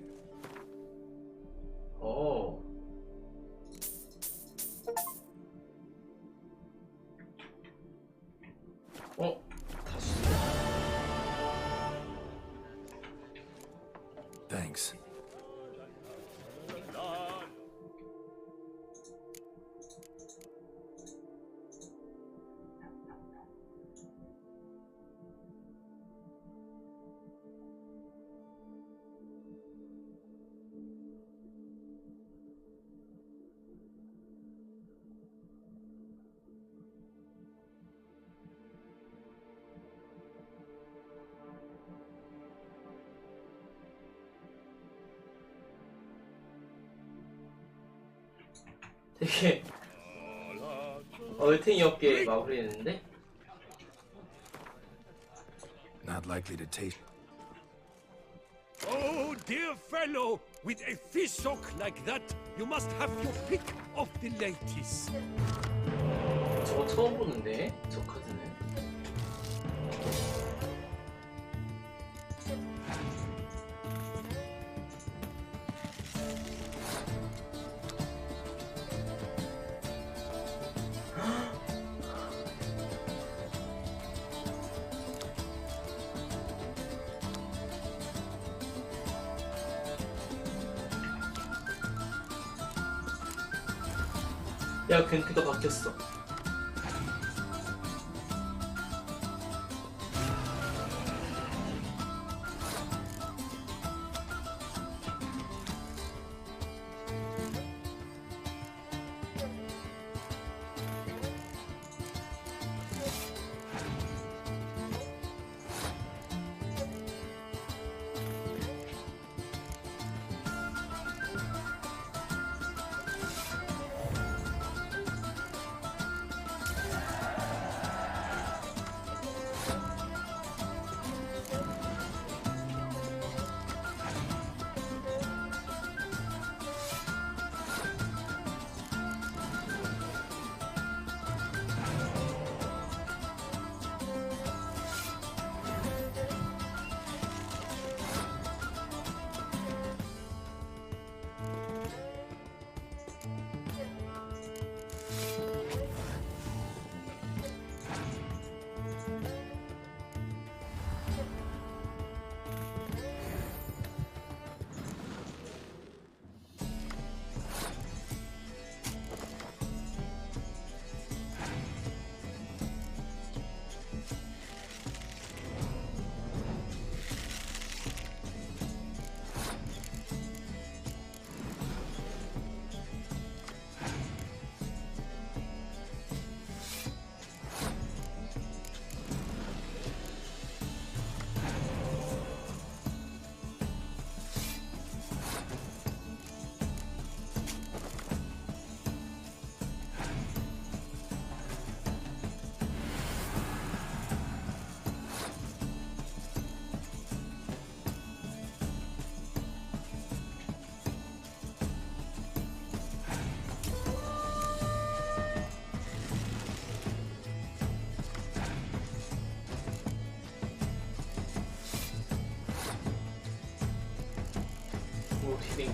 [SPEAKER 11] Oh. 어, 다시.
[SPEAKER 2] Thanks.
[SPEAKER 11] 되게 얼탱이 없게 마무리했는데?
[SPEAKER 2] Not likely to taste.
[SPEAKER 1] Oh, dear fellow, with a fish sock like that, you must have your pick of the ladies.
[SPEAKER 11] 저거 처음 보는데? 저 카드는? 야, 겐트가 바뀌었어.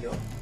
[SPEAKER 11] 갈게요.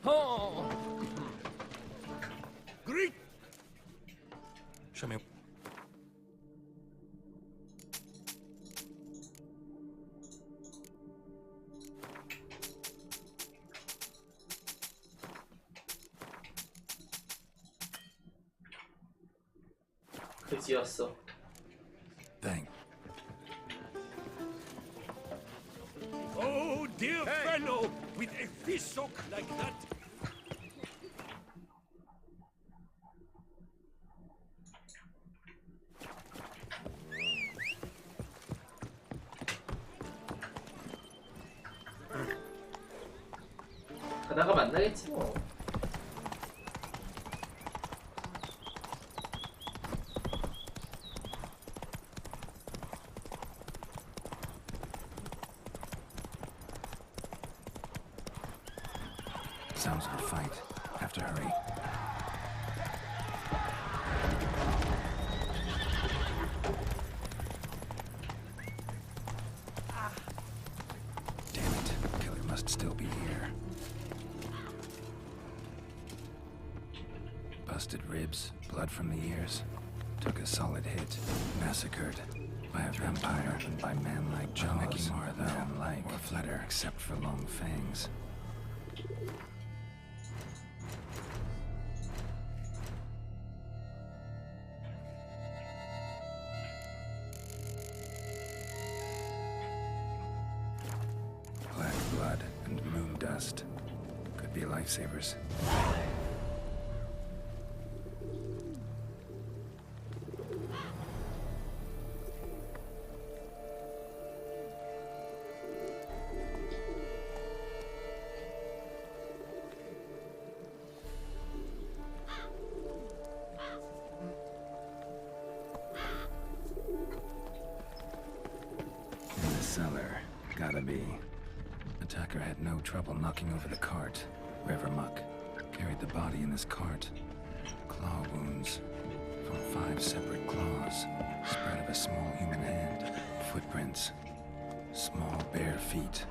[SPEAKER 1] Oh! Great!
[SPEAKER 2] Show me.
[SPEAKER 11] 그지였어.
[SPEAKER 2] Thank.
[SPEAKER 1] Oh, dear fellow, with a fishhook like that.
[SPEAKER 11] 가다가 만나겠지 뭐.
[SPEAKER 2] Sounds like a fight. Have to hurry. Damn it. Killer must still be here. Busted ribs, blood from the ears. Took a solid hit. Massacred by a vampire and by man-like jaws. Man-like or flutter, except for long fangs. Black blood and moon dust. Could be lifesavers. In the cellar. Gotta be. Attacker had no trouble knocking over the cart. River muck carried the body in his cart. Claw wounds from 5 separate claws. Spread of a small human hand. Footprints. Small bare feet.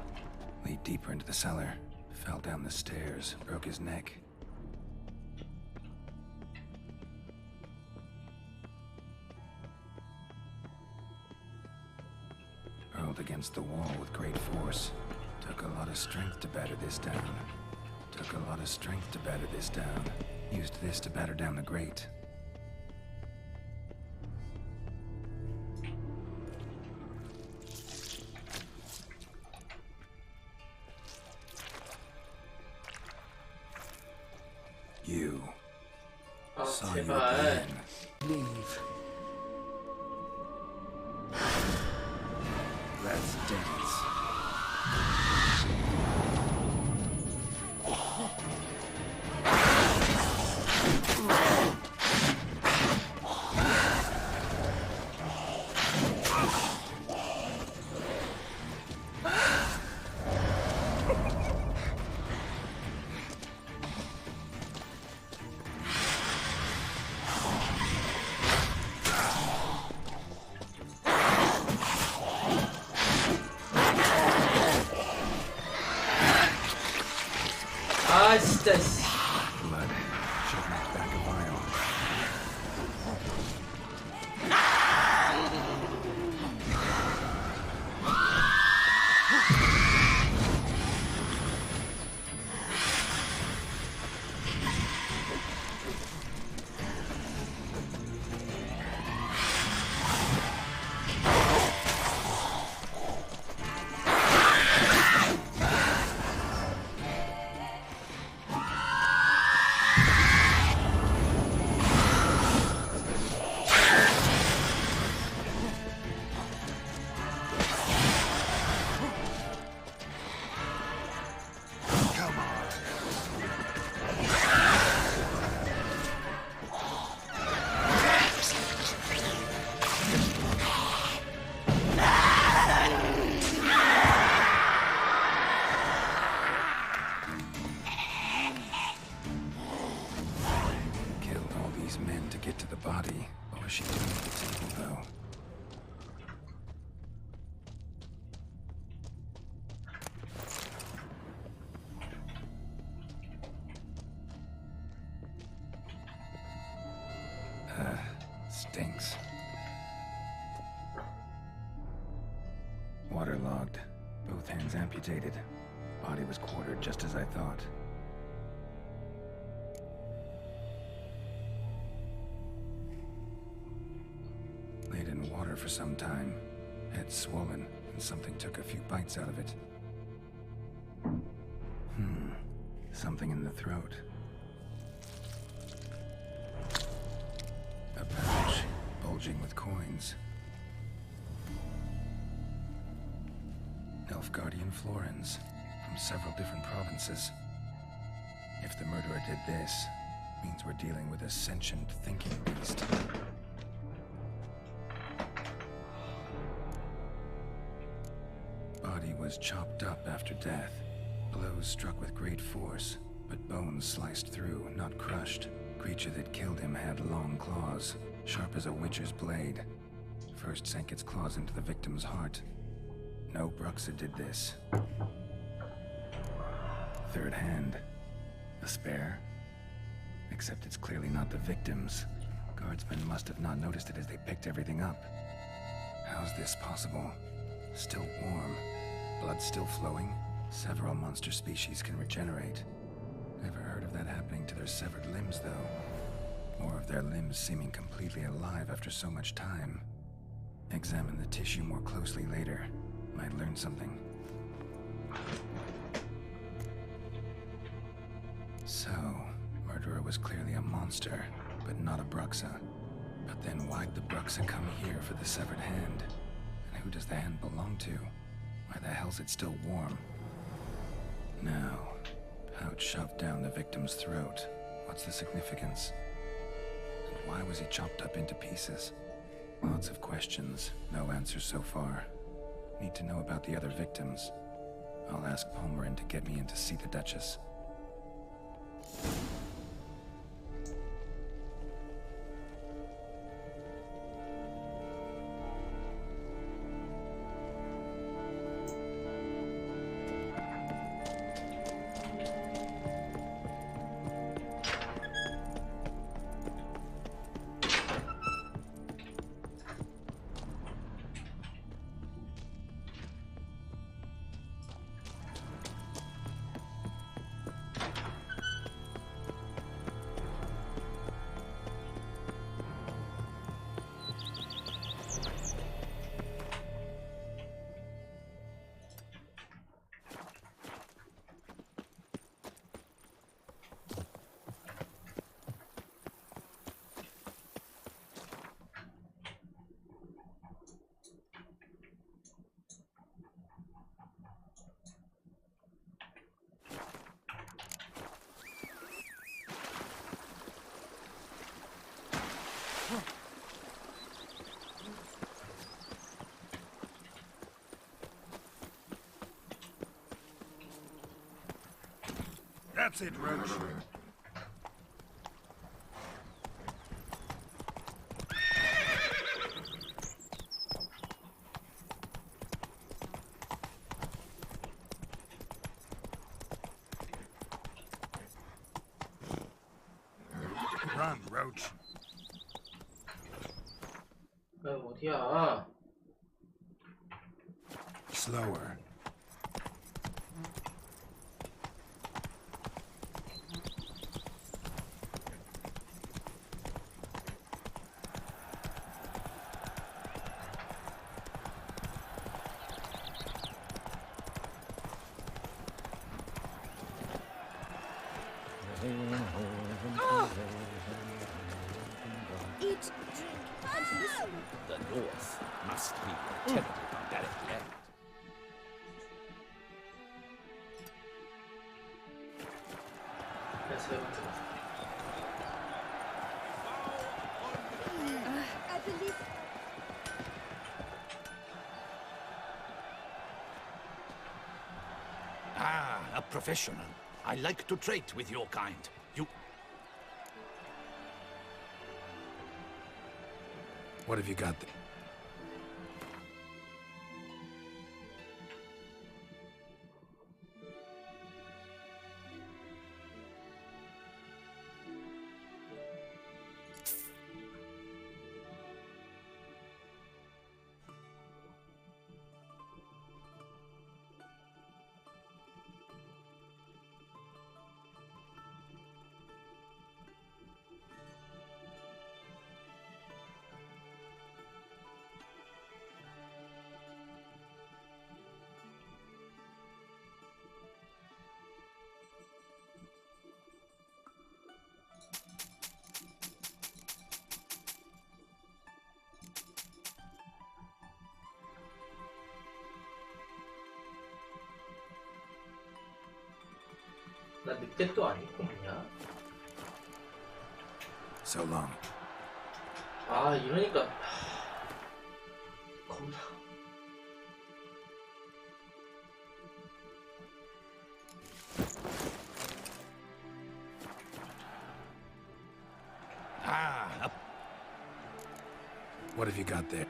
[SPEAKER 2] Lead deeper into the cellar. Fell down the stairs. Broke his neck. Hurled against the wall with great force. Took a lot of strength to batter this down. Took a lot of strength to batter this down. Used this to batter down the grate. You saw you again. Leave. Let's dance.
[SPEAKER 11] 진짜 씨.
[SPEAKER 2] Blood. Should knock back a vial. Stinks. Waterlogged. Both hands amputated. Body was quartered just as I thought. Laid in water for some time. Head swollen, and something took a few bites out of it. Something in the throat. A pouch, bulging with coins. Nilfgaardian florins, from several different provinces. If the murderer did this, means we're dealing with a sentient thinking beast. Body was chopped up after death. Blows struck with great force, but bones sliced through, not crushed. Creature that killed him had long claws, sharp as a witcher's blade. First sank its claws into the victim's heart. No Bruxa did this. Third hand. A spare? Except it's clearly not the victim's. Guardsmen must have not noticed it as they picked everything up. How's this possible? Still warm. Blood still flowing? Several monster species can regenerate. Never heard of that happening to their severed limbs, though. Or of their limbs seeming completely alive after so much time. Examine the tissue more closely later. Might learn something. So, murderer was clearly a monster, but not a Bruxa. But then why'd the Bruxa come here for the severed hand? And who does the hand belong to? Why the hell's it still warm? Now, pouch shoved down the victim's throat. What's the significance? And why was he chopped up into pieces? Lots of questions, no answers so far. Need to know about the other victims. I'll ask Palmerin to get me in to see the Duchess.
[SPEAKER 6] That's it, Roach.
[SPEAKER 2] Run, Roach.
[SPEAKER 11] 어디야?
[SPEAKER 2] Slower.
[SPEAKER 4] Eat, drink, and listen.
[SPEAKER 3] The North must be a terribly barbaric land.
[SPEAKER 4] I believe.
[SPEAKER 8] Ah, a professional. I like to trade with your kind. You...
[SPEAKER 2] What have you got there?
[SPEAKER 11] 나 늑대 또 아니고 뭐냐?
[SPEAKER 2] So long.
[SPEAKER 11] 아 이러니까 겁나.
[SPEAKER 8] Ah,
[SPEAKER 2] What have you got there?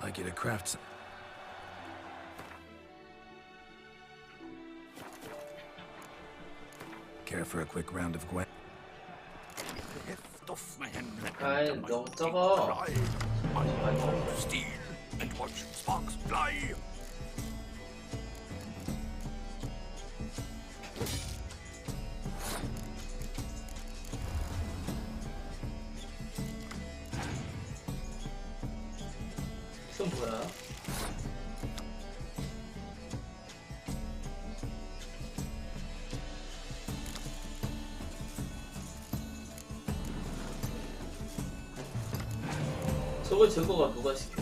[SPEAKER 2] Like you to craft some. Care for a quick round of Gwen?
[SPEAKER 11] 아이 너무 적어.
[SPEAKER 8] Steal and watch sparks fly.
[SPEAKER 11] 이건 뭐야? 저걸 제거가 누가 시켜?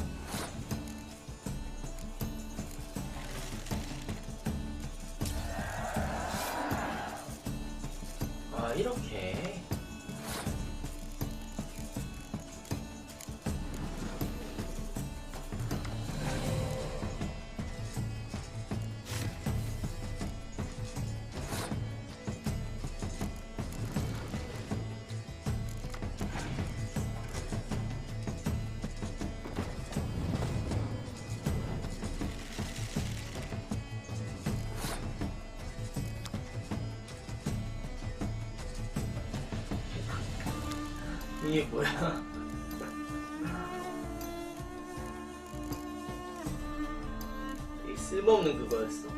[SPEAKER 11] 아 이렇게. 이게 뭐야? 이 쓸모없는 그거였어.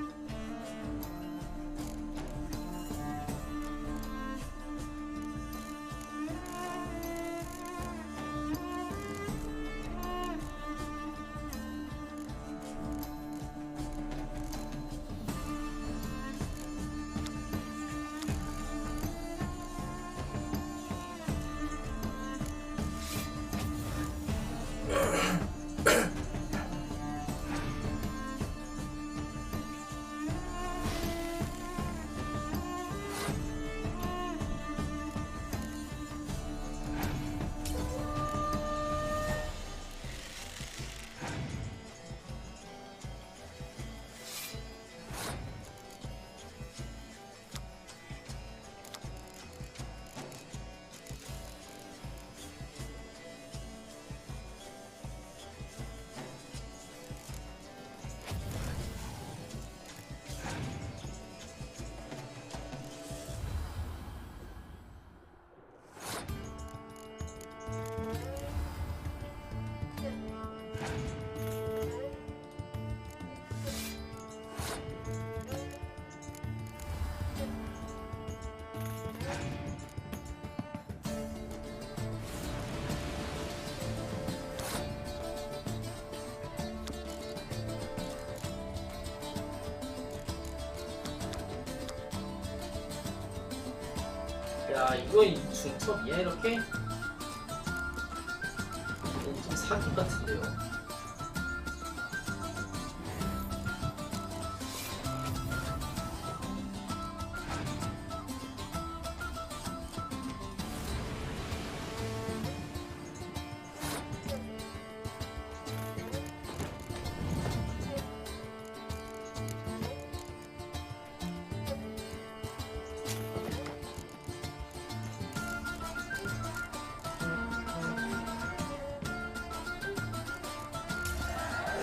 [SPEAKER 11] 야, 이거 중첩이야 이렇게? 좀 사기 같은데요.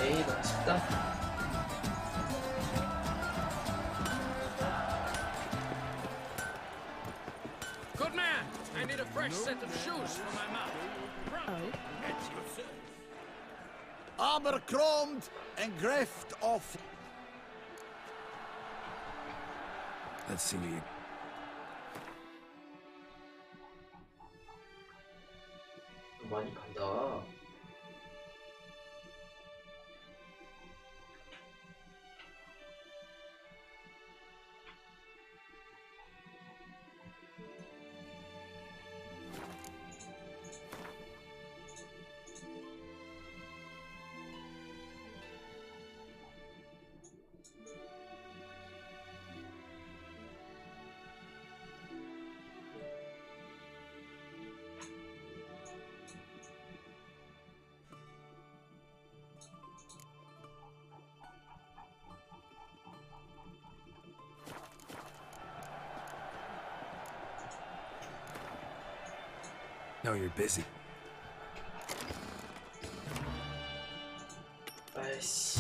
[SPEAKER 11] 에이, 너무 쉽다.
[SPEAKER 10] Good man! I need a fresh set of shoes for my mouth. At you, sir.
[SPEAKER 8] Abercrombed and greft off.
[SPEAKER 2] Let's see you.
[SPEAKER 11] 많이 간다.
[SPEAKER 2] No, you're busy.
[SPEAKER 11] 아이씨.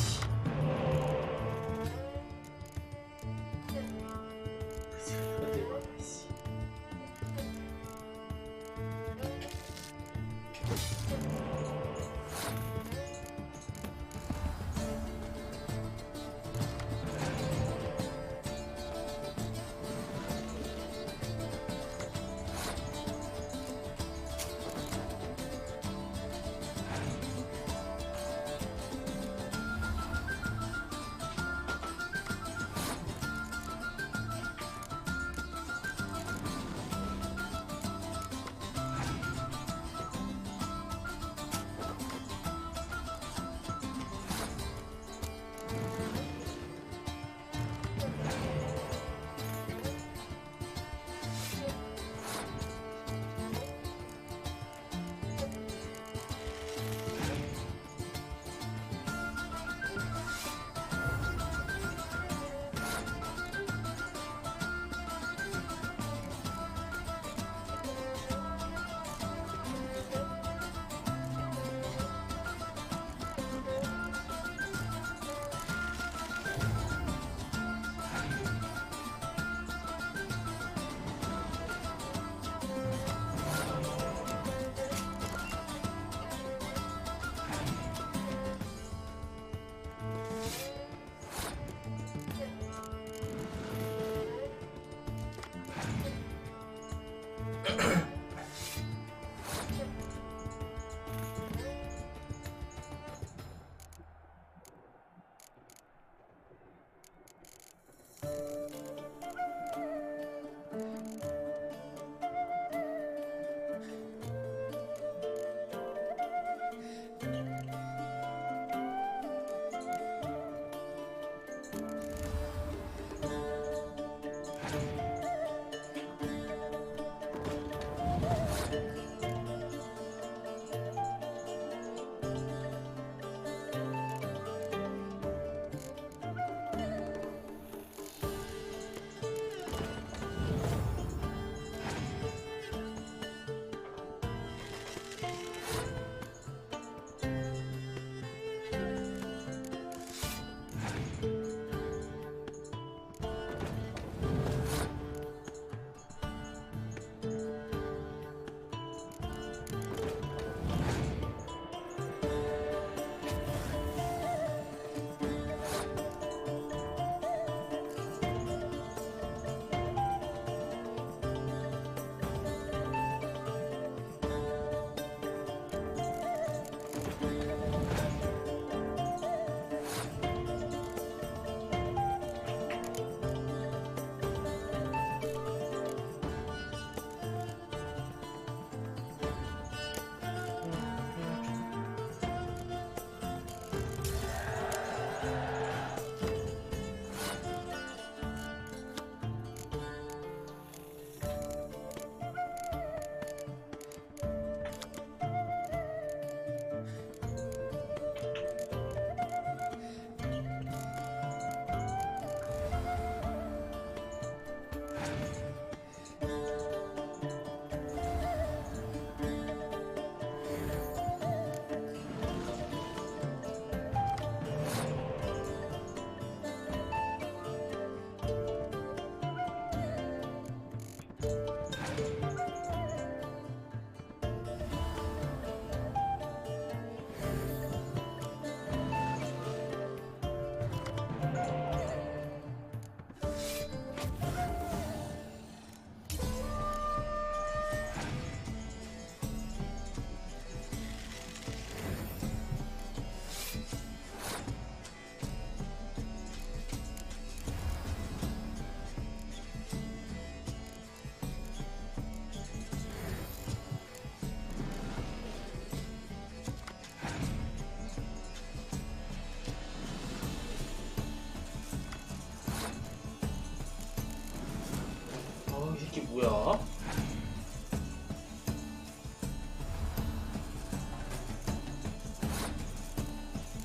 [SPEAKER 11] 이 새끼 뭐야?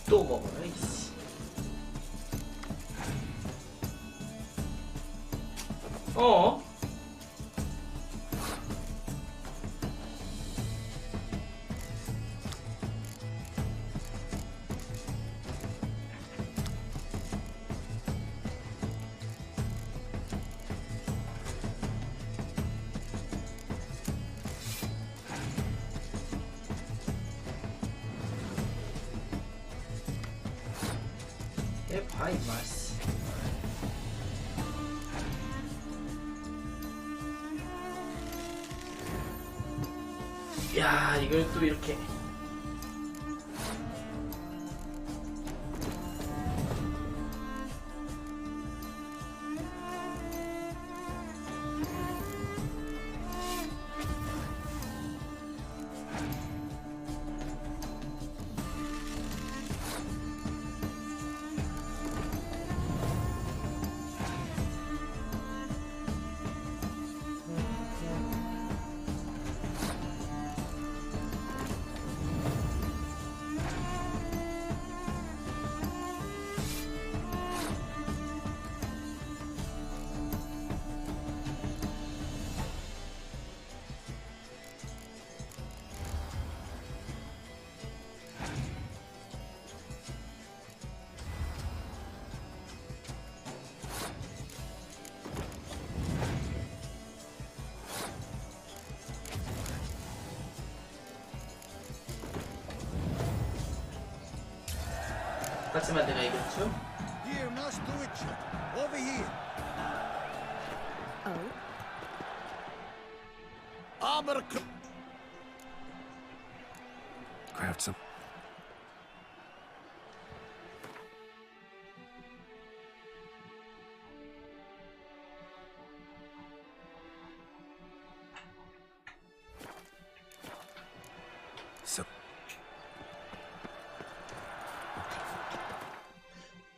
[SPEAKER 11] 또 먹어요, 이씨. 봐, 임마. 야, 이걸 또 이렇게. 마지막 내가 이겼죠?
[SPEAKER 5] Here, Master Witcher. Over here.
[SPEAKER 4] Oh?
[SPEAKER 5] Armor.
[SPEAKER 2] Craft some.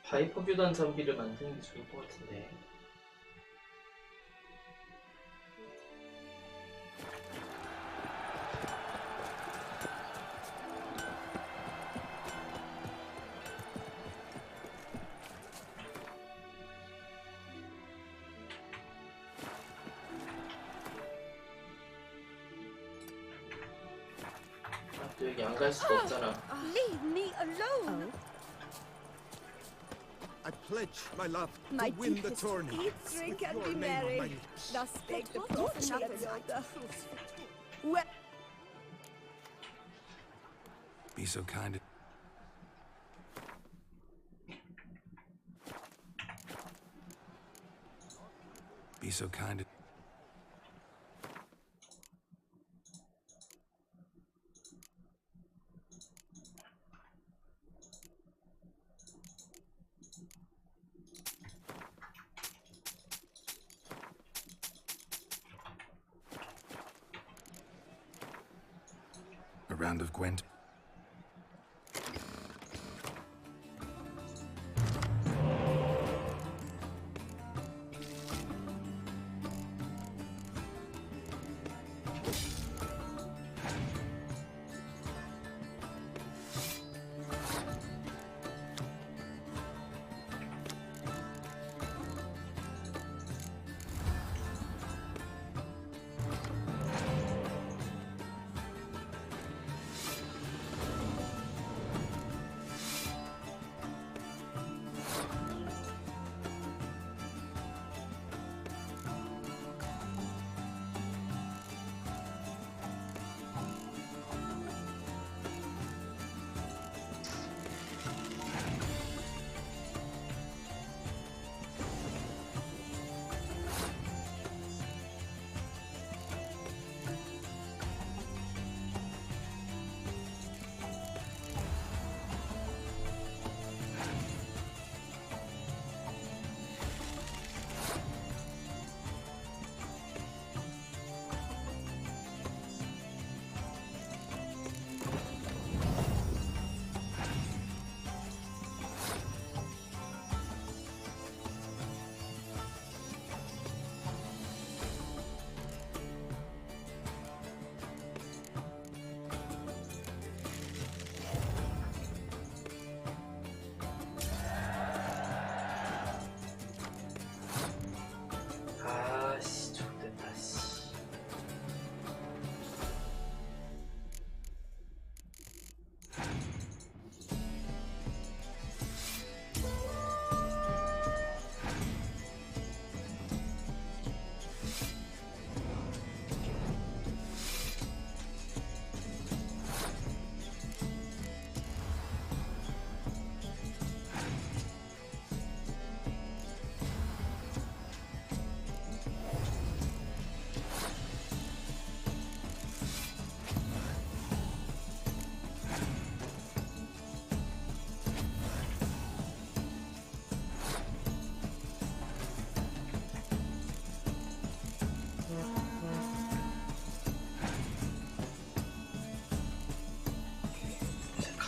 [SPEAKER 11] 바이퍼 교단 장비를 만드는 게 좋을 것 같은데. 아, 또 여기 안 갈 수가 없잖아.
[SPEAKER 4] Leave me alone.
[SPEAKER 12] I pledge my love to
[SPEAKER 4] My
[SPEAKER 12] win the
[SPEAKER 4] deepest
[SPEAKER 12] tourney.
[SPEAKER 4] eat, drink,
[SPEAKER 12] with
[SPEAKER 4] and
[SPEAKER 12] your
[SPEAKER 4] be
[SPEAKER 12] name on
[SPEAKER 4] merry.
[SPEAKER 12] my lips.
[SPEAKER 4] Thus spake the prophet Yoda. Well,
[SPEAKER 2] Be so kind. Be so kind. A round of Gwent.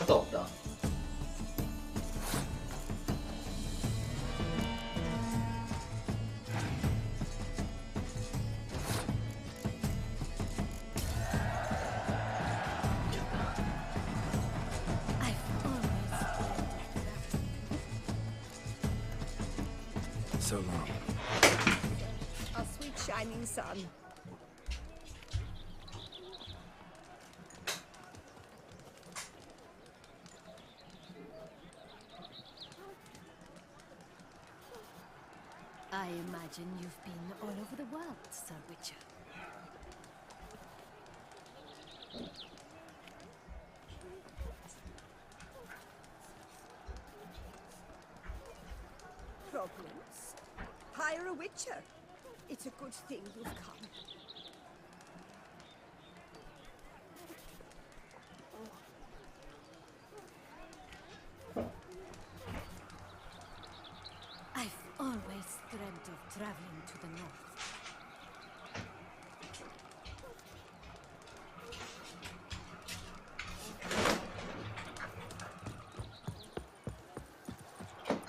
[SPEAKER 11] 수도 없다.
[SPEAKER 2] So long.
[SPEAKER 4] Our sweet shining sun.
[SPEAKER 9] I imagine you've been all over the world, Sir Witcher.
[SPEAKER 4] Problems? Hire a witcher. It's a good thing you've come.
[SPEAKER 9] I've always dreamt of traveling to the north.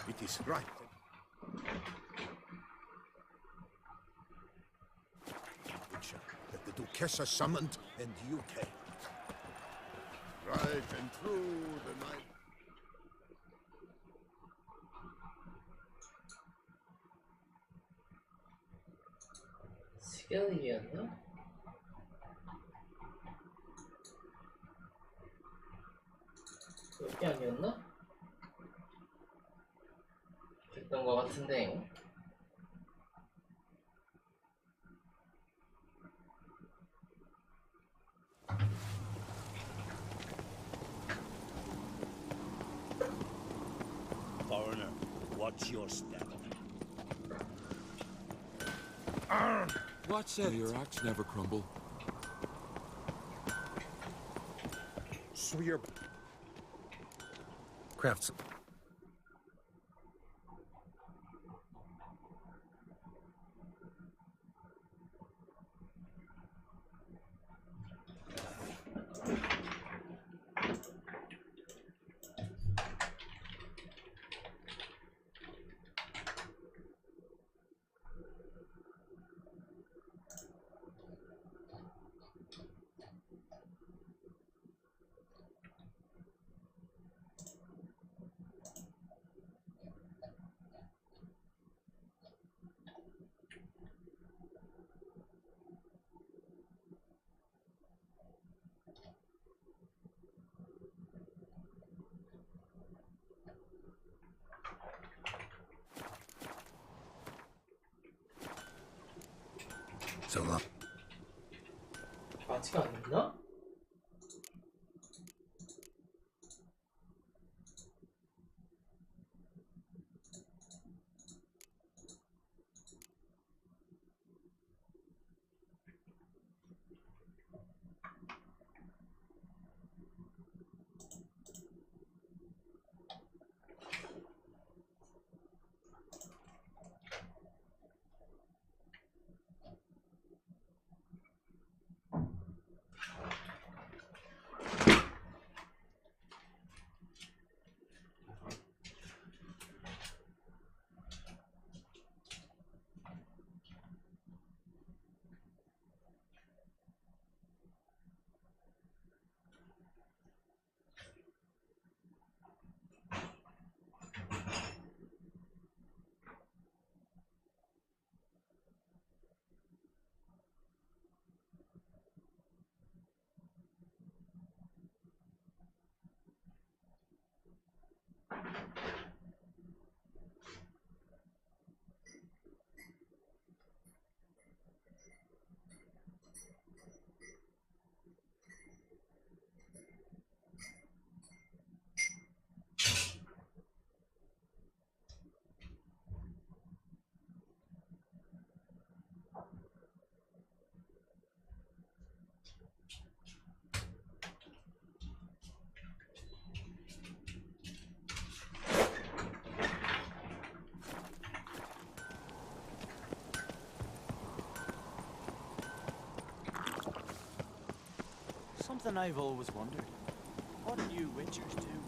[SPEAKER 14] It is right. Witcher, that the Duchessa summoned, and you came. Right and through the night.
[SPEAKER 11] 시간이었나? 여기 아니었나? 됐던 것 같은데.
[SPEAKER 15] Foreigner, watch your step.
[SPEAKER 19] Watch it. Your axe never crumble.
[SPEAKER 14] So your
[SPEAKER 2] Crafts. So long.
[SPEAKER 11] 아직 안 됐나?
[SPEAKER 23] Something I've always wondered.
[SPEAKER 5] What do you witchers do?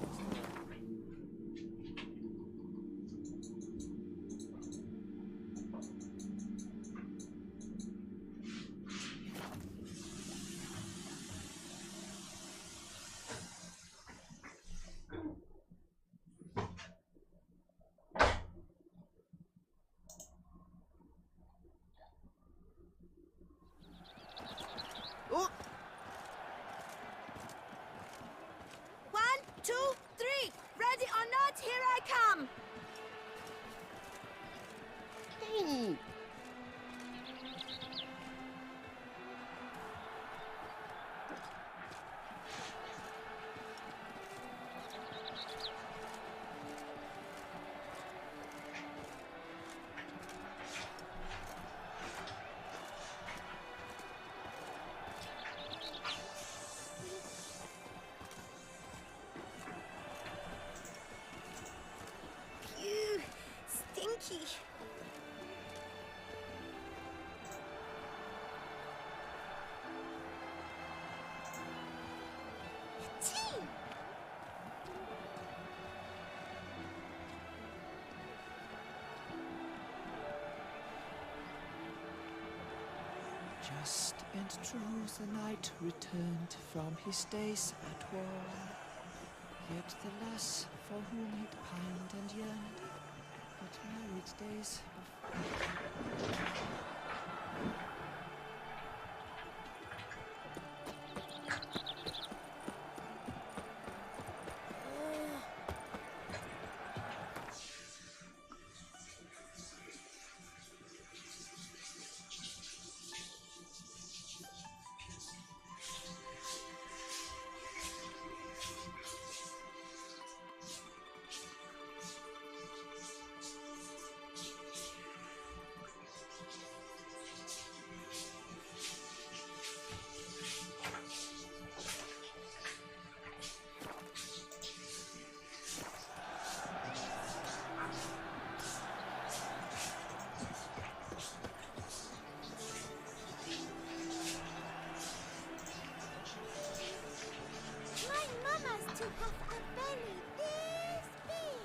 [SPEAKER 4] Stinky. Tea.
[SPEAKER 19] Just and true the knight returned from his days at war. Yet the lass for whom he'd pined and yearned had married days of...
[SPEAKER 4] To have a belly this big.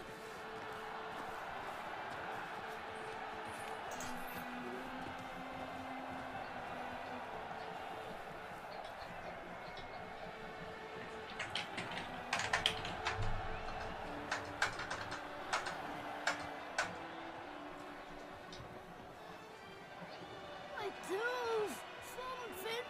[SPEAKER 4] I do something.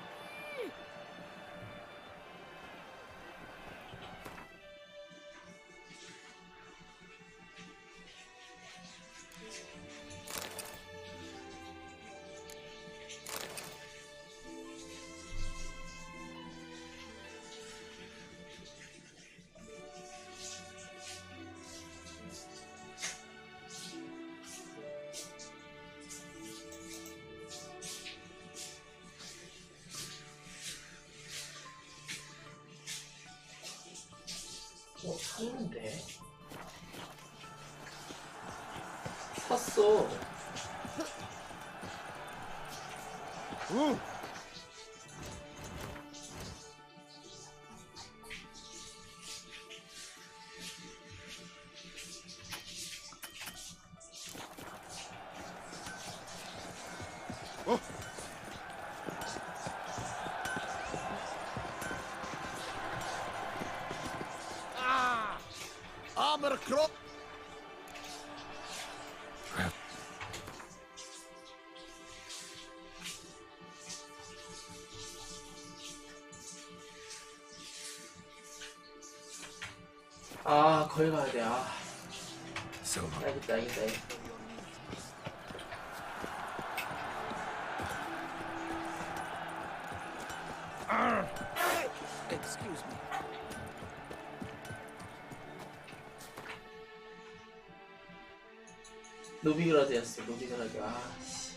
[SPEAKER 11] 샀는데? 샀어.
[SPEAKER 5] Armor crop.
[SPEAKER 11] 아, 거기 가야 돼. 아. 알겠다.
[SPEAKER 5] Excuse me.
[SPEAKER 11] 노비그라드였어. 노비그라드. 아, 씨.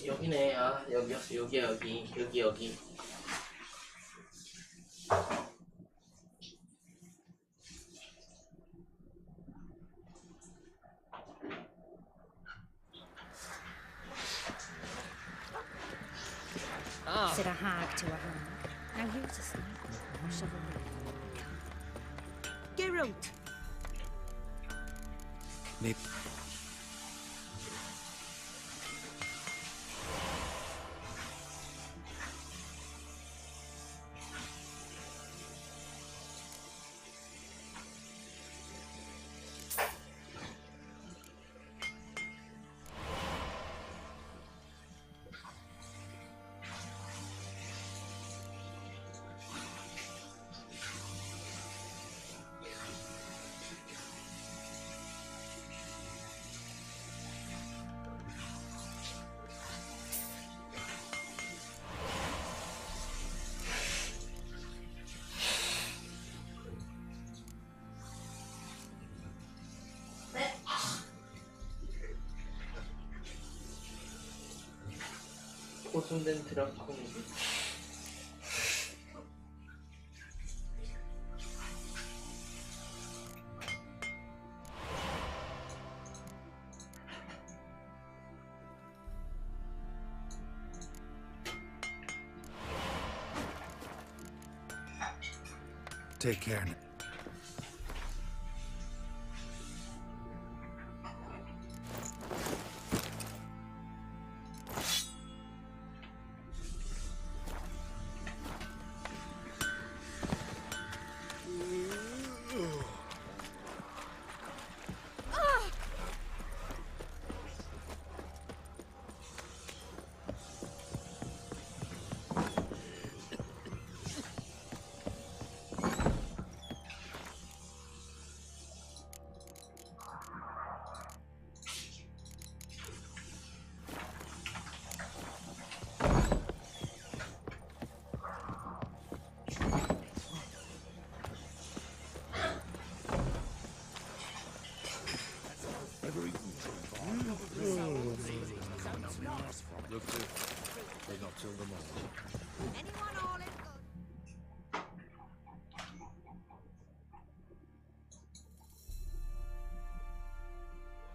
[SPEAKER 11] 여기네. 아, 여기였어. 여기야, 여기.
[SPEAKER 4] to a home. Now here's a snake. Chivalry. Geralt!
[SPEAKER 2] Maybe.
[SPEAKER 11] 고정된 드라콘이지.
[SPEAKER 2] Take care now.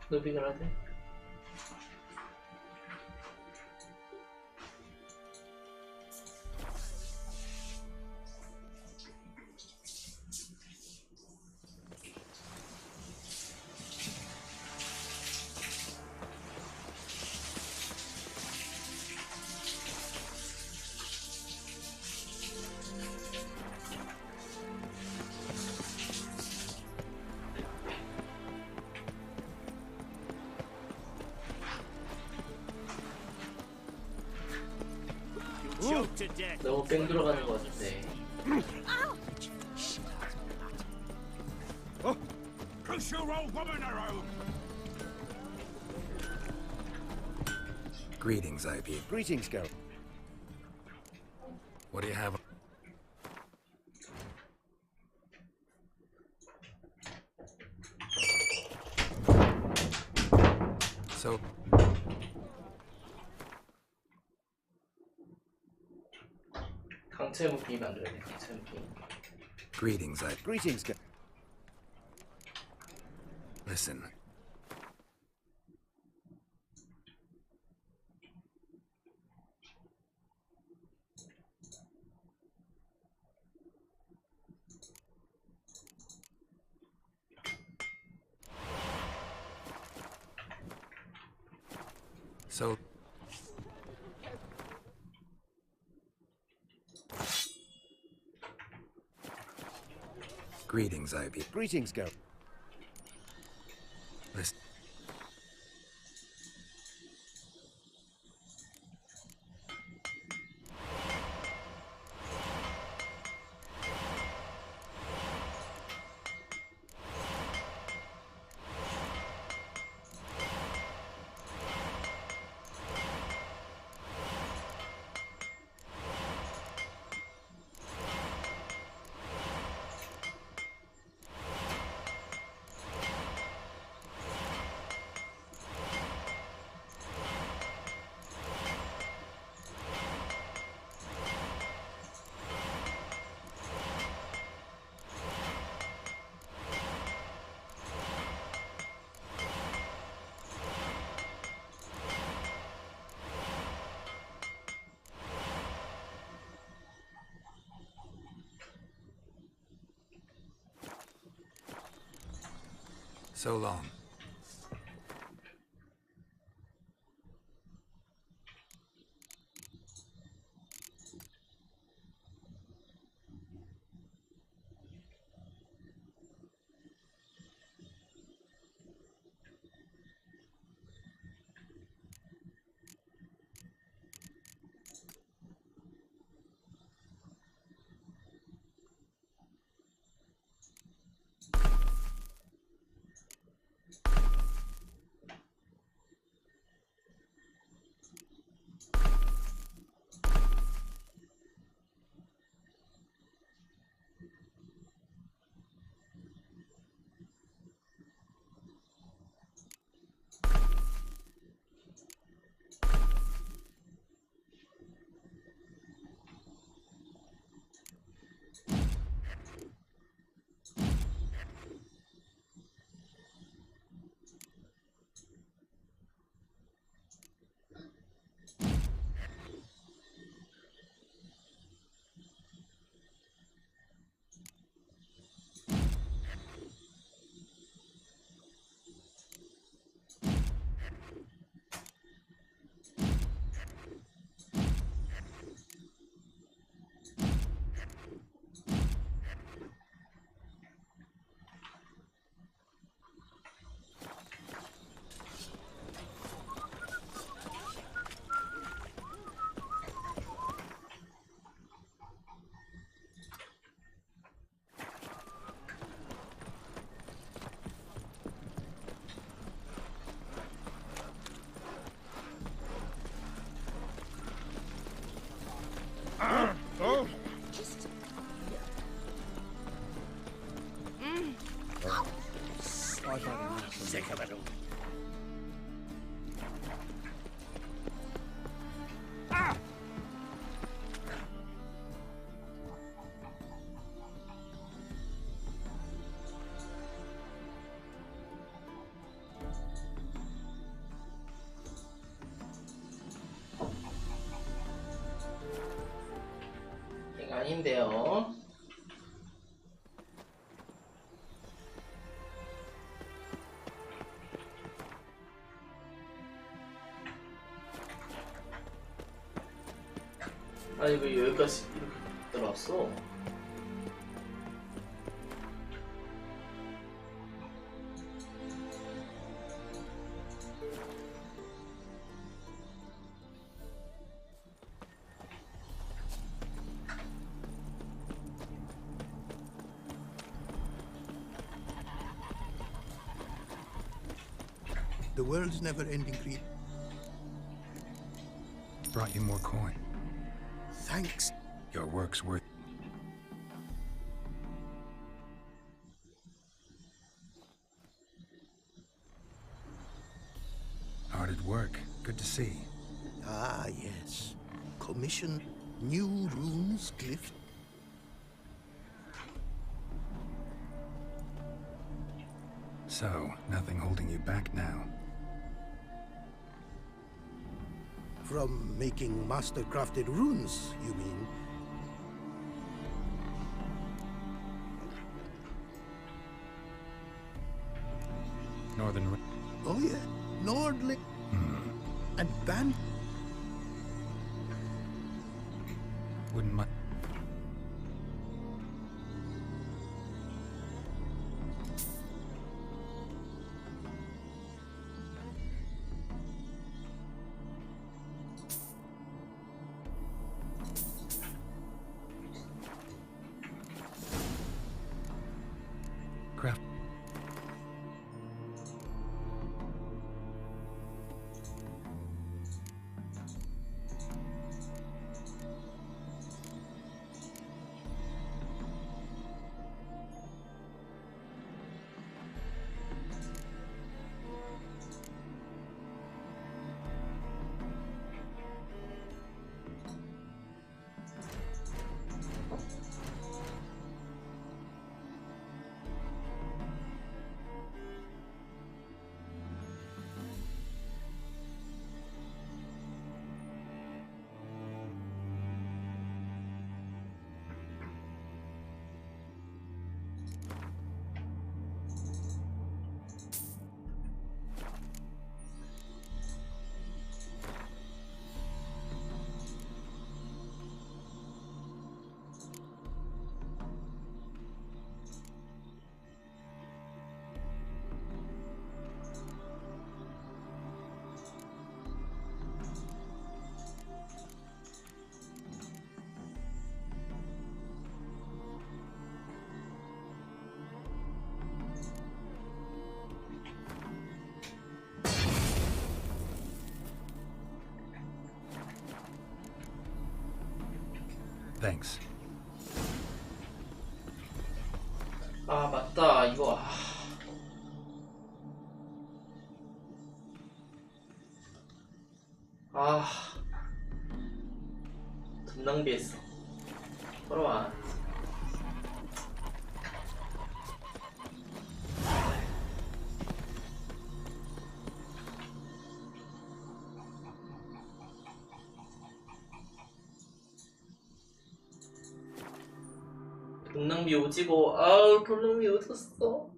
[SPEAKER 11] 무빙을 하네. 너무 뺑 들어가는 것 같은데.
[SPEAKER 2] Greetings, IB.
[SPEAKER 17] Greetings, Geralt.
[SPEAKER 2] What do you have? So,
[SPEAKER 11] 강체 무기 만들어야 돼. 강체 무기.
[SPEAKER 2] greetings, IB.
[SPEAKER 17] Greetings, Geralt.
[SPEAKER 2] Listen. So, greetings, IB.
[SPEAKER 17] Greetings, Geralt.
[SPEAKER 2] Listen. So long.
[SPEAKER 11] 아닌데요. 아니 왜 여기까지 이렇게 들어왔어?
[SPEAKER 16] The world's never-ending greed.
[SPEAKER 2] Brought you more coin.
[SPEAKER 16] Thanks.
[SPEAKER 2] Your work's worth. Hard at work. Good to see.
[SPEAKER 16] Ah, yes. Commission new runes glyph.
[SPEAKER 2] So, nothing holding you back now.
[SPEAKER 16] From making master-crafted runes, you mean?
[SPEAKER 2] Northern...
[SPEAKER 16] Oh yeah, Nordling. And Ban...
[SPEAKER 2] Wouldn't mind... Craft... Thanks.
[SPEAKER 11] 아 맞다 이거 돈 낭비했어. 걸어와. 돈 낭비 오지고 아우 돈 낭비 오졌어.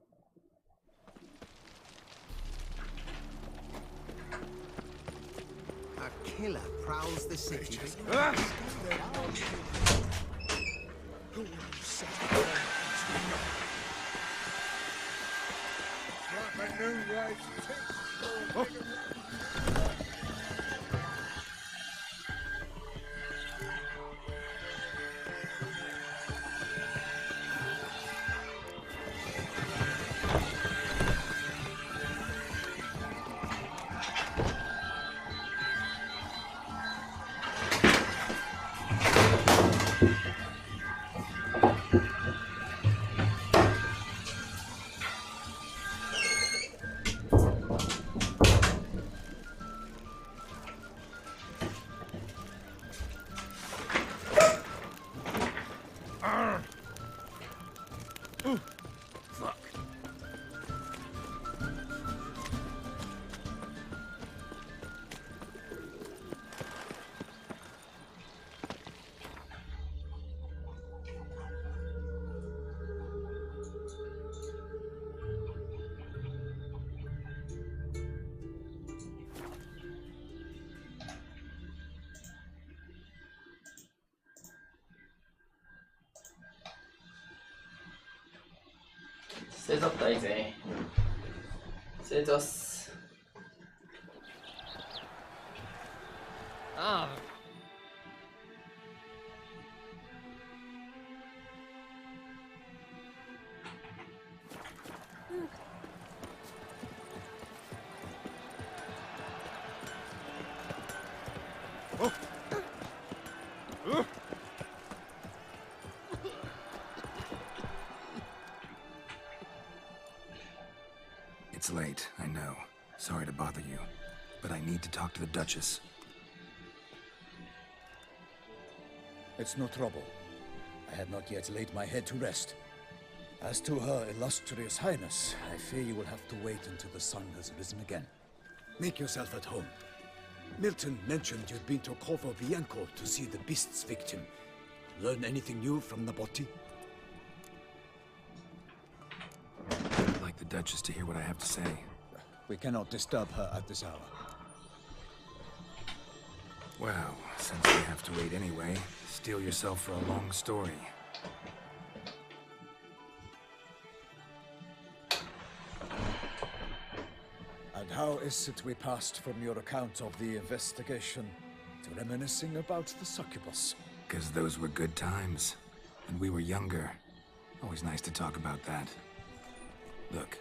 [SPEAKER 5] A killer prowls the city.
[SPEAKER 11] 세졌다 이제. 세졌어.
[SPEAKER 2] It's late, I know. Sorry to bother you, but I need to talk to the Duchess.
[SPEAKER 7] It's no trouble. I had not yet laid my head to rest. As to her illustrious highness, I fear you will have to wait until the sun has risen again. Make yourself at home. Milton mentioned you'd been to Corvo Bianco to see the beast's victim. Learn anything new from the body?
[SPEAKER 2] I'd like the Duchess to hear what I have to say.
[SPEAKER 7] We cannot disturb her at this hour.
[SPEAKER 2] Well, since we have to wait anyway, steel yourself for a long story.
[SPEAKER 7] And how is it we passed from your account of the investigation to reminiscing about the succubus?
[SPEAKER 2] 'Cause those were good times. And we were younger. Always nice to talk about that. Look,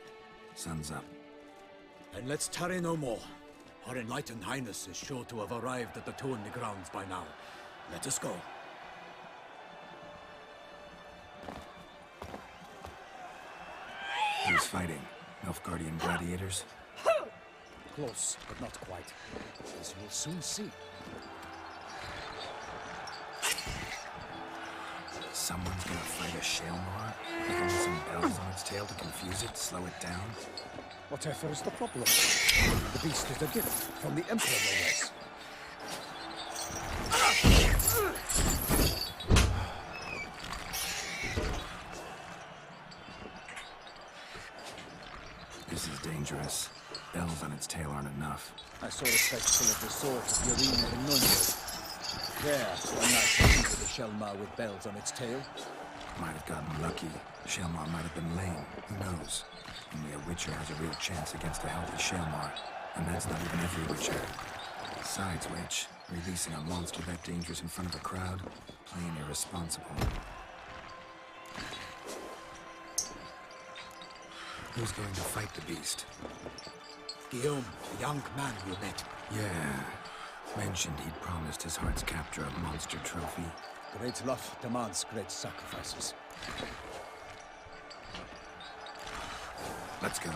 [SPEAKER 2] sun's up.
[SPEAKER 7] Then let's tarry no more. Her enlightened highness is sure to have arrived at the Tourney grounds by now. Let us go.
[SPEAKER 2] Who's fighting? Nilfgaardian gladiators?
[SPEAKER 7] Close, but not quite. As you'll soon see.
[SPEAKER 2] Someone's gonna fight a Shaelmar? With some bells on its tail to confuse it, slow it down?
[SPEAKER 7] Whatever is the problem? The beast is a gift from the Emperor, no less.
[SPEAKER 2] This is dangerous. Bells on its tail aren't enough.
[SPEAKER 7] I saw a spectacle of the sword of the arena in Nuremberg. There, one night I entered the Shaelmar with bells on its tail.
[SPEAKER 2] Might have gotten lucky. Shaelmar might have been lame. Who knows? Only a Witcher has a real chance against a healthy Shaelmar. And that's not even every Witcher. Besides which, releasing a monster that dangerous in front of a crowd, plain irresponsible. Who's going to fight the beast?
[SPEAKER 7] Guillaume, the young man you met.
[SPEAKER 2] Yeah. Mentioned he'd promised his heart's captor a monster trophy.
[SPEAKER 7] Great love demands great sacrifices.
[SPEAKER 2] Let's go.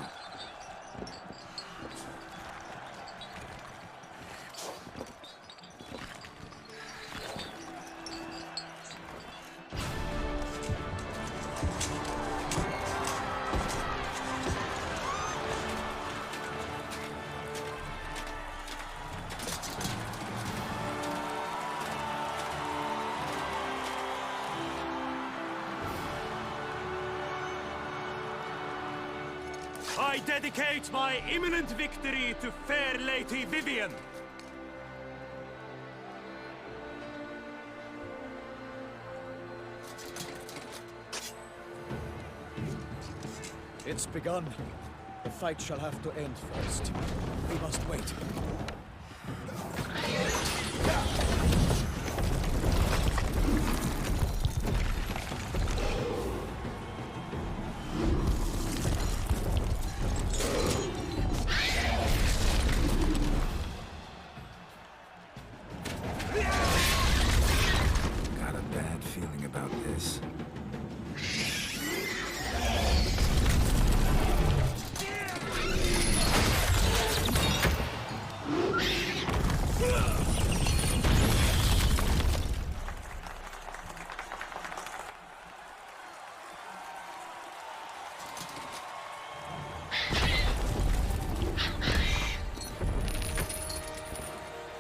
[SPEAKER 20] I dedicate my imminent victory to fair Lady Vivian.
[SPEAKER 7] It's begun. The fight shall have to end first. We must wait.
[SPEAKER 2] Got a bad feeling about this.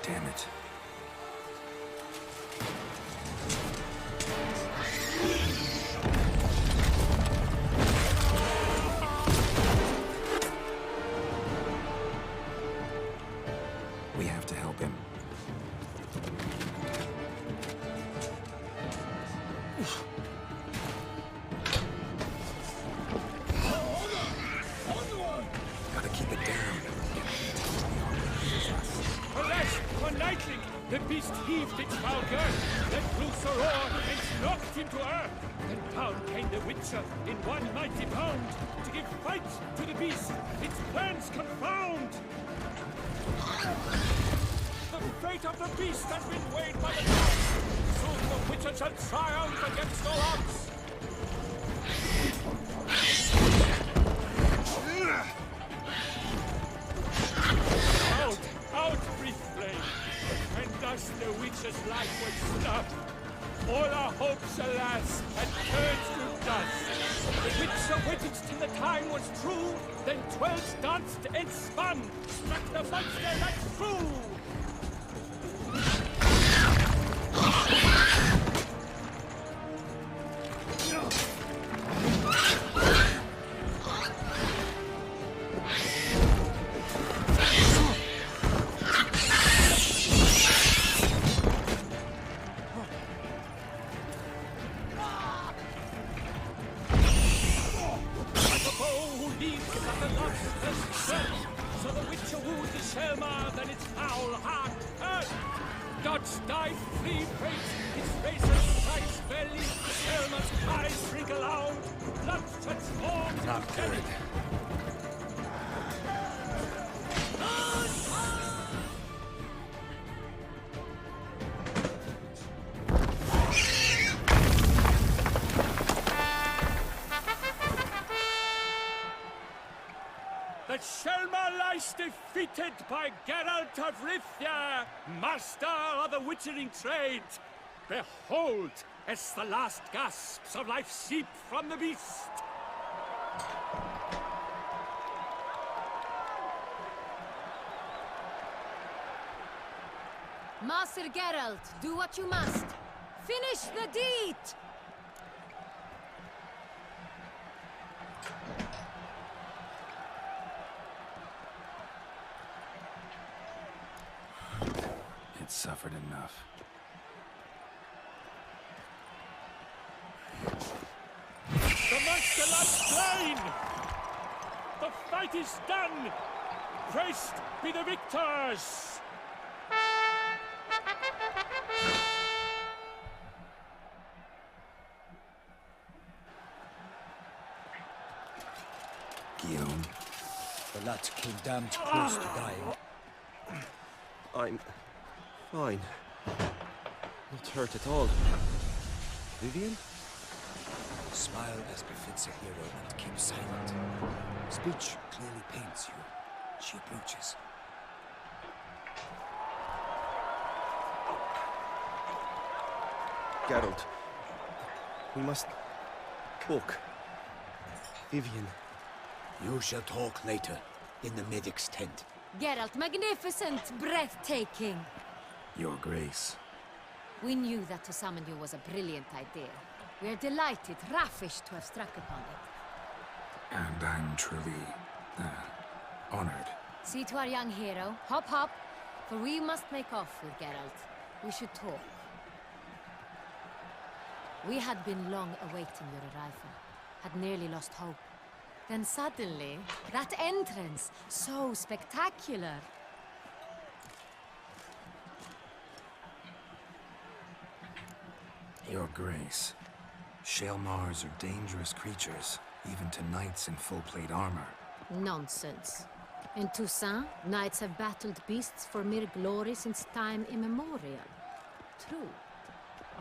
[SPEAKER 2] Damn it. We have to help him. Gotta keep it down.
[SPEAKER 20] Alas, one lightning, the beast heaved its foul girth, let loose a roar, and knocked him to earth. Then down came the Witcher in one mighty bound, to give fight to the beast, its plans confound. The fate of the beast has been weighed by the gods. Soon the Witcher shall triumph against all odds. Out, brief flame, and thus the Witcher's life was snuffed. All our hopes, alas, had turned to dust. The Witcher waited till the time was true, then 12 danced and spun, struck the monster that flew. So the Witcher wooed the Selma, then its foul heart hurt. Dodge, dive, flee, fate, its razor strikes belly, the Selma's eyes wrinkle out, blood transforms.
[SPEAKER 2] Not good.
[SPEAKER 20] The Selma lies defeated by Geralt of Rivia, master of the witchering trade. Behold, as the last gasps of life seep from the beast.
[SPEAKER 9] Master Geralt, do what you must. Finish the deed!
[SPEAKER 2] It's suffered enough.
[SPEAKER 20] The monster lies slain! The fight is done! Praised be the victors!
[SPEAKER 2] Guillaume.
[SPEAKER 7] The lad came damned close to dying.
[SPEAKER 13] I'm fine. Not hurt at all.
[SPEAKER 7] Vivian? Smile as befits a hero and keep silent. Speech clearly paints you. She approaches.
[SPEAKER 13] Geralt, we must talk. Vivian.
[SPEAKER 7] You shall talk later, in the medic's tent.
[SPEAKER 9] Geralt, magnificent, breathtaking.
[SPEAKER 2] Your Grace.
[SPEAKER 9] We knew that to summon you was a brilliant idea. We are delighted, ravished to have struck upon it.
[SPEAKER 2] And I'm truly, honored.
[SPEAKER 9] See to our young hero. Hop, hop. For we must make off with Geralt. We should talk. We had been long awaiting your arrival. Had nearly lost hope. Then suddenly, that entrance, so spectacular.
[SPEAKER 2] Your Grace. Shaelmars are dangerous creatures, even to knights in full plate armor.
[SPEAKER 9] Nonsense. In Toussaint, knights have battled beasts for mere glory since time immemorial. True.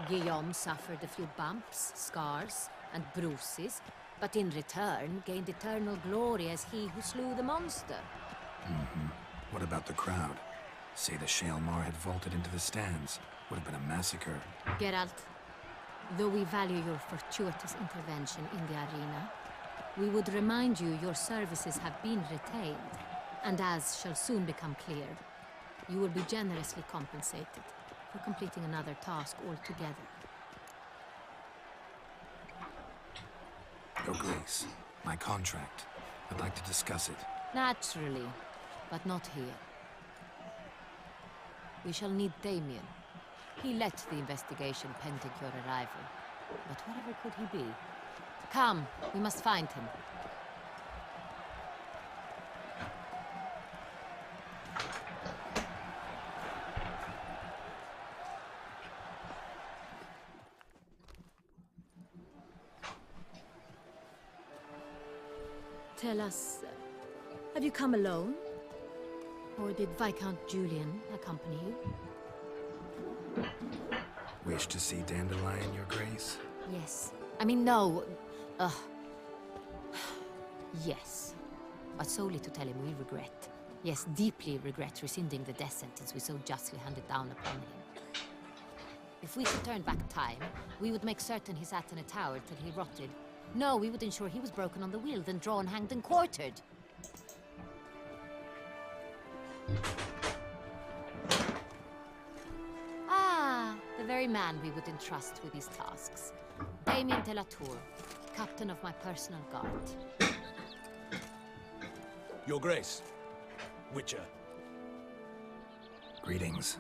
[SPEAKER 9] Guillaume suffered a few bumps, scars, and bruises, but in return gained eternal glory as he who slew the monster.
[SPEAKER 2] What about the crowd? Say the Shaelmar had vaulted into the stands. Would have been a massacre.
[SPEAKER 9] Geralt, though we value your fortuitous intervention in the arena, we would remind you your services have been retained, and as shall soon become clear, you will be generously compensated for completing another task altogether.
[SPEAKER 2] Your Grace, my contract. I'd like to discuss it.
[SPEAKER 9] Naturally, but not here. We shall need Damien. He led the investigation pending your arrival. But whatever could he be? Come, we must find him. Tell us, have you come alone? Or did Viscount Julian accompany you?
[SPEAKER 2] Wish to see Dandelion, Your Grace?
[SPEAKER 9] Yes. I mean, no. Yes. But solely to tell him we regret. Yes, deeply regret rescinding the death sentence we so justly handed down upon him. If we could turn back time, we would make certain he sat in a tower till he rotted. No, we would ensure he was broken on the wheel, then drawn, hanged, and quartered. Ah, the very man we would entrust with these tasks. Damien de la Tour, captain of my personal guard.
[SPEAKER 5] Your Grace, Witcher.
[SPEAKER 2] Greetings.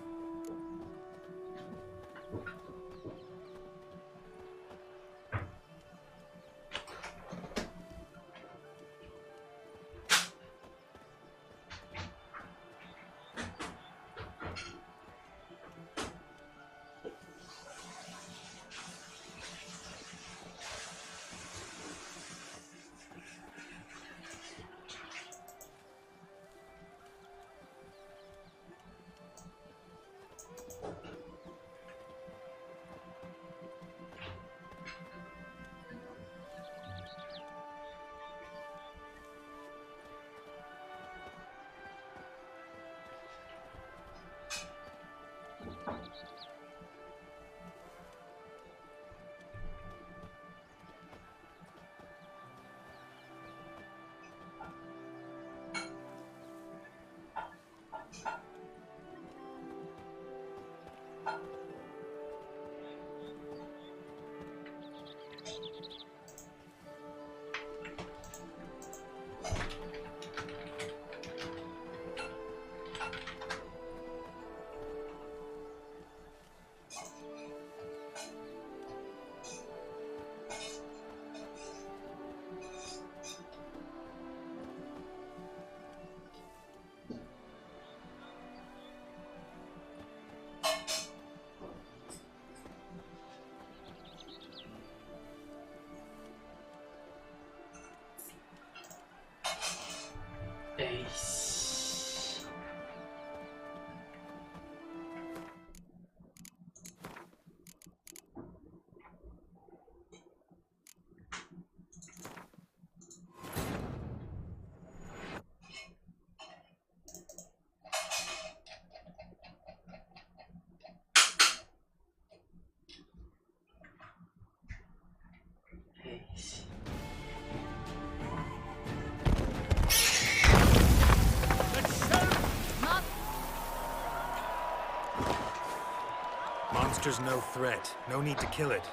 [SPEAKER 2] Witcher's no threat. No need to kill it.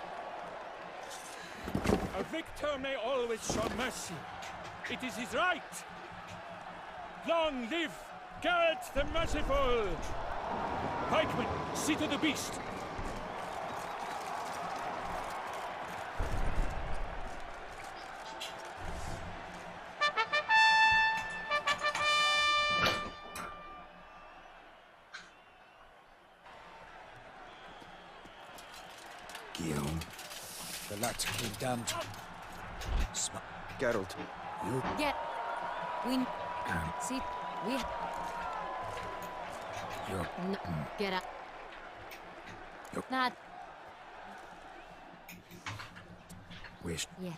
[SPEAKER 20] A victor may always show mercy. It is his right. Long live Geralt the Merciful! Pikemen, see to the beast.
[SPEAKER 2] Guillaume.
[SPEAKER 7] The lad came down to...
[SPEAKER 13] Geralt.
[SPEAKER 7] You...
[SPEAKER 9] Get... We... See... We...
[SPEAKER 2] You're...
[SPEAKER 9] No, get up. Not...
[SPEAKER 2] Wish.
[SPEAKER 9] Yeah.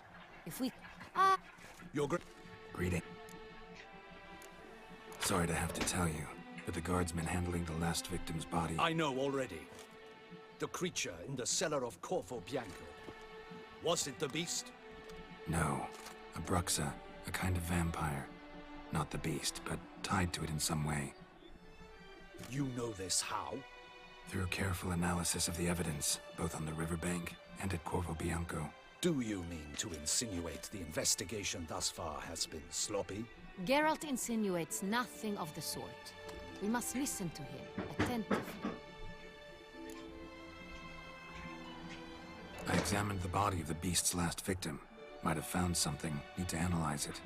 [SPEAKER 9] If we...
[SPEAKER 2] Your greeting. Sorry to have to tell you, but the guardsman handling the last victim's body...
[SPEAKER 7] I know already. The creature in the cellar of Corvo Bianco. Was it the beast?
[SPEAKER 2] No. A Bruxa, a kind of vampire. Not the beast, but tied to it in some way.
[SPEAKER 7] You know this how?
[SPEAKER 2] Through careful analysis of the evidence, both on the riverbank and at Corvo Bianco.
[SPEAKER 7] Do you mean to insinuate the investigation thus far has been sloppy?
[SPEAKER 9] Geralt insinuates nothing of the sort. We must listen to him attentively.
[SPEAKER 2] I examined the body of the beast's last victim. Might have found something. Need to analyze it.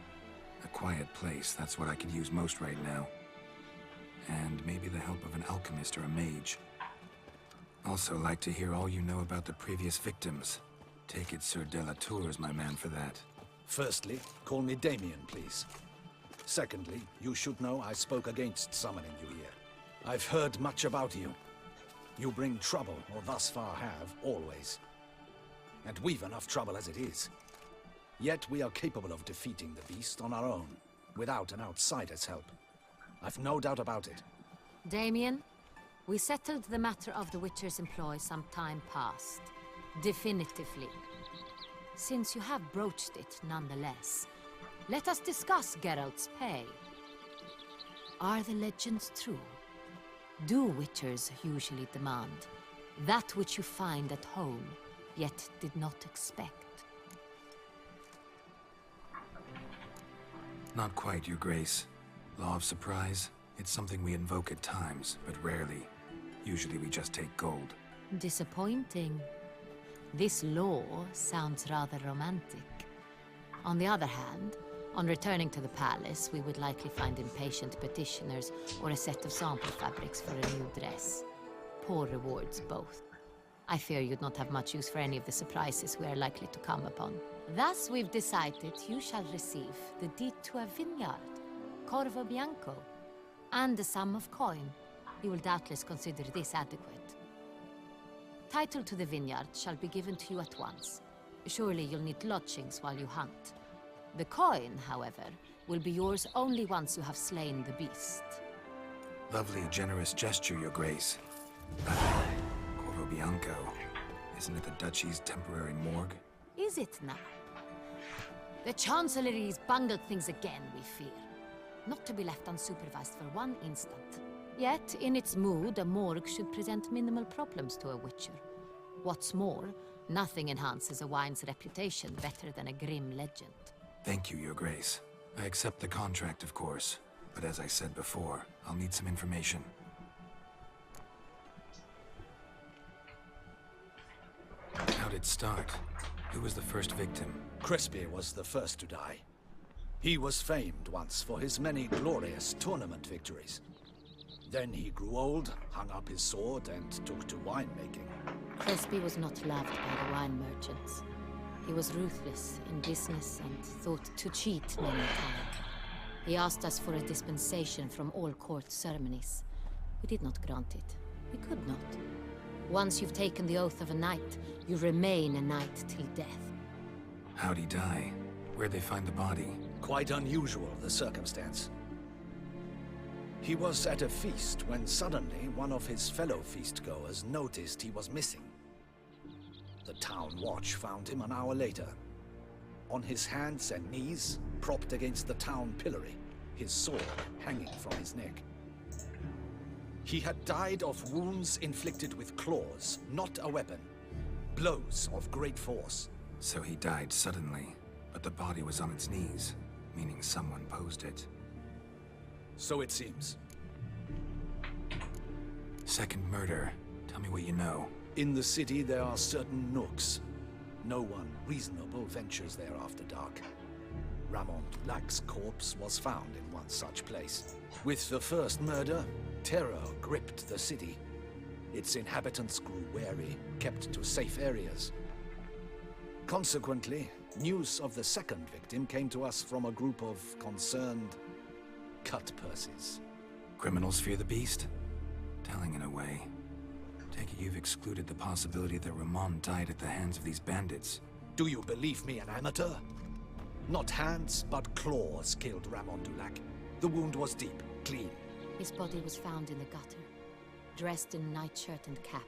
[SPEAKER 2] A quiet place, that's what I could use most right now. And maybe the help of an alchemist or a mage. Also like to hear all you know about the previous victims. Take it Sir de la Tour is my man for that.
[SPEAKER 7] Firstly, call me Damien, please. Secondly, you should know I spoke against summoning you here. I've heard much about you. You bring trouble, or thus far have, always. And we've enough trouble as it is. Yet we are capable of defeating the beast on our own, without an outsider's help. I've no doubt about it.
[SPEAKER 9] Damien, we settled the matter of the Witcher's employ some time past. Definitively. Since you have broached it nonetheless, let us discuss Geralt's pay. Are the legends true? Do Witchers usually demand that which you find at home, yet did not expect?
[SPEAKER 2] Not quite, Your Grace. Law of surprise, it's something we invoke at times, but rarely. Usually we just take gold.
[SPEAKER 9] Disappointing. This law sounds rather romantic. On the other hand, on returning to the palace, we would likely find impatient petitioners or a set of sample fabrics for a new dress. Poor rewards, both. I fear you'd not have much use for any of the surprises we are likely to come upon. Thus, we've decided you shall receive the deed to a vineyard, Corvo Bianco, and a sum of coin. You will doubtless consider this adequate. Title to the vineyard shall be given to you at once. Surely you'll need lodgings while you hunt. The coin, however, will be yours only once you have slain the beast.
[SPEAKER 2] Lovely, generous gesture, Your Grace. Corvo Bianco. Isn't it the Duchy's temporary morgue?
[SPEAKER 9] Is it now? The Chancellery's bungled things again, we fear. Not to be left unsupervised for one instant. Yet, in its mood, a morgue should present minimal problems to a Witcher. What's more, nothing enhances a wine's reputation better than a grim legend.
[SPEAKER 2] Thank you, Your Grace. I accept the contract, of course. But as I said before, I'll need some information. How'd it start? Who was the first victim?
[SPEAKER 7] Crespi was the first to die. He was famed once for his many glorious tournament victories. Then he grew old, hung up his sword, and took to winemaking.
[SPEAKER 9] Crespi was not loved by the wine merchants. He was ruthless in business and thought to cheat many times. He asked us for a dispensation from all court ceremonies. We did not grant it. We could not. Once you've taken the oath of a knight, you remain a knight till death.
[SPEAKER 2] How'd he die? Where'd they find the body?
[SPEAKER 7] Quite unusual, the circumstance. He was at a feast when suddenly one of his fellow feastgoers noticed he was missing. The town watch found him an hour later. On his hands and knees, propped against the town pillory, his sword hanging from his neck. He had died of wounds inflicted with claws, not a weapon. Blows of great force.
[SPEAKER 2] So he died suddenly, but the body was on its knees, meaning someone posed it.
[SPEAKER 7] So it seems.
[SPEAKER 2] Second murder. Tell me what you know.
[SPEAKER 7] In the city there are certain nooks. No one reasonable ventures there after dark. Ramon Dulac's corpse was found in one such place. With the first murder, terror gripped the city. Its inhabitants grew wary, kept to safe areas. Consequently, news of the second victim came to us from a group of concerned cut-purses.
[SPEAKER 2] Criminals fear the beast? Telling in a way. Take it you've excluded the possibility that Ramon died at the hands of these bandits.
[SPEAKER 7] Do you believe me an amateur? Not hands, but claws killed Ramon Dulac. The wound was deep, clean.
[SPEAKER 9] His body was found in the gutter, dressed in nightshirt and cap,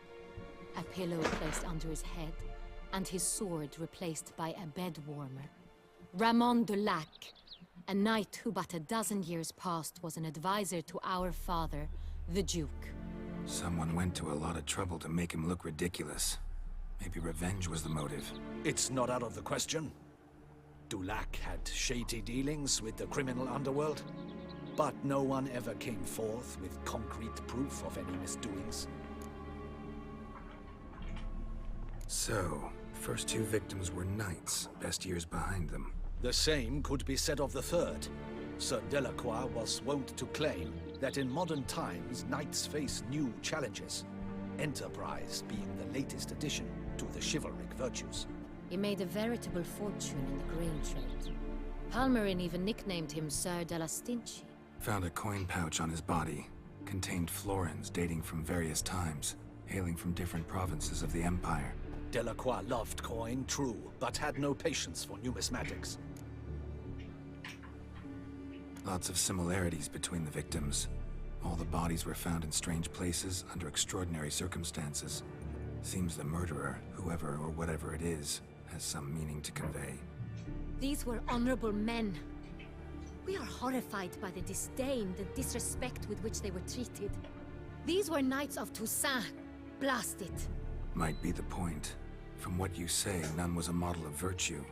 [SPEAKER 9] a pillow placed under his head, and his sword replaced by a bed warmer. Ramon Dulac, a knight who but a dozen years past was an advisor to our father, the Duke.
[SPEAKER 2] Someone went to a lot of trouble to make him look ridiculous. Maybe revenge was the motive.
[SPEAKER 7] It's not out of the question. Dulac had shady dealings with the criminal underworld, but no one ever came forth with concrete proof of any misdoings.
[SPEAKER 2] So, first two victims were knights, best years behind them.
[SPEAKER 7] The same could be said of the third. Sir Delacroix was wont to claim that in modern times, knights face new challenges, enterprise being the latest addition to the chivalric virtues.
[SPEAKER 9] He made a veritable fortune in the grain trade. Palmerin even nicknamed him Sir della Stinci.
[SPEAKER 2] Found a coin pouch on his body. Contained florins dating from various times, hailing from different provinces of the Empire.
[SPEAKER 7] Delacroix loved coin, true, but had no patience for numismatics.
[SPEAKER 2] Lots of similarities between the victims. All the bodies were found in strange places under extraordinary circumstances. Seems the murderer, whoever or whatever it is, has some meaning to convey.
[SPEAKER 9] These were honorable men. We are horrified by the disdain, the disrespect with which they were treated. These were knights of Toussaint. Blast it.
[SPEAKER 2] Might be the point. From what you say, none was a model of virtue.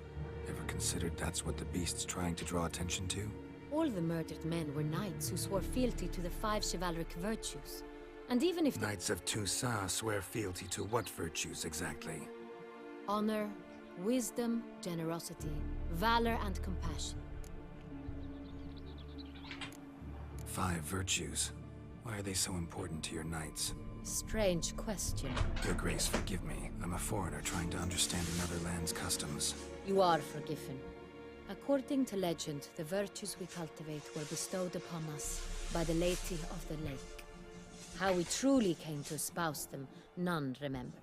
[SPEAKER 2] Ever considered that's what the beast's trying to draw attention to?
[SPEAKER 9] All the murdered men were knights who swore fealty to the 5 chivalric virtues. And even if
[SPEAKER 2] Knights of Toussaint swear fealty to what virtues exactly?
[SPEAKER 9] honor, wisdom, generosity, valor, and compassion.
[SPEAKER 2] 5 virtues. Why are they so important to your knights?
[SPEAKER 9] Strange question.
[SPEAKER 2] Your Grace, forgive me. I'm a foreigner trying to understand another land's customs.
[SPEAKER 9] You are forgiven. According to legend, the virtues we cultivate were bestowed upon us by the Lady of the Lake. How we truly came to espouse them, none remember.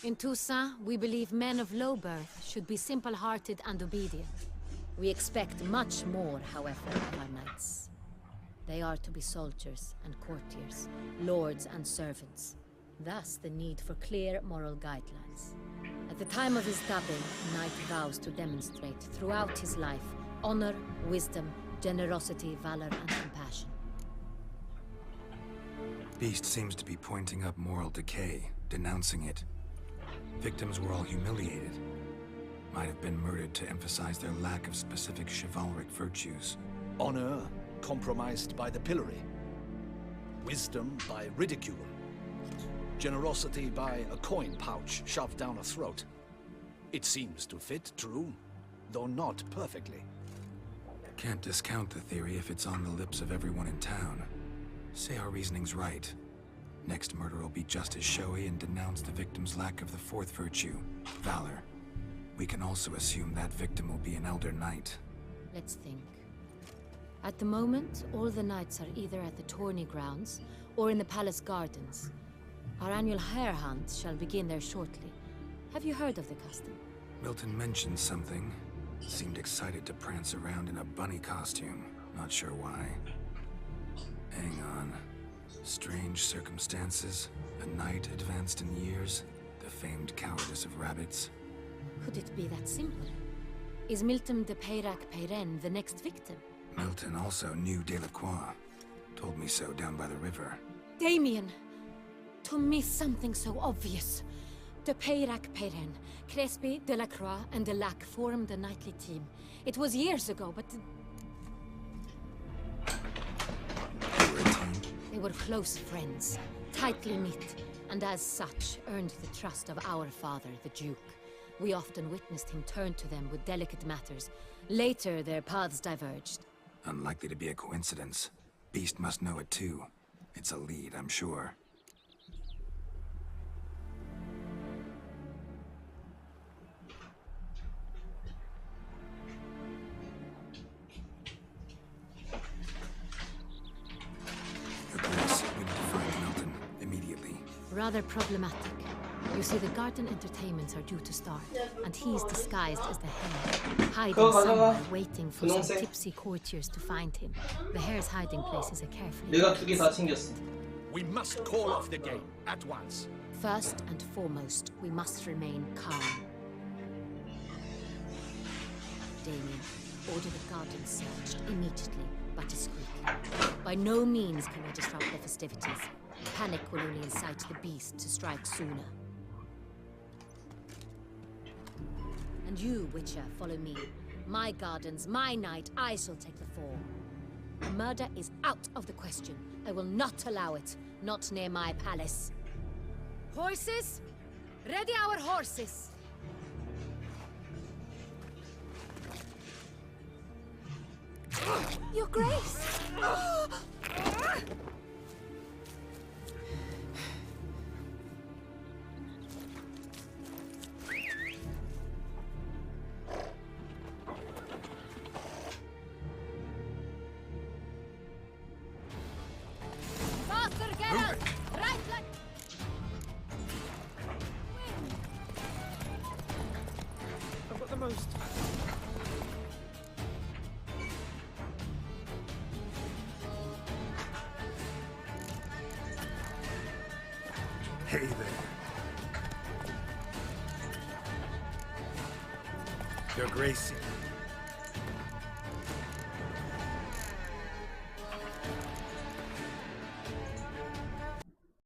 [SPEAKER 9] In Toussaint, we believe men of low birth should be simple-hearted and obedient. We expect much more, however, of our knights. They are to be soldiers and courtiers, lords and servants. Thus, the need for clear moral guidelines. At the time of his dubbing, a knight vows to demonstrate throughout his life honor, wisdom, generosity, valor, and compassion.
[SPEAKER 2] Beast seems to be pointing up moral decay, denouncing it. Victims were all humiliated. Might have been murdered to emphasize their lack of specific chivalric virtues.
[SPEAKER 7] Honor compromised by the pillory. Wisdom by ridicule. Generosity by a coin pouch shoved down a throat. It seems to fit, true, though not perfectly.
[SPEAKER 2] Can't discount the theory if it's on the lips of everyone in town. Say our reasoning's right. Next murder will be just as showy and denounce the victim's lack of the 4th virtue, valor. We can also assume that victim will be an elder knight.
[SPEAKER 9] Let's think. At the moment, all the knights are either at the tourney grounds or in the palace gardens. Our annual hare hunt shall begin there shortly. Have you heard of the custom?
[SPEAKER 2] Milton mentioned something. Seemed excited to prance around in a bunny costume. Not sure why. Hang on. Strange circumstances. A knight advanced in years. The famed cowardice of rabbits.
[SPEAKER 9] Could it be that simple? Is Milton de Peyrac-Peyren the next victim?
[SPEAKER 2] Milton also knew Delacroix. Told me so down by the river.
[SPEAKER 9] Damien! To miss something so obvious. The Peyrac Peyren, Crespi, Delacroix, and Delac formed the knightly team. It was years ago, but... They were close friends, tightly knit, and as such, earned the trust of our father, the Duke. We often witnessed him turn to them with delicate matters. Later, their paths diverged.
[SPEAKER 2] Unlikely to be a coincidence. Beast must know it too. It's a lead, I'm sure.
[SPEAKER 9] Rather problematic. You see, the garden entertainments are due to start, and he's disguised as the hare, hiding somewhere, waiting for some tipsy courtiers to find him. The hare's hiding place is a carefully...
[SPEAKER 8] We must call off the game at once.
[SPEAKER 9] First and foremost, we must remain calm. Damien, order the garden searched immediately, but discreetly. By no means can we disrupt the festivities. Panic will only incite the beast to strike sooner. And you, Witcher, follow me. My gardens, my night, I shall take the fall. Murder is out of the question. I will not allow it. Not near my palace. Horses? Ready our horses! Your Grace!
[SPEAKER 2] Hey there.
[SPEAKER 6] Your Grace,